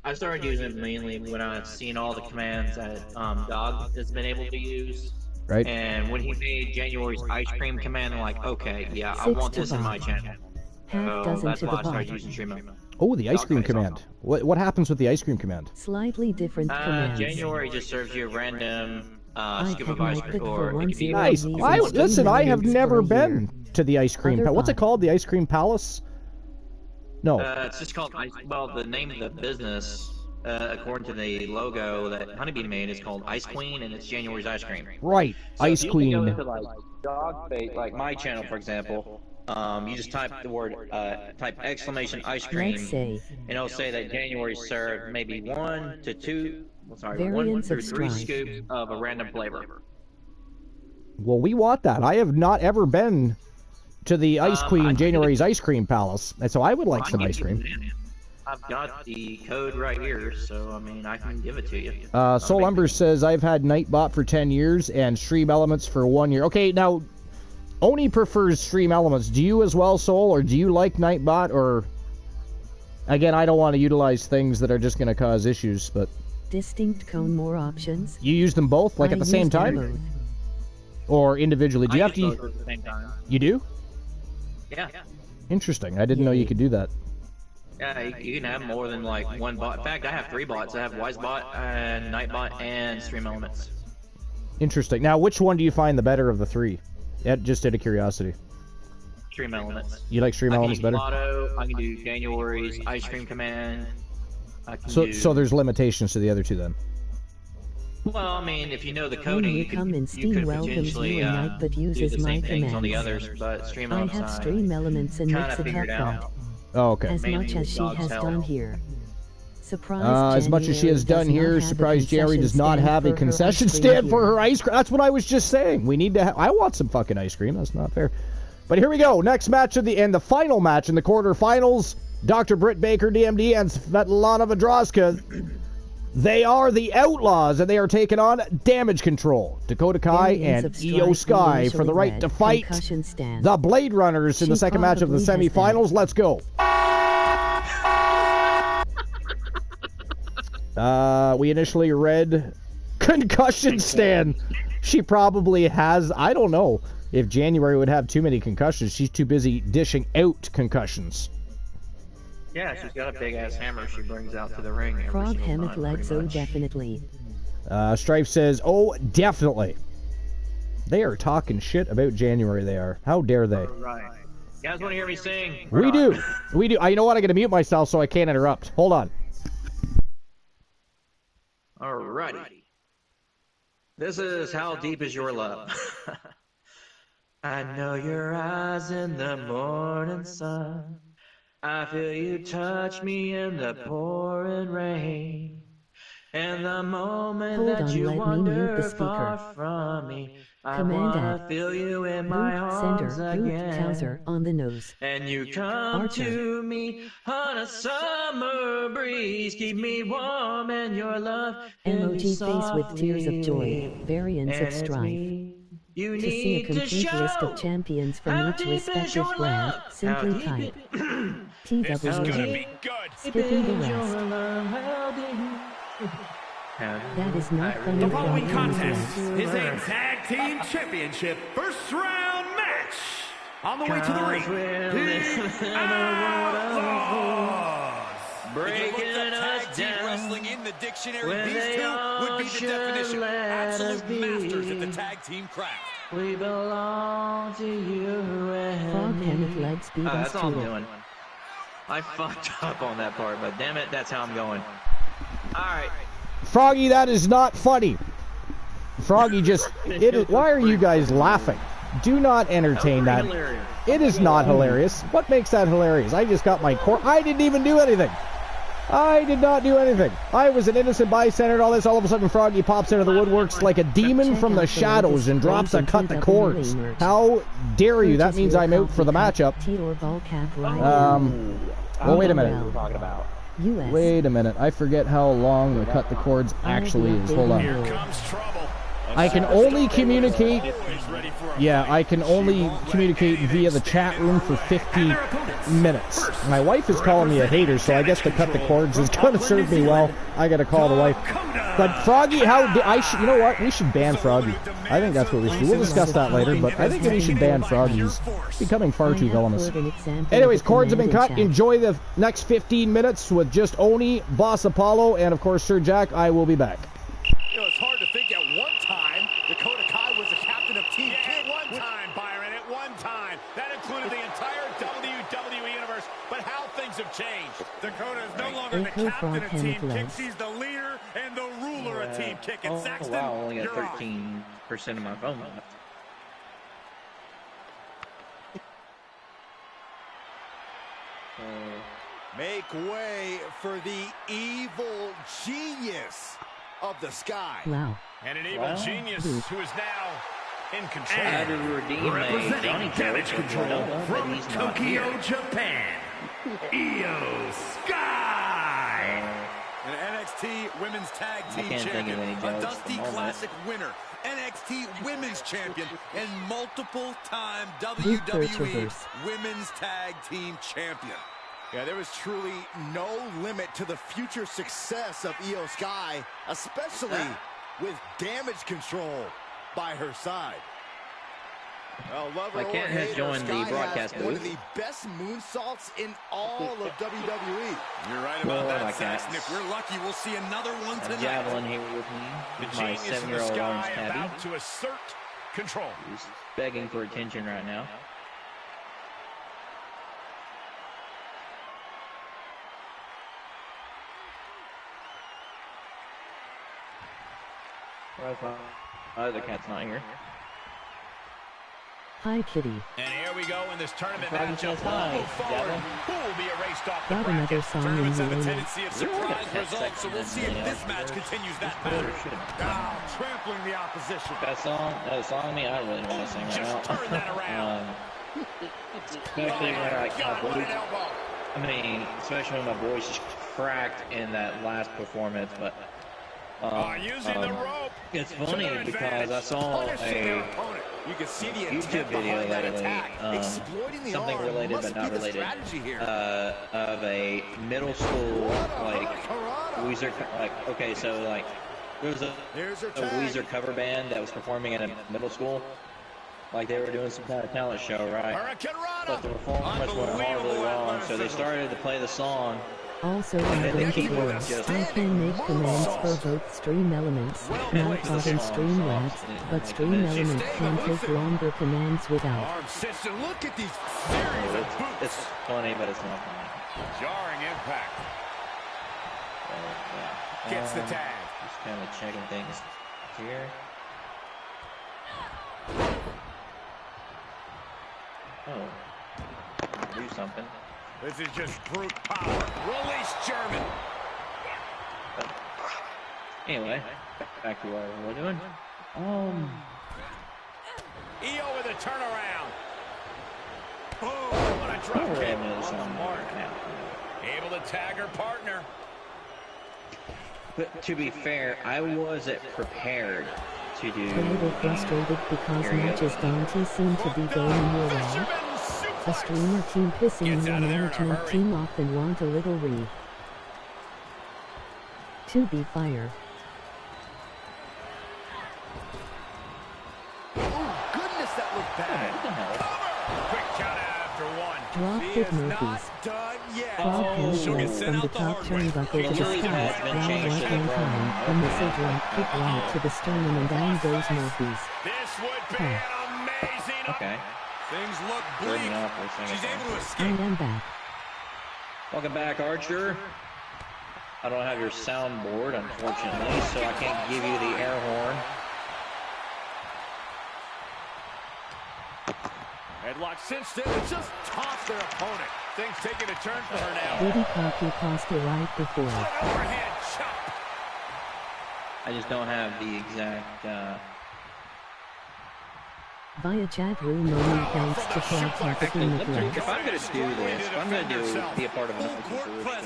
I started using it mainly when I've seen all the commands that Dog has been able to use. Right. And when he made January's ice cream command, I'm like, okay, yeah, I want this in my channel. So that's why I started using Stream Elements. Oh, the ice cream command. What happens with the ice cream command? Slightly different commands. January just serves you a random supervisor, or it could be nice. Listen, I have never been to the ice cream. What's it called? The Ice Cream Palace? No. It's just called well, the name of the business, according to the logo that Honeybee made, is called Ice Queen, and it's January's ice cream. Right, so Ice Queen. Go into, like, dog bait, like my channel, for example. You just type the word, type exclamation ice cream, and it'll say that January served maybe 1 to 2, sorry, 1 through 3 scoops of a random flavor. Well, we want that. I have not ever been to the Ice Queen, January's Ice Cream Palace, and so I would like some ice cream. I've got the code right here, so I mean, I can give it to you. Soul Umber says, I've had Nightbot for 10 years and Stream Elements for 1 year. Okay, now, Oni prefers Stream Elements. Do you as well, Soul, or do you like Nightbot, or... Again, I don't want to utilize things that are just going to cause issues, but... Distinct cone, more options. You use them both, like at the same time? Both. Or individually? Do you have to... Both at the same time. You do? Yeah. Interesting. I didn't know you could do that. Yeah, you can have more than like one bot. In fact, I have 3 bots. I have Wisebot, and Nightbot, and Stream Elements. Interesting. Now, which one do you find the better of the 3? Just out of curiosity. Stream Elements. You like Stream Elements better? I can do January's Ice Cream Command. So there's limitations to the other 2 then? Well, I mean, if you know the coding, you could potentially but do uses the same my things on the commands. others, but Stream I Elements, have Stream Elements and mix it up Oh, okay. as much as she has done here. Surprise as much as she has done here, surprised Jerry does not have a concession stand for her ice cream. That's what I was just saying. We need to I want some fucking ice cream. That's not fair. But here we go. Next match of the final match in the quarterfinals. Dr. Britt Baker, DMD, and Svetlana Vedrozka. They are the Outlaws, and they are taking on Damage Control. Dakota Kai and Io Sky for the right to fight the Blade Runners in the second match of the semifinals. Let's go. We initially read concussion stand. She probably has, I don't know if January would have too many concussions. She's too busy dishing out concussions. Yeah, she's got a big-ass hammer she brings out to the ring. Frog hammock legs, oh definitely. Strife says, oh, definitely. They are talking shit about January, they are. How dare they? Right. You guys want to hear me sing? We do. We do. You know what? I got to mute myself so I can't interrupt. Hold on. Alrighty. This is How Deep Is Your Love. I know your eyes in the morning sun. I feel you touch me in the pouring rain. And the moment that you wander far from me, I wanna feel you in my arms again. Towser on the nose. And you come to me on a summer breeze, keep me warm in your love. Emoji face with tears of joy, variants of strife. To see a complete list of champions from each respective brand, simply type TWA, skipping the rest. That is not funny. The following contest is a tag team championship first round match. On the way to the ring, the Outlaws. Breaking us down. Wrestling in the dictionary, these 2 would be the definition. Absolute masters of the tag team craft. We belong to you and Frog me. hammock legs beat us That's all I'm to it. doing. I fucked up on that part, but damn it, that's how I'm going. Alright. Froggy, that is not funny. Froggy just... why are you guys laughing? Do not entertain that. Hilarious. It is not hilarious. What makes that hilarious? I just got my I didn't even do anything. I did not do anything. I was an innocent bystander and all this. All of a sudden, Froggy pops out of the woodworks like a demon from the shadows and drops a cut the cords. How dare you? That means I'm out for the matchup. Well, wait a minute. Wait a minute. I forget how long the cut the cords actually is. Hold on. Here comes trouble. I can only communicate... Yeah, I can only communicate via the chat room for 50 minutes. My wife is calling me a hater, so I guess to cut the cords is going to serve me well. I got to call the wife. But Froggy, you know what? We should ban Froggy. I think that's what we should do. We'll discuss that later, but I think that we should ban Froggy. He's becoming far too villainous. Anyways, cords have been cut. Enjoy the next 15 minutes with just Oni, Boss Apollo, and of course Sir Jack. I will be back. You know, it's hard to think at one time Dakota is no longer the captain of Team Kick. She's the leader and the ruler of Team Kick. And Saxton, wow, only got 13% of my phone left. Make way for the evil genius of the sky. Wow. And an evil genius who is now in control. And representing Damage Control from Tokyo, Japan, Io Sky. An NXT Women's Tag Team Champion, a Dusty Classic winner, NXT Women's Champion, and multiple-time WWE Women's Tag Team Champion. Yeah, there was truly no limit to the future success of Io Sky, especially with Damage Control by her side. Well, lover or hater, Sky has one of the best moonsaults in all of WWE. You're right about that, Saxton. If we're lucky, we'll see another one tonight. Javelin here with me. The genius of the Sky about to assert control. He's begging for attention right now. My other cat's not here. Hi, Kitty. And here we go in this tournament matchup. We'll move forward. Who will be erased off the Got bracket? another song in Tournaments have a the tendency of surprise results, so we'll see if this match continues that pattern. Now, trampling the opposition. That song I really don't want to sing right now. Just turn that around. Especially when my voice is cracked in that last performance, but using the rope. It's funny because I saw a YouTube video lately, something related but not related, of a middle school, Weezer, okay, so, there was a Weezer cover band that was performing at a middle school. They were doing some kind of talent show, right? But the performance went horribly wrong, so they started to play the song. Also, in Blanket Words, I can make commands for both stream elements, not bottom stream rats, but stream element can take longer commands without. Look at these series of boots. It's funny, but it's not funny. Jarring impact. Gets the tag. Just kind of checking things here. Oh. Do something. This is just brute power. Release German. Anyway, back to what we're doing. Io with a turnaround. Boom! What a drop We're kick having this on the on mark. now. Able to tag her partner. But to be fair, I wasn't prepared to do. A little frustrated because matches Dante seem to be going your way. A streamer team pissing the management team off and want a little re. To be fire. Oh, goodness, that was bad. What the hell? Quick count after one. Drop kick Murphys. Done yet. Frog handles from the top turnbuckle to the sky, down right one time, a missile drop kick right to the sternum and down goes Murphys. This would be an amazing. Okay. Things look bleak. She's able to I escape. am back. Welcome back, Archer. I don't have your soundboard, unfortunately, so I can't give you the air horn. Headlock cinched in and just tossed their opponent. Things taking a turn for her now. Diddy Cocky Pasta right before. Overhead chop. I just don't have the exact, Via chat room, only thanks to Frog Topic in the if I'm going to do this, if I'm going to be a part of an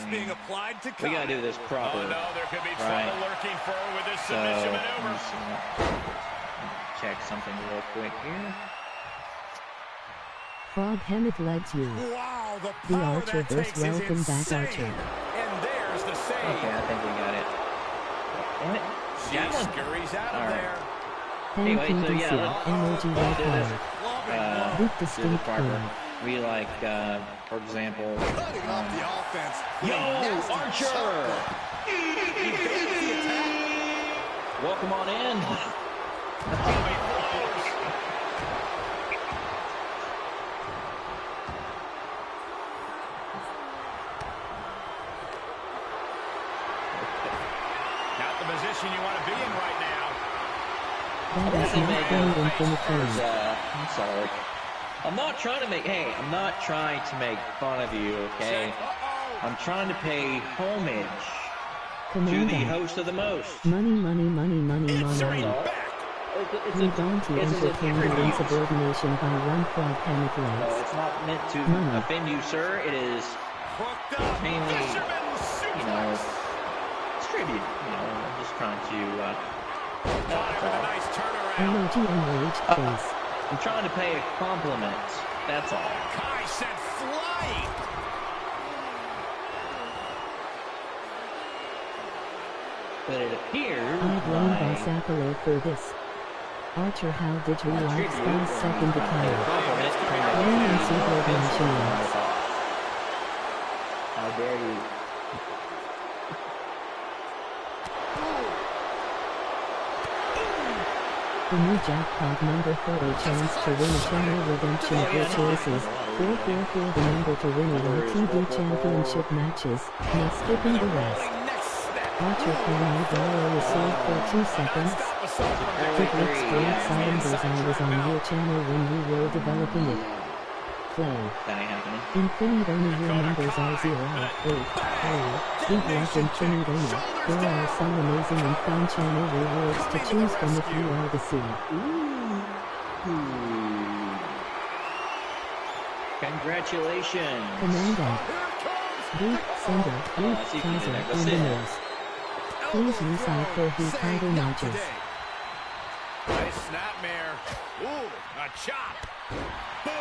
being applied to we got to do this proper. Oh no, there could be trouble lurking for her with this submission maneuver. Check something real quick here. Frog Hammett legs you. Wow, The Archer burst. Welcome back, Archer. And there's the save. Okay, I think we got it. What? She scurries out of there. Thank you, DC. Emoji right power. With distinct form. We for example, cutting off the offense. Yo, Archer! Welcome on in. position you want to be in right now. That is not going in I'm sorry. I'm not trying to make, hey, I'm not trying to make fun of you, okay? I'm trying to pay homage to the host of the most. Money. We don't entertain the insubordination by one frog hammock legs. No, it's not meant to offend you, sir. It is mainly, you know, it's tribute. You know, I'm just trying to, emoji enraged face. I'm trying to pay a compliment. That's all. Kai sent flying. But it appears I blame Balsapalo for this. Archer, how did you like Sky's second decade? Blame insubordination legs. How dare you? The new jackpot number 4, a chance to win a channel redemption of your choices. 444, the number to win a TV championship matches, not skipping the rest. Archer, $1 is sold for 2 seconds. It looks great, Silenders. I was on your channel when you were developing it. Play. Infinite only, your numbers are 0, 8, 3. Good luck, Infinite only. There are some amazing and fun channel rewards to choose from if you are the seed. Congratulations. Commander. Boot, sender, boot, Kaiser, on the nose. Please reside for his title matches. Nice snapmare. Ooh, a chop. Boom.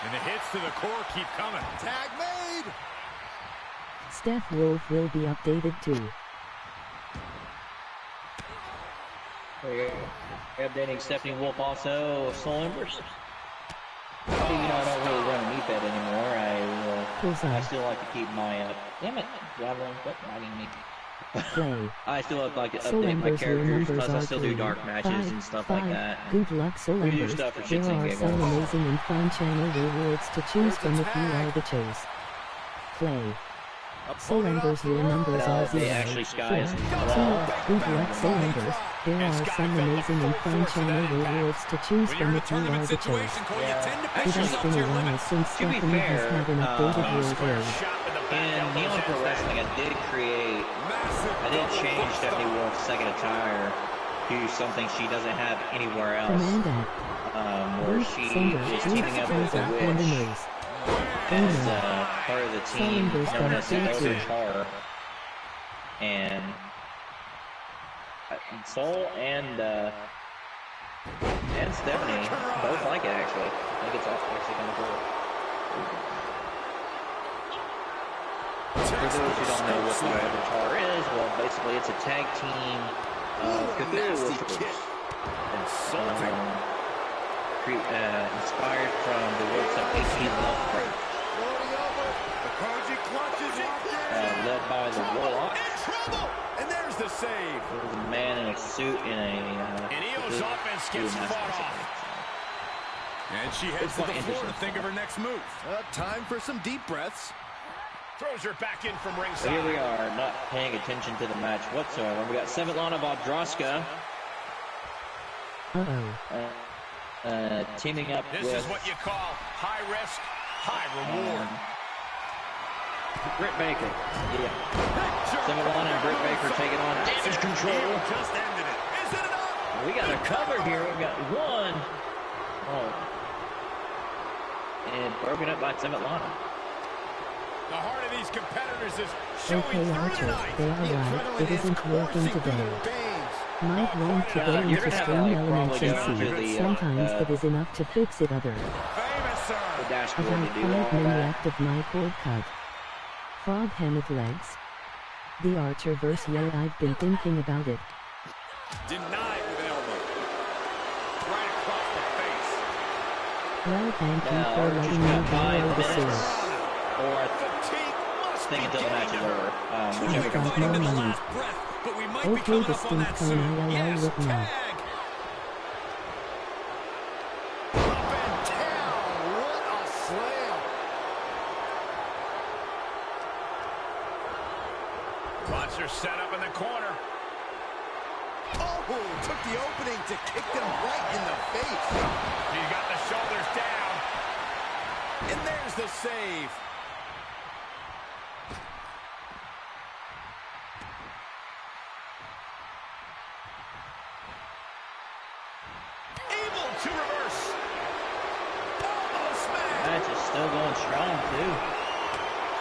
And the hits to the core keep coming. Tag made. Steph Wolf will be updated too. We're updating Stephanie Wolf also. Soul Embers. You know, I don't really run a meat bed anymore. I still like to keep my, damn it, Javelin, quit biting me. Play. I still like to update my characters, plus I still do dark matches and stuff like that. Good luck, Soul Embers. There are some amazing and fun channel rewards to choose from if you are the choice. Play. Soul Embers, your numbers are 0, 4, 2. Good luck, Soul Embers. There are some amazing and fun channel rewards to choose from if you are the choice. It has been a while since Stephanie has had an updated world age. In Neon Pro Wrestling, I did change Stephanie Wolf's second attire to something she doesn't have anywhere else. Where she is teaming up with a witch as part of the team known as the Elder Tar. And Soul and Stephanie both like it, actually. I think it's actually kind of cool. For those who don't know what the Avatar is, well, basically it's a tag team of Cthulhu worshippers. Inspired from the works of H.P. Lovecraft. Led by the Warlock. And there's the save. There's a man in a suit in a... and Io's offense gets fought off. And she heads to the floor to think of her next move. Time for some deep breaths. Throws her back in from ringside. So here we are, not paying attention to the match whatsoever. We got Svetlana Vodroska. Teaming up with... This is what you call high risk, high reward. Britt Baker. Yeah. Svetlana and Britt Baker taking on Damage Control. Just ended it. Is it enough? We got a cover here. We got one. Oh. And broken up by Svetlana. The heart of these competitors is showing okay, Archer, they are right. It isn't working today. Might want to go into stream elements and see. Sometimes it is enough to fix it other. About 5 minutes of my cord cut. Frog hammock legs. The Archer verse, yeah, I've been thinking about it. Denied with an elbow. Right across the face. Well, thank you for letting me borrow the sword. Or think until the match is over. I've got no money. Okay, distinct cone ILL look now. Monster set up in the corner. took the opening to kick them right in the face. He's got the shoulders down. And there's the save. Able to reverse. Almost smashed. Match is still going strong, too.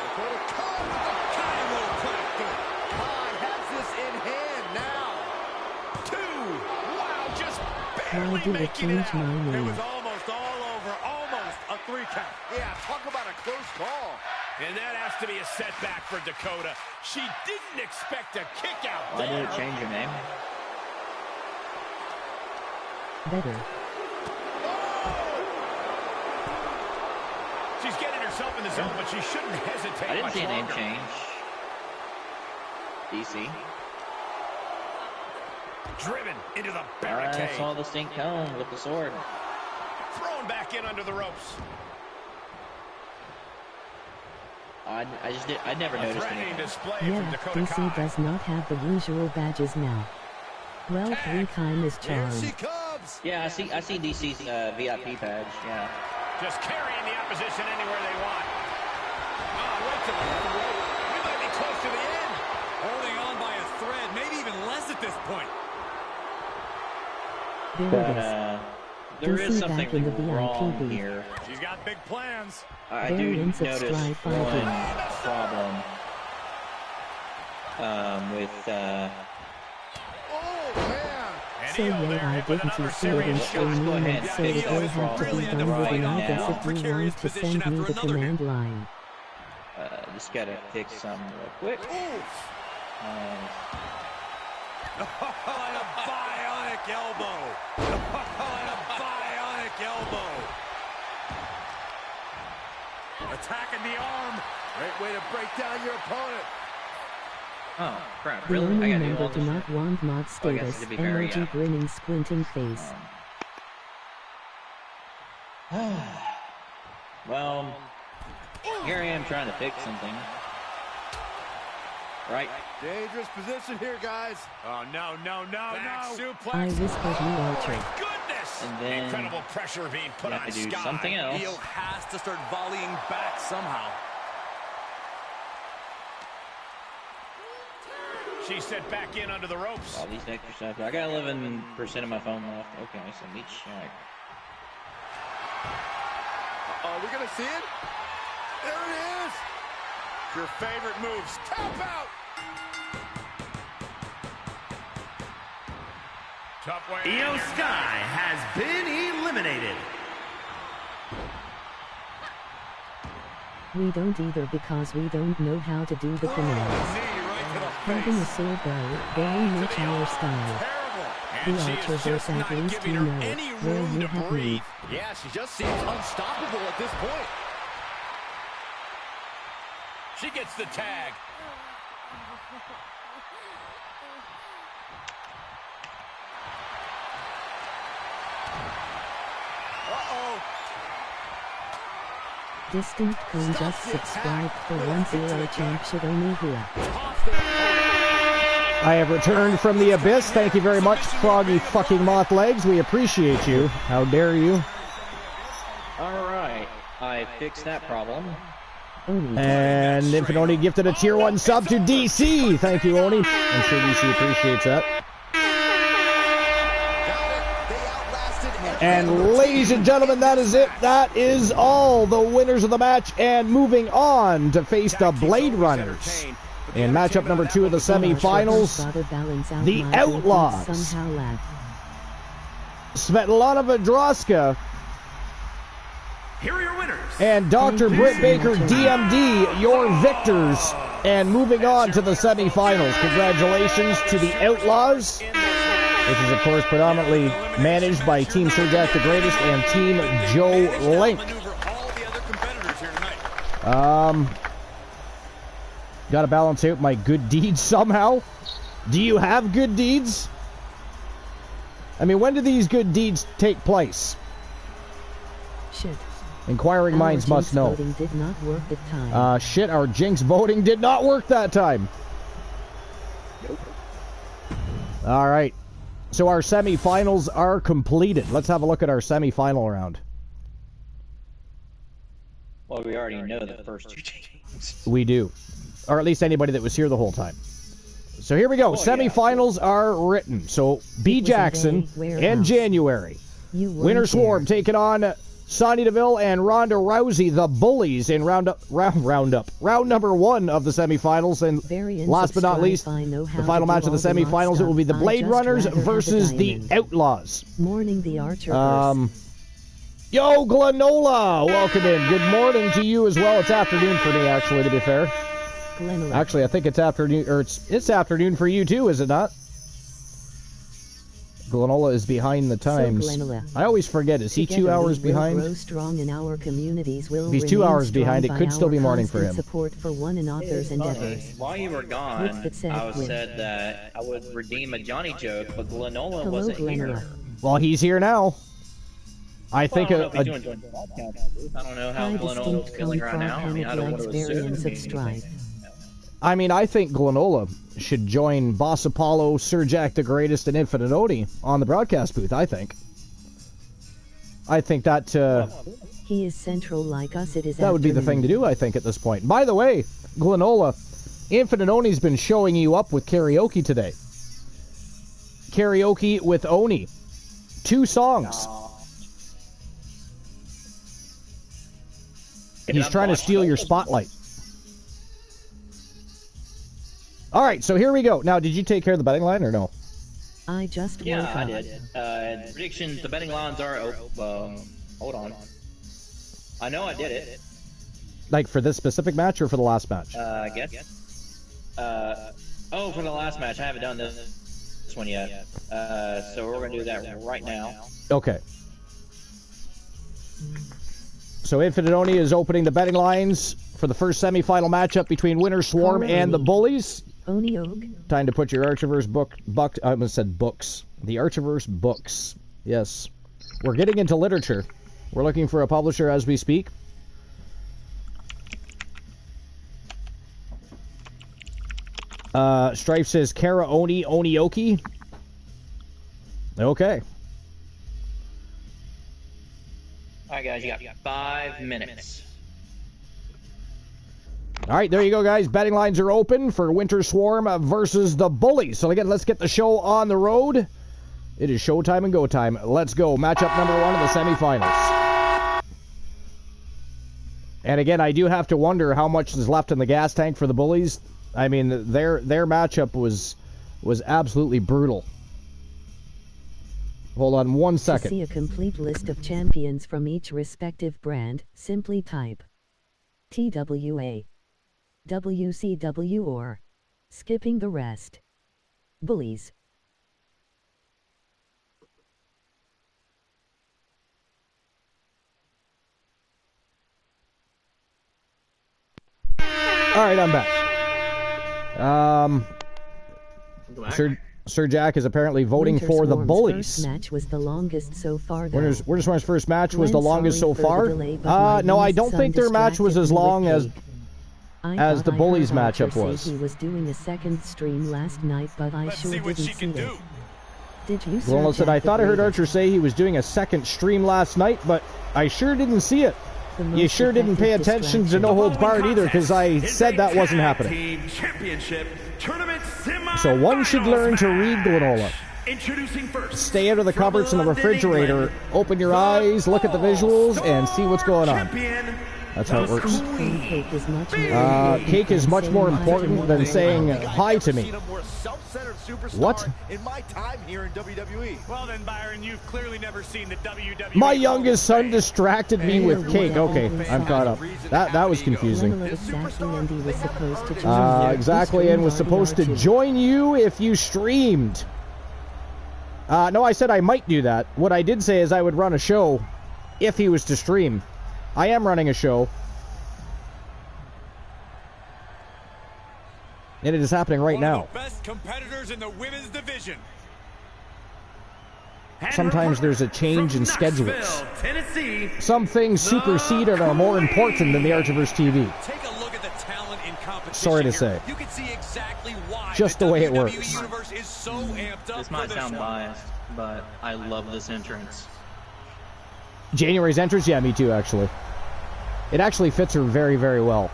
Dakota Kai with the chiropractor. Kai has this in hand now. 2. Wow, just How barely do I making it change out. my It name? was almost all over. Almost a 3 count. Yeah, talk about a close call. And that has to be a setback for Dakota. She didn't expect a kick out Why there. did it change your name? Better. She's getting herself in the zone, but she shouldn't hesitate I didn't much see a name longer. change. DC. Driven into the I barricade. saw the stink cone with the sword. Thrown back in under the ropes. I never A noticed threatening anything. display from Yeah, Dakota DC Kai. does not have the usual badges now. Well, 3 time is Here she charmed. comes. Yeah, I see DC's VIP badge. Yeah. Just carrying the opposition anywhere they want. Oh, right to the throat. We might be close to the end. Holding on by a thread, maybe even less at this point. There But it is. there DC is back something in the VIP wrong booth. here. She's got big plans. I do Variants of notice Strive Fighting. one problem with Oh, man. So yeah, I didn't see it in streaming, and so it will have to be done with an August if you want to send me the command line. just gotta fix something real quick. And a bionic elbow. And a bionic elbow. Attacking the arm. Great way to break down your opponent. Oh crap! The Really? only I gotta do member all do this not shit? want mod Oh, I guess status, to be fair, emoji yeah. grinning squinting face. Well, here I am trying to fix something. Right? Dangerous position here, guys. Oh, no. Back suplex. I whispered you Archer. Goodness. And then Incredible pressure being put you on have to do Sky. something else. Heel has to start volleying back somehow. She's set back in under the ropes. All these extra stuff. I got 11% of my phone left. Okay, so let me check. Are we gonna see it? There it is. Your favorite moves. Tap out. Tough way. Io Sky has been eliminated. We don't either because we don't know how to do the commands. Knee right to the Having a face. sword bow, very much our style. Terrible. The And she is Archerverse just at not least giving you her know any where room you to have breathe. me. Yeah, she just seems unstoppable at this point. She gets the tag. Uh-oh. Distant Cone just subscribed for 10 champ Shiromihua. I have returned from the abyss. Thank you very much, Froggy fucking Moth Legs. We appreciate you. How dare you? Alright, I fixed that problem. And Infinity gifted a tier 1 sub to DC. Thank you, Oni. I'm sure DC appreciates that. And ladies and gentlemen, that is it. That is all the winners of the match. And moving on to face the Blade Runners. In matchup number 2 of the semifinals, the Outlaws. Svetlana Vedroska Here are your winners. and Dr. Britt Baker, DMD, your victors. And moving on to the semifinals, congratulations to the Outlaws, which is, of course, predominantly managed by Team Sir Jack the Greatest and Team Joe Link. Got to balance out my good deeds somehow. Do you have good deeds? I mean, when do these good deeds take place? Shit. Inquiring Our minds must jinx know. voting did not work that time. Shit, our jinx voting did not work that time. All right. So our semifinals are completed. Let's have a look at our semifinal round. Well, we already know the first two teams. We do. Or at least anybody that was here the whole time. So here we go. Semifinals are written. So B. Jackson and January. Winter Swarm taking on Sonya Deville and Ronda Rousey, the Bullies, in round number 1 of the semifinals. And last but not least, the final match of the semifinals, it will be the Blade Runners versus the Outlaws. Morning, the Archer. Yo, Glenola, welcome in. Good morning to you as well. It's afternoon for me, actually, to be fair. Actually, I think it's afternoon, or it's afternoon for you too, is it not? Glenola is behind the times. I always forget. Is he 2 hours behind? If he's 2 hours behind, it could still be morning for him. Support for one another's endeavors. While you were gone, I said that I would redeem a Johnny joke, but Glenola wasn't here. Well, he's here now. I think I don't know how Glenola's feeling right now. I mean, I don't want to assume. I mean, I think Glenola should join Boss Apollo, Sir Jack the Greatest, and Infinite Oni on the broadcast booth, I think. I think that... he is central like us, it is that would be the thing to do, I think, at this point. By the way, Glenola, Infinite Oni's been showing you up with karaoke today. Karaoke with Oni. 2 songs. He's trying to steal your spotlight. All right, so here we go. Now, did you take care of the betting line or no? I just woke up. I did. Predictions, the betting lines are hold on. I know I did it. Like for this specific match or for the last match? I guess. Oh, for the last match. I haven't done this one yet. So we're going to do that right now. Okay. So Infinite Oni is opening the betting lines for the first semifinal matchup between Winter Swarm and the Bullies. Time to put your Archiverse I almost said books. The Archiverse books. Yes. We're getting into literature. We're looking for a publisher as we speak. Strife says Kara Oni Onioki. Okay. Alright guys, you got 5 minutes. All right, there you go, guys. Betting lines are open for Winter Swarm versus the Bullies. So again, let's get the show on the road. It is showtime and go time. Let's go. Matchup number 1 of the semifinals. And again, I do have to wonder how much is left in the gas tank for the Bullies. I mean, their matchup was absolutely brutal. Hold on 1 second. To see a complete list of champions from each respective brand, simply type TWA, WCW, or skipping the rest. Bullies. All right, I'm back. Sir Jack is apparently voting for the Bullies. First match was the longest so far. Winter Swarm's first match was the longest so far. No, I don't think their match was as long as the Bullies matchup was. He was doing a second stream last night, but I sure didn't see it. Did you? Glenola said, I thought I heard Archer say he was doing a second stream last night, but I sure didn't see it. You sure didn't pay attention to No Holds Barred either, because I said that wasn't happening. So one should learn to read, Glenola. Stay out of the cupboards and the refrigerator. Open your eyes, look at the visuals, and see what's going on. That's how it works. Cake is much more important than saying hi to me. What? In my time here in WWE. Well then, Byron, you've clearly never seen the WWE. My youngest son distracted me with cake. Okay, I'm caught up. That was confusing. Exactly, and was supposed to join you if you streamed. No, I said I might do that. What I did say is I would run a show if he was to stream. I am running a show. And it is happening right now. Best competitors in the women's division. Sometimes there's a change in schedules. Some things supersede and are more important than the Archiverse TV. Take a look at the talent in competition. Sorry to say. You can see exactly why just the way it works. Universe is so amped up. This might sound biased, but I love this entrance. January's entrance? Yeah, me too, actually. It actually fits her very, very well.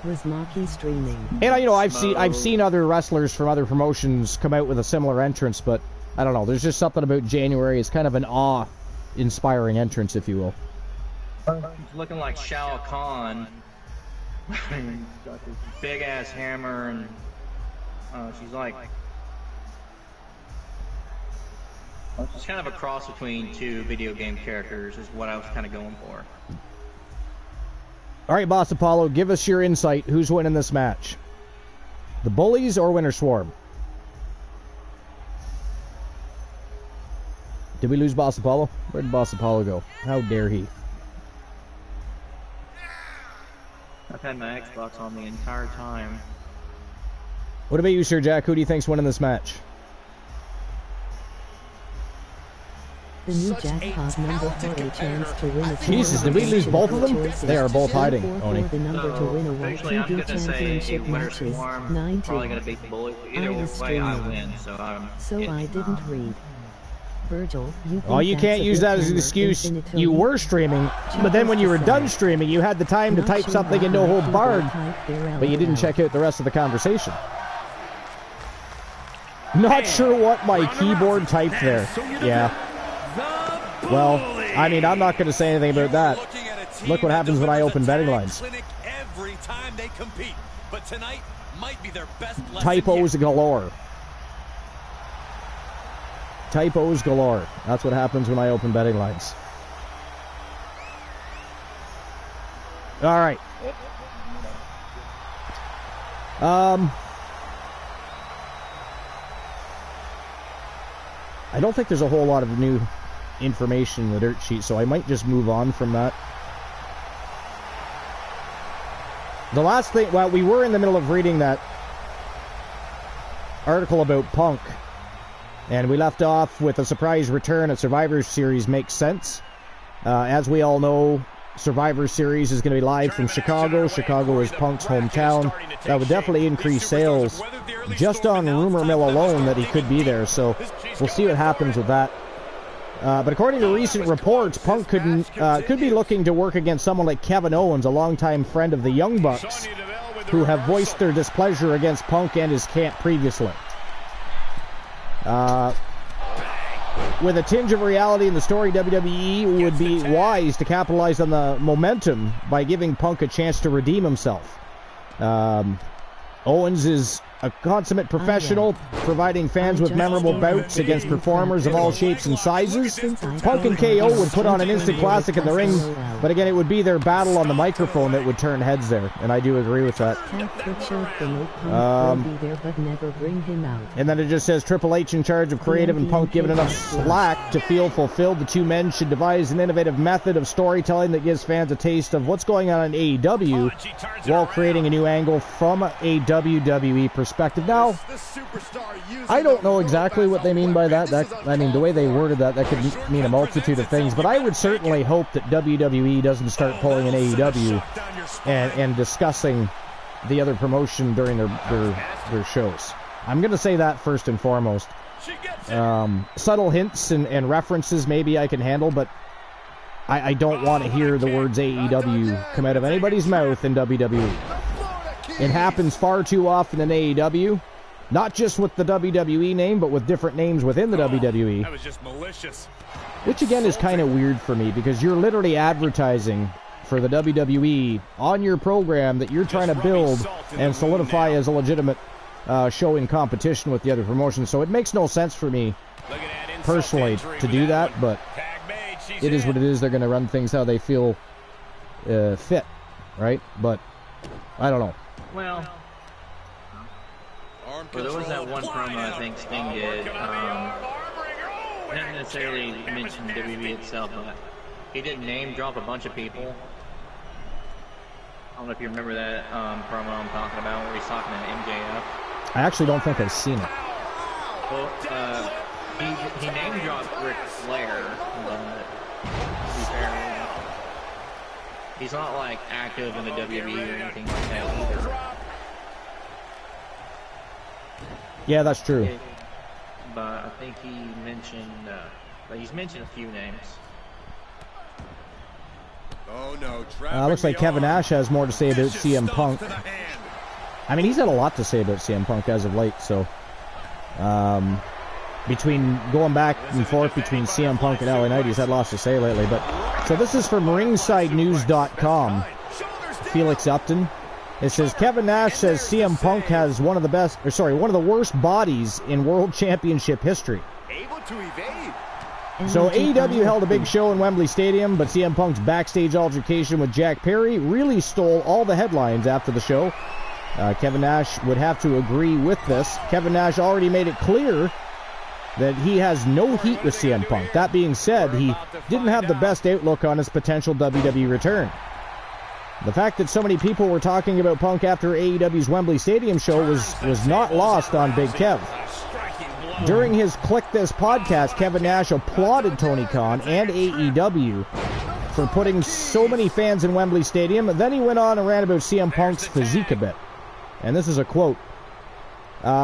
Was Maki streaming? And, you know, I've seen other wrestlers from other promotions come out with a similar entrance, but I don't know. There's just something about January. It's kind of an awe-inspiring entrance, if you will. She's looking like Shao Kahn. Got this big-ass hammer, and she's like... She's kind of a cross between two video game characters, is what I was kind of going for. All right, Boss Apollo, give us your insight. Who's winning this match? The Bullies or Winter Swarm? Did we lose Boss Apollo? Where did Boss Apollo go? How dare he? I've had my Xbox on the entire time. What about you, Sir Jack? Who do you think's winning this match? The new jackpot number for a chance to win a Jesus, did we lose both of them? They are both hiding, Oni. The number to win a World TV Championship matches. 19. Probably gonna beat the Bullies. Either way, I win. So I didn't read. Virgil, you can't use that as an excuse. You were streaming, but then when you were done streaming, you had the time to type something in no holds barred, but you didn't check out the rest of the conversation. Not sure what my keyboard typed there. Yeah. Well, I mean, I'm not going to say anything about that. Look what happens when I open betting lines. Every time they compete, but tonight might be their best typos galore. Typos galore. That's what happens when I open betting lines. All right. I don't think there's a whole lot of new information in the dirt sheet, so I might just move on from that. The last thing, well, we were in the middle of reading that article about Punk, and we left off with a surprise return at Survivor Series makes sense. As we all know, Survivor Series is going to be live from Chicago. Chicago is Punk's hometown. That would definitely increase sales just on rumor mill alone that he could be there, so we'll see what happens with that. But according to recent reports, Punk could be looking to work against someone like Kevin Owens, a longtime friend of the Young Bucks, who have voiced their displeasure against Punk and his camp previously. With a tinge of reality in the story, WWE would be wise to capitalize on the momentum by giving Punk a chance to redeem himself. Owens is a consummate professional, providing fans with memorable bouts against performers of all shapes and sizes. Punk and KO would put on an instant classic in the ring, but again, it would be their battle on the microphone that would turn heads there, and I do agree with that. And then it just says Triple H in charge of creative and Punk given enough slack to feel fulfilled. The two men should devise an innovative method of storytelling that gives fans a taste of what's going on in AEW while creating a new angle from a WWE perspective. Now, I don't know exactly what they mean by that. I mean, the way they worded that could mean a multitude of things, but I would certainly hope that WWE doesn't start pulling an AEW and discussing the other promotion during their shows. I'm going to say that first and foremost. Subtle hints and references maybe I can handle, but I don't want to hear the words AEW come out of anybody's mouth in WWE. It happens far too often in AEW, not just with the WWE name, but with different names within the WWE. That was just malicious. Which again is kind of weird for me, because you're literally advertising for the WWE on your program that you're trying to build and solidify as a legitimate show in competition with the other promotions. So it makes no sense for me personally to do that, but it is what it is. They're going to run things how they feel fit, right? But I don't know. Well, there was that one promo I think Sting did. Not necessarily mention WWE itself, but he did name drop a bunch of people. I don't know if you remember that promo I'm talking about, where he's talking to MJF. I actually don't think I've seen it. Well, he name dropped Ric Flair, but to be fair, He's not like active in the WWE or anything like that either. Yeah, that's true. But I think he mentioned, he's mentioned a few names. Oh no! Looks like Kevin Nash has more to say about CM Punk. I mean, he's had a lot to say about CM Punk as of late. So, between going back and forth between CM Punk and LA Knight, he's had lots to say lately. But so this is from RingsideNews.com. Felix Upton. It says Kevin Nash says CM Punk has one of the worst bodies in World Championship history. Able to evade. So AEW held a big show in Wembley Stadium, but CM Punk's backstage altercation with Jack Perry really stole all the headlines after the show. Kevin Nash would have to agree with this. Kevin Nash already made it clear that he has no heat with CM Punk. That being said, he didn't have the best outlook on his potential WWE return. The fact that so many people were talking about Punk after AEW's Wembley Stadium show was not lost on Big Kev. During his Click This podcast, Kevin Nash applauded Tony Khan and AEW for putting so many fans in Wembley Stadium. Then he went on and ran about CM Punk's physique a bit. And this is a quote.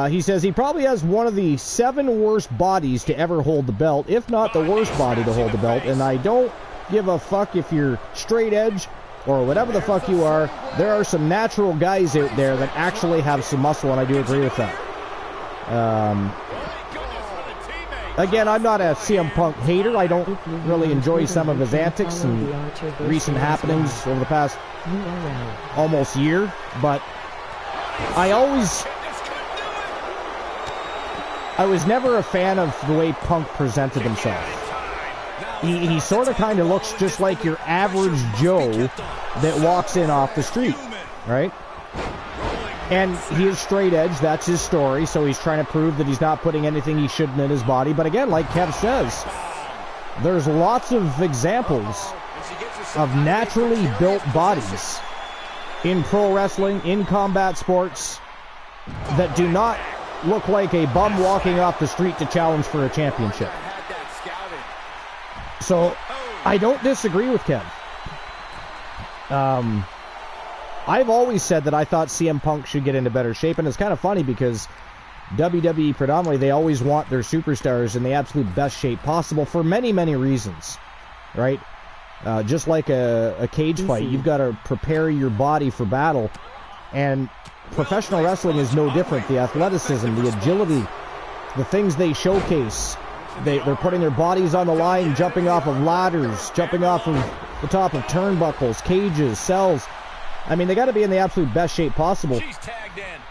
He says he probably has one of the 7 worst bodies to ever hold the belt, if not the worst body to hold the belt. And I don't give a fuck if you're straight edge or whatever the fuck you are. There are some natural guys out there that actually have some muscle, and I do agree with that. Again, I'm not a CM Punk hater. I don't really enjoy some of his antics and recent happenings over the past almost year, but I was never a fan of the way Punk presented himself. He sort of kind of looks just like your average Joe that walks in off the street, right? And he is straight edge, that's his story, so he's trying to prove that he's not putting anything he shouldn't in his body. But again, like Kev says, there's lots of examples of naturally built bodies in pro wrestling, in combat sports, that do not look like a bum walking off the street to challenge for a championship. So, I don't disagree with Kev. I've always said that I thought CM Punk should get into better shape, and it's kind of funny because WWE predominantly, they always want their superstars in the absolute best shape possible for many, many reasons, right? Just like a cage fight, you've got to prepare your body for battle, and professional wrestling is no different. The athleticism, the agility, the things they showcase, they're putting their bodies on the line, jumping off of ladders, jumping off of the top of turnbuckles, cages, cells. I mean, they got to be in the absolute best shape possible.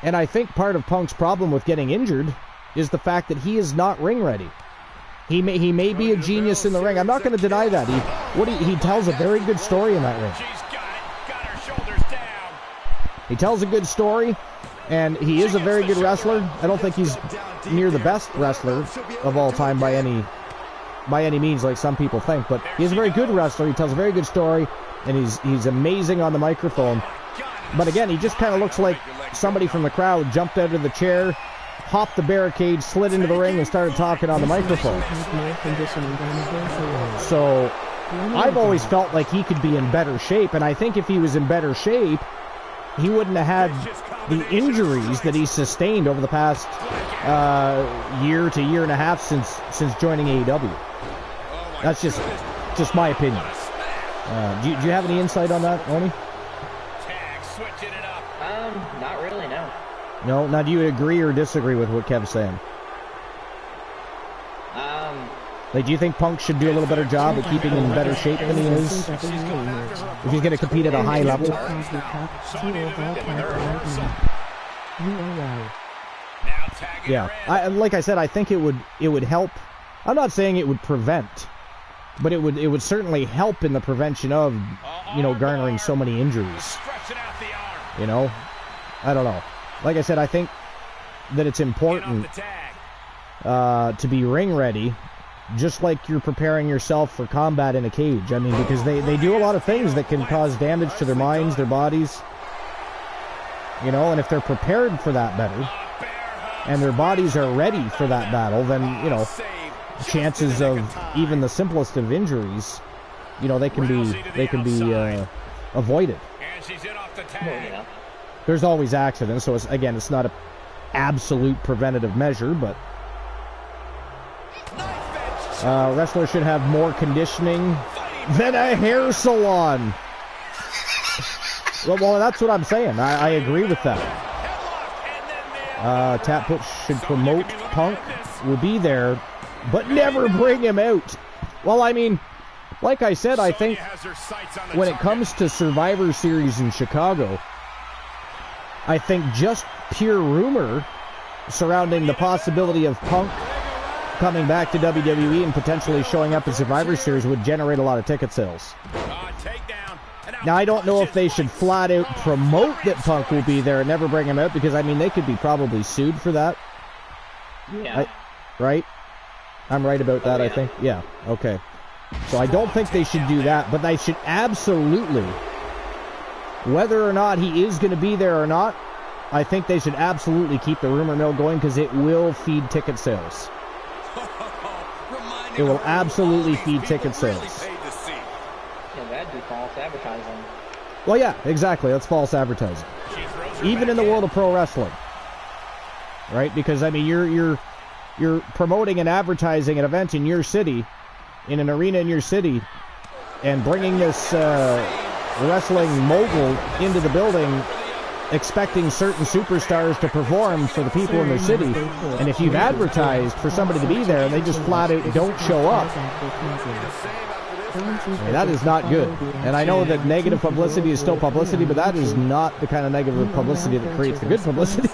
And I think part of Punk's problem with getting injured is the fact that he is not ring ready. He may be a genius in the ring. I'm not going to deny that. He tells a very good story in that ring. He tells a good story, and he is a very good wrestler. I don't think he's near the best wrestler of all time by any means, like some people think. But he's a very good wrestler. He tells a very good story, and he's amazing on the microphone. But again, he just kind of looks like somebody from the crowd jumped out of the chair, hopped the barricade, slid into the ring, and started talking on the microphone. So I've always felt like he could be in better shape, and I think if he was in better shape, he wouldn't have had the injuries that he sustained over the past year to year and a half since joining AEW. That's just my opinion. Do you have any insight on that, Oni? Not really, no. No? Now, do you agree or disagree with what Kev's saying? Like, do you think Punk should do a little better job at keeping in better shape than he is? If he's going to compete at a high level? Yeah. Like I said, I think it would help. I'm not saying it would prevent, but it would certainly help in the prevention of, garnering so many injuries. I don't know. Like I said, I think that it's important to be ring ready, just like you're preparing yourself for combat in a cage. I mean, because they do a lot of things that can cause damage to their minds, their bodies. And if they're prepared for that better, and their bodies are ready for that battle, then, chances of even the simplest of injuries, they can be avoided. And she's in off the tag. Well, yeah. There's always accidents, so it's not an absolute preventative measure, but wrestlers should have more conditioning than a hair salon. Well, that's what I'm saying. I agree with that. Tap Put should promote Punk. Will be there, but never bring him out. Well, I mean, like I said, I think when it comes to Survivor Series in Chicago, I think just pure rumor surrounding the possibility of Punk coming back to WWE and potentially showing up at Survivor Series would generate a lot of ticket sales. Now, I don't know if they should flat out promote that Punk will be there and never bring him out, because, I mean, they could be probably sued for that. Yeah. Right? I'm right about that, I think. Yeah, okay. So I don't think they should do that, but they should absolutely, whether or not he is going to be there or not, I think they should absolutely keep the rumor mill going, because it will feed ticket sales. It will absolutely feed ticket sales. Yeah, that'd be false advertising. Well, yeah, exactly. That's false advertising. Even in the world of pro wrestling. Right? Because, I mean, you're promoting and advertising an event in your city, in an arena in your city, and bringing this wrestling mogul into the building, expecting certain superstars to perform for the people in their city. And if you've advertised for somebody to be there and they just flat out don't show up, that is not good. And I know that negative publicity is still publicity, but that is not the kind of negative publicity that creates the good publicity.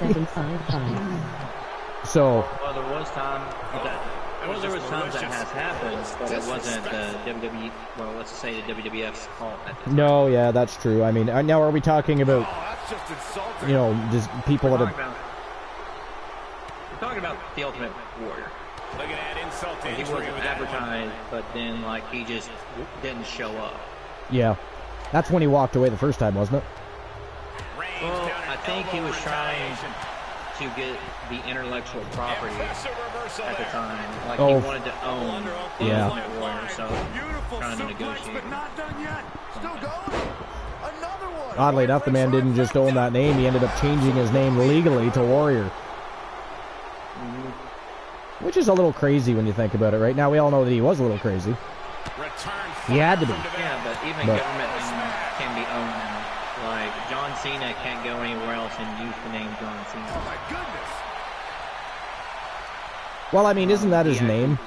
So, well, there was times that has happened, but it wasn't the WWE. Well, let's say the WWF's fault. No, yeah, that's true. I mean, now are we talking about, you know, just people that are? We're talking about the Ultimate Warrior. Look at that insult to he injury wasn't advertised, but then like he just didn't show up. Yeah, that's when he walked away the first time, wasn't it? Well, I think he was trying to get the intellectual property at the time. Like he wanted to own the Ultimate Warrior, so trying to negotiate. Oddly enough, the man didn't just own that name; he ended up changing his name legally to Warrior. Which is a little crazy when you think about it, right? Now, we all know that he was a little crazy. He had to be. Yeah, but even government can be owned now. Like, John Cena can't go anywhere else and use the name John Cena. Oh, my goodness. Well, I mean, isn't that his name?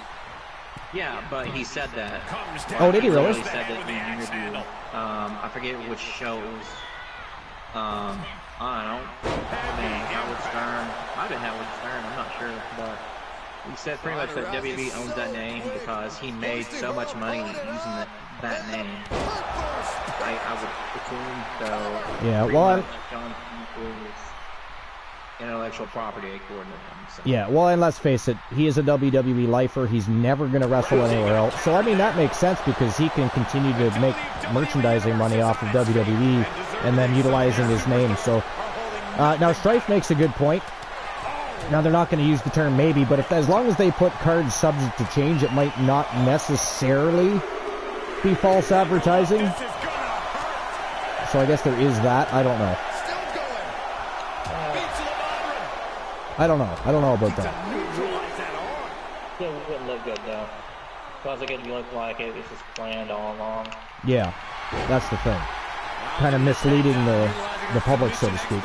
Yeah, but he said that. Oh, did he really? He said that in an interview. I forget which show it was. I don't know. Howard Stern. I've been Howard Stern, I'm not sure, but he said pretty much that WWE owns that name because he made so much money using that name. I would assume so. Yeah, well, John is intellectual property according to him. So. Yeah, well, and let's face it, he is a WWE lifer. He's never going to wrestle anywhere else. So, I mean, that makes sense because he can continue to make merchandising money off of WWE and then utilizing his name. So, now Strife makes a good point. Now, they're not going to use the term maybe, but as long as they put cards subject to change, it might not necessarily be false advertising. So I guess there is that. I don't know. I don't know about that. It wouldn't look good, though. Because it look like it was just planned all along. Yeah, that's the thing. Kind of misleading the public, so to speak.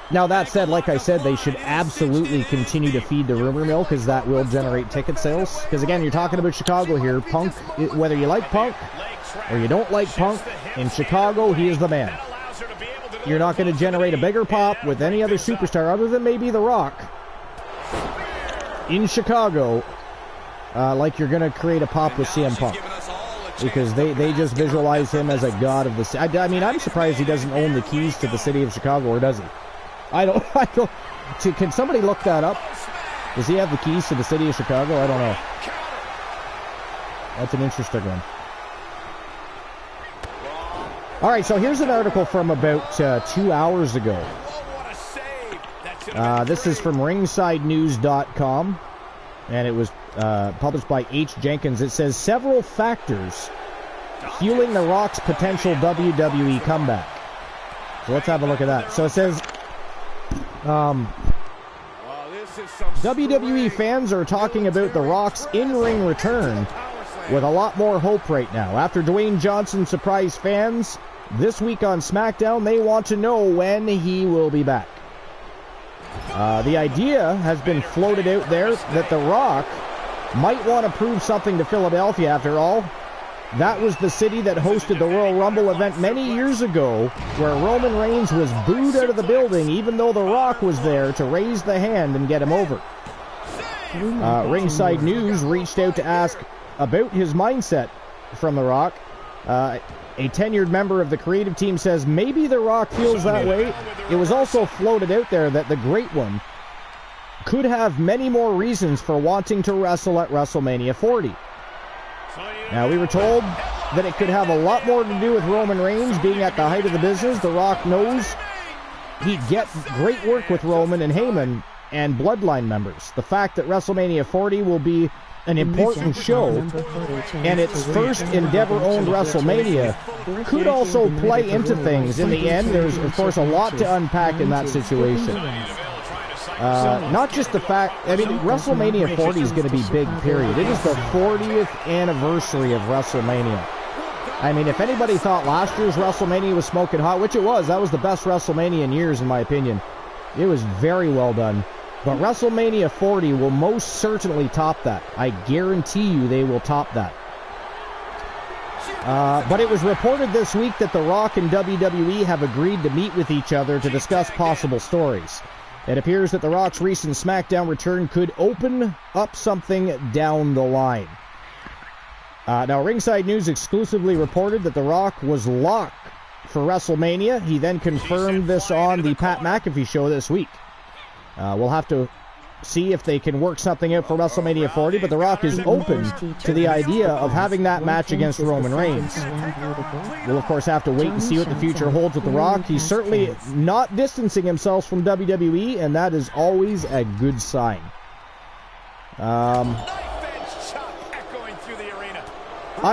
Now, that said, like I said, they should absolutely continue to feed the rumor mill because that will generate ticket sales. Because, again, you're talking about Chicago here. Punk, whether you like Punk or you don't like Punk, in Chicago, he is the man. You're not going to generate a bigger pop with any other superstar other than maybe The Rock in Chicago like you're going to create a pop with CM Punk. Because they just visualize him as a god of the city. I mean, I'm surprised he doesn't own the keys to the city of Chicago, or does he? I don't. Can somebody look that up? Does he have the keys to the city of Chicago? I don't know. That's an interesting one. All right, so here's an article from about 2 hours ago. This is from ringsidenews.com, and it was published by H. Jenkins. It says several factors fueling The Rock's potential WWE comeback. So let's have a look at that. So it says, WWE fans are talking about The Rock's in-ring return with a lot more hope right now. After Dwayne Johnson surprised fans this week on SmackDown, they want to know when he will be back. The idea has been floated out there that The Rock might want to prove something to Philadelphia. After all, that was the city that hosted the Royal Rumble event many years ago, where Roman Reigns was booed out of the building even though The Rock was there to raise the hand and get him over. Ringside News reached out to ask about his mindset from The Rock. A tenured member of the creative team says maybe The Rock feels that way. It was also floated out there that the Great One could have many more reasons for wanting to wrestle at WrestleMania 40. Now, we were told that it could have a lot more to do with Roman Reigns being at the height of the business. The Rock knows he'd get great work with Roman and Heyman and Bloodline members. The fact that WrestleMania 40 will be an important show and its first Endeavor-owned WrestleMania could also play into things. In the end, there's, of course, a lot to unpack in that situation. Not just the fact, I mean, WrestleMania 40 is going to be big, period. It is the 40th anniversary of WrestleMania. I mean, if anybody thought last year's WrestleMania was smoking hot, which it was, that was the best WrestleMania in years, in my opinion. It was very well done. But WrestleMania 40 will most certainly top that. I guarantee you they will top that. But it was reported this week that The Rock and WWE have agreed to meet with each other to discuss possible stories. It appears that The Rock's recent SmackDown return could open up something down the line. Now, Ringside News exclusively reported that The Rock was locked for WrestleMania. He then confirmed this on the Pat McAfee show this week. We'll have to see if they can work something out for WrestleMania 40, but The Rock is open to the idea of having that match against Roman Reigns. We'll, of course, have to wait and see what the future holds with The Rock. He's certainly not distancing himself from WWE, and that is always a good sign. I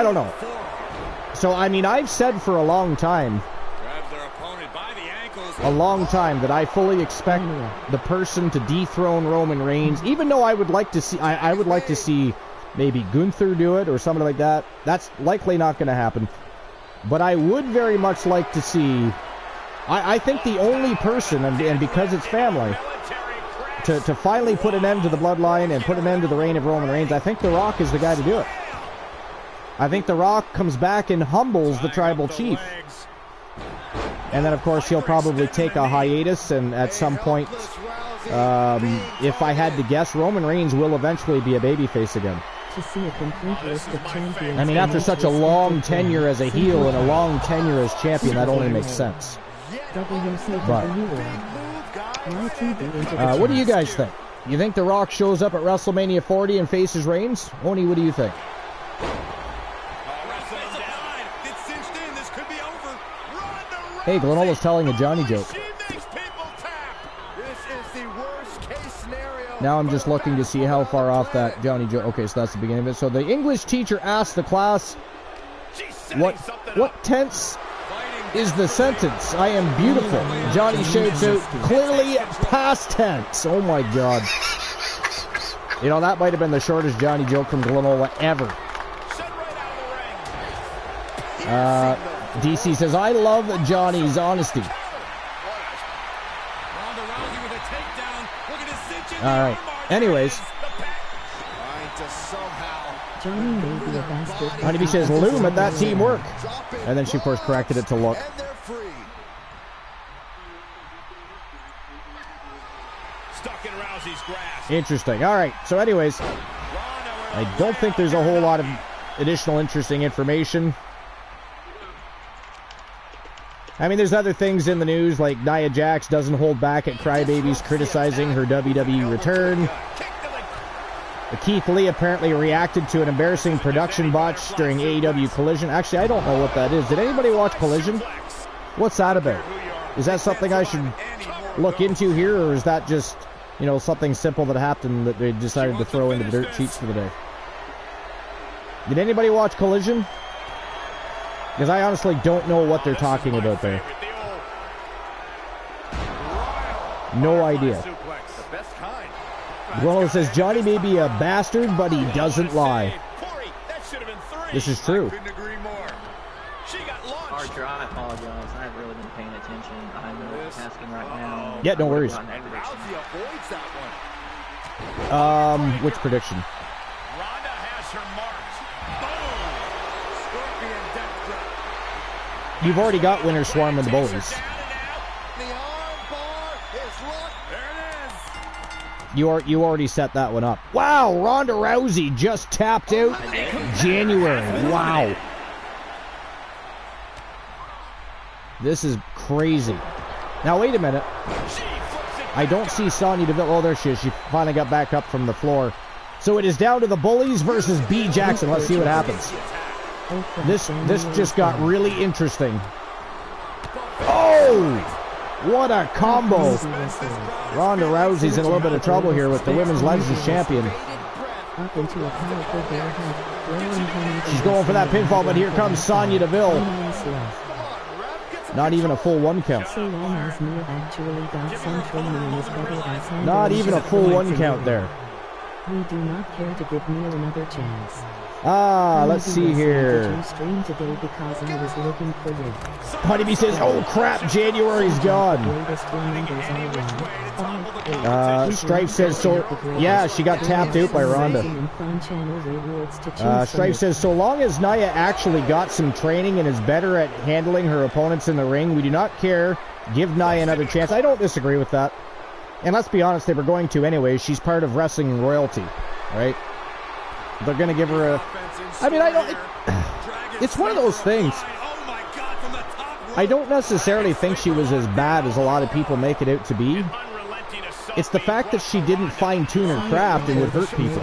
don't know. So, I mean, I've said for a long time that I fully expect the person to dethrone Roman Reigns, even though I would like to see maybe Gunther do it or something like that. That's likely not going to happen. But I would very much like to see, I think the only person, and because it's family, to finally put an end to the bloodline and put an end to the reign of Roman Reigns, I think The Rock is the guy to do it. I think The Rock comes back and humbles the tribal chief. And then, of course, he'll probably take a hiatus, and at some point, if I had to guess, Roman Reigns will eventually be a babyface again. To see a complete list of champions. I mean, after such a long tenure as a heel and a long tenure as champion, that only makes sense. But, what do you guys think? You think The Rock shows up at WrestleMania 40 and faces Reigns? Oni, what do you think? Hey, Glenola's telling a Johnny joke. Now I'm just looking to see how far off that Johnny joke. Okay, so that's the beginning of it. So the English teacher asked the class, what tense is the sentence? I am beautiful. Johnny shouts out, clearly past tense. Oh my God. You know, that might have been the shortest Johnny joke from Glenola ever. DC says, I love Johnny's honesty. Alright, anyways. Honeybee says, loom at that teamwork. And then she, of course, corrected it to look. Interesting. Alright, so anyways, I don't think there's a whole lot of additional interesting information. I mean, there's other things in the news, like Nia Jax doesn't hold back at crybabies criticizing her WWE return. Keith Lee apparently reacted to an embarrassing production botch during AEW Collision. Actually, I don't know what that is. Did anybody watch Collision? What's that about? Is that something I should look into here, or is that just, you know, something simple that happened that they decided to throw into the dirt sheets for the day? Did anybody watch Collision? Because I honestly don't know what they're talking about there. No idea. Well, it says Johnny may be a bastard, but he doesn't lie. This is true. Archer, I apologize. I've really been paying attention. I'm multitasking right now. Yeah, no worries. Which prediction? Ronda has her marked. Boom! Scorpion death drop. You've already got Winter Swarm and the Bullies. You already set that one up. Wow, Ronda Rousey just tapped out January. Wow. This is crazy. Now, wait a minute. I don't see Sonya Deville. Oh, there she is. She finally got back up from the floor. So it is down to the Bullies versus B. Jackson. Let's see what happens. This just got really interesting. Oh! What a combo. Ronda Rousey's in a little bit of trouble here with the Women's Legends Champion. She's going for that pinfall, but here comes Sonya Deville. Not even a full 1 count. Not even a full 1 count there. We do not care to give Neil another chance. Let's see here. Honeybee says, oh crap, January's gone. Strife says, so, yeah, she got tapped out by Ronda. Strife says, so long as Nia actually got some training and is better at handling her opponents in the ring, we do not care. Give Nia another chance. I don't disagree with that. And let's be honest, they were going to anyway. She's part of wrestling royalty, right? They're going to give her a... I mean, I don't... It's one of those things. I don't necessarily think she was as bad as a lot of people make it out to be. It's the fact that she didn't fine-tune her craft and would hurt people.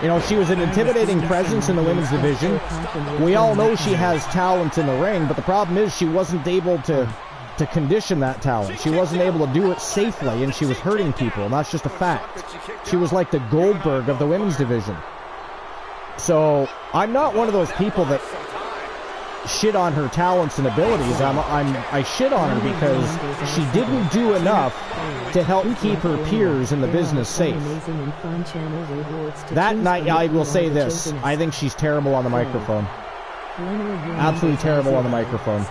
You know, she was an intimidating presence in the women's division. We all know she has talent in the ring, but the problem is she wasn't able to condition that talent. She wasn't able to do it safely, and she was hurting people, and that's just a fact. She was like the Goldberg of the women's division. So, I'm not one of those people that shit on her talents and abilities. I shit on her because she didn't do enough to help keep her peers in the business safe. That night, I will say this, I think she's terrible on the microphone. Absolutely terrible on the microphone.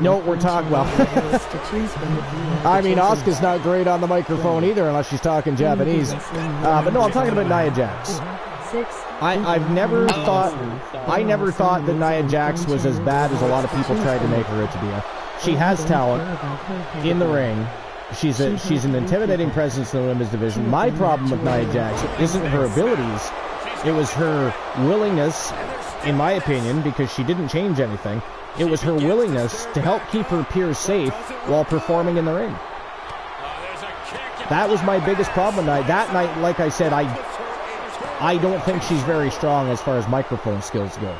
No, we're talking, well, I mean, Asuka's not great on the microphone either unless she's talking Japanese. But no, I'm talking about Nia Jax. I never thought that Nia Jax was as bad as a lot of people tried to make her out to be. She has talent in the ring. She's an intimidating presence in the women's division. My problem with Nia Jax isn't her abilities. It was her willingness, in my opinion, because she didn't change anything. It was her willingness to help keep her peers safe while performing in the ring. That was my biggest problem that night. Like I said, I don't think she's very strong as far as microphone skills go.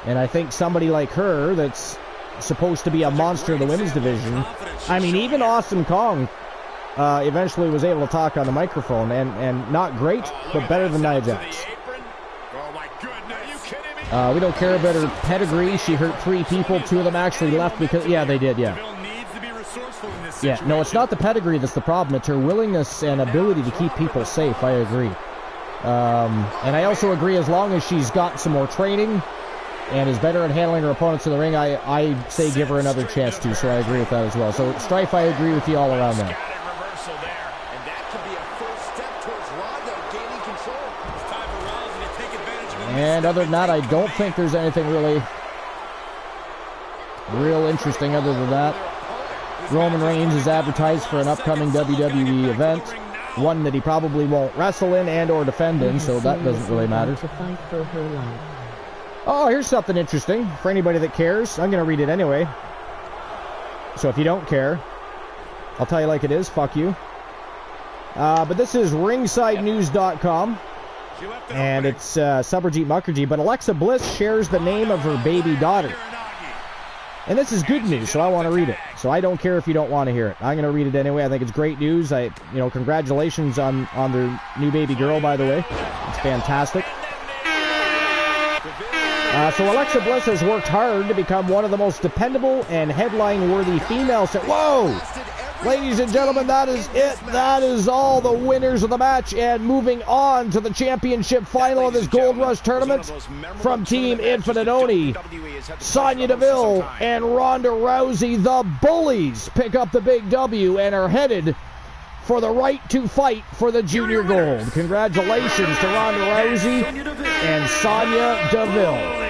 And I think somebody like her that's supposed to be a monster in the women's division, I mean, even Awesome Kong eventually was able to talk on the microphone, and not great, but better than Nia Jax. We don't care about her pedigree. She hurt 3 people. 2 of them actually left because... Yeah, they did, yeah. Yeah, no, it's not the pedigree that's the problem. It's her willingness and ability to keep people safe. I agree. And I also agree, as long as she's got some more training and is better at handling her opponents in the ring, I say give her another chance too, so I agree with that as well. So, Strife, I agree with you all around there. And other than that, I don't think there's anything real interesting other than that. Roman Reigns is advertised for an upcoming WWE event, one that he probably won't wrestle in and or defend in, so that doesn't really matter. Oh, here's something interesting for anybody that cares. I'm going to read it anyway. So if you don't care, I'll tell you like it is. Fuck you. But this is ringsidenews.com. And it's Subberjeet Mukherjee, but Alexa Bliss shares the name of her baby daughter. And this is good news, so I want to read it. So I don't care if you don't want to hear it. I'm going to read it anyway. I think it's great news. Congratulations on their new baby girl, by the way. It's fantastic. So Alexa Bliss has worked hard to become one of the most dependable and headline-worthy females. Whoa! Ladies and gentlemen, that is it. That is all the winners of the match. And moving on to the championship final of this Gold Rush tournament from Team Infinite Oni, Sonya Deville and Ronda Rousey, the Bullies, pick up the big W and are headed for the right to fight for the junior gold. Congratulations to Ronda Rousey and Sonya Deville.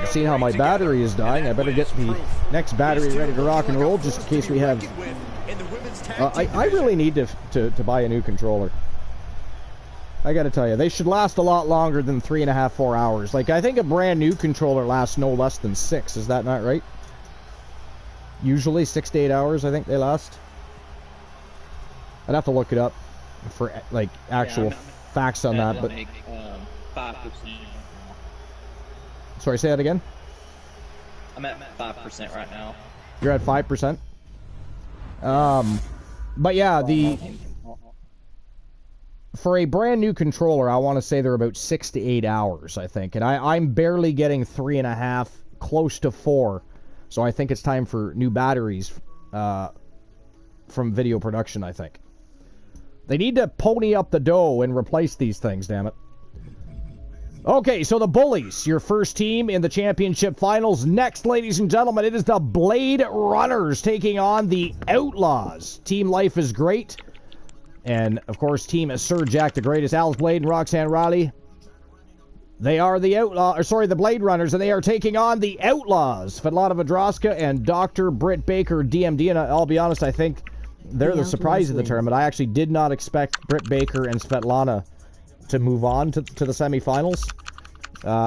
See how my battery is dying. I better get the next battery ready to rock and roll just in case we have... I really need to buy a new controller. I gotta tell you, they should last a lot longer than 3.5, 4 hours. Like, I think a brand new controller lasts no less than 6. Is that not right? Usually 6 to 8 hours, I think they last. I'd have to look it up for, like, actual facts on that, but... 5%. Sorry, say that again? I'm at 5% right now. You're at 5%? But yeah, for a brand new controller, I want to say they're about 6 to 8 hours, I think. And I'm barely getting 3.5, close to 4. So I think it's time for new batteries from video production, I think. They need to pony up the dough and replace these things, damn it. Okay, so the Bullies, your first team in the championship finals. Next, ladies and gentlemen, it is the Blade Runners taking on the Outlaws. Team Life is Great. And, of course, Team Sir Jack the Greatest, Alice Blade and Roxanne Riley. They are the Blade Runners, and they are taking on the Outlaws. Svetlana Vedrostka and Dr. Britt Baker, DMD. And I'll be honest, I think they're the surprise of the tournament. I actually did not expect Britt Baker and Svetlana to move on to the semifinals,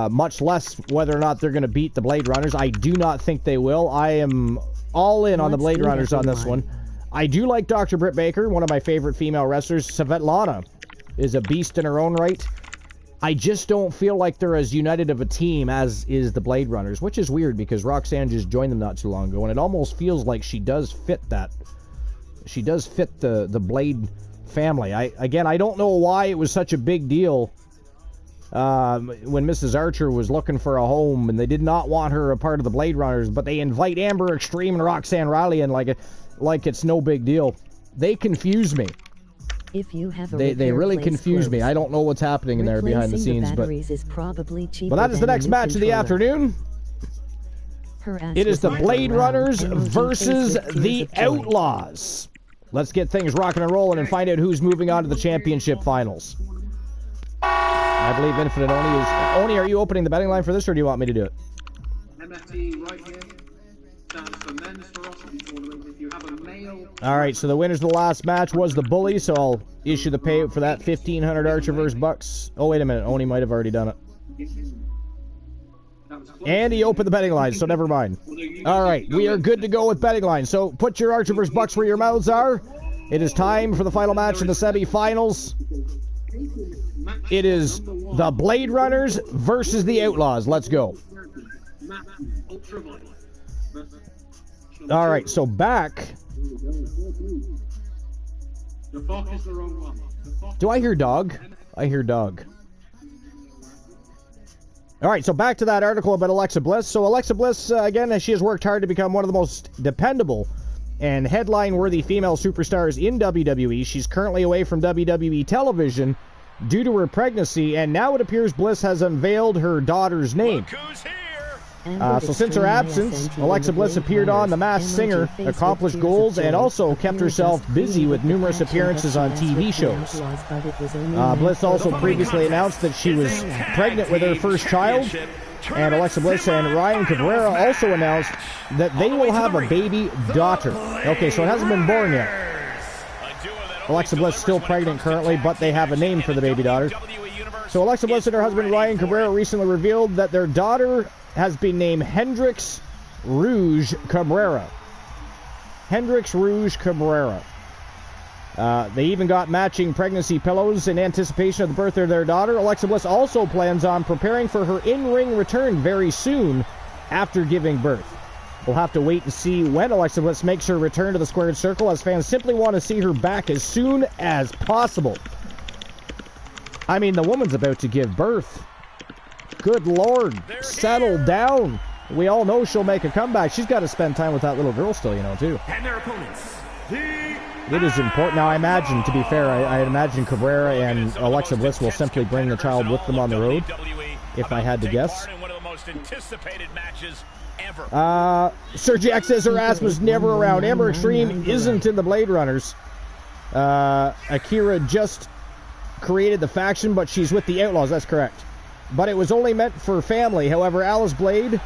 much less whether or not they're going to beat the Blade Runners. I do not think they will. I am all in on the Blade Runners on this one. I do like Dr. Britt Baker, one of my favorite female wrestlers. Svetlana is a beast in her own right. I just don't feel like they're as united of a team as is the Blade Runners, which is weird because Roxanne just joined them not too long ago, and it almost feels like she does fit that. She does fit the Blade family. I don't know why it was such a big deal when Mrs. Archer was looking for a home and they did not want her a part of the Blade Runners, but they invite Amber Extreme and Roxanne Riley in like it's no big deal. They confuse me. If you have they really confuse me. I don't know what's happening in there behind the scenes, but that is the next match of the afternoon. It is the Blade Runners versus the Outlaws. Let's get things rocking and rolling and find out who's moving on to the championship finals. I believe Infinite Oni is... Oni, are you opening the betting line for this, or do you want me to do it? MFT right here stands for men's ferocity tournament. If you have a male... Alright, so the winners of the last match was the Bullies, so I'll issue the payout for that, 1,500 Archerverse bucks. Oh, wait a minute. Oni might have already done it. And he opened the betting line, so never mind. Alright, we are good to go with betting line. So put your Archerverse bucks where your mouths are. It is time for the final match in the semi-finals. It is the Blade Runners versus the Outlaws. Let's go. Alright, so back. Do I hear dog? I hear dog. Alright, so back to that article about Alexa Bliss. So Alexa Bliss, again, she has worked hard to become one of the most dependable and headline-worthy female superstars in WWE. She's currently away from WWE television due to her pregnancy, and now it appears Bliss has unveiled her daughter's name. So since her absence, Alexa Bliss appeared on The Masked Singer, accomplished goals, and also kept herself busy with numerous appearances on TV shows. Bliss also previously announced that she was pregnant with her first child, and Alexa Bliss and Ryan Cabrera also announced that they will have a baby daughter. Okay, so it hasn't been born yet. Alexa Bliss still pregnant currently, but they have a name for the baby daughter. So Alexa Bliss and her husband Ryan Cabrera recently revealed that their daughter has been named Hendrix Rouge Cabrera. Hendrix Rouge Cabrera. They even got matching pregnancy pillows in anticipation of the birth of their daughter. Alexa Bliss also plans on preparing for her in-ring return very soon after giving birth. We'll have to wait and see when Alexa Bliss makes her return to the squared circle, as fans simply want to see her back as soon as possible. I mean, the woman's about to give birth. Good Lord, settle down. We all know she'll make a comeback. She's got to spend time with that little girl still, you know, too. And their opponents. It is important. Now, I imagine, to be fair, I imagine Cabrera and Alexa Bliss will simply bring the child with them on the road, if I had to guess. Sir Jack says Erasmus never around. Amber Extreme isn't in the Blade Runners. Akira just created the faction, but she's with the Outlaws. That's correct. But it was only meant for family. However, Alice Blade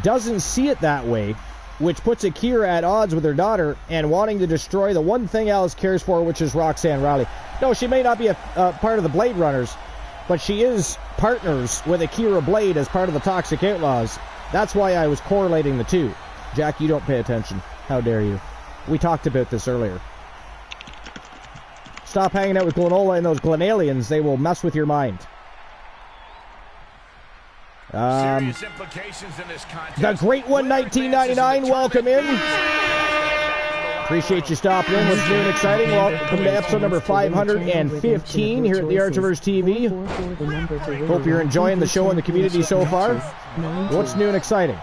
doesn't see it that way, which puts Akira at odds with her daughter and wanting to destroy the one thing Alice cares for, which is Roxanne Riley. No, she may not be a part of the Blade Runners, but she is partners with Akira Blade as part of the Toxic Outlaws. That's why I was correlating the two. Jack, you don't pay attention. How dare you? We talked about this earlier. Stop hanging out with Glenola and those Glenalians. They will mess with your mind. Serious implications in this contest. The Great One 1999, welcome in. Appreciate you stopping in. What's new and exciting? Welcome to episode number 515 here at the Archiverse TV. Hope you're enjoying the show and the community so far. What's new and exciting?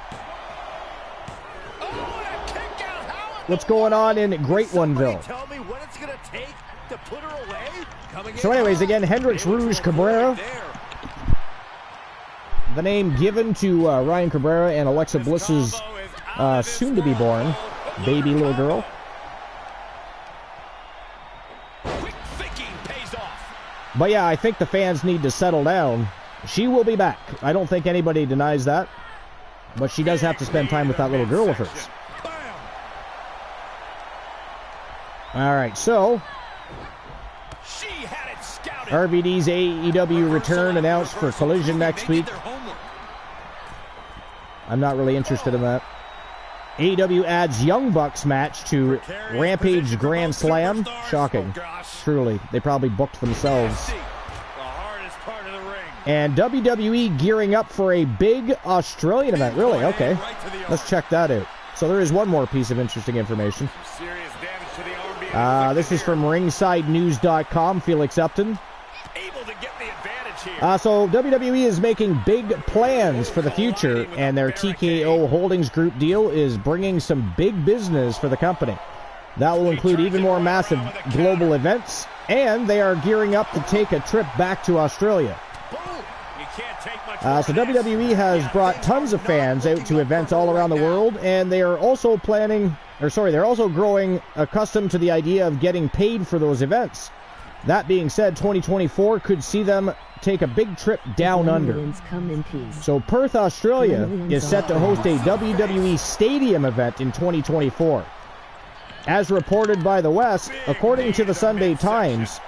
What's going on in Great Oneville? So anyways, again, Hendrix Rouge Cabrera. The name given to Ryan Cabrera and Alexa Bliss's soon-to-be-born baby little girl. But yeah, I think the fans need to settle down. She will be back. I don't think anybody denies that. But she does have to spend time with that little girl of hers. Alright, so RVD's AEW return announced for Collision next week. I'm not really interested in that. AEW adds Young Bucks match to Rampage Grand Slam. Shocking. Truly. They probably booked themselves. And WWE gearing up for a big Australian event. Really? Okay. Let's check that out. So there is one more piece of interesting information. This is from RingsideNews.com. Felix Upton. So WWE is making big plans for the future, and their TKO Holdings Group deal is bringing some big business for the company. That will include even more massive global events, and they are gearing up to take a trip back to Australia. So WWE has brought tons of fans out to events all around the world, and they are also they're also growing accustomed to the idea of getting paid for those events. That being said, 2024 could see them take a big trip down under. So Perth, Australia is set to host a WWE Stadium event in 2024. As reported by the West, according to the Sunday Times,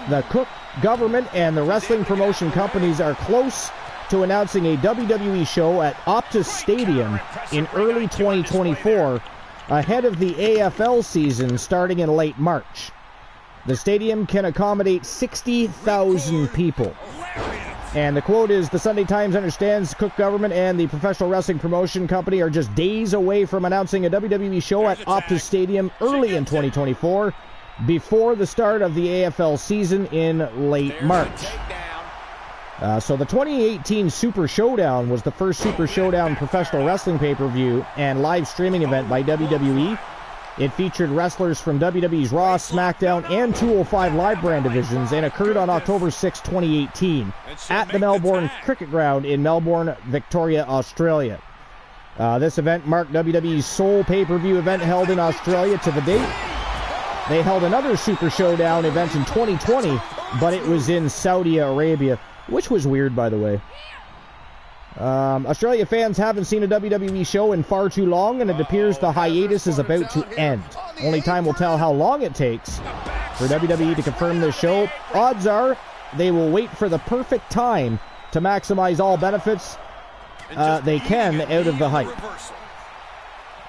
the Cook government and the wrestling promotion companies are close to announcing a WWE show at Optus Stadium in early 2024, ahead of the AFL season starting in late March. The stadium can accommodate 60,000 people. And the quote is, the Sunday Times understands Cook government and the professional wrestling promotion company are just days away from announcing a WWE show at Optus Stadium early in 2024, before the start of the AFL season in late March. So the 2018 Super Showdown was the first Super Showdown professional wrestling pay-per-view and live streaming event by WWE. It featured wrestlers from WWE's Raw, SmackDown, and 205 Live brand divisions and occurred on October 6, 2018 at the Melbourne Cricket Ground in Melbourne, Victoria, Australia. This event marked WWE's sole pay-per-view event held in Australia to the date. They held another Super Showdown event in 2020, but it was in Saudi Arabia, which was weird, by the way. Australia fans haven't seen a WWE show in far too long, and it appears the hiatus is about to end. Only time will tell how long it takes for WWE to confirm this show. Odds are they will wait for the perfect time to maximize all benefits they can out of the hype.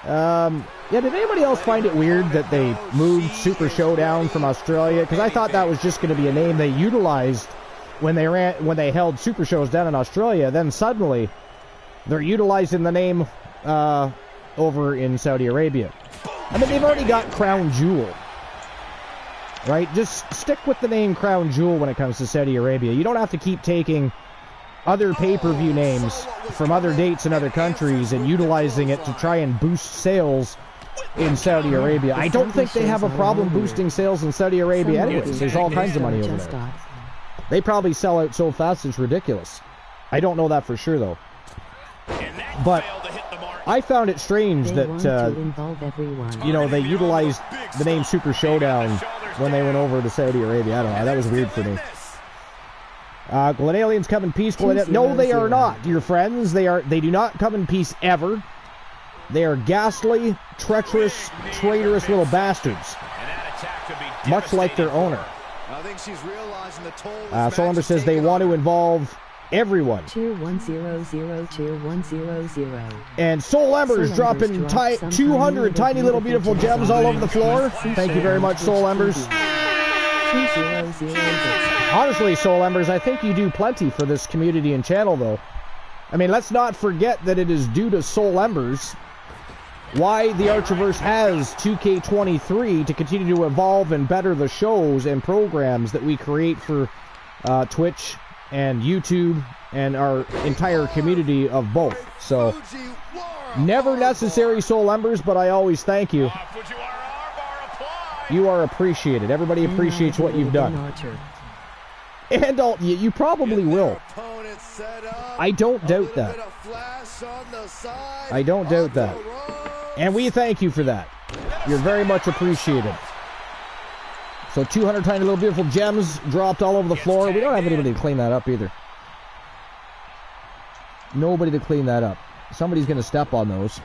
Yeah, did anybody else find it weird that they moved Super Showdown from Australia? Because I thought that was just going to be a name they utilized when they held Super Shows down in Australia. Then suddenly they're utilizing the name over in Saudi Arabia. I mean, they've already got Crown Jewel, right? Just stick with the name Crown Jewel when it comes to Saudi Arabia. You don't have to keep taking other pay-per-view names from other dates in other countries and utilizing it to try and boost sales in Saudi Arabia. I don't think they have a problem boosting sales in Saudi Arabia anyways. There's all kinds of money over there. They probably sell out so fast it's ridiculous. I don't know that for sure, though. But I found it strange that, you know, they utilized the name Super Showdown when they went over to Saudi Arabia. I don't know. That was weird for me. Glen Aliens come in peace. No, they are not, dear friends. They do not come in peace ever. They are ghastly, treacherous, traitorous little bastards. Much like their owner. I think she's realizing the toll. Soul Ember says they want to involve everyone. Tier 100, tier 100. And Soul Embers dropping 200 tiny little beautiful gems all over the floor. Thank you very much, Soul Embers. 2006. Honestly, Soul Embers, I think you do plenty for this community and channel, though. I mean, let's not forget that it is due to Soul Embers why the Archerverse has 2K23 to continue to evolve and better the shows and programs that we create for Twitch and YouTube and our entire community of both. So, never necessary, Soul Embers, but I always thank you. You are appreciated. Everybody appreciates what you've done. And you probably will. I don't doubt that. I don't doubt that. And we thank you for that. You're very much appreciated. So 200 tiny little beautiful gems dropped all over the floor. We don't have anybody to clean that up either. Nobody to clean that up. Somebody's going to step on those.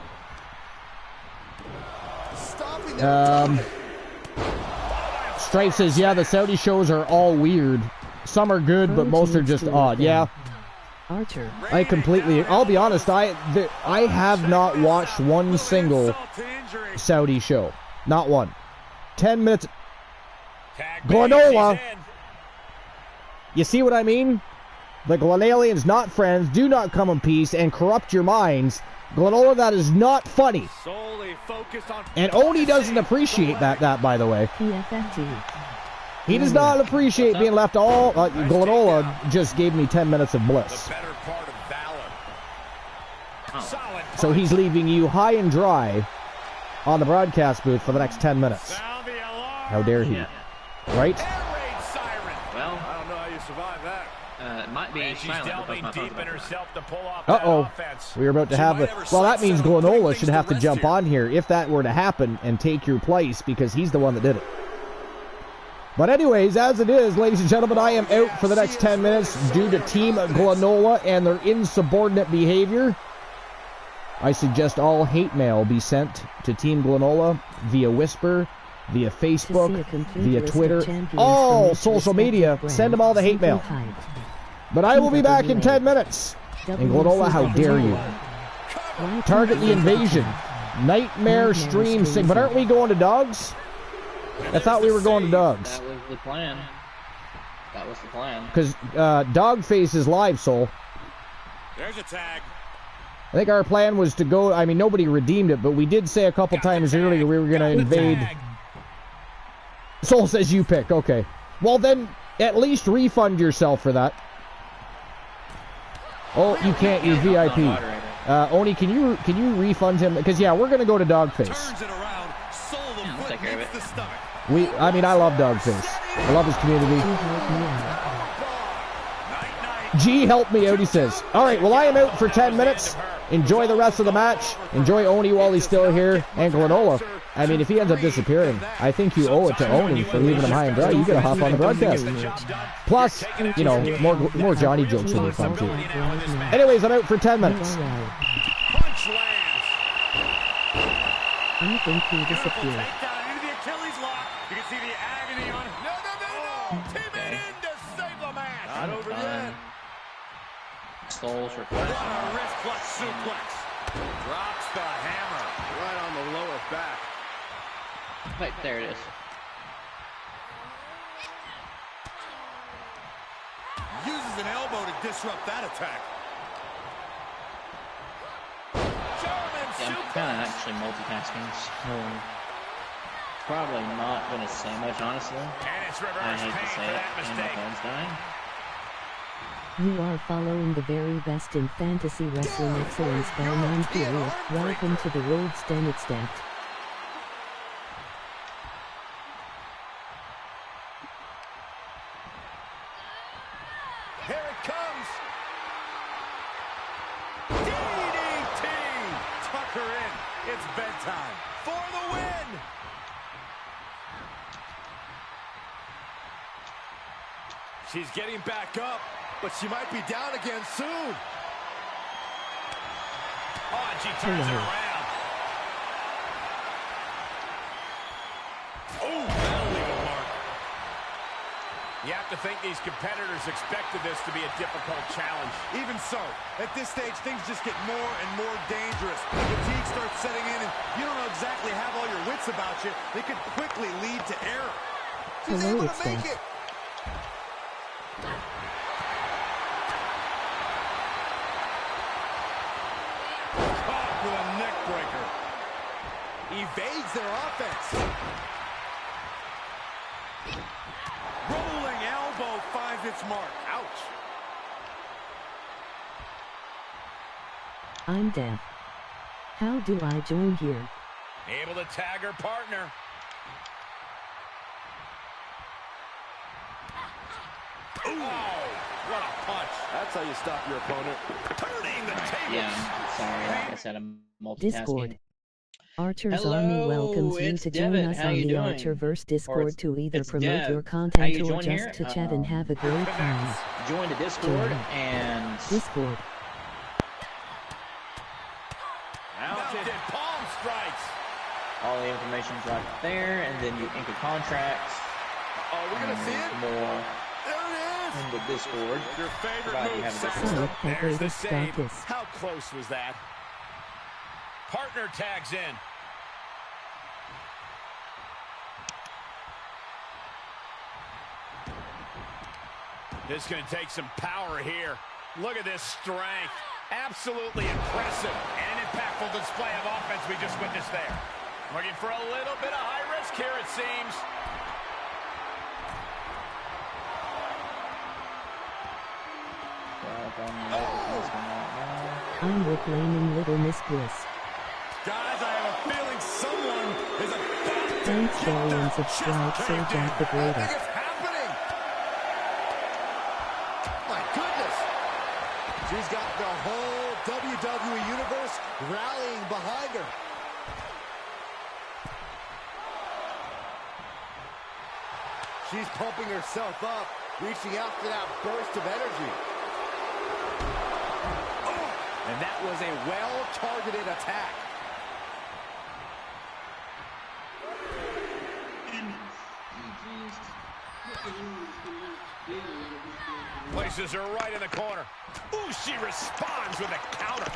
Stripe says, yeah, the Saudi shows are all weird. Some are good, but most are just odd. Yeah. Archer. I completely... I'll be honest, I have not watched one single Saudi show. Not one. 10 minutes... Glenola! You see what I mean? The Glenalians, not friends, do not come in peace and corrupt your minds. Glenola, that is not funny. And Oni doesn't appreciate that, by the way. He does not appreciate being left all... Glenola just gave me 10 minutes of bliss. So he's leaving you high and dry on the broadcast booth for the next 10 minutes. How dare he? Right? Well, I don't know how you survive that. It might be silent. Uh-oh. We're about to have a... Well, that means Glenola should have to jump on here if that were to happen and take your place because he's the one that did it. But anyways, as it is, ladies and gentlemen, I am out for the next 10 minutes due to Team Glenola and their insubordinate behavior. I suggest all hate mail be sent to Team Glenola via Whisper, via Facebook, via Twitter, all social media. Send them all the hate mail. But I will be back in 10 minutes. And Glenola, how dare you? Target the invasion. Nightmare stream sing. But aren't we going to Dogs? I thought we were going to Dogs. That was the plan. That was the plan. Because Dogface is live, Soul. There's a tag. I think our plan was to go... I mean, nobody redeemed it, but we did say a couple times earlier we were going to invade... Soul says you pick. Okay. Well, then, at least refund yourself for that. Oh, you can't. You're VIP. Oni, can you refund him? Because, yeah, we're going to go to Dogface. We'll take care of it. I mean, I love Dogface. I love his community. G, help me out, he says. All right, well, I am out for 10 minutes. Enjoy the rest of the match. Enjoy Oni while he's still here. And Glenola. I mean, if he ends up disappearing, I think you owe it to Oni for leaving him high and dry. You gotta hop on the broadcast. Plus, you know, more Johnny jokes will be fun, too. Anyways, I'm out for 10 minutes. I think he disappeared. Into the Achilles lock. You can see the agony on him. No. Team in to save the match. Not over yet. Souls request. Wrist clutch suplex. Drops the hammer right on the lower back. Wait, there it is. Uses an elbow to disrupt that attack. German I'm kind of actually multitasking, so probably not going to say much, honestly. I hate to say it, and my phone's dying. You are following the very best in fantasy wrestling excellence by non-period. Welcome to the world standard stacked. Here it comes. DDT. Tuck her in. It's bedtime. For the win. She's getting back up, but she might be down again soon. Oh, and she turns it around. Oh, that'll leave a mark. You have to think these competitors expected this to be a difficult challenge. Even so, at this stage, things just get more and more dangerous. Fatigue starts setting in, and you don't know exactly have all your wits about you. It could quickly lead to error. She's able to make it. Caught with a neck breaker. Evades their offense. Rolling elbow finds its mark. Ouch. I'm Dev. How do I join here? Able to tag her partner. Ooh, what a punch. That's how you stop your opponent. Turning the tables. Yeah, sorry, like I said, I'm multitasking. Discord. Archer's Army welcomes you to join us on the Archerverse Discord to either promote your content or just to chat and have a great time. Join the Discord and... Discord. Mounted palm strikes. All the information's right there, and then you ink a contract. Oh, we're going to see it? More. There it is. In the Discord. Your favorite move, Sorry, there's the save. save. How close was that? Partner tags in. This is going to take some power here. Look at this strength. Absolutely impressive. And an impactful display of offense we just witnessed there. Looking for a little bit of high risk here, it seems. I'm reclaiming Little Miss Bliss. Guys, I have a feeling someone is about to Thanks, Darian, subscribe, so Jack the Greatest. I think it's happening. My goodness. She's got the whole WWE Universe rallying behind her. She's pumping herself up, reaching out for that burst of energy. And that was a well-targeted attack. Places her right in the corner. Ooh, she responds with a counter.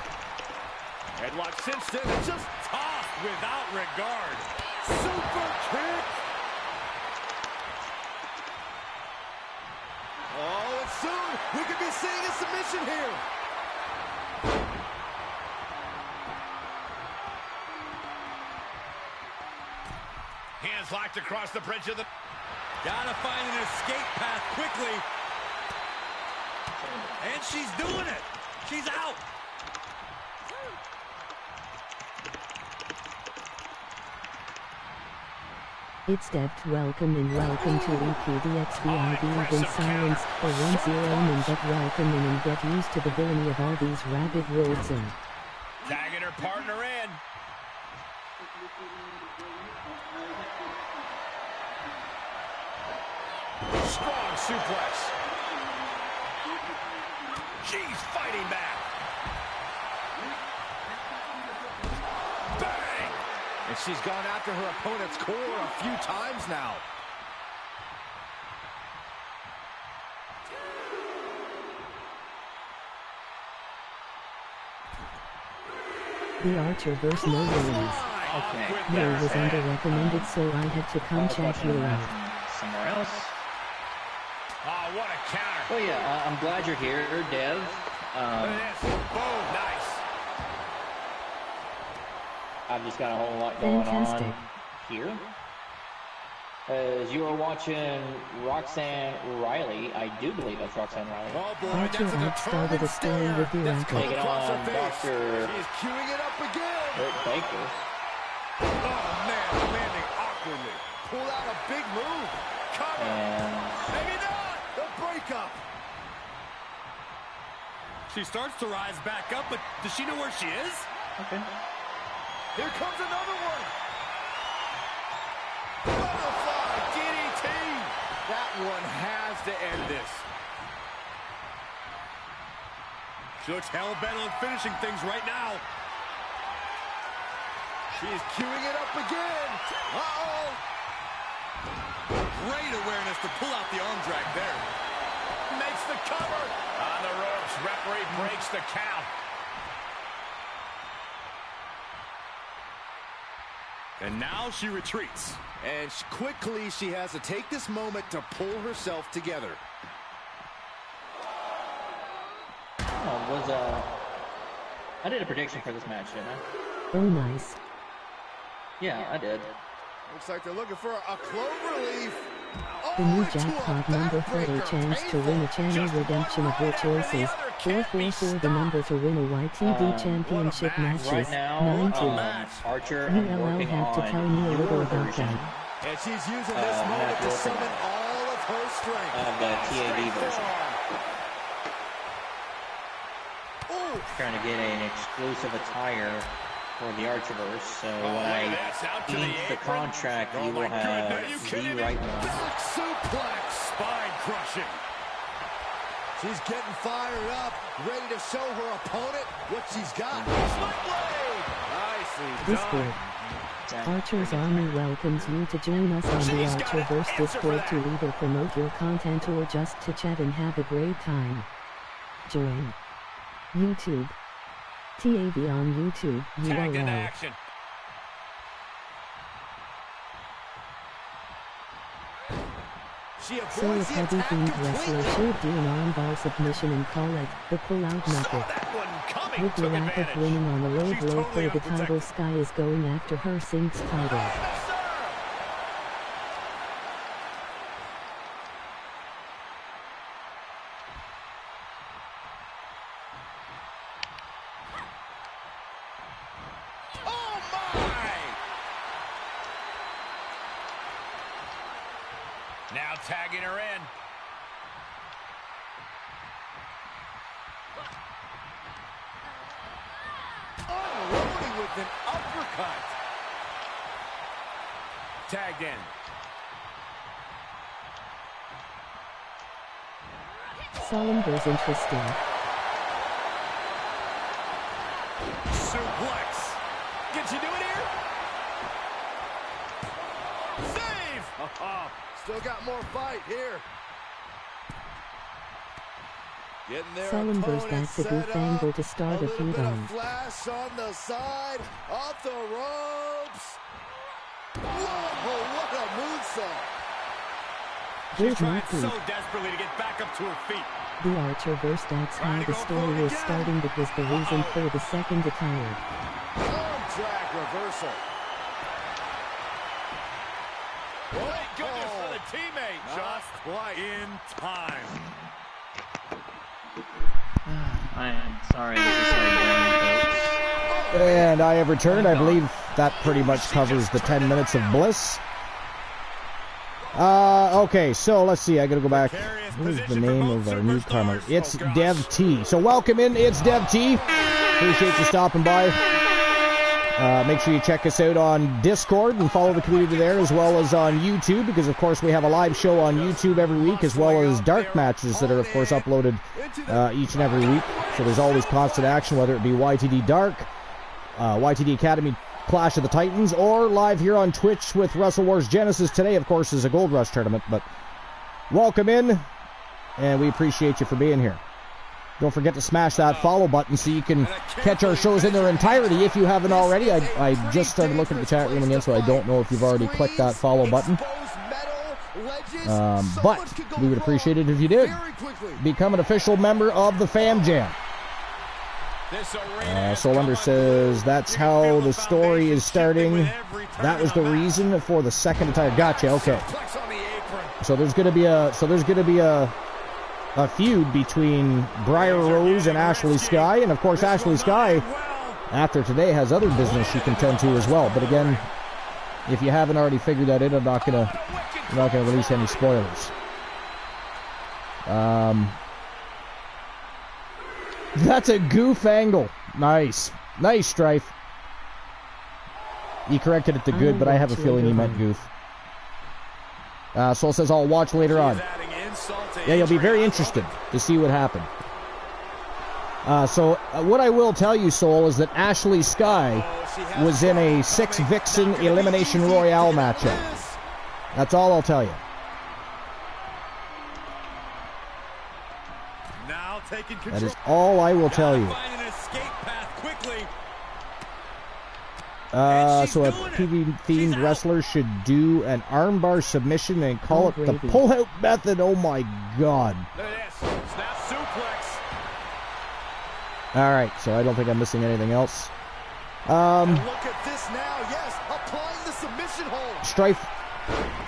Headlock cinched in and just tossed without regard. Super kick. Oh, and soon we could be seeing a submission here. Hands locked across the bridge of the... Gotta find an escape path quickly. And she's doing it. She's out. It's Deft. Welcome and welcome to DXV. I've been silenced for 1-0 and get welcome in and get used to the villainy of all these rabid roads and... Tagging her partner in. Strong suplex. She's fighting back. Bang! And she's gone after her opponent's core a few times now. The Archerverse no worries. Okay. There was under recommended, so I had to come check you out. Somewhere else. Oh, what a counter. Well, yeah, I'm glad you're here, Dev. Look at this. Boom, nice. I've just got a whole lot going on here. As you are watching Roxanne Riley, I do believe that's Roxanne Riley. Oh boy, Archer outstarted a story with the anchor. Taking on Dr. She's queuing it up again. Rick Baker. Oh man, landing awkwardly. Pulled out a big move. Cover. Maybe not. The breakup. She starts to rise back up, but does she know where she is? Okay. Here comes another one. Butterfly DDT. That one has to end this. She looks hell-bent on finishing things right now. She's queuing it up again. Uh-oh. Great awareness to pull out the arm drag there. Makes the cover. On the ropes, referee breaks the count. And now she retreats. And quickly she has to take this moment to pull herself together. I did a prediction for this match, didn't I? Oh, nice. Yeah, I did. Looks like they're looking for a clover leaf. The new jackpot number for a chance to win a channel redemption of your choices. 444 the number to win a YTD championship matches. Right now, 9-2. Archer ULL have to tell me a little about that. And she's using this moment to summon all of her strength. The TAB version. Trying to get an exclusive attire for the Archerverse, so when I ink the contract, you will have the right one. Suplex, spine crushing. She's getting fired up, ready to show her opponent what she's got. Nicely Discord. Archer's Army welcomes you to join us on the Archerverse Discord to either promote your content or just to chat and have a great time. Join. YouTube. TAB on YouTube, URL. So if heavy-themed wrestler should do an armbar submission and call it the pull-out method. With the lack of winning on the low blow for the title, Sky is going after her Sinks title. Now tagging her in. Unloading with an uppercut. Tagged in. Solember's interesting. Suplex. Can she do it here? Save! Still got more fight here. Getting there. Solember's that's a good angle to start a feud on. Flash on the side, off the ropes. Whoa, what a moonsault. She's trying so desperately to get back up to her feet. The Archerverse, that's how the story is starting, because the reason for the second attire. Arm drag reversal. Thank goodness for the teammate. Just quite in time. I am sorry, this is so boring, folks. And I have returned. I believe that pretty much covers the 10 minutes of bliss. Okay, so let's see. I gotta go back. What is the name of our newcomer? It's Dev T. So welcome in. It's Dev T. Appreciate you stopping by. Make sure you check us out on Discord and follow the community there, as well as on YouTube, because of course we have a live show on YouTube every week, as well as dark matches that are of course uploaded each and every week. So there's always constant action, whether it be YTD Dark, YTD Academy Clash of the Titans, or live here on Twitch with Wrestle Wars Genesis. Today, of course, is a Gold Rush tournament, but welcome in, and we appreciate you for being here. Don't forget to smash that follow button so you can catch our shows in their entirety if you haven't already. I just started looking at the chat room again, so I don't know if you've already clicked that follow button. But we would appreciate it if you did. Become an official member of the Fam Jam. Soul Ember says that's how the story is starting. That was the reason for the second attire. Gotcha. Okay. So there's gonna be a feud between Briar Rose and Ashley Sky, and of course Ashley Sky, after today, has other business she can tend to as well. But again, if you haven't already figured that in, I'm not gonna release any spoilers. That's a goof angle. Nice. Nice, Strife. He corrected it to good, but I have a feeling he meant goof. Soul says, I'll watch later on. Yeah, you'll be very interested to see what happened. So what I will tell you, Soul, is that Ashley Sky was in a 6-Vixen Elimination Royale matchup. That's all I'll tell you. That is all I will tell you. So a PV-themed wrestler should do an armbar submission and call it the pull-out method. Oh my God. Alright, so I don't think I'm missing anything else. Look at this now, yes, applying the submission hold. Strife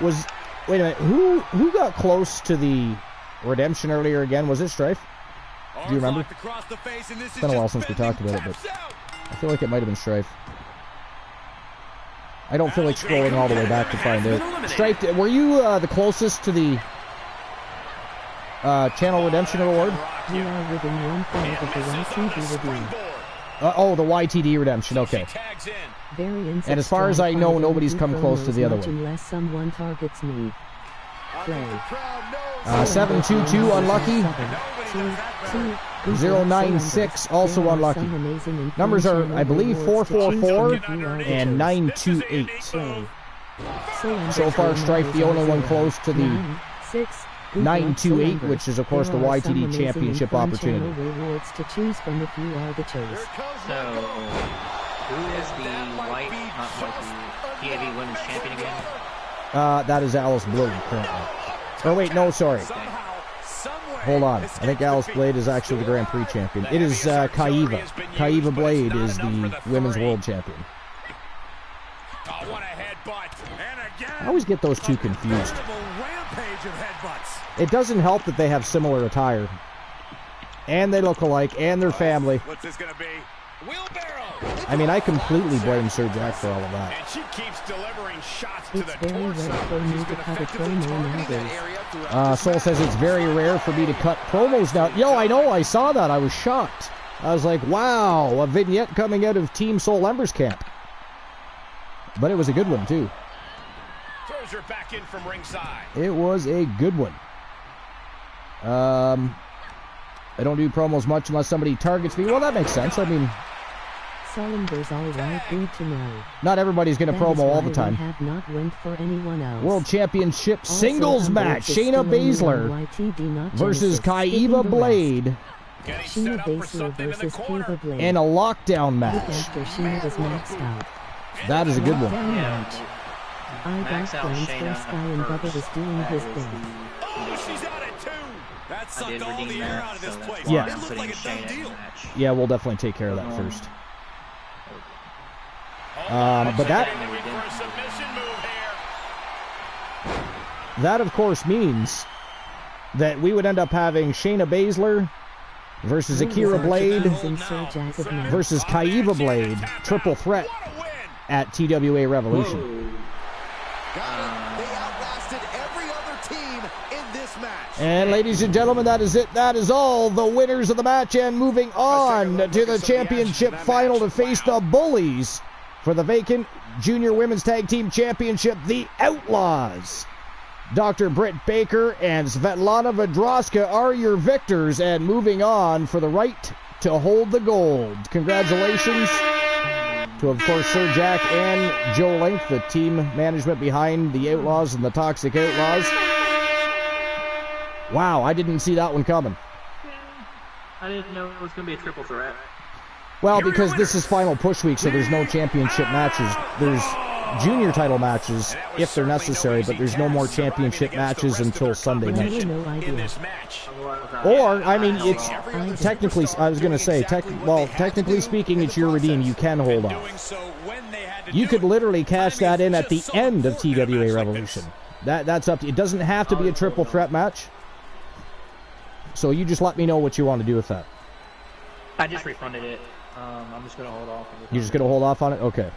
was... Wait a minute, who got close to the redemption earlier again? Was it Strife? Do you remember? It's been a while since we talked about it, but I feel like it might have been Strife. I don't feel like scrolling all the way back to find out. Strife, were you the closest to the Channel Redemption Award? We are within 1 point of the YTD review. Oh, the YTD Redemption, okay. And as far as I know, nobody's come close to the other one. Unless someone targets me. Play. 722 unlucky. 096 also unlucky. Numbers are, I believe, 444 and 928. So far, Strife the only one close to the 928, which is of course the YTD Championship opportunity. Rewards to choose from if you are the chose. So, who is the TWA Women's Champion again? That is Alice Blade currently. Oh wait, no, sorry. Hold on. I think Alice Blade is actually the Grand Prix champion. It is Kaiva. Kaiva Blade is the Women's World Champion. I always get those two confused. It doesn't help that they have similar attire. And they look alike, and they're family. What's this gonna be? Wheelbarrow! I mean, I completely blame Sir Jack for all of that. And she keeps delivering shots It's very rare for me to cut a promo nowadays. Soul says it's very rare for me to cut promos now. Yo, I know, I saw that. I was shocked. I was like, wow, a vignette coming out of Team Soul Ember's camp. But it was a good one, too. Throws her back in from ringside. It was a good one. I don't do promos much unless somebody targets me. Well, that makes sense. I mean, Solender's all right, good to know. not everybody's going to promo all the time. Have not went for anyone else. World Championship singles match. Shayna Baszler versus Kaiva Blade. Shayna Baszler versus Kaiva Blade. And a lockdown match. After Shayna was maxed out. That is a good one. I got plans for Sky and Bubba was doing his thing. Oh, she's out at 2. That sucked all the air out of this place. Yeah. It looked like a done deal. Yeah, we'll definitely take care of that first. But that of course means that we would end up having Shayna Baszler versus Akira Blade versus Kaiva Blade, triple threat at TWA Revolution. And ladies and gentlemen, that is it. That is all the winners of the match. And moving on to the championship final to face the Bullies for the vacant Junior Women's Tag Team Championship, the Outlaws. Dr. Britt Baker and Svetlana Vedroska are your victors, and moving on for the right to hold the gold. Congratulations to, of course, Sir Jack and Joe Link, the team management behind the Outlaws and the Toxic Outlaws. Wow, I didn't see that one coming. I didn't know it was going to be a triple threat. Well, because this is final push week, so there's no championship matches. There's junior title matches if they're necessary, but there's no more championship matches until Sunday night. Or, I mean, it's technically, I was going to say, technically speaking, it's your redeem. You can hold off. You could literally cash that in at the end of TWA Revolution. That's up to you. It doesn't have to be a triple threat match. So you just let me know what you want to do with that. I just refunded it. I'm just going to hold off. You're just going to hold off on it? Okay.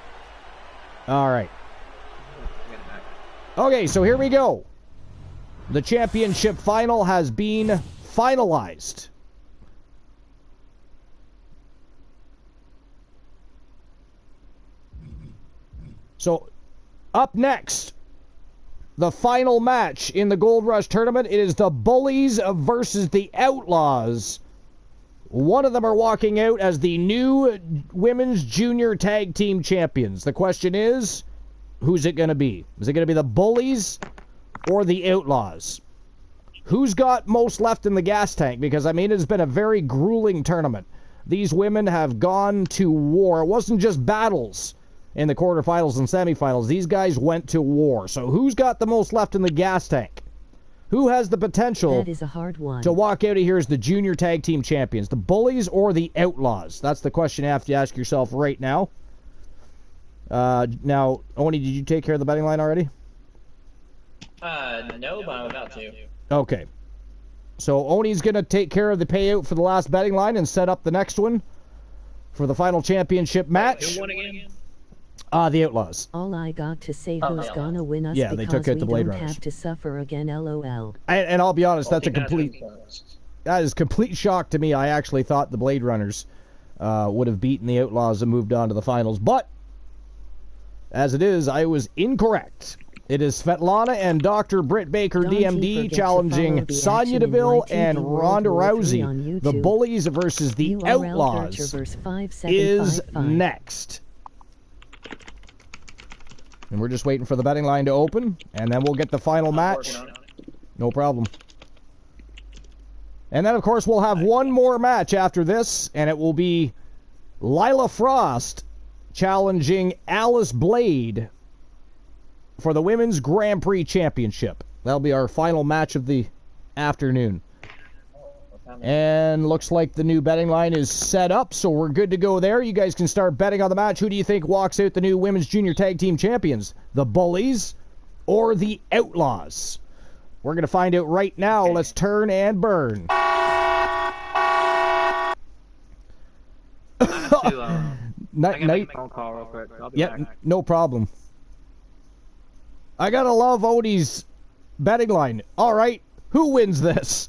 All right. Okay, so here we go. The championship final has been finalized. So, up next, the final match in the Gold Rush tournament. It is the Bullies versus the Outlaws. One of them are walking out as the new Women's Junior Tag Team Champions. The question is, who's it going to be? Is it going to be the Bullies or the Outlaws? Who's got most left in the gas tank? Because, I mean, it's been a very grueling tournament. These women have gone to war. It wasn't just battles in the quarterfinals and semifinals. These guys went to war. So who's got the most left in the gas tank? Who has the potential that is a hard one. to walk out of here as the Junior Tag Team Champions? The Bullies or the Outlaws? That's the question you have to ask yourself right now. Now, Oni, did you take care of the betting line already? No, but I'm about to. Okay. So Oni's going to take care of the payout for the last betting line and set up the next one for the final championship match. Who won again? The Outlaws. All I got to say, who's gonna win us they took out the Blade don't Runners. have to suffer again, LOL. And I'll be honest, that is complete shock to me. I actually thought the Blade Runners would have beaten the Outlaws and moved on to the finals. But, as it is, I was incorrect. It is Svetlana and Dr. Britt Baker, DMD, challenging Sonya Deville and Ronda Rousey. The Bullies versus the Outlaws is next. And we're just waiting for the betting line to open, and then we'll get the final match. No problem. And then, of course, we'll have one more match after this, and it will be Lila Frost challenging Alice Blade for the Women's Grand Prix Championship. That'll be our final match of the afternoon. And looks like the new betting line is set up, so we're good to go there. You guys can start betting on the match. Who do you think walks out the new Women's Junior Tag Team Champions? The Bullies or the Outlaws? We're going to find out right now. Let's turn and burn. Night. Phone call real quick. I'll be back. No problem. I got to love Odie's betting line. All right, who wins this?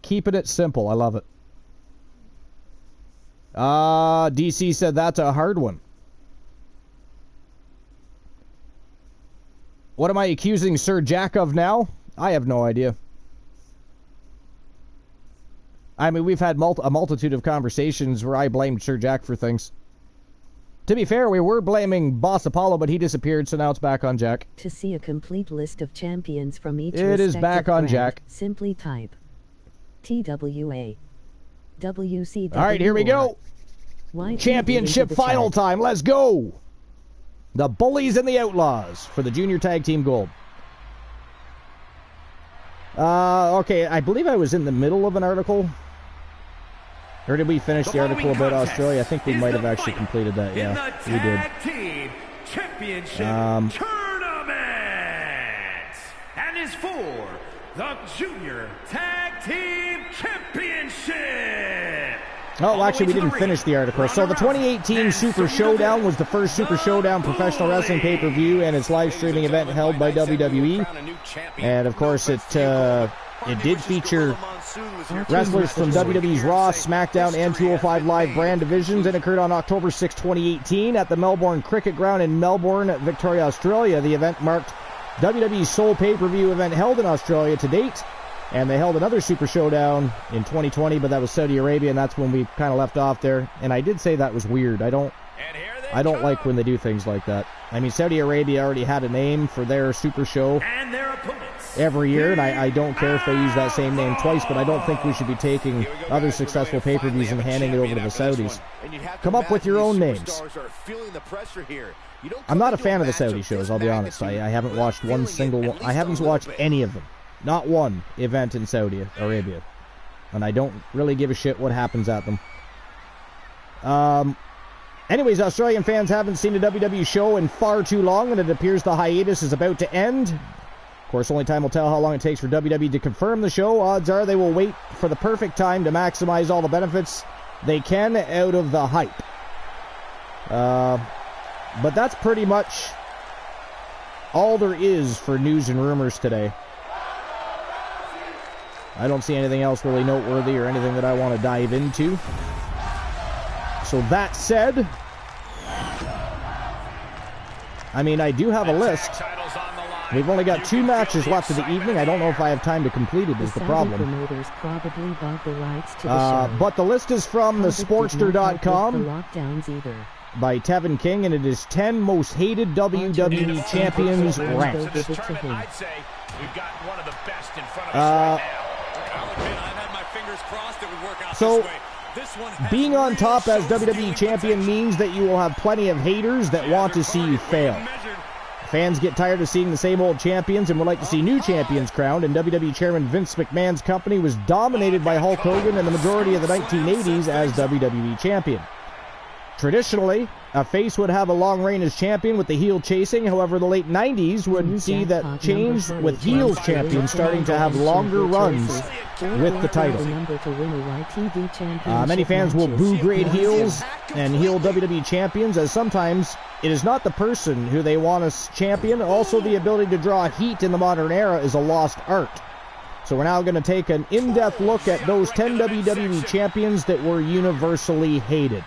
Keeping it simple. I love it. DC said that's a hard one. What am I accusing Sir Jack of now? I have no idea. I mean, we've had a multitude of conversations where I blamed Sir Jack for things. To be fair, we were blaming Boss Apollo, but he disappeared, so now it's back on Jack. To see a complete list of champions from each it is back on brand, Jack. Simply type TWA WCW. All right, here we go. Championship final time. Let's go. The Bullies and the Outlaws for the Junior Tag Team Gold. Okay, I believe I was in the middle of an article. Or did we finish the article about Australia? I think we might have actually completed that. Yeah, we did. Team Championship Tournament. And is for the Junior Tag Team Championship. Oh, actually, we didn't finish the article. So the 2018 Super Showdown was the first Super Showdown professional wrestling pay-per-view, and its live streaming event held by WWE. And, of course, it did feature wrestlers from WWE's Raw, SmackDown, and 205 Live brand divisions, and occurred on October 6, 2018 at the Melbourne Cricket Ground in Melbourne, Victoria, Australia. The event marked WWE's sole pay-per-view event held in Australia to date, and they held another Super Showdown in 2020, but that was Saudi Arabia, and that's when we kind of left off there. And I did say that was weird. I don't like when they do things like that. I mean, Saudi Arabia already had a name for their Super Show. And their opponent every year, and I don't care if they use that same name twice, but I don't think we should be taking other successful pay-per-views and handing it over to the Saudis. Come up with your own names. I'm not a fan of the Saudi shows, I'll be honest. I haven't watched one single one. I haven't watched any of them. Not one event in Saudi Arabia. And I don't really give a shit what happens at them. Anyways, Australian fans haven't seen a WWE show in far too long, and it appears the hiatus is about to end. Of course, only time will tell how long it takes for WWE to confirm the show. Odds are they will wait for the perfect time to maximize all the benefits they can out of the hype. But that's pretty much all there is for news and rumors today. I don't see anything else really noteworthy or anything that I want to dive into. So that said, I mean, I do have a list. We've only got 2 matches left of the evening. I don't know if I have time to complete it, is the problem. But the list is from thesportster.com by Tevin King, and it is 10 most hated WWE champions ranked. I'd say we've got one of the best in front of us right now. I'll admit, I've had my fingers crossed it would work out this way. Being on top as WWE champion means that you will have plenty of haters that want to see you fail. Fans get tired of seeing the same old champions and would like to see new champions crowned, and WWE Chairman Vince McMahon's company was dominated by Hulk Hogan in the majority of the 1980s as WWE champion. Traditionally, a face would have a long reign as champion with the heel chasing. However, the late 90s would see that change with heels champions starting to have longer runs with the title. Many fans will boo great heels and heel WWE champions, as sometimes it is not the person who they want as champion. Also, the ability to draw heat in the modern era is a lost art. So we're now going to take an in-depth look at those 10 WWE champions that were universally hated.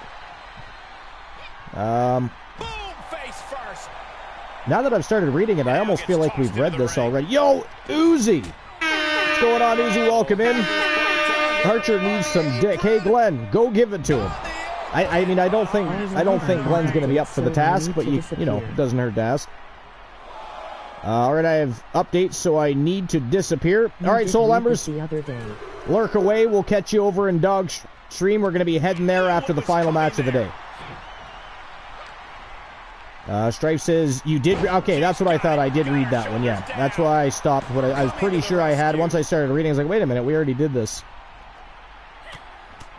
Now that I've started reading it, I almost feel like we've read this already. Yo, Uzi! What's going on, Uzi? Welcome in. Archer needs some dick. Hey, Glenn, go give it to him. I mean, I don't think Glenn's going to be up for the task, but you know, it doesn't hurt to ask. All right, I have updates, so I need to disappear. All right, Soul Embers, lurk away. We'll catch you over in Dog Stream. We're going to be heading there after the final match of the day. Strife says, you did... Okay, that's what I thought. I did read that one, yeah. That's why I stopped. But I was pretty sure I had. Once I started reading, I was like, wait a minute, we already did this.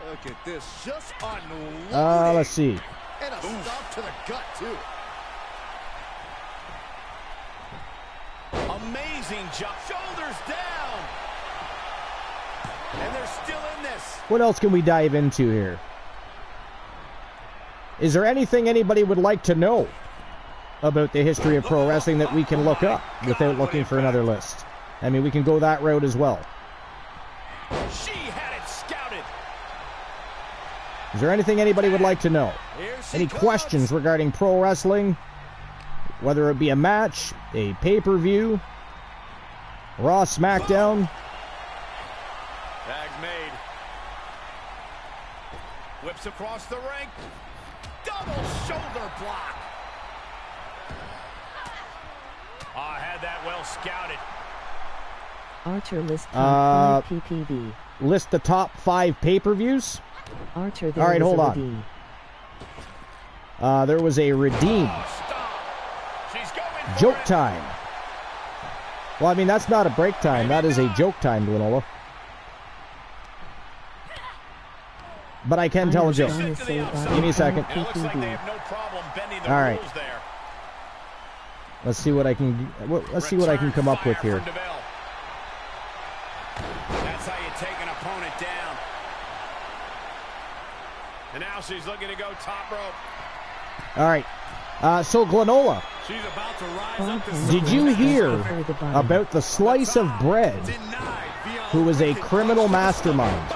Look at this, just unloaded. Let's see. And a stop to the gut, too. Amazing jump. Shoulders down. And they're still in this. What else can we dive into here? Is there anything anybody would like to know about the history of pro wrestling that we can look up without looking for another list? I mean, we can go that route as well. She had it scouted. Is there anything anybody would like to know? Any questions regarding pro wrestling? Whether it be a match, a pay-per-view, Raw, SmackDown. Tag's made. Whips across the ring. Double shoulder block. I had that well scouted. Archer list top 5 PPV. List the top 5 pay-per-views. Archer, all right, hold on. There was a redeem. Joke time. Well, I mean, that's not a break time. That is a joke time, Glenola. But I can tell a joke. Give me a second. All right. Let's see what I can. Let's see what I can come up with here. That's how you take an opponent down. And now she's looking to go top rope. All right. So Glenola, did you hear about the slice of bread who was a criminal mastermind?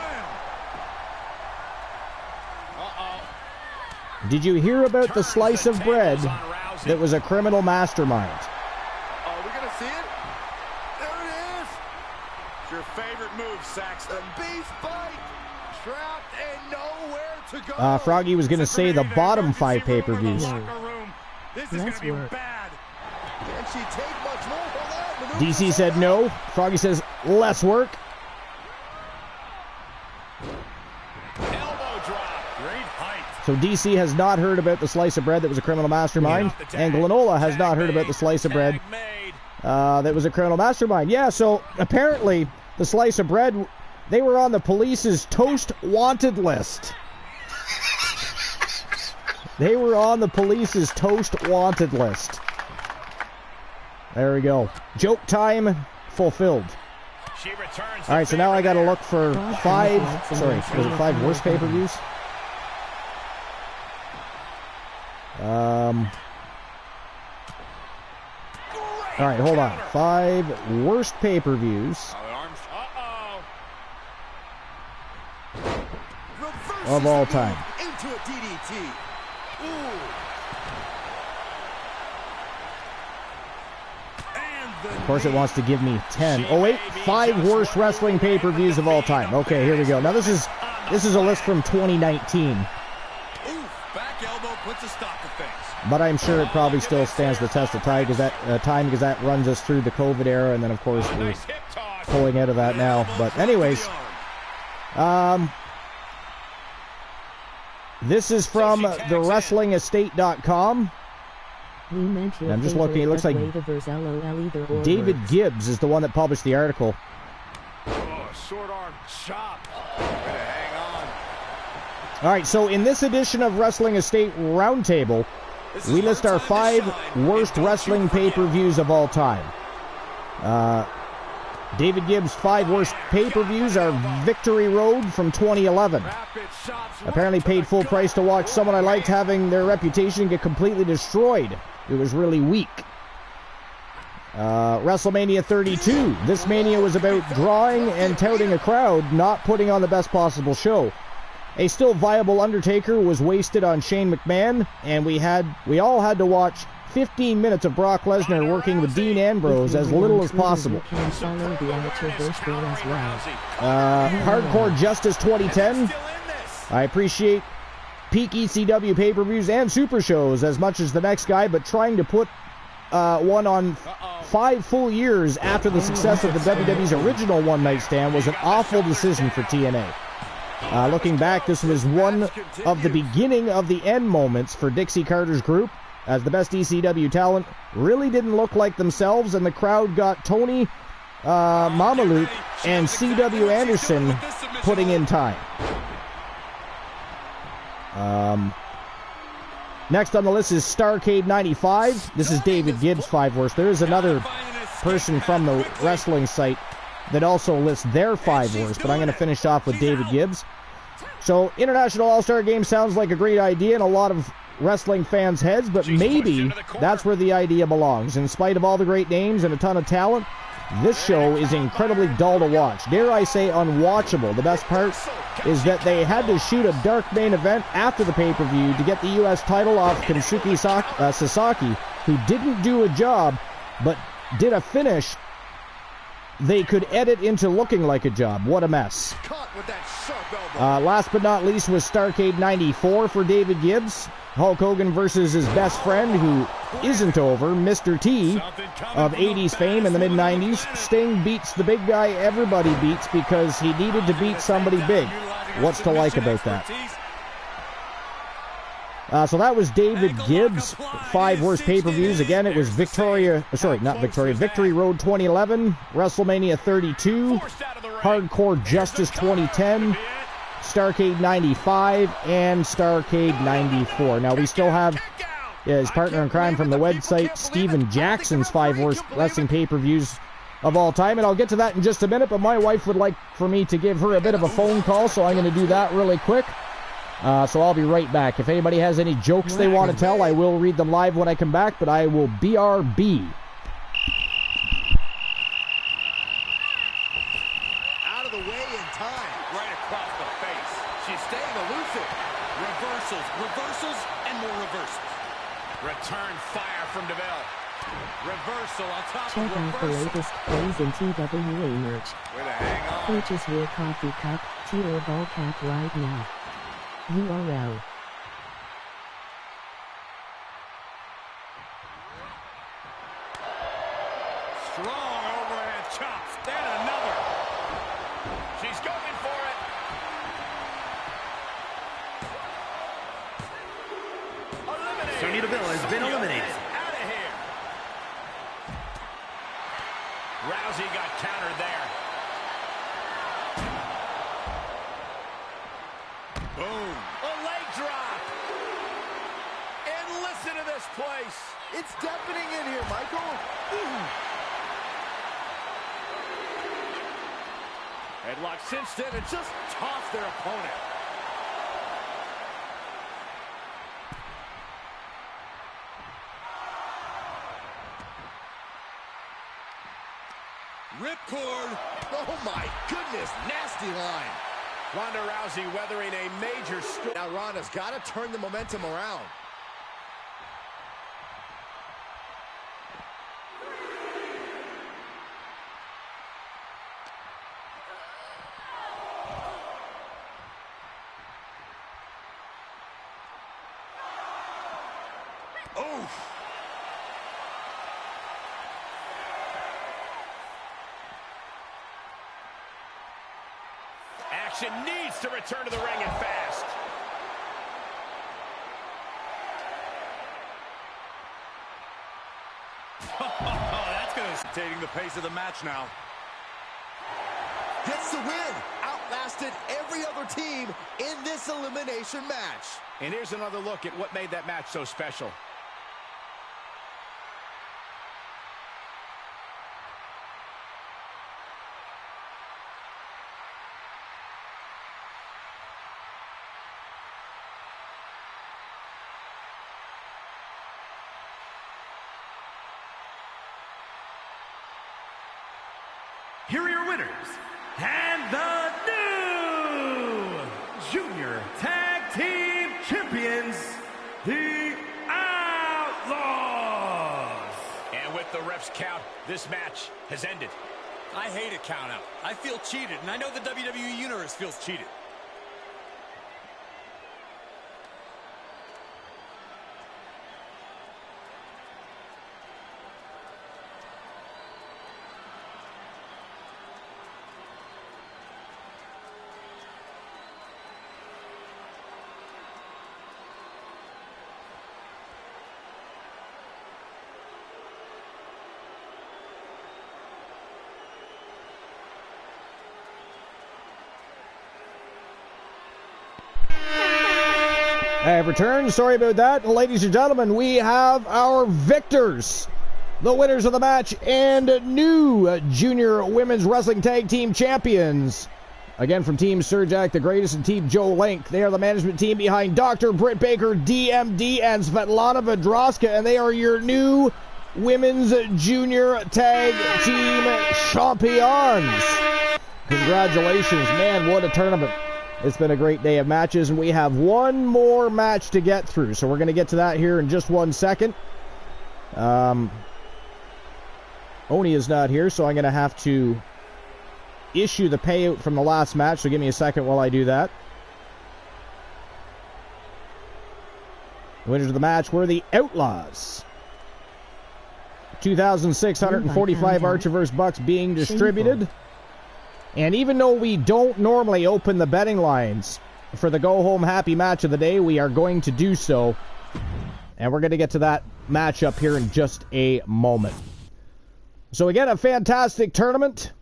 Did you hear about the slice of bread that was a criminal mastermind? Are we going to see it? There it is. It's your favorite move, Saxton. Beast bite. Trapped and nowhere to go. Froggy was going to say the bottom 5 pay-per-views. This is going to be bad. Can she take much more? DC said no. Froggy says less work. Elbow drop. Great height. So DC has not heard about the slice of bread that was a criminal mastermind, and Glenola has not heard about the slice of bread that was a criminal mastermind. Yeah, so apparently the slice of bread, they were on the police's toast wanted list. They were on the police's toast wanted list. There we go. Joke time fulfilled. All right, so now I got to look for five worst pay-per-views? All right, hold on. 5 worst pay-per-views of all time. Into a DDT. Of course, it wants to give me 10. Oh wait, 5 worst wrestling pay-per-views of all time. Okay, here we go. Now this is a list from 2019. Back elbow puts a stop to things. But I'm sure it probably still stands the test of time because that runs us through the COVID era, and then of course we're pulling out of that now. But anyways, this is from thewrestlingestate.com. I'm just looking. It looks like David Gibbs is the one that published the article. Oh, short arm chop. Hang on. All right, so in this edition of Wrestling Estate Roundtable, we list our 5 worst wrestling pay-per-views of all time. David Gibbs' 5 worst pay-per-views are Victory Road from 2011. Apparently paid full price to watch someone I liked having their reputation get completely destroyed. It was really weak. WrestleMania 32. This Mania was about drawing and touting a crowd, not putting on the best possible show. A still viable Undertaker was wasted on Shane McMahon, and we all had to watch 15 minutes of Brock Lesnar working with Dean Ambrose as little as possible. Hardcore Justice 2010. I appreciate peak ECW pay-per-views and super shows as much as the next guy, but trying to put one on 5 full years after the success of the WWE's original one-night stand was an awful decision for TNA. Looking back, this was one of the beginning of the end moments for Dixie Carter's group, as the best ECW talent really didn't look like themselves, and the crowd got Tony Mamaluke and C.W. Anderson putting in time. Next on the list is Starrcade 95. This is David Gibbs' 5 worst. There is another person from the wrestling site that also lists their 5 worst, but I'm going to finish off with David Gibbs. So, International All-Star Game sounds like a great idea in a lot of wrestling fans' heads, but maybe that's where the idea belongs. In spite of all the great names and a ton of talent, this show is incredibly dull to watch. Dare I say unwatchable. The best part is that they had to shoot a dark main event after the pay-per-view to get the U.S. title off Kensuke Sasaki, who didn't do a job, but did a finish they could edit into looking like a job. What a mess. Last but not least was Starrcade 94 for David Gibbs. Hulk Hogan versus his best friend, who isn't over, Mr. T, of 80s fame in the mid-90s. Sting beats the big guy everybody beats because he needed to beat somebody big. What's to like about that? So that was David Gibbs' 5 worst pay-per-views. Again, it was Victory Road 2011, WrestleMania 32, Hardcore Justice 2010, Starrcade 95, and Starrcade 94. Now, we still have his partner in crime from the website, Steven Jackson's 5 worst wrestling pay-per-views of all time, and I'll get to that in just a minute, but my wife would like for me to give her a bit of a phone call, so I'm going to do that really quick. So I'll be right back. If anybody has any jokes they want to tell, I will read them live when I come back, but I will BRB. Out of the way in time. Right across the face. She's staying elusive. Reversals, and more reversals. Return fire from DeVille. Reversal on top of reversal. Check out the latest plays in TWA merch. Way to hang on. Purchase your coffee cup, tea or ball cap right now. URL. Strong overhand chops. Then another. She's going for it. Eliminated. Sonya Deville has been eliminated. Out of here. Rousey got countered there. Boom. A leg drop. And listen to this place. It's deafening in here, Michael. Ooh. Headlock cinched in and just tossed their opponent. Ripcord. Oh my goodness, nasty line. Ronda Rousey weathering a major storm. Now Ronda's got to turn the momentum around. Oof. Action needs to return to the ring and fast. That's going to dictating the pace of the match now. Gets the win. Outlasted every other team in this elimination match. And here's another look at what made that match so special. Here are your winners, and the new Junior Tag Team Champions, the Outlaws. And with the ref's count, this match has ended. I hate a count out. I feel cheated, and I know the WWE Universe feels cheated. I have returned. Sorry about that. Ladies and gentlemen, we have our victors. The winners of the match and new Junior Women's Wrestling Tag Team Champions. Again, from Team Surjak the Greatest and Team Joe Link. They are the management team behind Dr. Britt Baker, DMD, and Svetlana Vedroska. And they are your new Women's Junior Tag Team Champions. Congratulations. Man, what a tournament. It's been a great day of matches, and we have one more match to get through. So we're going to get to that here in just 1 second. Oni is not here, so I'm going to have to issue the payout from the last match. So give me a second while I do that. The winners of the match were the Outlaws. 2,645 Archerverse bucks being distributed. And even though we don't normally open the betting lines for the go-home happy match of the day, we are going to do so. And we're going to get to that matchup here in just a moment. So again, a fantastic tournament.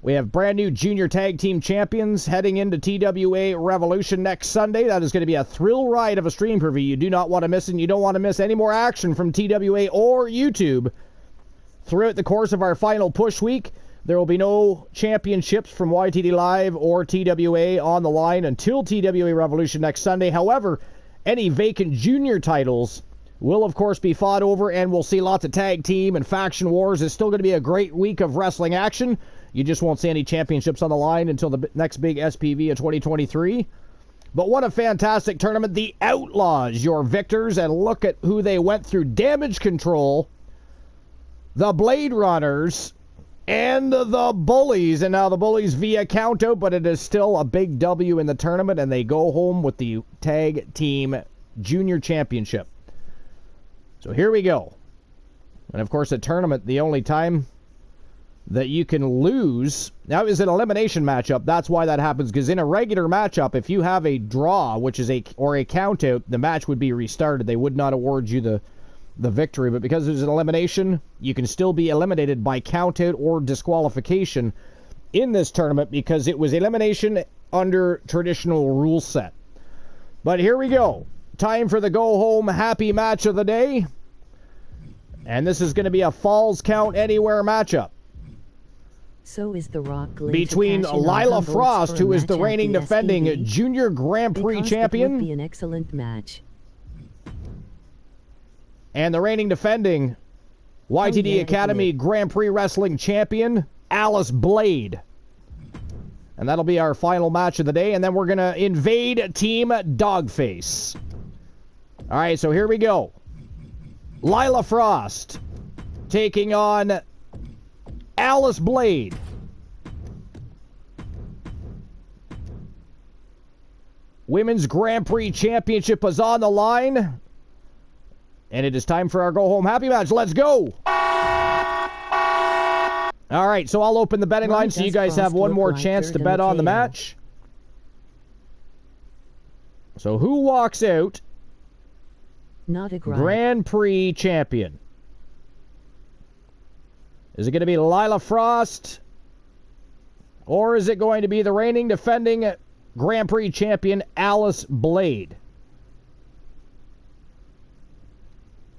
We have brand new Junior Tag Team Champions heading into TWA Revolution next Sunday. That is going to be a thrill ride of a stream preview. You do not want to miss it, and you don't want to miss any more action from TWA or YouTube. Throughout the course of our final push week, there will be no championships from YTD Live or TWA on the line until TWA Revolution next Sunday. However, any vacant junior titles will, of course, be fought over, and we'll see lots of tag team and faction wars. It's still going to be a great week of wrestling action. You just won't see any championships on the line until the next big SPV of 2023. But what a fantastic tournament. The Outlaws, your victors, and look at who they went through. Damage Control, the Blade Runners, and the Bullies. And now the Bullies via countout, but it is still a big W in the tournament, and they go home with the Tag Team Junior Championship. So here we go. And, of course, a tournament, the only time that you can lose. Now, is an elimination matchup. That's why that happens, because in a regular matchup, if you have a draw, which is a countout, the match would be restarted. They would not award you the victory. But because it's an elimination, you can still be eliminated by countout or disqualification in this tournament because it was elimination under traditional rule set. But here we go. Time for the go-home happy match of the day. And this is going to be a Falls Count Anywhere matchup. So is The Rock between Lila Frost, who is the reigning defending Junior Grand Prix champion. It would be an excellent match. And the reigning defending YTD Academy Grand Prix Wrestling champion, Alice Blade. And that'll be our final match of the day. And then we're going to invade Team Dogface. All right, so here we go. Lila Frost taking on Alice Blade. Women's Grand Prix Championship is on the line. And it is time for our go-home happy match. Let's go! All right, so I'll open the betting line so you guys have one more chance to bet on the match. So who walks out not a Grand Prix champion? Is it going to be Lila Frost? Or is it going to be the reigning defending Grand Prix champion, Alice Blade?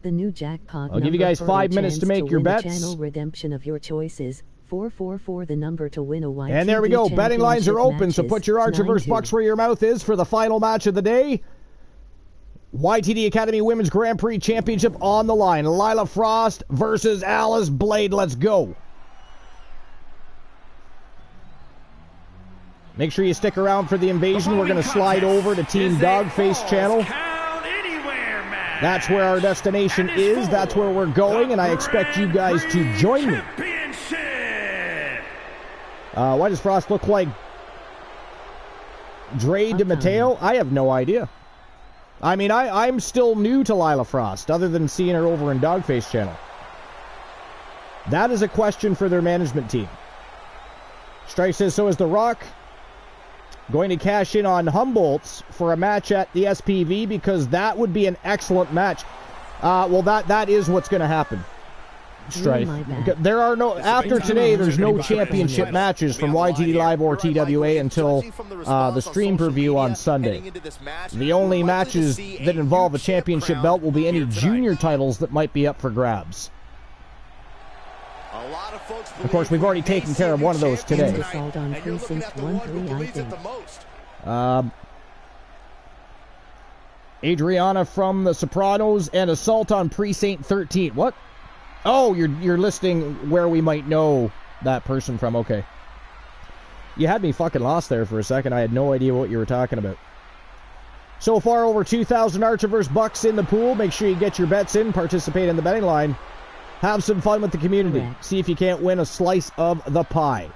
The new jackpot. I'll give you guys 5 minutes to make your bets. Channel redemption of your choices. 444 the number to win a YTD. And there we go. Betting lines are open, so put your Archiverse bucks where your mouth is for the final match of the day. YTD Academy Women's Grand Prix Championship on the line. Lila Frost versus Alice Blade. Let's go. Make sure you stick around for the invasion. We're going to slide over to Team Dogface channel. That's where our destination is. That's where we're going, and I expect you guys to join me. Why does Frost look like Dre DiMatteo? I have no idea. I mean, I'm still new to Lila Frost, other than seeing her over in Dogface channel. That is a question for their management team. Strike says, so is The Rock going to cash in on Humboldt's for a match at the SPV, because that would be an excellent match. Well, that is what's going to happen. Strife. There are no, after today, there's no championship matches from YTD Live or TWA until the stream preview on Sunday. The only matches that involve a championship belt will be any junior titles that might be up for grabs. Of course, we've already taken care of one of those today. Adriana from The Sopranos and Assault on Precinct 13. What? Oh, you're listing where we might know that person from. Okay. You had me fucking lost there for a second. I had no idea what you were talking about. So far, over 2,000 Archiverse bucks in the pool. Make sure you get your bets in. Participate in the betting line. Have some fun with the community. See if you can't win a slice of the pie.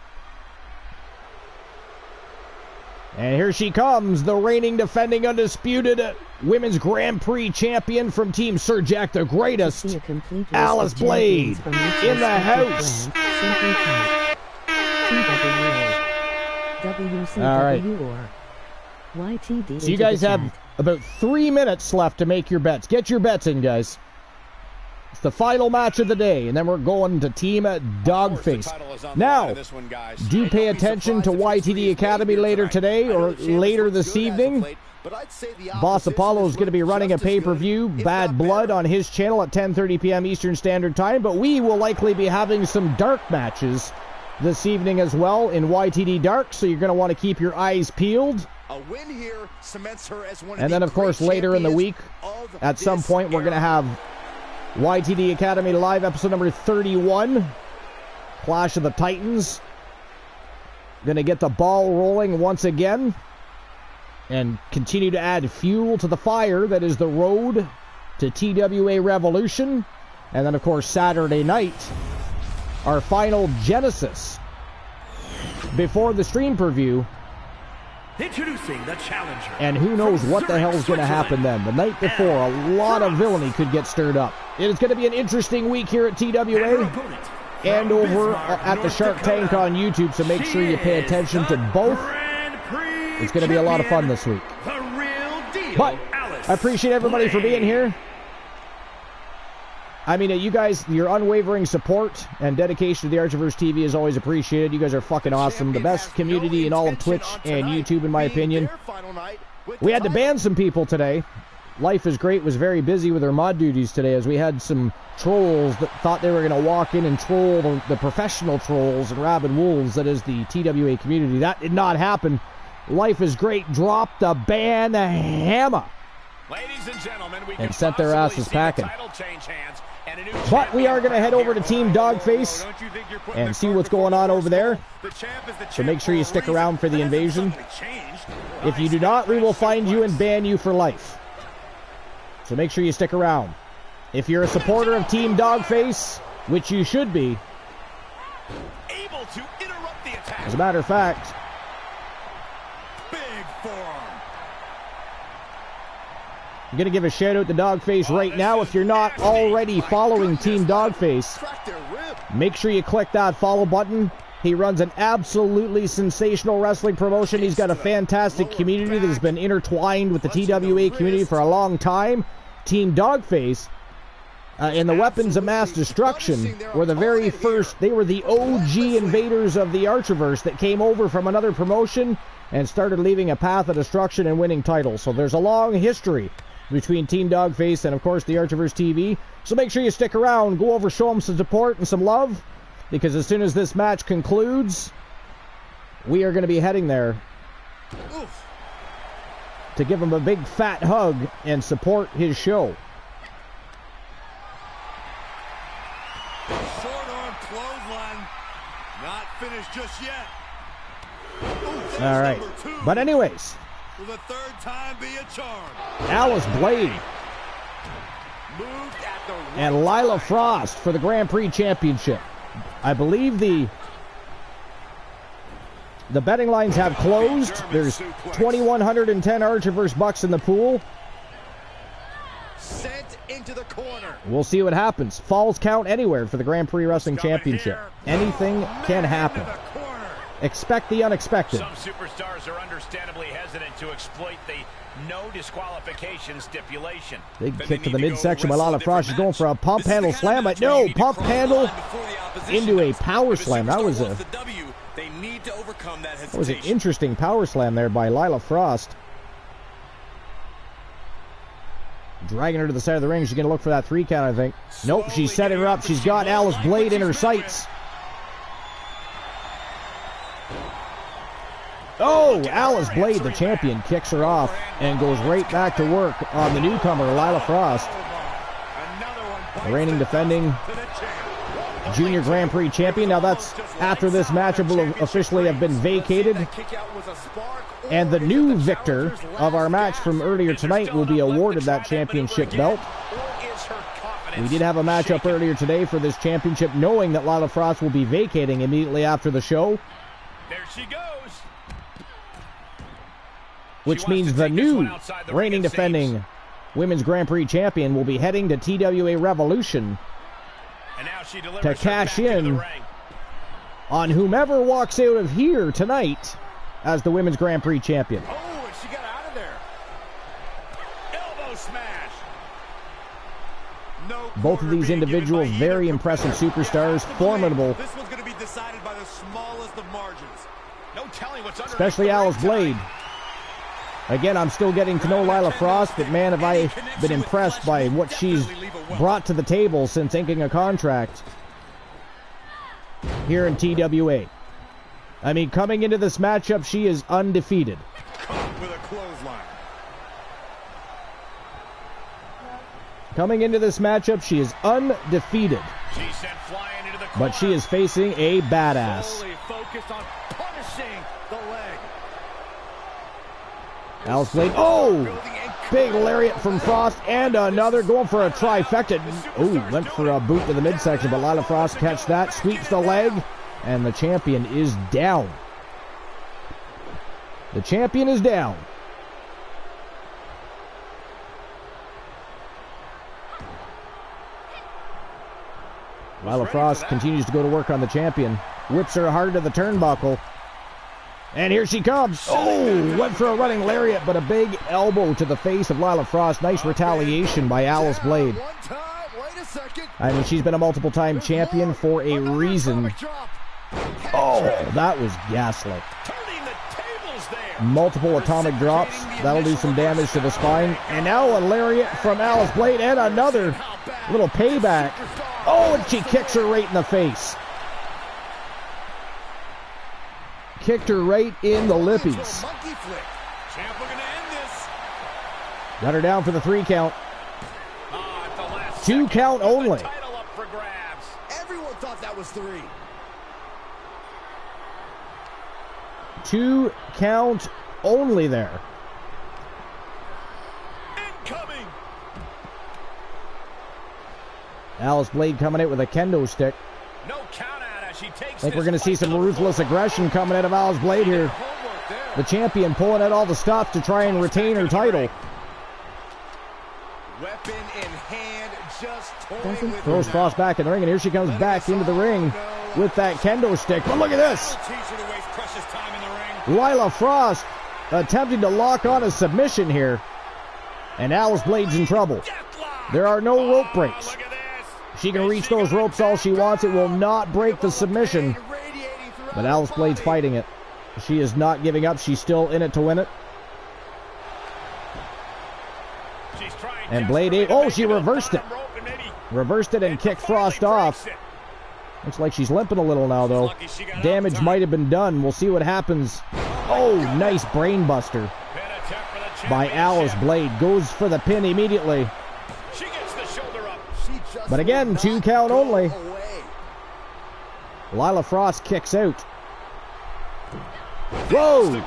And here she comes, the reigning, defending, undisputed Women's Grand Prix champion from Team Sir Jack the Greatest, Alice Blade, in the house. All right. So you guys have about 3 minutes left to make your bets. Get your bets in, guys. It's the final match of the day, and then we're going to Team Dogface. Now, do pay attention to YTD Academy later today or later this evening. Boss Apollo is going to be running a pay-per-view, Bad Blood, on his channel at 10:30 p.m. Eastern Standard Time, but we will likely be having some dark matches this evening as well in YTD Dark, so you're going to want to keep your eyes peeled. A win here cements her as one and then, of course, later in the week, at some point, we're going to have YTD Academy Live episode number 31, Clash of the Titans. Going to get the ball rolling once again and continue to add fuel to the fire that is the road to TWA Revolution. And then, of course, Saturday night, our final Genesis before the stream preview. Introducing the challenger. And who knows what the hell's going to happen then. The night before, a lot of villainy could get stirred up. It is going to be an interesting week here at TWA and over at the Shark Tank on YouTube, so make sure you pay attention to both. It's going to be a lot of fun this week. But I appreciate everybody for being here. I mean, you guys, your unwavering support and dedication to the Archerverse TV is always appreciated. You guys are fucking awesome. The best community in all of Twitch and YouTube, in my opinion. We had to ban some people today. Life is Great was very busy with her mod duties today, as we had some trolls that thought they were going to walk in and troll the professional trolls and rabid wolves that is the TWA community. That did not happen. Life is Great dropped the ban hammer. Ladies and gentlemen, we and sent their asses packing. But we are going to head over to Team Dogface and see what's going on over there. So make sure you stick around for the invasion. If you do not, we will find you and ban you for life. So make sure you stick around. If you're a supporter of Team Dogface, which you should be, as a matter of fact, I'm going to give a shout out to Dogface right now. If you're not already following Team Dogface, make sure you click that follow button. He runs an absolutely sensational wrestling promotion. He's got a fantastic community that has been intertwined with the TWA community for a long time. Team Dogface and the Weapons of Mass Destruction were the very first. They were the OG invaders of the Archerverse that came over from another promotion and started leaving a path of destruction and winning titles. So there's a long history between Team Dogface and, of course, the Archerverse TV. So make sure you stick around. Go over, show them some support and some love, because as soon as this match concludes, we are going to be heading there to give him a big fat hug and support his show. Short arm clothesline, not finished just yet. All right, but anyways, will the third time be a charm? Alice Blade and Lila Frost for the Grand Prix Championship. I believe the betting lines have closed. There's 2,110 Archerverse bucks in the pool. Sent into the corner. We'll see what happens. Falls count anywhere for the Grand Prix Wrestling Championship. Anything can happen. Expect the unexpected. Some superstars are understandably hesitant to exploit the no disqualification stipulation. Big kick to the midsection by Lila Frost. She's going for a pump handle slam, but no, pump handle into a power slam. That was an interesting power slam there by Lila Frost. Dragging her to the side of the ring. She's going to look for that 3 count, I think. Nope, she's setting her up. She's got Alice Blade in her sights. Oh, Alice Blade, the champion, kicks her off and goes right back to work on the newcomer, Lila Frost. The reigning defending Junior Grand Prix champion. Now that's after this matchup will officially have been vacated. And the new victor of our match from earlier tonight will be awarded that championship belt. We did have a matchup earlier today for this championship, knowing that Lila Frost will be vacating immediately after the show. There she goes. Which means the new reigning defending Women's Grand Prix champion will be heading to TWA Revolution to cash in on whomever walks out of here tonight as the Women's Grand Prix champion. Oh, and she got out of there. Elbow smash. No. Both of these individuals, very impressive superstars, formidable. This one's going to be decided by the smallest of margins. No telling what's under. Especially Alice Blade. Again, I'm still getting to know Lila Frost, but man, have I been impressed by what she's brought to the table since inking a contract here in TWA. I mean, coming into this matchup, she is undefeated. With a clothesline. Coming into this matchup, she is undefeated. She's sent flying into the corner. But she is facing a badass. Solely focused on punishing the leg. Alice Blade. Oh! Big lariat from Frost and another going for a trifecta. Oh, went for a boot to the midsection, but Lila Frost catch that, sweeps the leg, and the champion is down. The champion is down. Lila Frost continues to go to work on the champion. Whips her hard to the turnbuckle. And here she comes. Oh, went for a running lariat, but a big elbow to the face of Lila Frost. Nice retaliation by Alice Blade. I mean, she's been a multiple-time champion for a reason. Oh, that was gaslit. Multiple atomic drops. That'll do some damage to the spine. And now a lariat from Alice Blade and another little payback. Oh, and she kicks her right in the face. Kicked her right in the lippies. Got her down for the 3 count. 2 count only. Everyone thought that was 3. 2 count only there. Incoming. Alice Blade coming out with a kendo stick. No count out as she takes. I think we're going to see some ruthless aggression coming out of Alice Blade here. The champion pulling out all the stuff to try and retain her title. Weapon in hand, just throws Frost back in the ring, and here she comes back into the ring with that kendo stick. But look at this. Lila Frost attempting to lock on a submission here. And Alice Blade's in trouble. There are no rope breaks. She can reach those ropes all she wants. It will not break the submission. But Alice Blade's fighting it. She is not giving up. She's still in it to win it. And Blade, oh, she reversed it. Reversed it and kicked Frost off. Looks like she's limping a little now, though. Damage might have been done. We'll see what happens. Oh, nice brain buster by Alice Blade. Goes for the pin immediately. But again, 2 count only. Lila Frost kicks out. Whoa!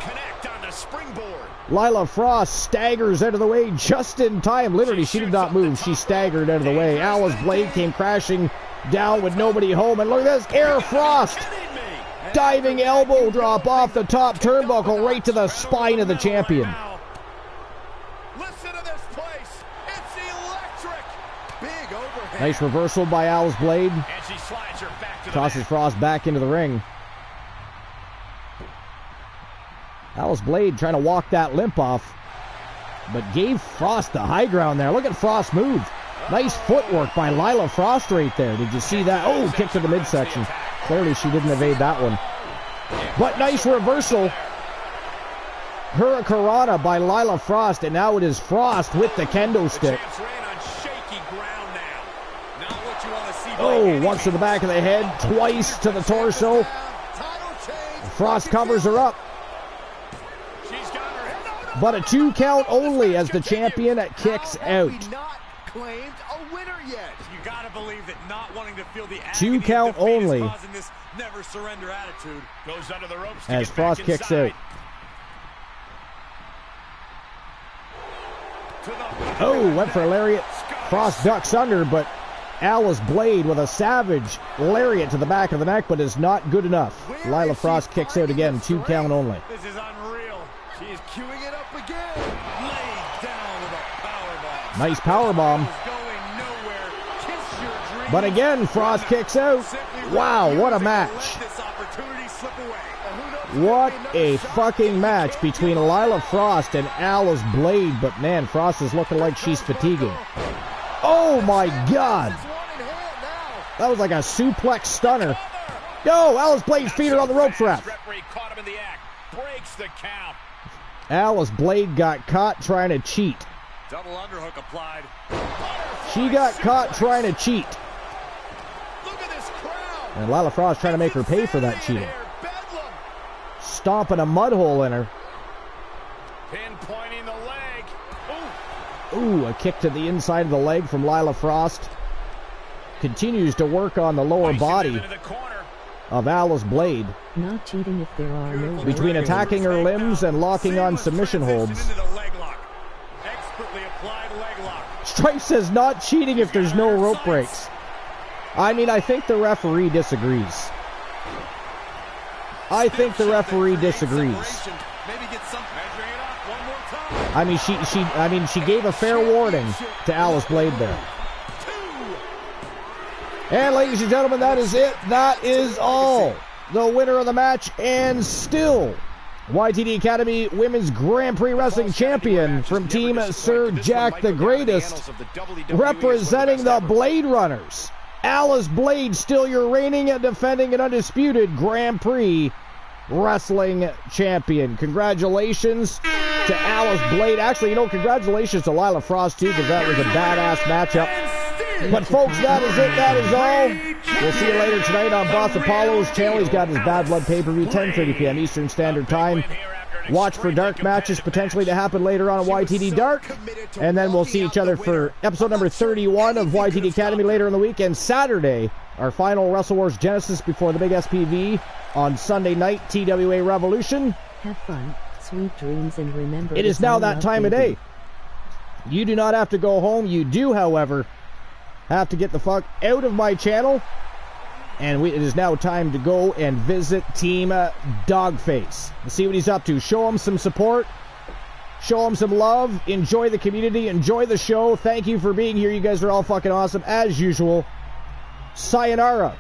Lila Frost staggers out of the way just in time. Literally, she did not move. She staggered out of the way. Alice Blade came crashing down with nobody home. And look at this. Air Frost. Diving elbow drop off the top turnbuckle right to the spine of the champion. Listen to this place. It's electric. Big overhead. Nice reversal by Alice Blade. Tosses Frost back into the ring. Alice Blade trying to walk that limp off, but gave Frost the high ground there. Look at Frost move. Nice footwork by Lila Frost right there. Did you see that? Oh, kick to the midsection. Clearly she didn't evade that one. But nice reversal. Hurricanrana by Lila Frost, and now it is Frost with the kendo stick. Oh, once to the back of the head, twice to the torso. Frost covers her up. But a 2 count only as the champion kicks out. Claimed a winner yet. You gotta believe that not wanting to feel the 2 count only this never surrender attitude. Goes under the ropes as Frost kicks out. Oh, went for a lariat. Frost ducks under, but Alice Blade with a savage lariat to the back of the neck, but is not good enough. Lila Frost kicks out again, 2 count only. This is unreal. She is queuing it up again. Laid down with a powerbomb. Nice powerbomb. But again, Frost kicks out. Wow, what a match. What a fucking match between Lila Frost and Alice Blade. But man, Frost is looking like she's fatiguing. Oh my God. That was like a suplex stunner. No, Alice Blade's feet are on the ropes, ref. Alice Blade got caught trying to cheat. Double underhook applied. She got caught trying to cheat. And Lila Frost trying to make her pay for that cheating. Stomping a mud hole in her. Pinpointing the leg. Ooh, a kick to the inside of the leg from Lila Frost. Continues to work on the lower body of Alice Blade. Not cheating if there are no between attacking her limbs and locking on submission holds. Stripe says not cheating if there's no rope breaks. I mean, I think the referee disagrees. I think the referee disagrees. I mean, she gave a fair warning to Alice Blade there. And ladies and gentlemen, that is it. That is all. The winner of the match, and still YTD Academy Women's Grand Prix Wrestling Champion from Team Sir Jack the Greatest, representing the Blade Runners. Alice Blade, still your reigning and defending and undisputed Grand Prix Wrestling Champion. Congratulations to Alice Blade. Actually, congratulations to Lila Frost, too, because that was a badass matchup. But, folks, that is it. That is all. We'll see you later tonight on Boss Apollo's channel. He's got his Bad Blood pay-per-view, 10:30 p.m. Eastern Standard Time. Watch for dark matches potentially to happen later on YTD Dark. And then we'll see each other for episode number 31 of YTD Academy later in the week. And Saturday, our final Wrestle Wars Genesis before the big SPV on Sunday night, TWA Revolution. Have fun, sweet dreams, and remember... It is now that time of day. You do not have to go home. You do, however, have to get the fuck out of my channel. And it is now time to go and visit Team Dogface. And see what he's up to. Show him some support. Show him some love. Enjoy the community. Enjoy the show. Thank you for being here. You guys are all fucking awesome. As usual, sayonara.